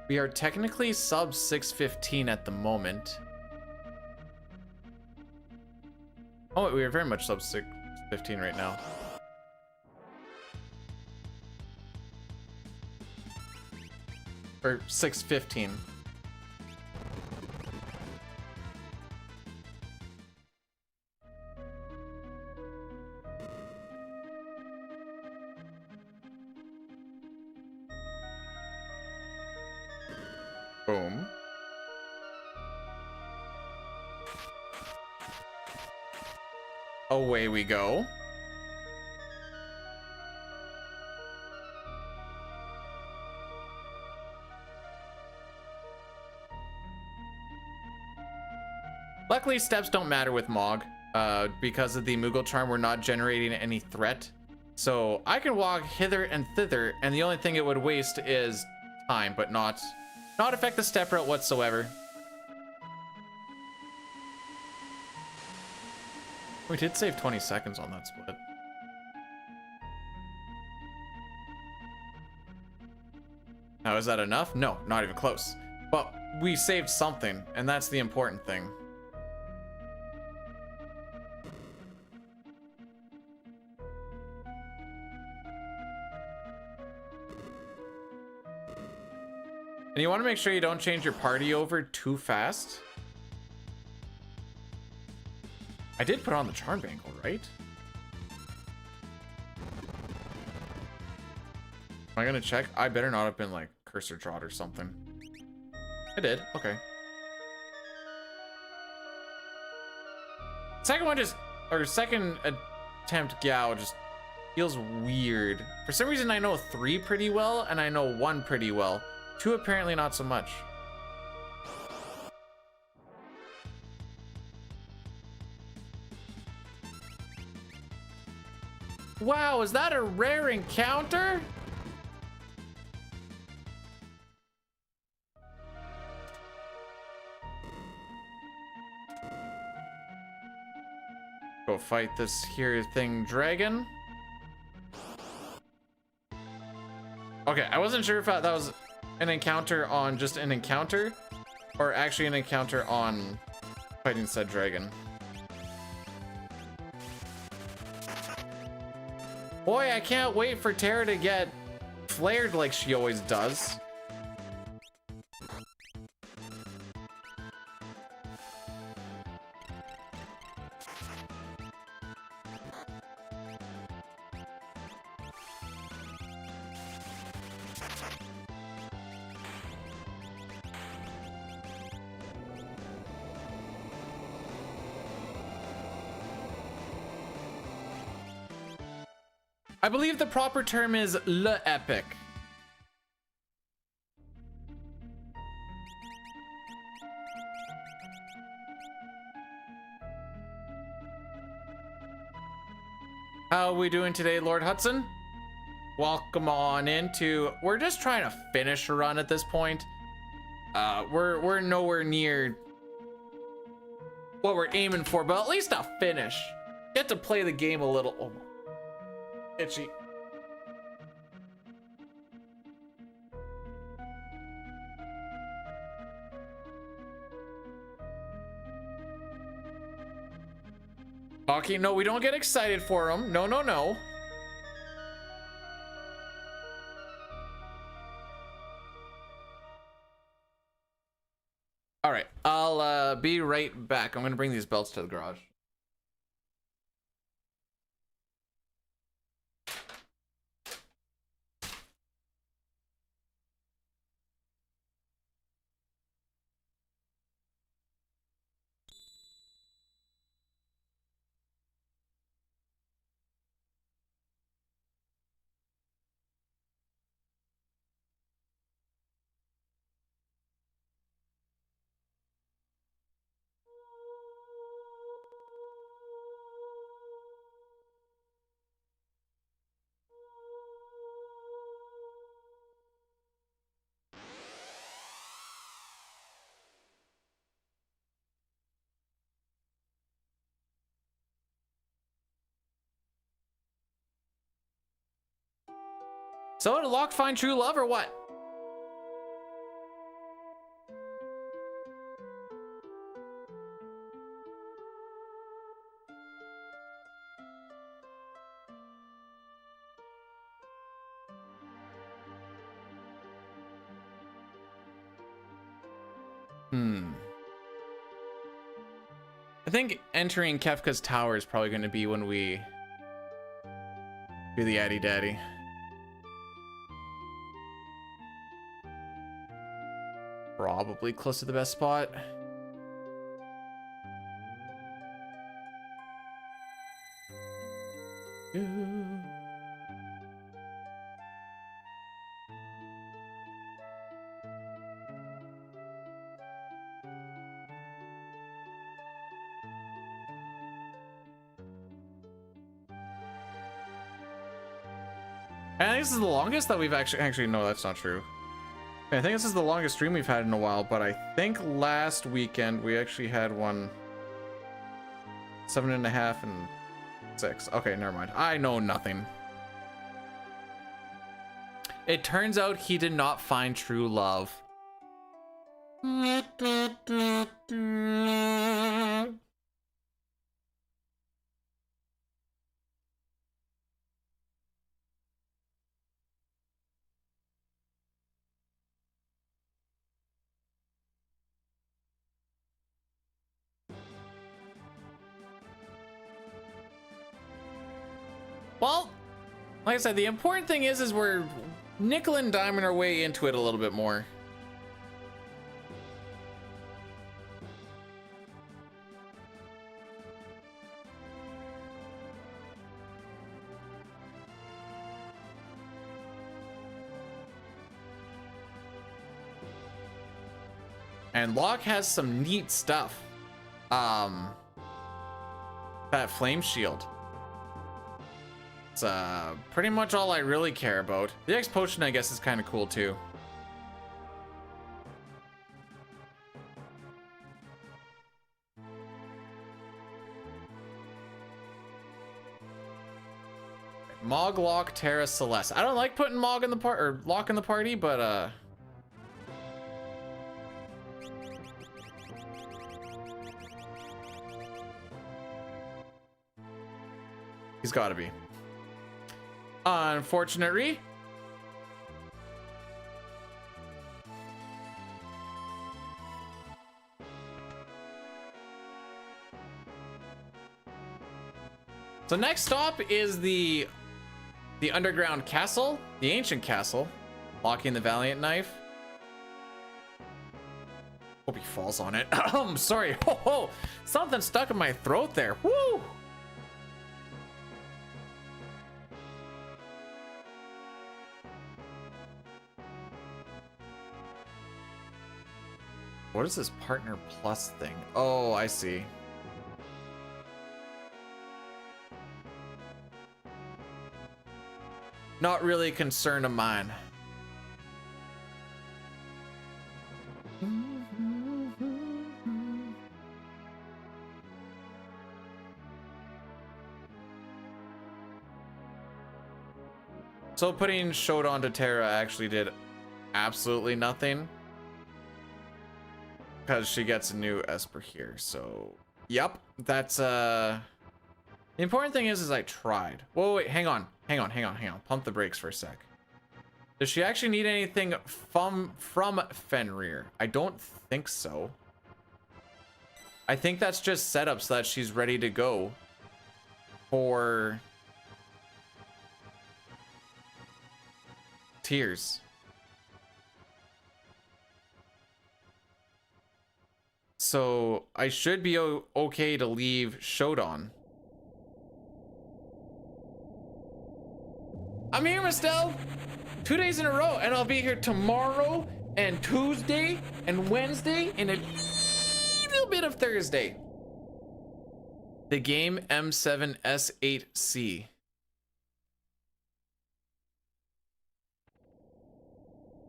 S1: We are technically sub 615 at the moment. Oh, wait, we are very much sub 615 right now. Or 615. Boom. Away we go. Luckily, steps don't matter with Mog. Because of the Moogle charm, we're not generating any threat. So I can walk hither and thither, and the only thing it would waste is time, but not affect the step route whatsoever. We did save 20 seconds on that split. Now, is that enough? No, not even close. But we saved something, and that's the important thing. And you want to make sure you don't change your party over too fast. I did put on the charm bangle, right? Am I gonna check? I better not have been like cursor trot or something. I did, okay. Second one just, or second attempt Gao just feels weird. For some reason I know 3 pretty well and I know 1 pretty well. 2 apparently not so much. Wow, is that a rare encounter? Go fight this here thing dragon. Okay, I wasn't sure if that was an encounter on just an encounter or actually an encounter on fighting said dragon. Boy, I can't wait for Tara to get flared like she always does. I believe the proper term is le epic. How are we doing today, Lord Hudson? Welcome on into. We're just trying to finish a run at this point. We're nowhere near what we're aiming for, but at least a finish. Get to play the game a little. Oh, itchy. Okay, no, we don't get excited for him. No, no, no. All right, I'll be right back. I'm gonna bring these belts to the garage. So did Locke find true love or what? I think entering Kefka's tower is probably going to be when we do the Addy Daddy. Probably close to the best spot. I think this is the longest that we've actually no, that's not true. I think this is the longest stream we've had in a while, but I think last weekend we actually had one 7.5 and 6. Okay, never mind. I know nothing. It turns out he did not find true love. Well, like I said, the important thing is we're nickel and diming our way into it a little bit more. And Locke has some neat stuff. That flame shield. It's pretty much all I really care about. The X potion, I guess, is kind of cool too. Mog, Locke, Terra, Celeste. I don't like putting Mog in the part or Locke in the party, but he's got to be. Unfortunately. So next stop is the underground castle, the ancient castle, locking the Valiant knife. Hope he falls on it. I'm sorry. Oh, something stuck in my throat there. Woo! What is this partner plus thing? Oh, I see. Not really a concern of mine. So putting Shodan to Terra actually did absolutely nothing. Because she gets a new Esper here. So, yep. That's, The important thing is I tried. Whoa, wait, hang on. Pump the brakes for a sec. Does she actually need anything from Fenrir? I don't think so. I think that's just set up so that she's ready to go for Tears. So I should be okay to leave Shodan. I'm here, Mistel. 2 days in a row, and I'll be here tomorrow and Tuesday and Wednesday and a little bit of Thursday. The game M7S8C.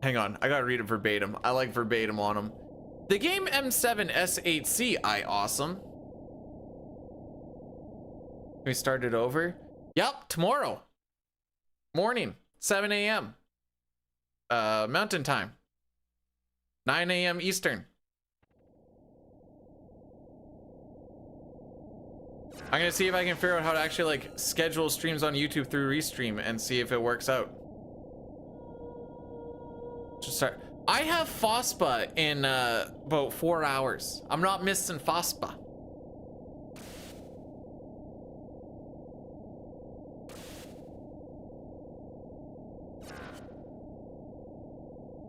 S1: Hang on, I gotta read it verbatim. I like verbatim on them. The game M7S8C, awesome. We started over? Yep, tomorrow. Morning, 7 a.m. Mountain time. 9 a.m. Eastern. I'm gonna see if I can figure out how to actually like schedule streams on YouTube through Restream and see if it works out. Just start. I have FOSPA in about 4 hours. I'm not missing FOSPA.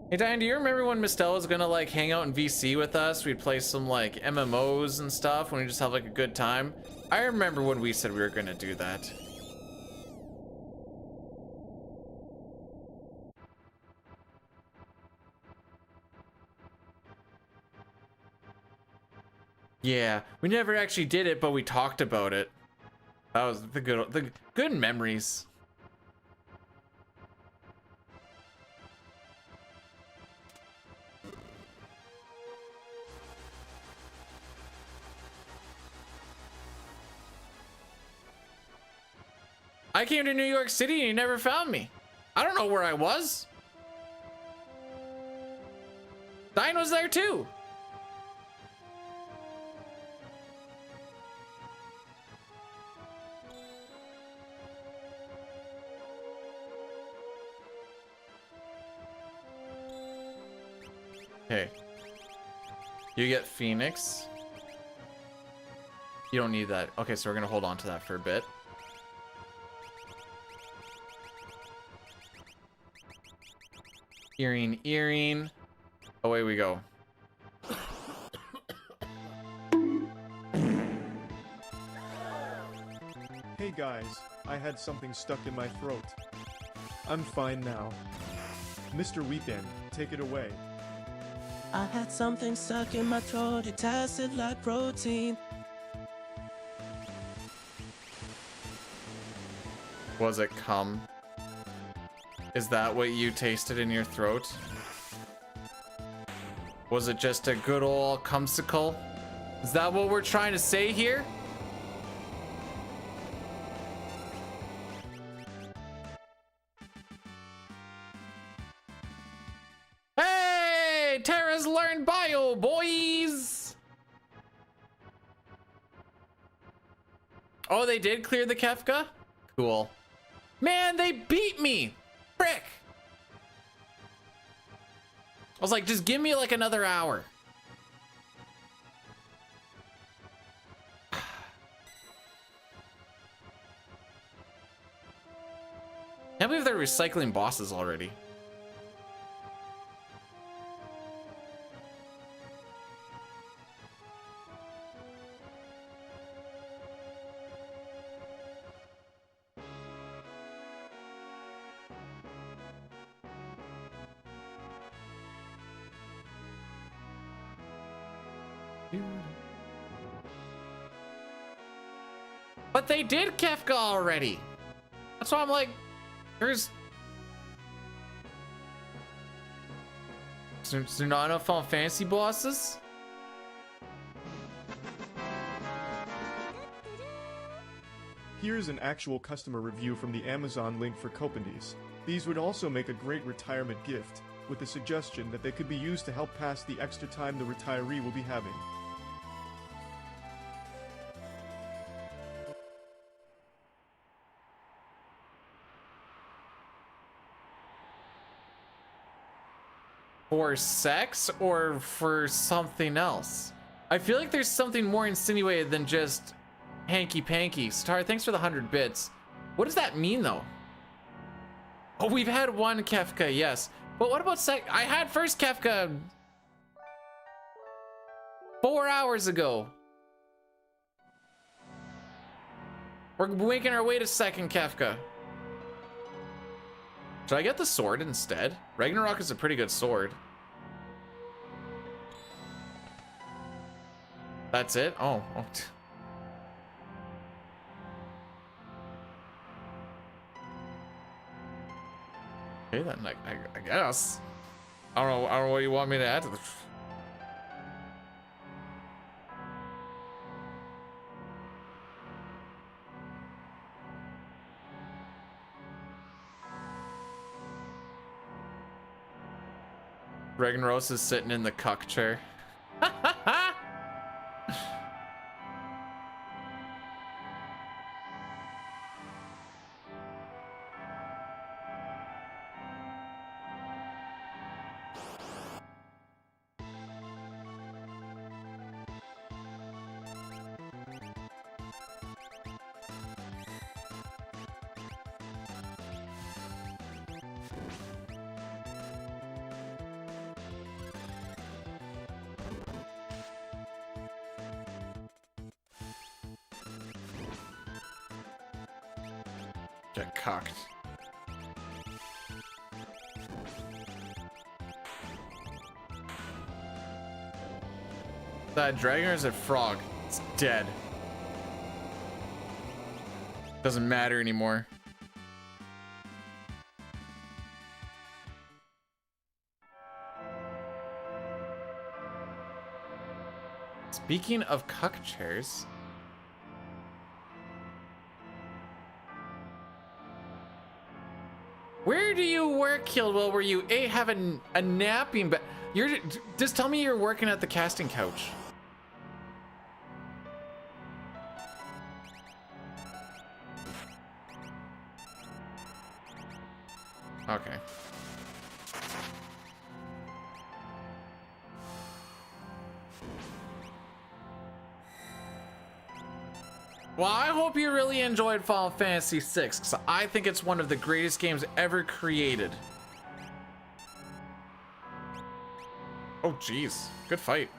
S1: Hey Diane, do you remember when Mistel was gonna like hang out in VC with us? We'd play some like MMOs and stuff when we just have like a good time. I remember when we said we were gonna do that. Yeah, we never actually did it, but we talked about it. That was the good memories. I came to New York City and you never found me. I don't know where I was. Diane was there too. Okay. You get Phoenix. You don't need that. Okay, so we're gonna hold on to that for a bit. Earring. Away we go.
S4: Hey guys, I had something stuck in my throat. I'm fine now. Mr. Weekend, take it away.
S5: I had something stuck in my throat, it tasted like protein.
S1: Was it cum? Is that what you tasted in your throat? Was it just a good old cumsicle? Is that what we're trying to say here? Hey, Terra's learned bio, boys! Oh, they did clear the Kefka? Cool. Man, they beat me. Frick. I was like, just give me like another hour. Can't believe they're recycling bosses already. But they did Kefka already. That's why I'm like, there's not enough Final Fantasy bosses.
S4: Here's an actual customer review from the Amazon link for Copendies. These would also make a great retirement gift, with the suggestion that they could be used to help pass the extra time the retiree will be having.
S1: For sex or for something else? I feel like there's something more insinuated than just hanky-panky. Star, thanks for the 100 bits. What does that mean, though? Oh, we've had one Kefka, yes. But what about sex? I had first Kefka 4 hours ago. We're making our way to second Kefka. Should I get the sword instead? Ragnarok is a pretty good sword. That's it? Oh. Okay then, I guess. I don't know what you want me to add to the... Ragnaros is sitting in the cuck chair. Get cocked. That dragon is a frog. It's dead. Doesn't matter anymore. Speaking of cuck chairs. Where do you work, Killwell? Were you having a napping? But you're just tell me you're working at the casting couch. Okay. Well, I hope you really enjoyed Final Fantasy VI, because I think it's one of the greatest games ever created. Oh, jeez. Good fight.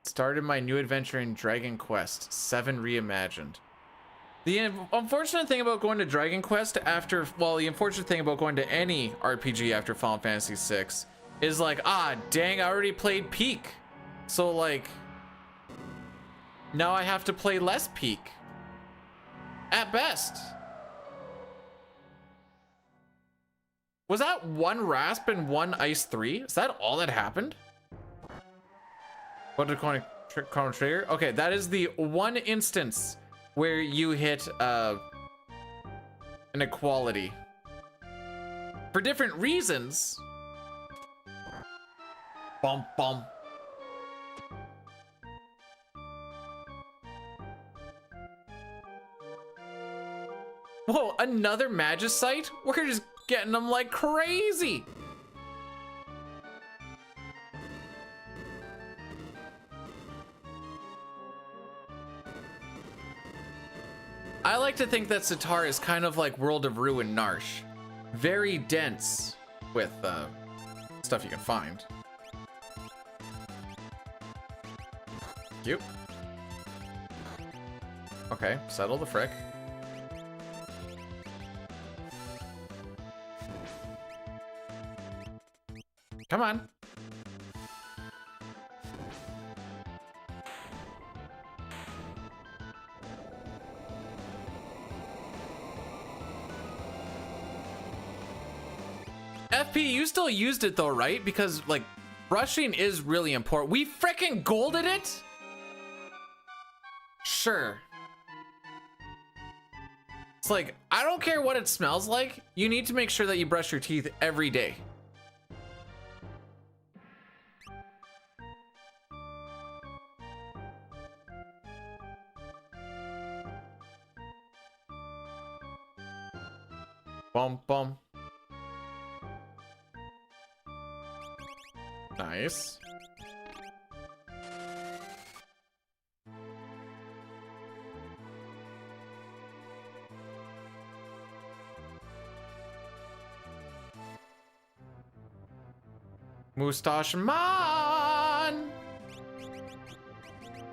S1: Started my new adventure in Dragon Quest VII Reimagined. The unfortunate thing about going to Dragon Quest after, well, the unfortunate thing about going to any RPG after Final Fantasy VI is like, ah, dang, I already played Peak. So like, now I have to play less Peak. At best. Was that one Rasp and one Ice 3? Is that all that happened? What did Chrono Trigger? Okay, that is the one instance where you hit an and equality. For different reasons. Bum bum. Whoa, another Magicite? We're just getting them like crazy. I like to think that Sitar is kind of like World of Ruin Narsh. Very dense with stuff you can find. Cute. Okay, settle the frick. Come on. FP, you still used it though, right? Because like brushing is really important. We freaking golded it? Sure. It's like, I don't care what it smells like. You need to make sure that you brush your teeth every day. Bum bum. Nice. Moustache Man.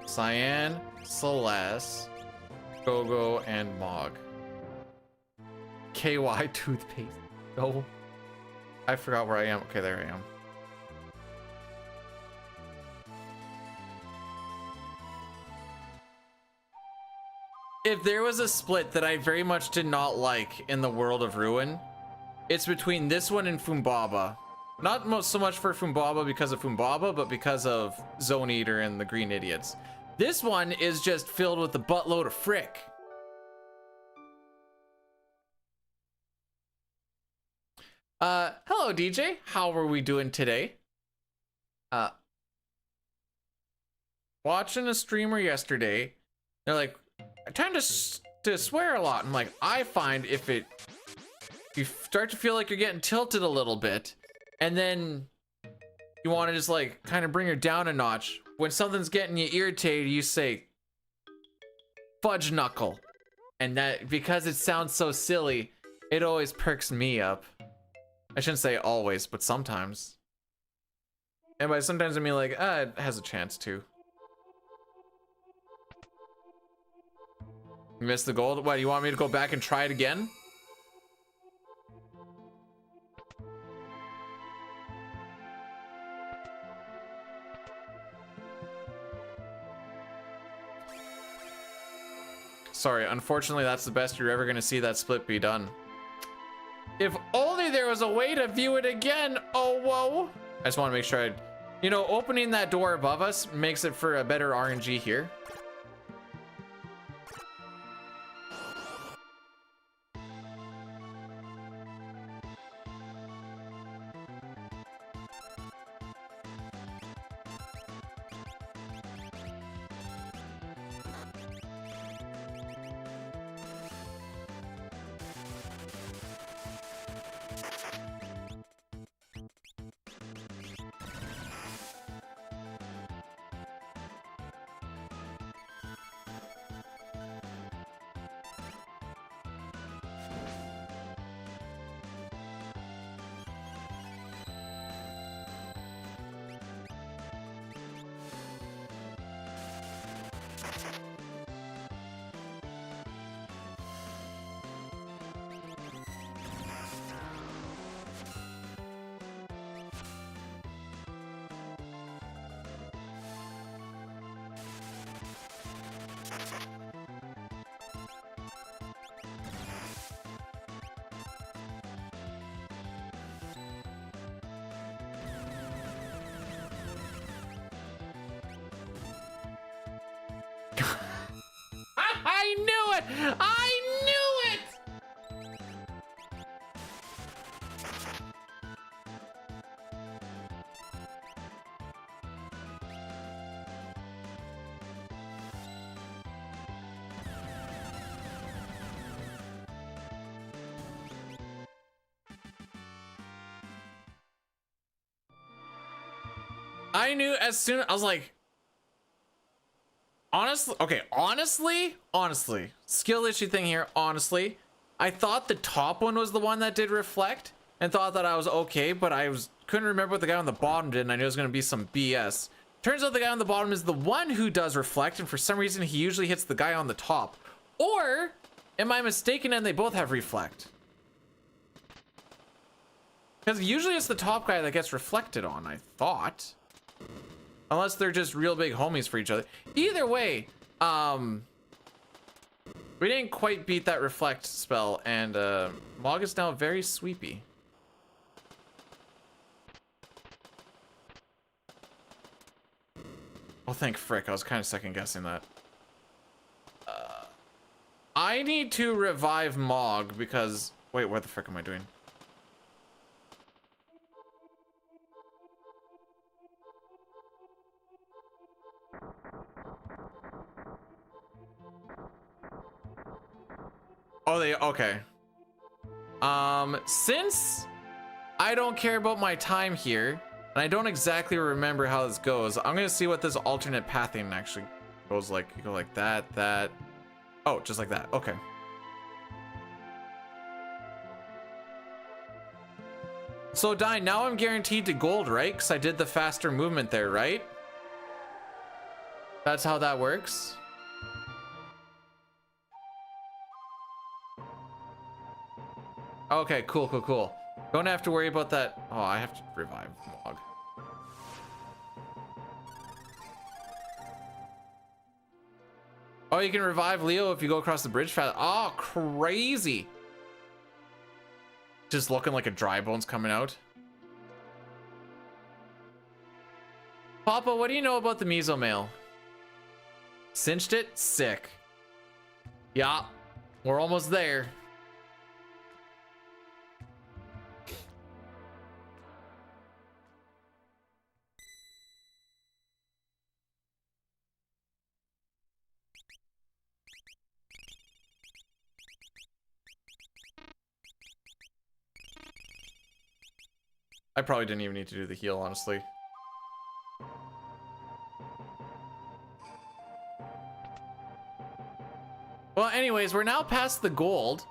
S1: Cyan, Celeste, Gogo, and Mog. KY toothpaste. No. I forgot where I am. Okay, there I am. If there was a split that I very much did not like in the World of Ruin, it's between this one and Fumbaba. Not so much for Fumbaba because of Fumbaba, but because of Zone Eater and the Green Idiots. This one is just filled with a buttload of frick. Hello DJ, how are we doing today? Watching a streamer yesterday, they're like, I tend to swear a lot. I'm like, I find if you start to feel like you're getting tilted a little bit, and then you want to just like kind of bring her down a notch. When something's getting you irritated, you say, fudge knuckle. And that, because it sounds so silly, it always perks me up. I shouldn't say always, but sometimes. And by sometimes I mean like, it has a chance to. You missed the gold? What, you want me to go back and try it again? Sorry, unfortunately that's the best you're ever gonna see that split be done. If only there was a way to view it again. Oh, whoa. I just want to make sure you know, opening that door above us makes it for a better RNG here. I knew it! I knew it! I knew as soon, I was like, honestly, okay, honestly, skill issue thing here, honestly, I thought the top one was the one that did reflect and thought that I was okay, but couldn't remember what the guy on the bottom did, and I knew it was gonna be some BS. Turns out the guy on the bottom is the one who does reflect, and for some reason he usually hits the guy on the top. Or am I mistaken and they both have reflect? Because usually it's the top guy that gets reflected on, I thought. Unless they're just real big homies for each other. Either way, we didn't quite beat that reflect spell, and Mog is now very sweepy. Oh, thank frick, I was kind of second guessing that. I need to revive Mog because... Wait, what the frick am I doing? Oh, okay. Since I don't care about my time here, and I don't exactly remember how this goes, I'm gonna see what this alternate pathing actually goes like. You go like that. Oh, just like that. Okay. So, Dine, now I'm guaranteed to gold, right? Because I did the faster movement there, right? That's how that works. Okay, cool. Don't have to worry about that. Oh, I have to revive Mog. Oh, you can revive Leo if you go across the bridge fast. Oh, crazy. Just looking like a dry bone's coming out. Papa, what do you know about the mesomail? Cinched it? Sick. Yeah, we're almost there. I probably didn't even need to do the heal, honestly. Well, anyways, we're now past the gold.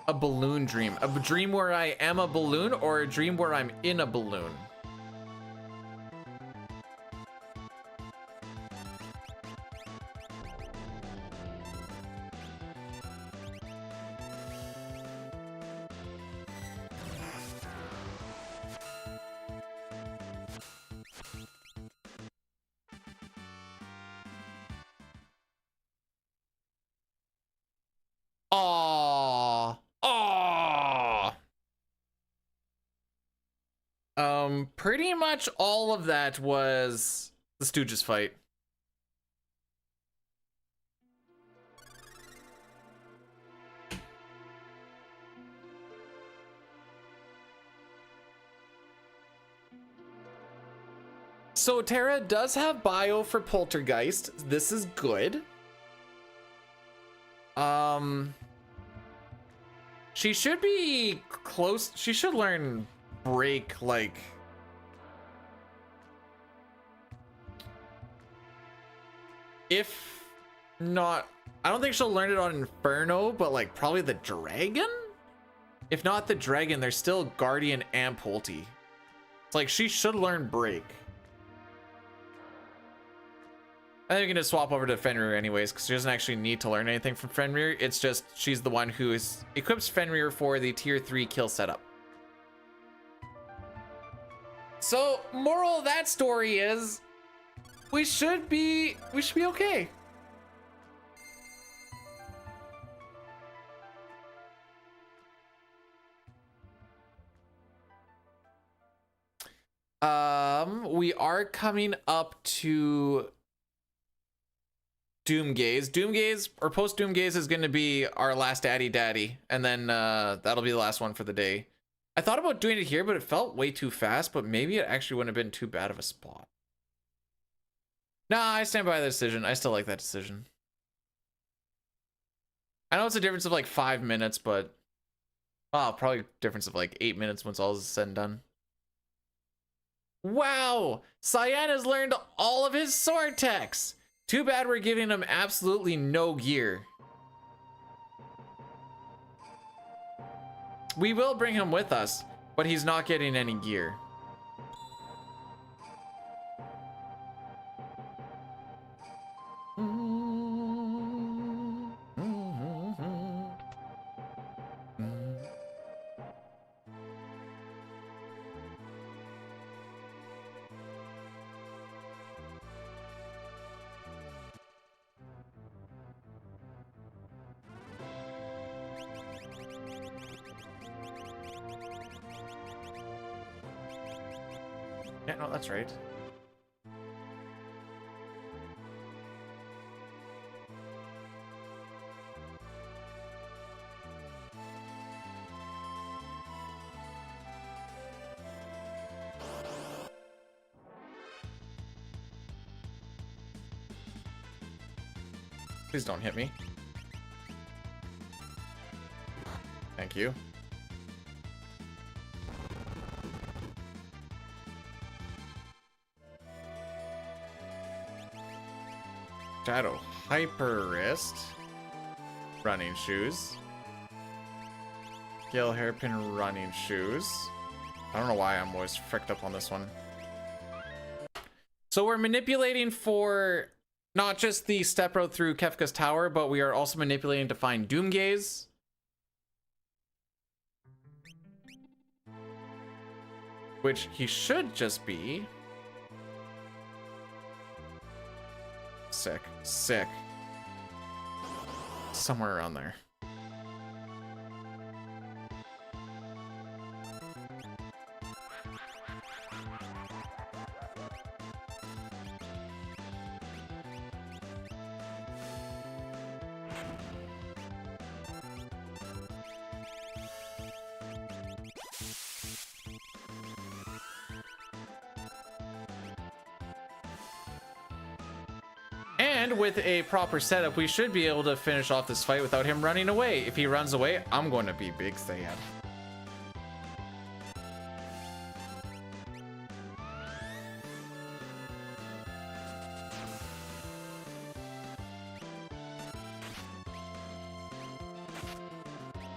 S1: A balloon dream. A dream where I am a balloon, or a dream where I'm in a balloon? Pretty much all of that was the Stooges fight. So Terra does have bio for Poltergeist. This is good. She should be close. She should learn break, like, if not, I don't think she'll learn it on Inferno, but like probably the dragon. If not the dragon, there's still Guardian and Polty. It's like she should learn break. I think we can just swap over to Fenrir anyways, because she doesn't actually need to learn anything from Fenrir. It's just she's the one who equips Fenrir for the tier 3 kill setup. So, moral of that story is we should be okay. We are coming up to Doomgaze. Doomgaze, or post Doomgaze, is going to be our last daddy, and then that'll be the last one for the day. I thought about doing it here, but it felt way too fast, but maybe it actually wouldn't have been too bad of a spot. Nah, I stand by the decision. I still like that decision. I know it's a difference of like 5 minutes, but probably a difference of like 8 minutes once all is said and done. Wow, Cyan has learned all of his sword techs. Too bad we're giving him absolutely no gear. We will bring him with us, but he's not getting any gear. Yeah, no, that's right. Please don't hit me. Thank you. Shadow Hyper Wrist. Running shoes. Gale Hairpin running shoes. I don't know why I'm always fricked up on this one. So we're manipulating for not just the step route through Kefka's tower, but we are also manipulating to find Doomgaze. Which he should just be. Sick. Sick. Somewhere around there. And with a proper setup, we should be able to finish off this fight without him running away. If he runs away, I'm going to be big sad.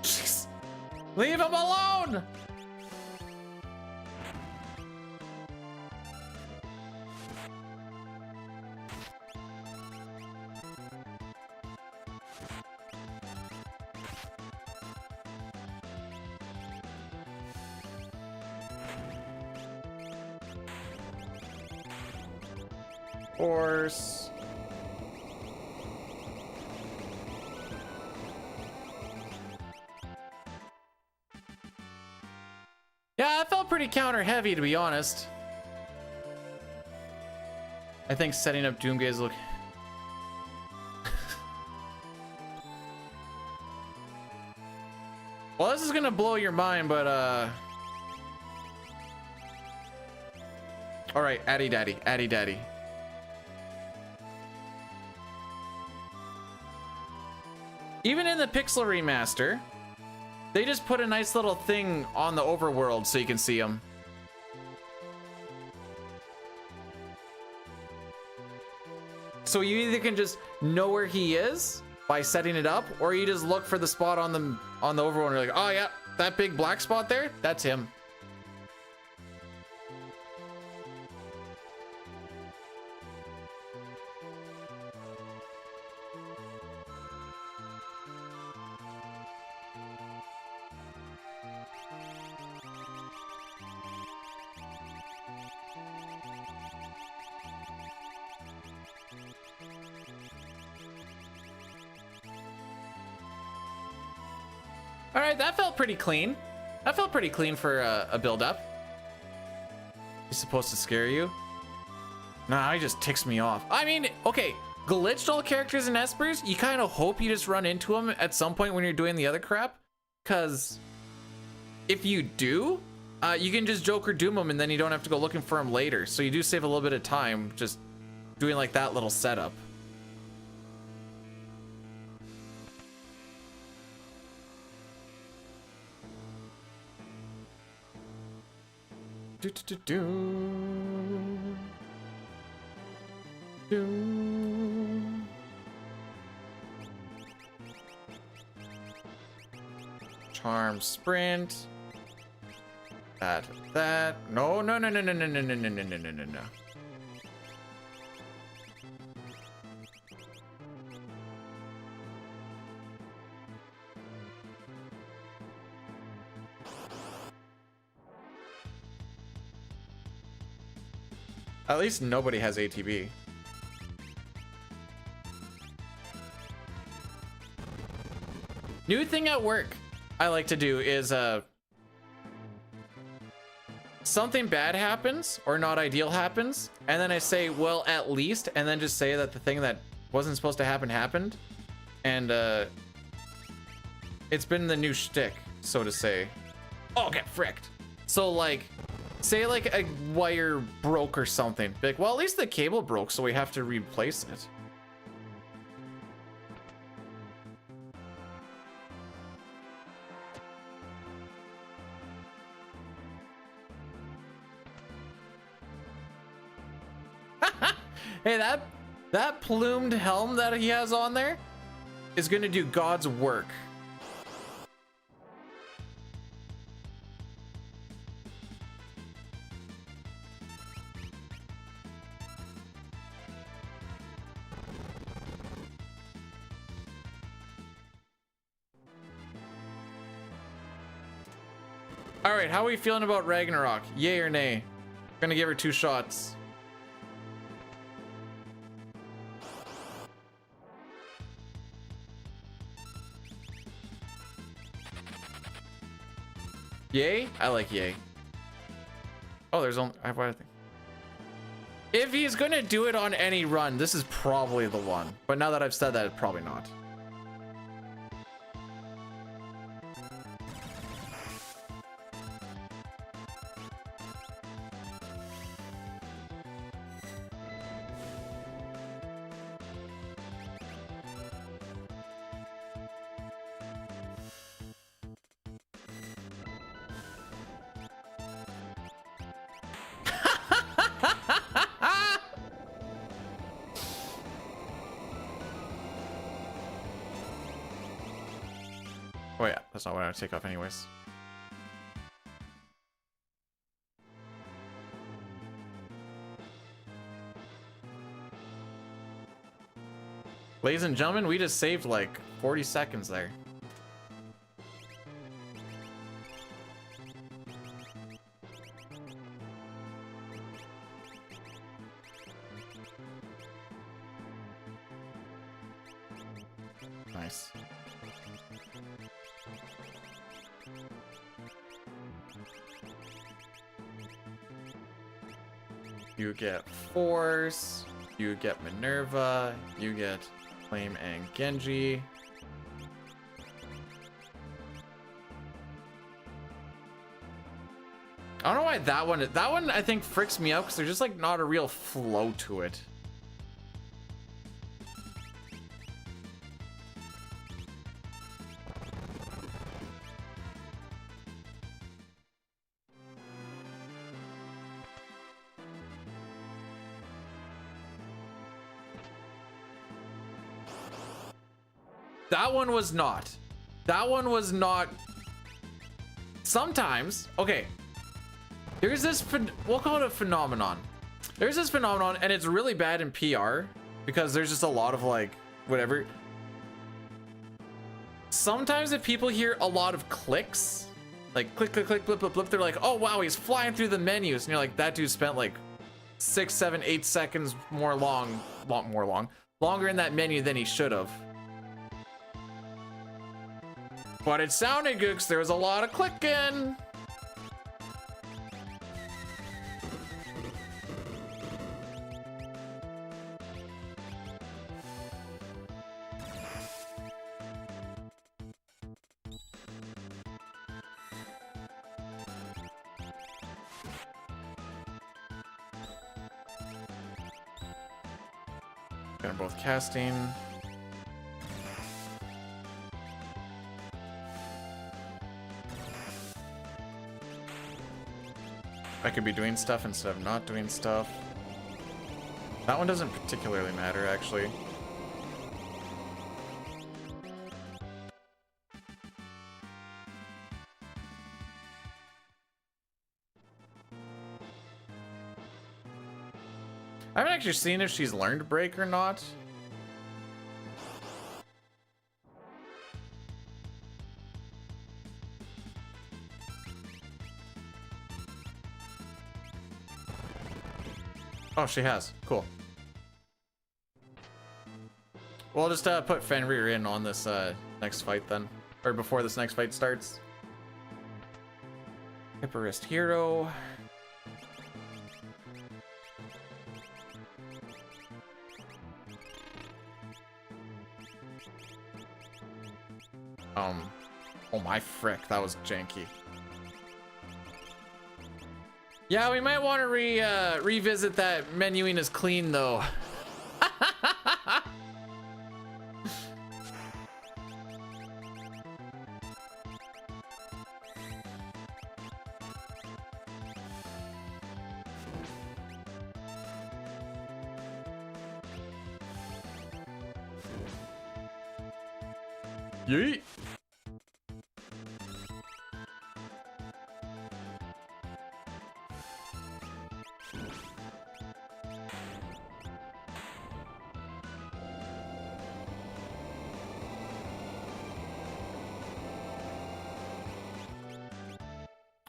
S1: Jeez. Leave him alone! Horse. Yeah, that felt pretty counter heavy, to be honest. I think setting up Doomgaze look. Well, this is gonna blow your mind, but all right, Addy Daddy, Addy Daddy. Even in the Pixel remaster, they just put a nice little thing on the overworld so you can see them. So you either can just know where he is by setting it up, or you just look for the spot on the overworld and you're like, oh yeah, that big black spot there, that's him. All right, that felt pretty clean. That felt pretty clean for a build-up. He's supposed to scare you? Nah, he just ticks me off. I mean, okay, glitched all characters in Espers, you kind of hope you just run into them at some point when you're doing the other crap. Because if you do, you can just Joker Doom them and then you don't have to go looking for them later. So you do save a little bit of time just doing like that little setup. Do, do, do, do. Do. Charm sprint. That. No. At least nobody has ATB. New thing at work I like to do is something bad happens or not ideal happens, and then I say, well, at least, and then just say that the thing that wasn't supposed to happen happened, and it's been the new shtick, so to say. Oh, get fricked. So like, say like a wire broke or something. Be like, well, at least the cable broke, so we have to replace it. Hey, that plumed helm that he has on there is gonna do God's work. All right, how are we feeling about Ragnarok? Yay or nay? Gonna give her 2 shots. Yay? I like yay. Oh, there's only I have one thing. If he's gonna do it on any run, this is probably the one. But now that I've said that, probably not. Oh yeah, that's not what I would take off anyways. Ladies and gentlemen, we just saved like 40 seconds there. Nice. You get Force, you get Minerva, you get Flame and Genji. I don't know why that one I think freaks me out because there's just like not a real flow to it. That one was not. That one was not. Sometimes, okay. There's this, we'll call it a phenomenon. There's this phenomenon, and it's really bad in PR because there's just a lot of like, whatever. Sometimes if people hear a lot of clicks, like click, click, click, blip, blip, blip, they're like, oh wow, he's flying through the menus. And you're like, that dude spent like 6, 7, 8 seconds longer in that menu than he should have. But it sounded good because there was a lot of clicking. Got them both casting. I could be doing stuff instead of not doing stuff. That one doesn't particularly matter, actually. I haven't actually seen if she's learned break or not. Oh, she has. Cool. We'll just put Fenrir in on this next fight then. Or before this next fight starts. Hipperist Hero. Oh my frick, that was janky. Yeah, we might want to revisit that menuing is clean though. Yeet.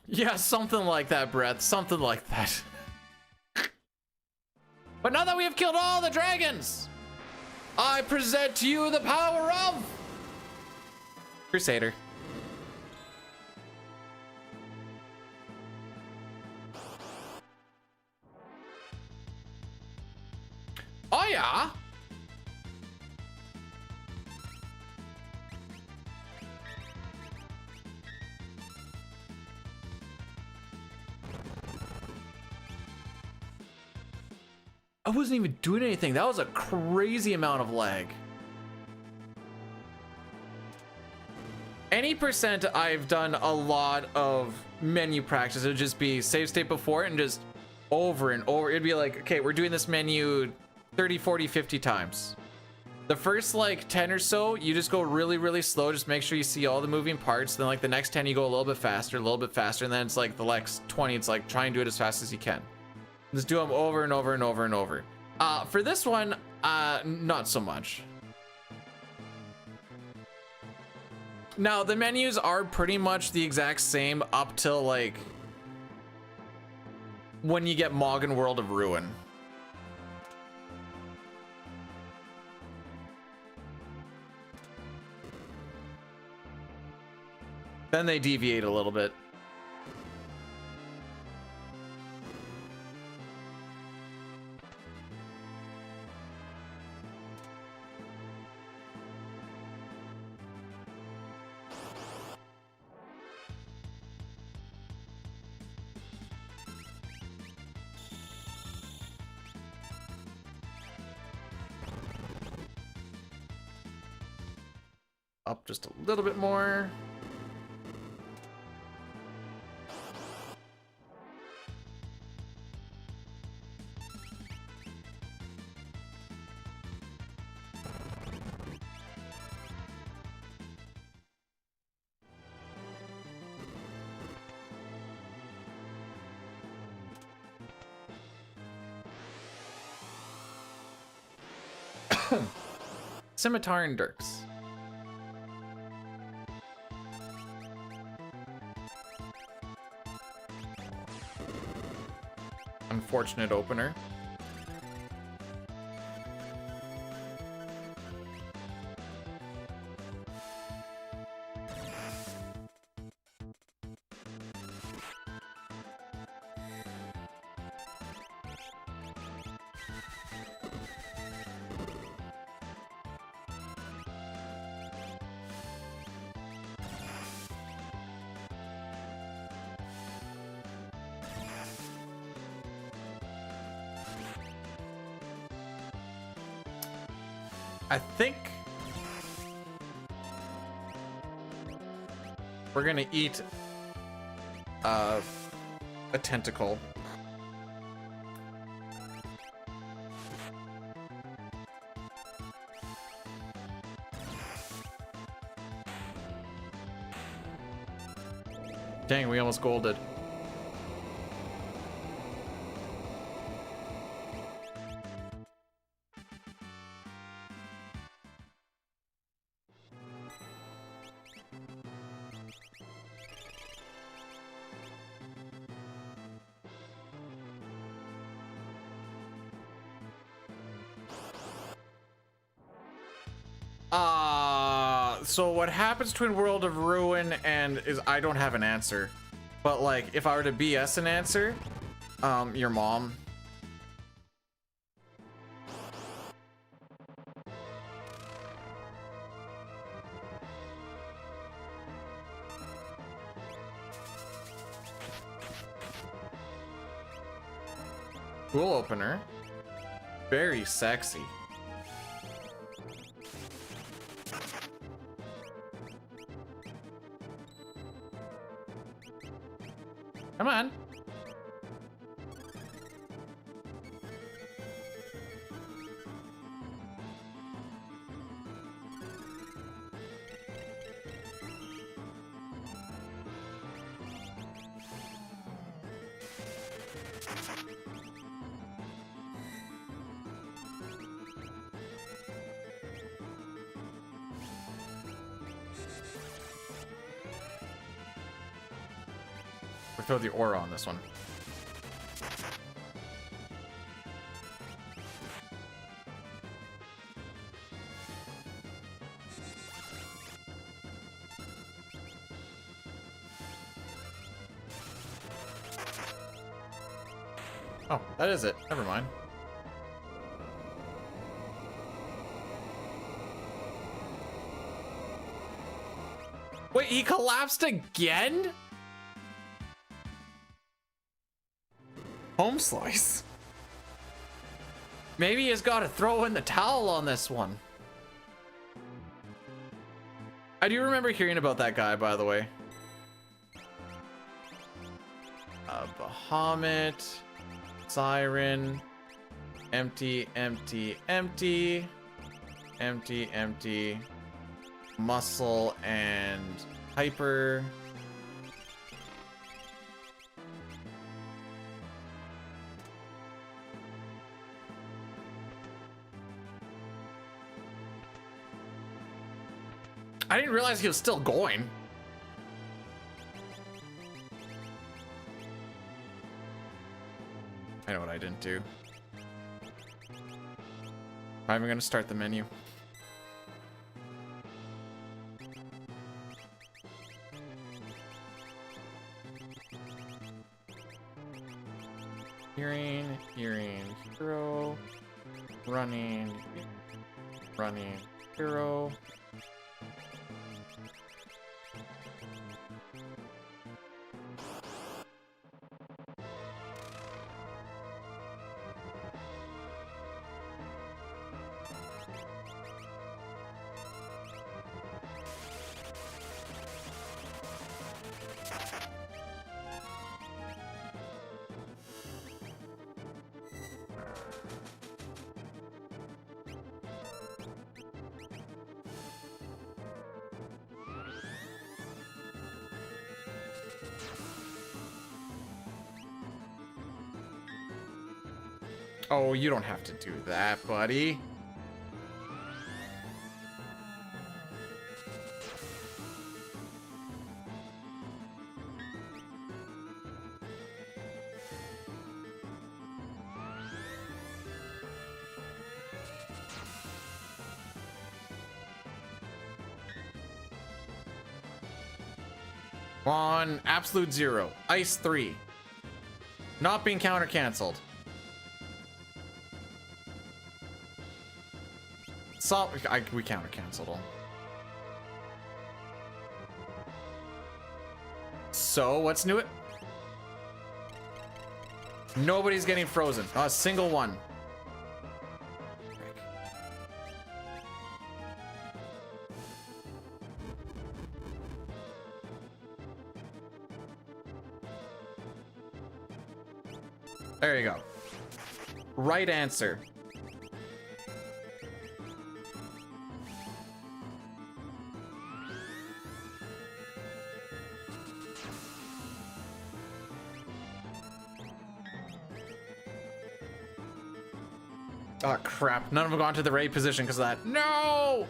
S1: Yeah, something like that, Brett. Something like that. But now that we have killed all the dragons, I present to you the power of Crusader. Oh yeah. I wasn't even doing anything. That was a crazy amount of lag. Any percent I've done a lot of menu practice. It would just be save state before it and just over and over. It'd be like, okay, we're doing this menu 30, 40, 50 times. The first like 10 or so, you just go really, really slow. Just make sure you see all the moving parts. Then like the next 10, you go a little bit faster. And then it's like the next 20, it's like try and do it as fast as you can. Just do them over and over and over and over. For this one, not so much. Now, the menus are pretty much the exact same up till like when you get Moggen World of Ruin. Then they deviate a little bit. Up just a little bit more. Scimitar and Dirks. Unfortunate opener. I think we're gonna eat a tentacle. Dang, we almost golded. So what happens between World of Ruin and is I don't have an answer. But like if I were to BS an answer, your mom. Cool opener. Very sexy. Come on. We throw the aura on this one. Oh, that is it. Never mind. Wait, he collapsed again? Home slice. Maybe he's got to throw in the towel on this one. I do remember hearing about that guy, by the way. Bahamut, Siren, empty, empty, empty, empty, empty, muscle and hyper. I didn't realize he was still going. I know what I didn't do. I'm gonna start the menu. Hearing, hero, running, hero. Oh, you don't have to do that, buddy. On absolute 0. Ice 3. Not being counter canceled. So we counter canceled them. So what's new? Nobody's getting frozen. Not a single one. There you go. Right answer. Oh crap, none of them got to the right position because of that. No!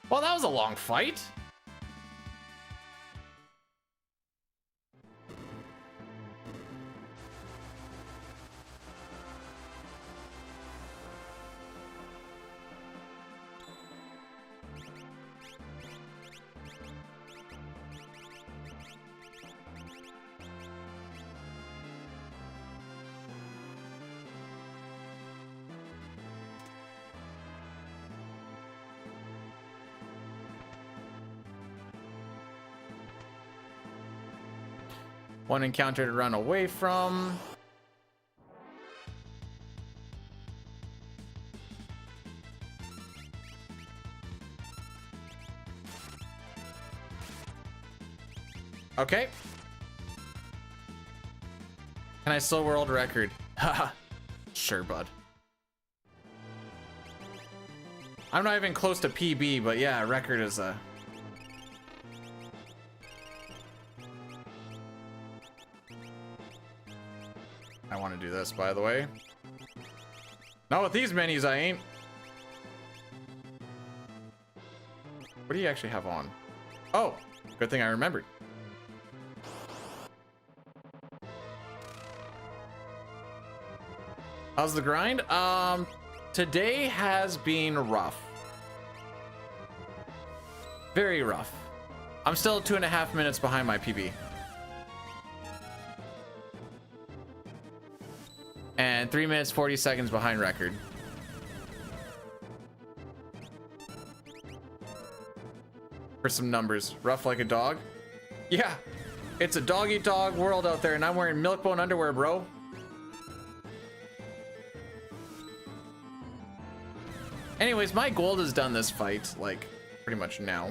S1: Well, that was a long fight. One encounter to run away from. Okay. Can I still world record? Haha. Sure, bud. I'm not even close to PB, but yeah, record is a... I want to do this, by the way. Not with these menus, I ain't. What do you actually have on? Oh, good thing I remembered. How's the grind? Today has been rough. Very rough. I'm still 2.5 minutes behind my PB. And 3 minutes 40 seconds behind record. For some numbers. Rough like a dog. Yeah, it's a dog eat dog world out there, and I'm wearing milk-bone underwear, bro. Anyways, my gold is done this fight, like, pretty much now.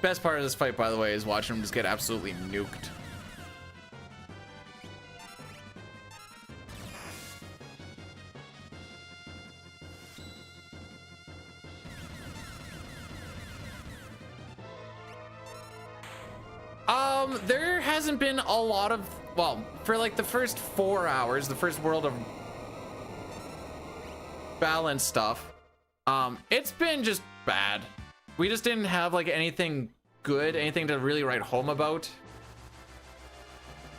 S1: Best part of this fight, by the way, is watching him just get absolutely nuked. There hasn't been a lot of, well, for like the first 4 hours, the first world of balance stuff, it's been just bad. We just didn't have like anything good, anything to really write home about.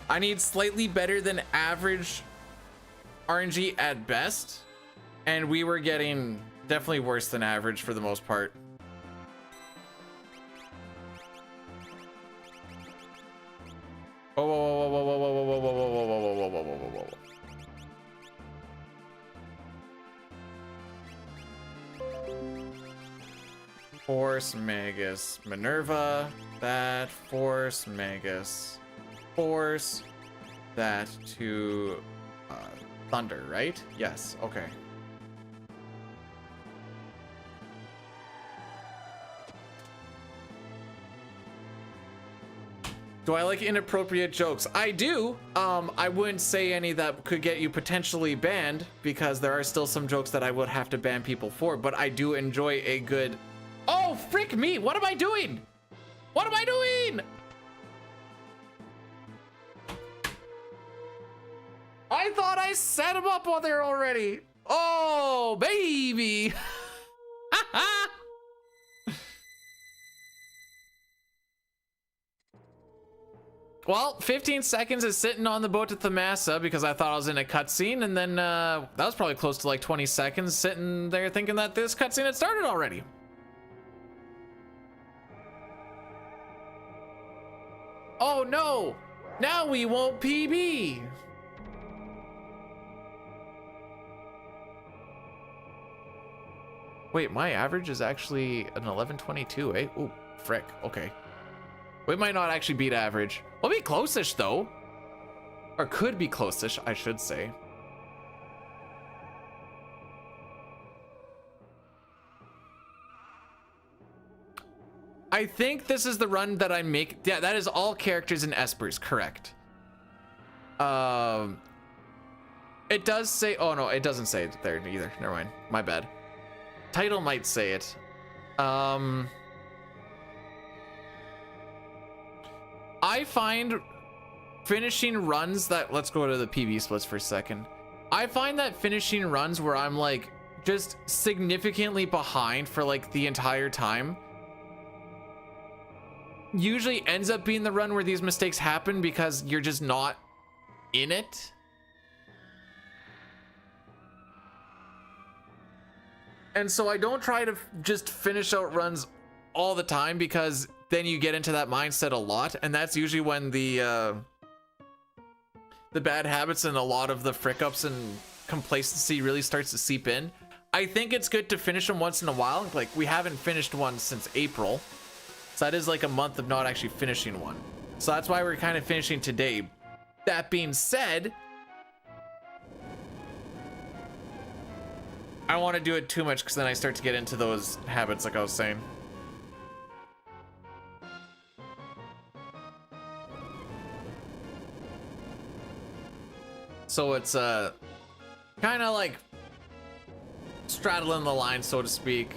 S1: I need slightly better than average RNG at best, and we were getting definitely worse than average for the most part. Whoa, whoa, whoa, whoa, whoa, whoa, whoa, whoa, whoa, whoa, whoa, whoa, whoa, whoa, whoa, whoa. Force Magus Minerva, that Force Magus, Force that to Thunder, right? Yes, okay. Do I like inappropriate jokes? I do. I wouldn't say any that could get you potentially banned, because there are still some jokes that I would have to ban people for, but I do enjoy a good... Oh, frick me! What am I doing? What am I doing? I I thought I set them up while they're already. Oh, baby. Well, 15 seconds is sitting on the boat to Thamasa because I thought I was in a cutscene, and then that was probably close to like 20 seconds sitting there thinking that this cutscene had started already. Oh no! Now we won't PB! Wait, my average is actually an 11:22, eh? Ooh, frick, okay. We might not actually beat average. We'll be close-ish though. Or could be close-ish, I should say. I think this is the run that I make. Yeah, that is all characters in Espers, correct. It does say, oh no, it doesn't say it there either. Never mind, my bad. Title might say it. I find finishing runs that, let's go to the PB splits for a second. I find that finishing runs where I'm like just significantly behind for like the entire time usually ends up being the run where these mistakes happen because you're just not in it. And so I don't try to just finish out runs all the time because then you get into that mindset a lot, and that's usually when the bad habits and a lot of the frick ups and complacency really starts to seep in. I think it's good to finish them once in a while. Like, we haven't finished one since April, so that is like a month of not actually finishing one. So that's why we're kind of finishing today. That being said, I don't want to do it too much because then I start to get into those habits like I was saying. So it's kind of like straddling the line, so to speak.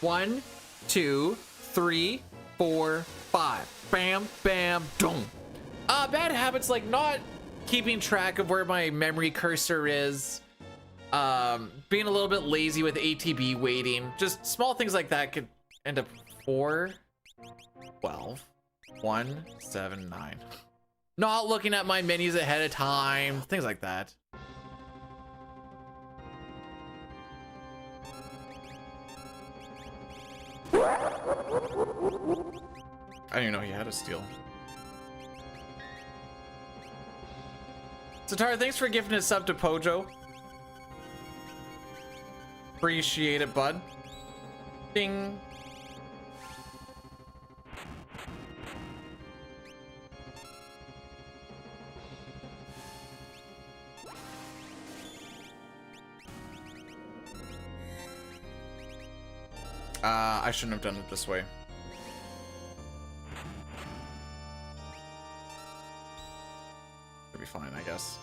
S1: 1, 2, 3, 4, 5. Bam, bam, boom. Bad habits like not keeping track of where my memory cursor is, being a little bit lazy with ATB waiting, just small things like that could end up 4, 12, 1, 7, 9. Not looking at my menus ahead of time, things like that. I didn't even know he had a steal. Satara, thanks for gifting a sub to Pojo. Appreciate it, bud. Ding. I shouldn't have done it this way. It'll be fine, I guess.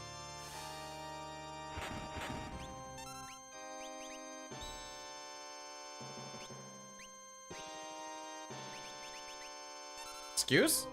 S1: Excuse?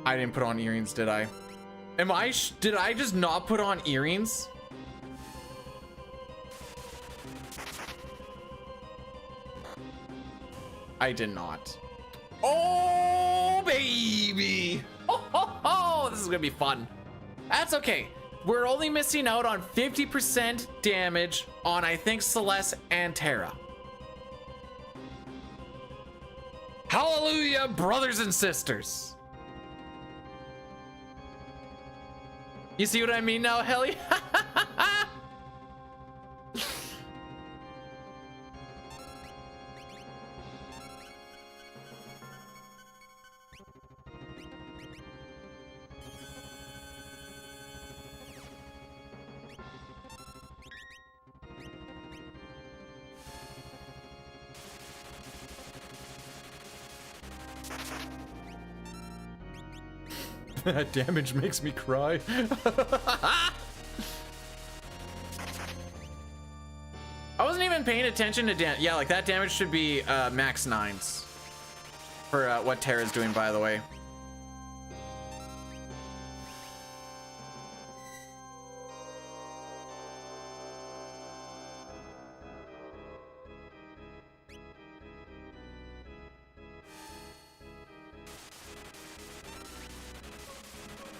S1: I didn't put on earrings, did I? Did I just not put on earrings? I did not. Oh, baby. Oh, this is gonna be fun. That's okay. We're only missing out on 50% damage on, I think, Celeste and Terra. Hallelujah, brothers and sisters. You see what I mean now, Helly? That damage makes me cry. I wasn't even paying attention to damage. Yeah, like that damage should be max 9s for what Terra's doing, by the way.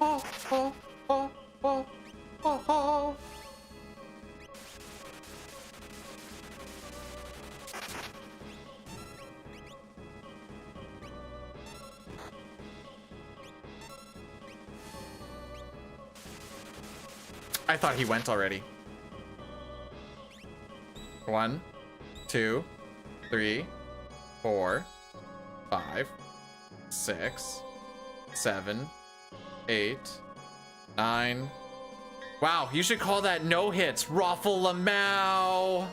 S1: Oh, oh, oh, oh, oh, oh. I thought he went already. 1, 2, 3, 4, 5, 6, 7, 8, 9. Wow, you should call that no hits. Raffle Lamau.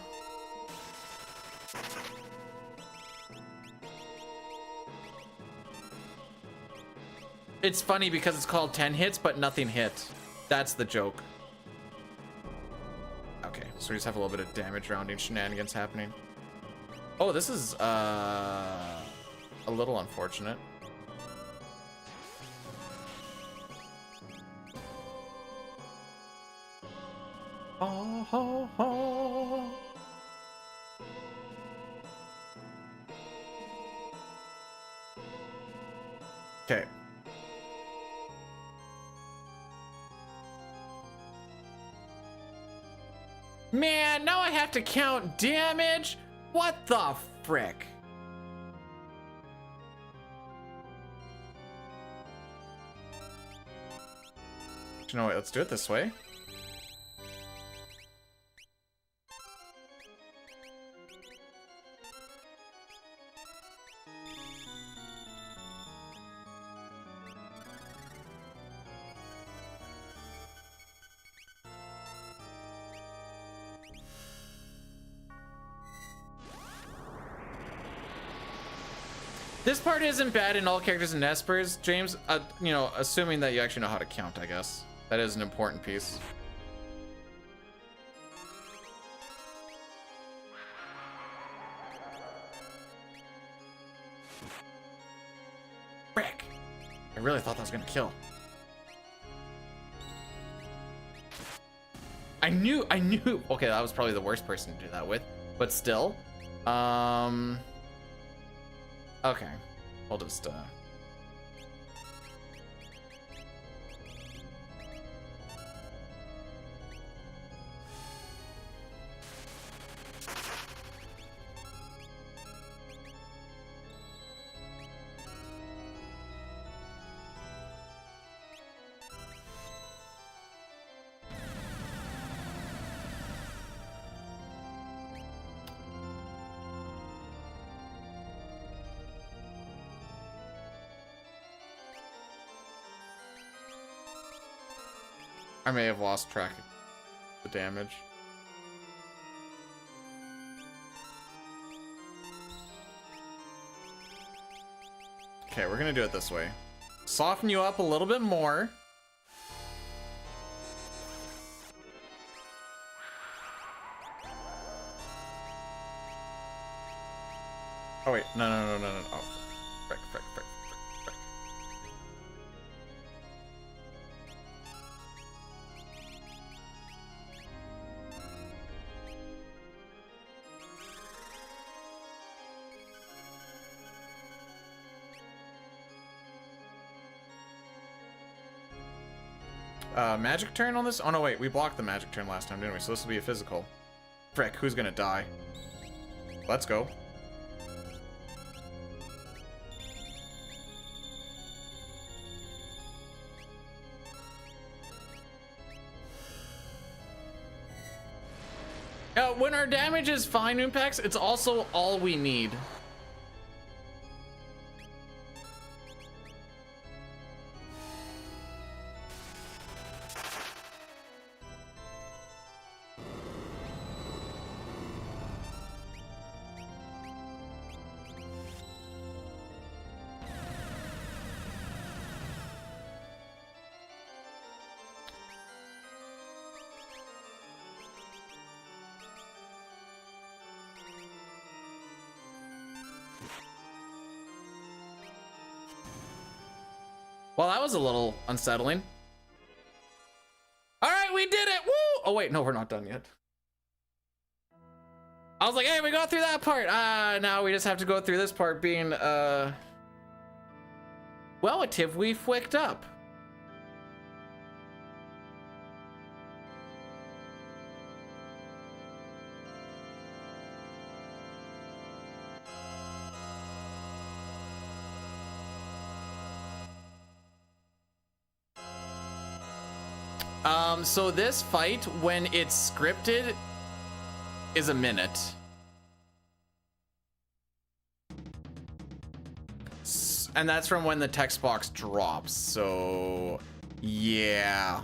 S1: It's funny because it's called 10 hits, but nothing hit. That's the joke. Okay, so we just have a little bit of damage rounding shenanigans happening. Oh, this is a little unfortunate. Oh, ho, ho. Okay. Man, now I have to count damage? What the frick? You know what, let's do it this way. This part isn't bad in all characters and Espers, James. You know, assuming that you actually know how to count, I guess. That is an important piece. Frick! I really thought that was gonna kill. I knew. Okay, that was probably the worst person to do that with, but still. Okay, we'll just, I may have lost track of the damage. Okay, we're gonna do it this way. Soften you up a little bit more. Oh wait, no. Oh, frick. Magic turn on this? Oh no, wait, we blocked the magic turn last time, didn't we? So this will be a physical. Frick, who's gonna die? Let's go. When our damage is fine impacts, it's also all we need. Well, that was a little unsettling. All right, we did it. Woo! Oh wait, no, we're not done yet. I was like, hey, we got through that part. Now we just have to go through this part being, relatively flicked up. So this fight, when it's scripted, is a minute. And that's from when the text box drops, so yeah.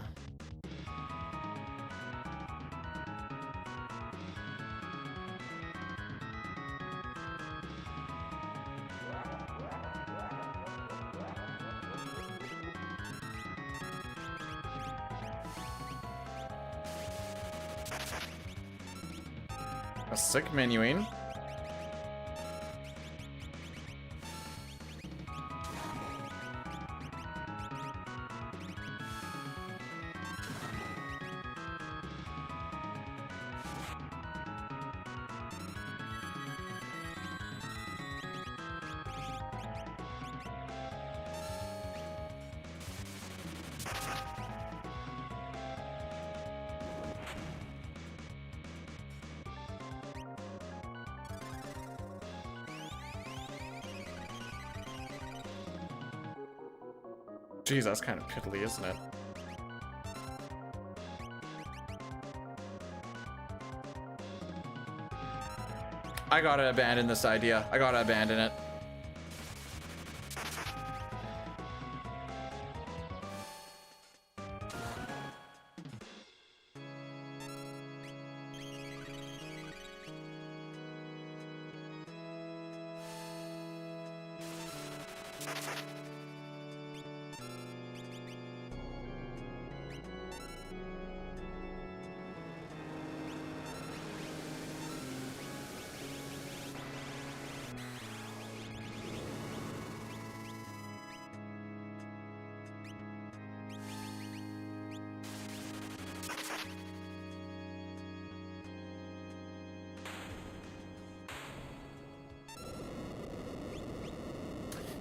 S1: A sick menuing. Jeez, that's kind of piddly, isn't it? I gotta abandon this idea. I gotta abandon it.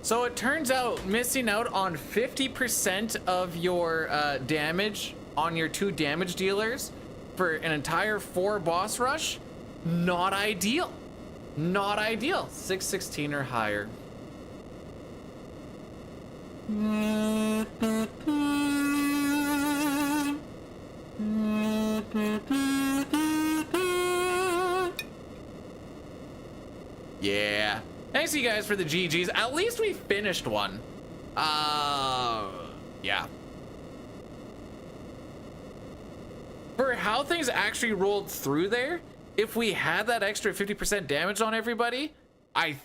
S1: So it turns out missing out on 50% of your damage on your 2 damage dealers for an entire 4 boss rush, not ideal. Not ideal. 616 or higher. Yeah. Thanks you guys for the GGs. At least we finished one. Yeah. For how things actually rolled through there, if we had that extra 50% damage on everybody, I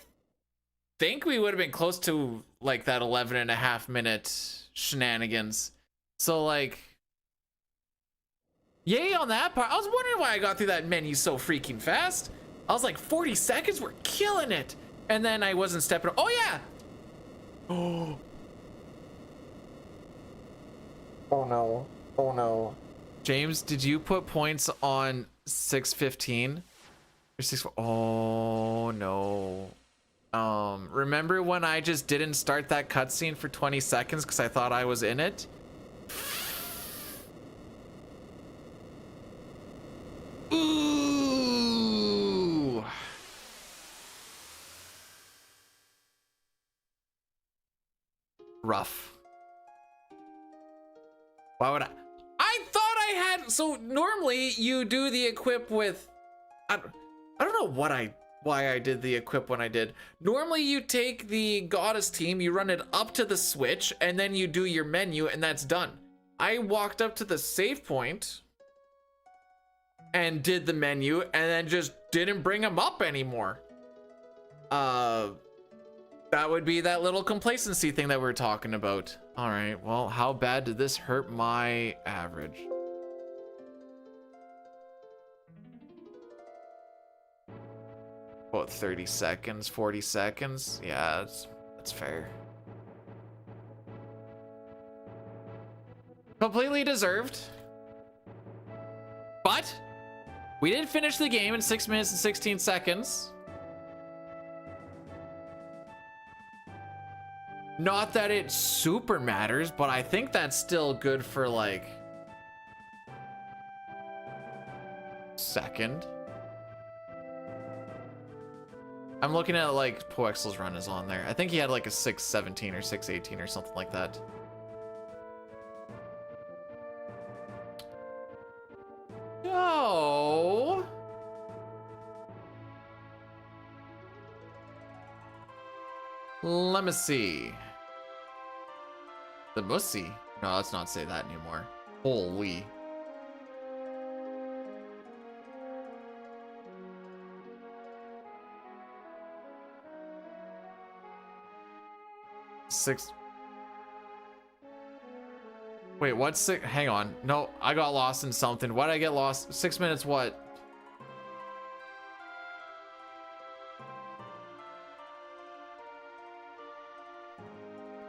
S1: think we would have been close to like that 11.5-minute shenanigans. So like, yay on that part. I was wondering why I got through that menu so freaking fast. I was like, 40 seconds, we're killing it. And then I wasn't stepping. Oh yeah. Oh. Oh no. Oh no. James, did you put points on 615 or 6? Oh no. Remember when I just didn't start that cutscene for 20 seconds because I thought I was in it? Ooh. Rough. Why would I thought I had, so normally you do the equip with, I don't know why I did the equip when I did. Normally you take the goddess team, you run it up to the switch, and then you do your menu and that's done. I walked up to the save point and did the menu and then just didn't bring them up anymore. That would be that little complacency thing that we were talking about. All right, well, how bad did this hurt my average? About 30 seconds, 40 seconds. Yeah, that's fair. Completely deserved. But we did finish the game in 6 minutes and 16 seconds. Not that it super matters, but I think that's still good for like second. I'm looking at like Poexel's run is on there. I think he had like a 6:17 or 6:18 or something like that. Oh. Let me see. The bussy. No, let's not say that anymore. Holy. Six. Wait, what's six? Hang on. No, I got lost in something. Why did I get lost? 6 minutes, what?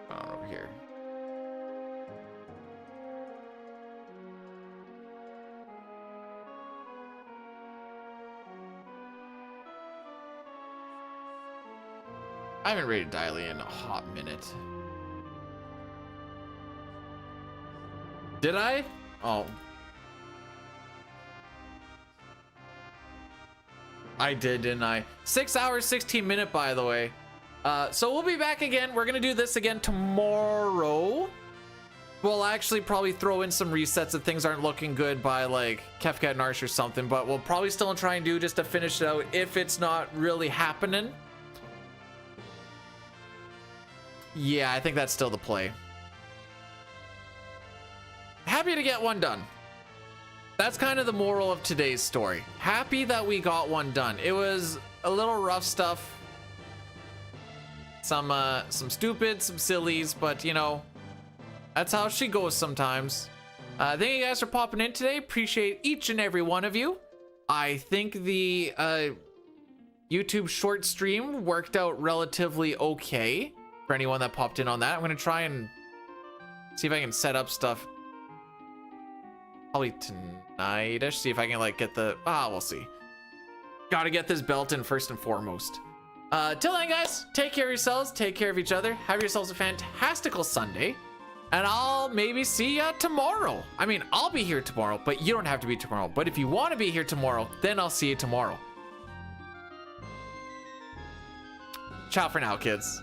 S1: Over here. I haven't rated Diley in a hot minute. Did I? Oh. I did, didn't I? 6 hours, 16 minute, by the way. So we'll be back again. We're gonna do this again tomorrow. We'll actually probably throw in some resets if things aren't looking good by like Kefkat and Arch or something, but we'll probably still try and do just to finish it out if it's not really happening. Yeah, I think that's still the play. Happy to get one done. That's kind of the moral of today's story. Happy that we got one done. It was a little rough stuff. Some stupid, some sillies, but you know, that's how she goes sometimes. Thank you guys for popping in today. Appreciate each and every one of you. I think the YouTube short stream worked out relatively okay for anyone that popped in on that. I'm gonna try and see if I can set up stuff probably tonight-ish. See if I can like get the, we'll see. Gotta get this belt in first and foremost. Till then, guys, take care of yourselves, take care of each other, have yourselves a fantastical Sunday, and I'll maybe see ya tomorrow. I mean, I'll be here tomorrow, but you don't have to be tomorrow. But if you want to be here tomorrow, then I'll see you tomorrow. Ciao for now, kids.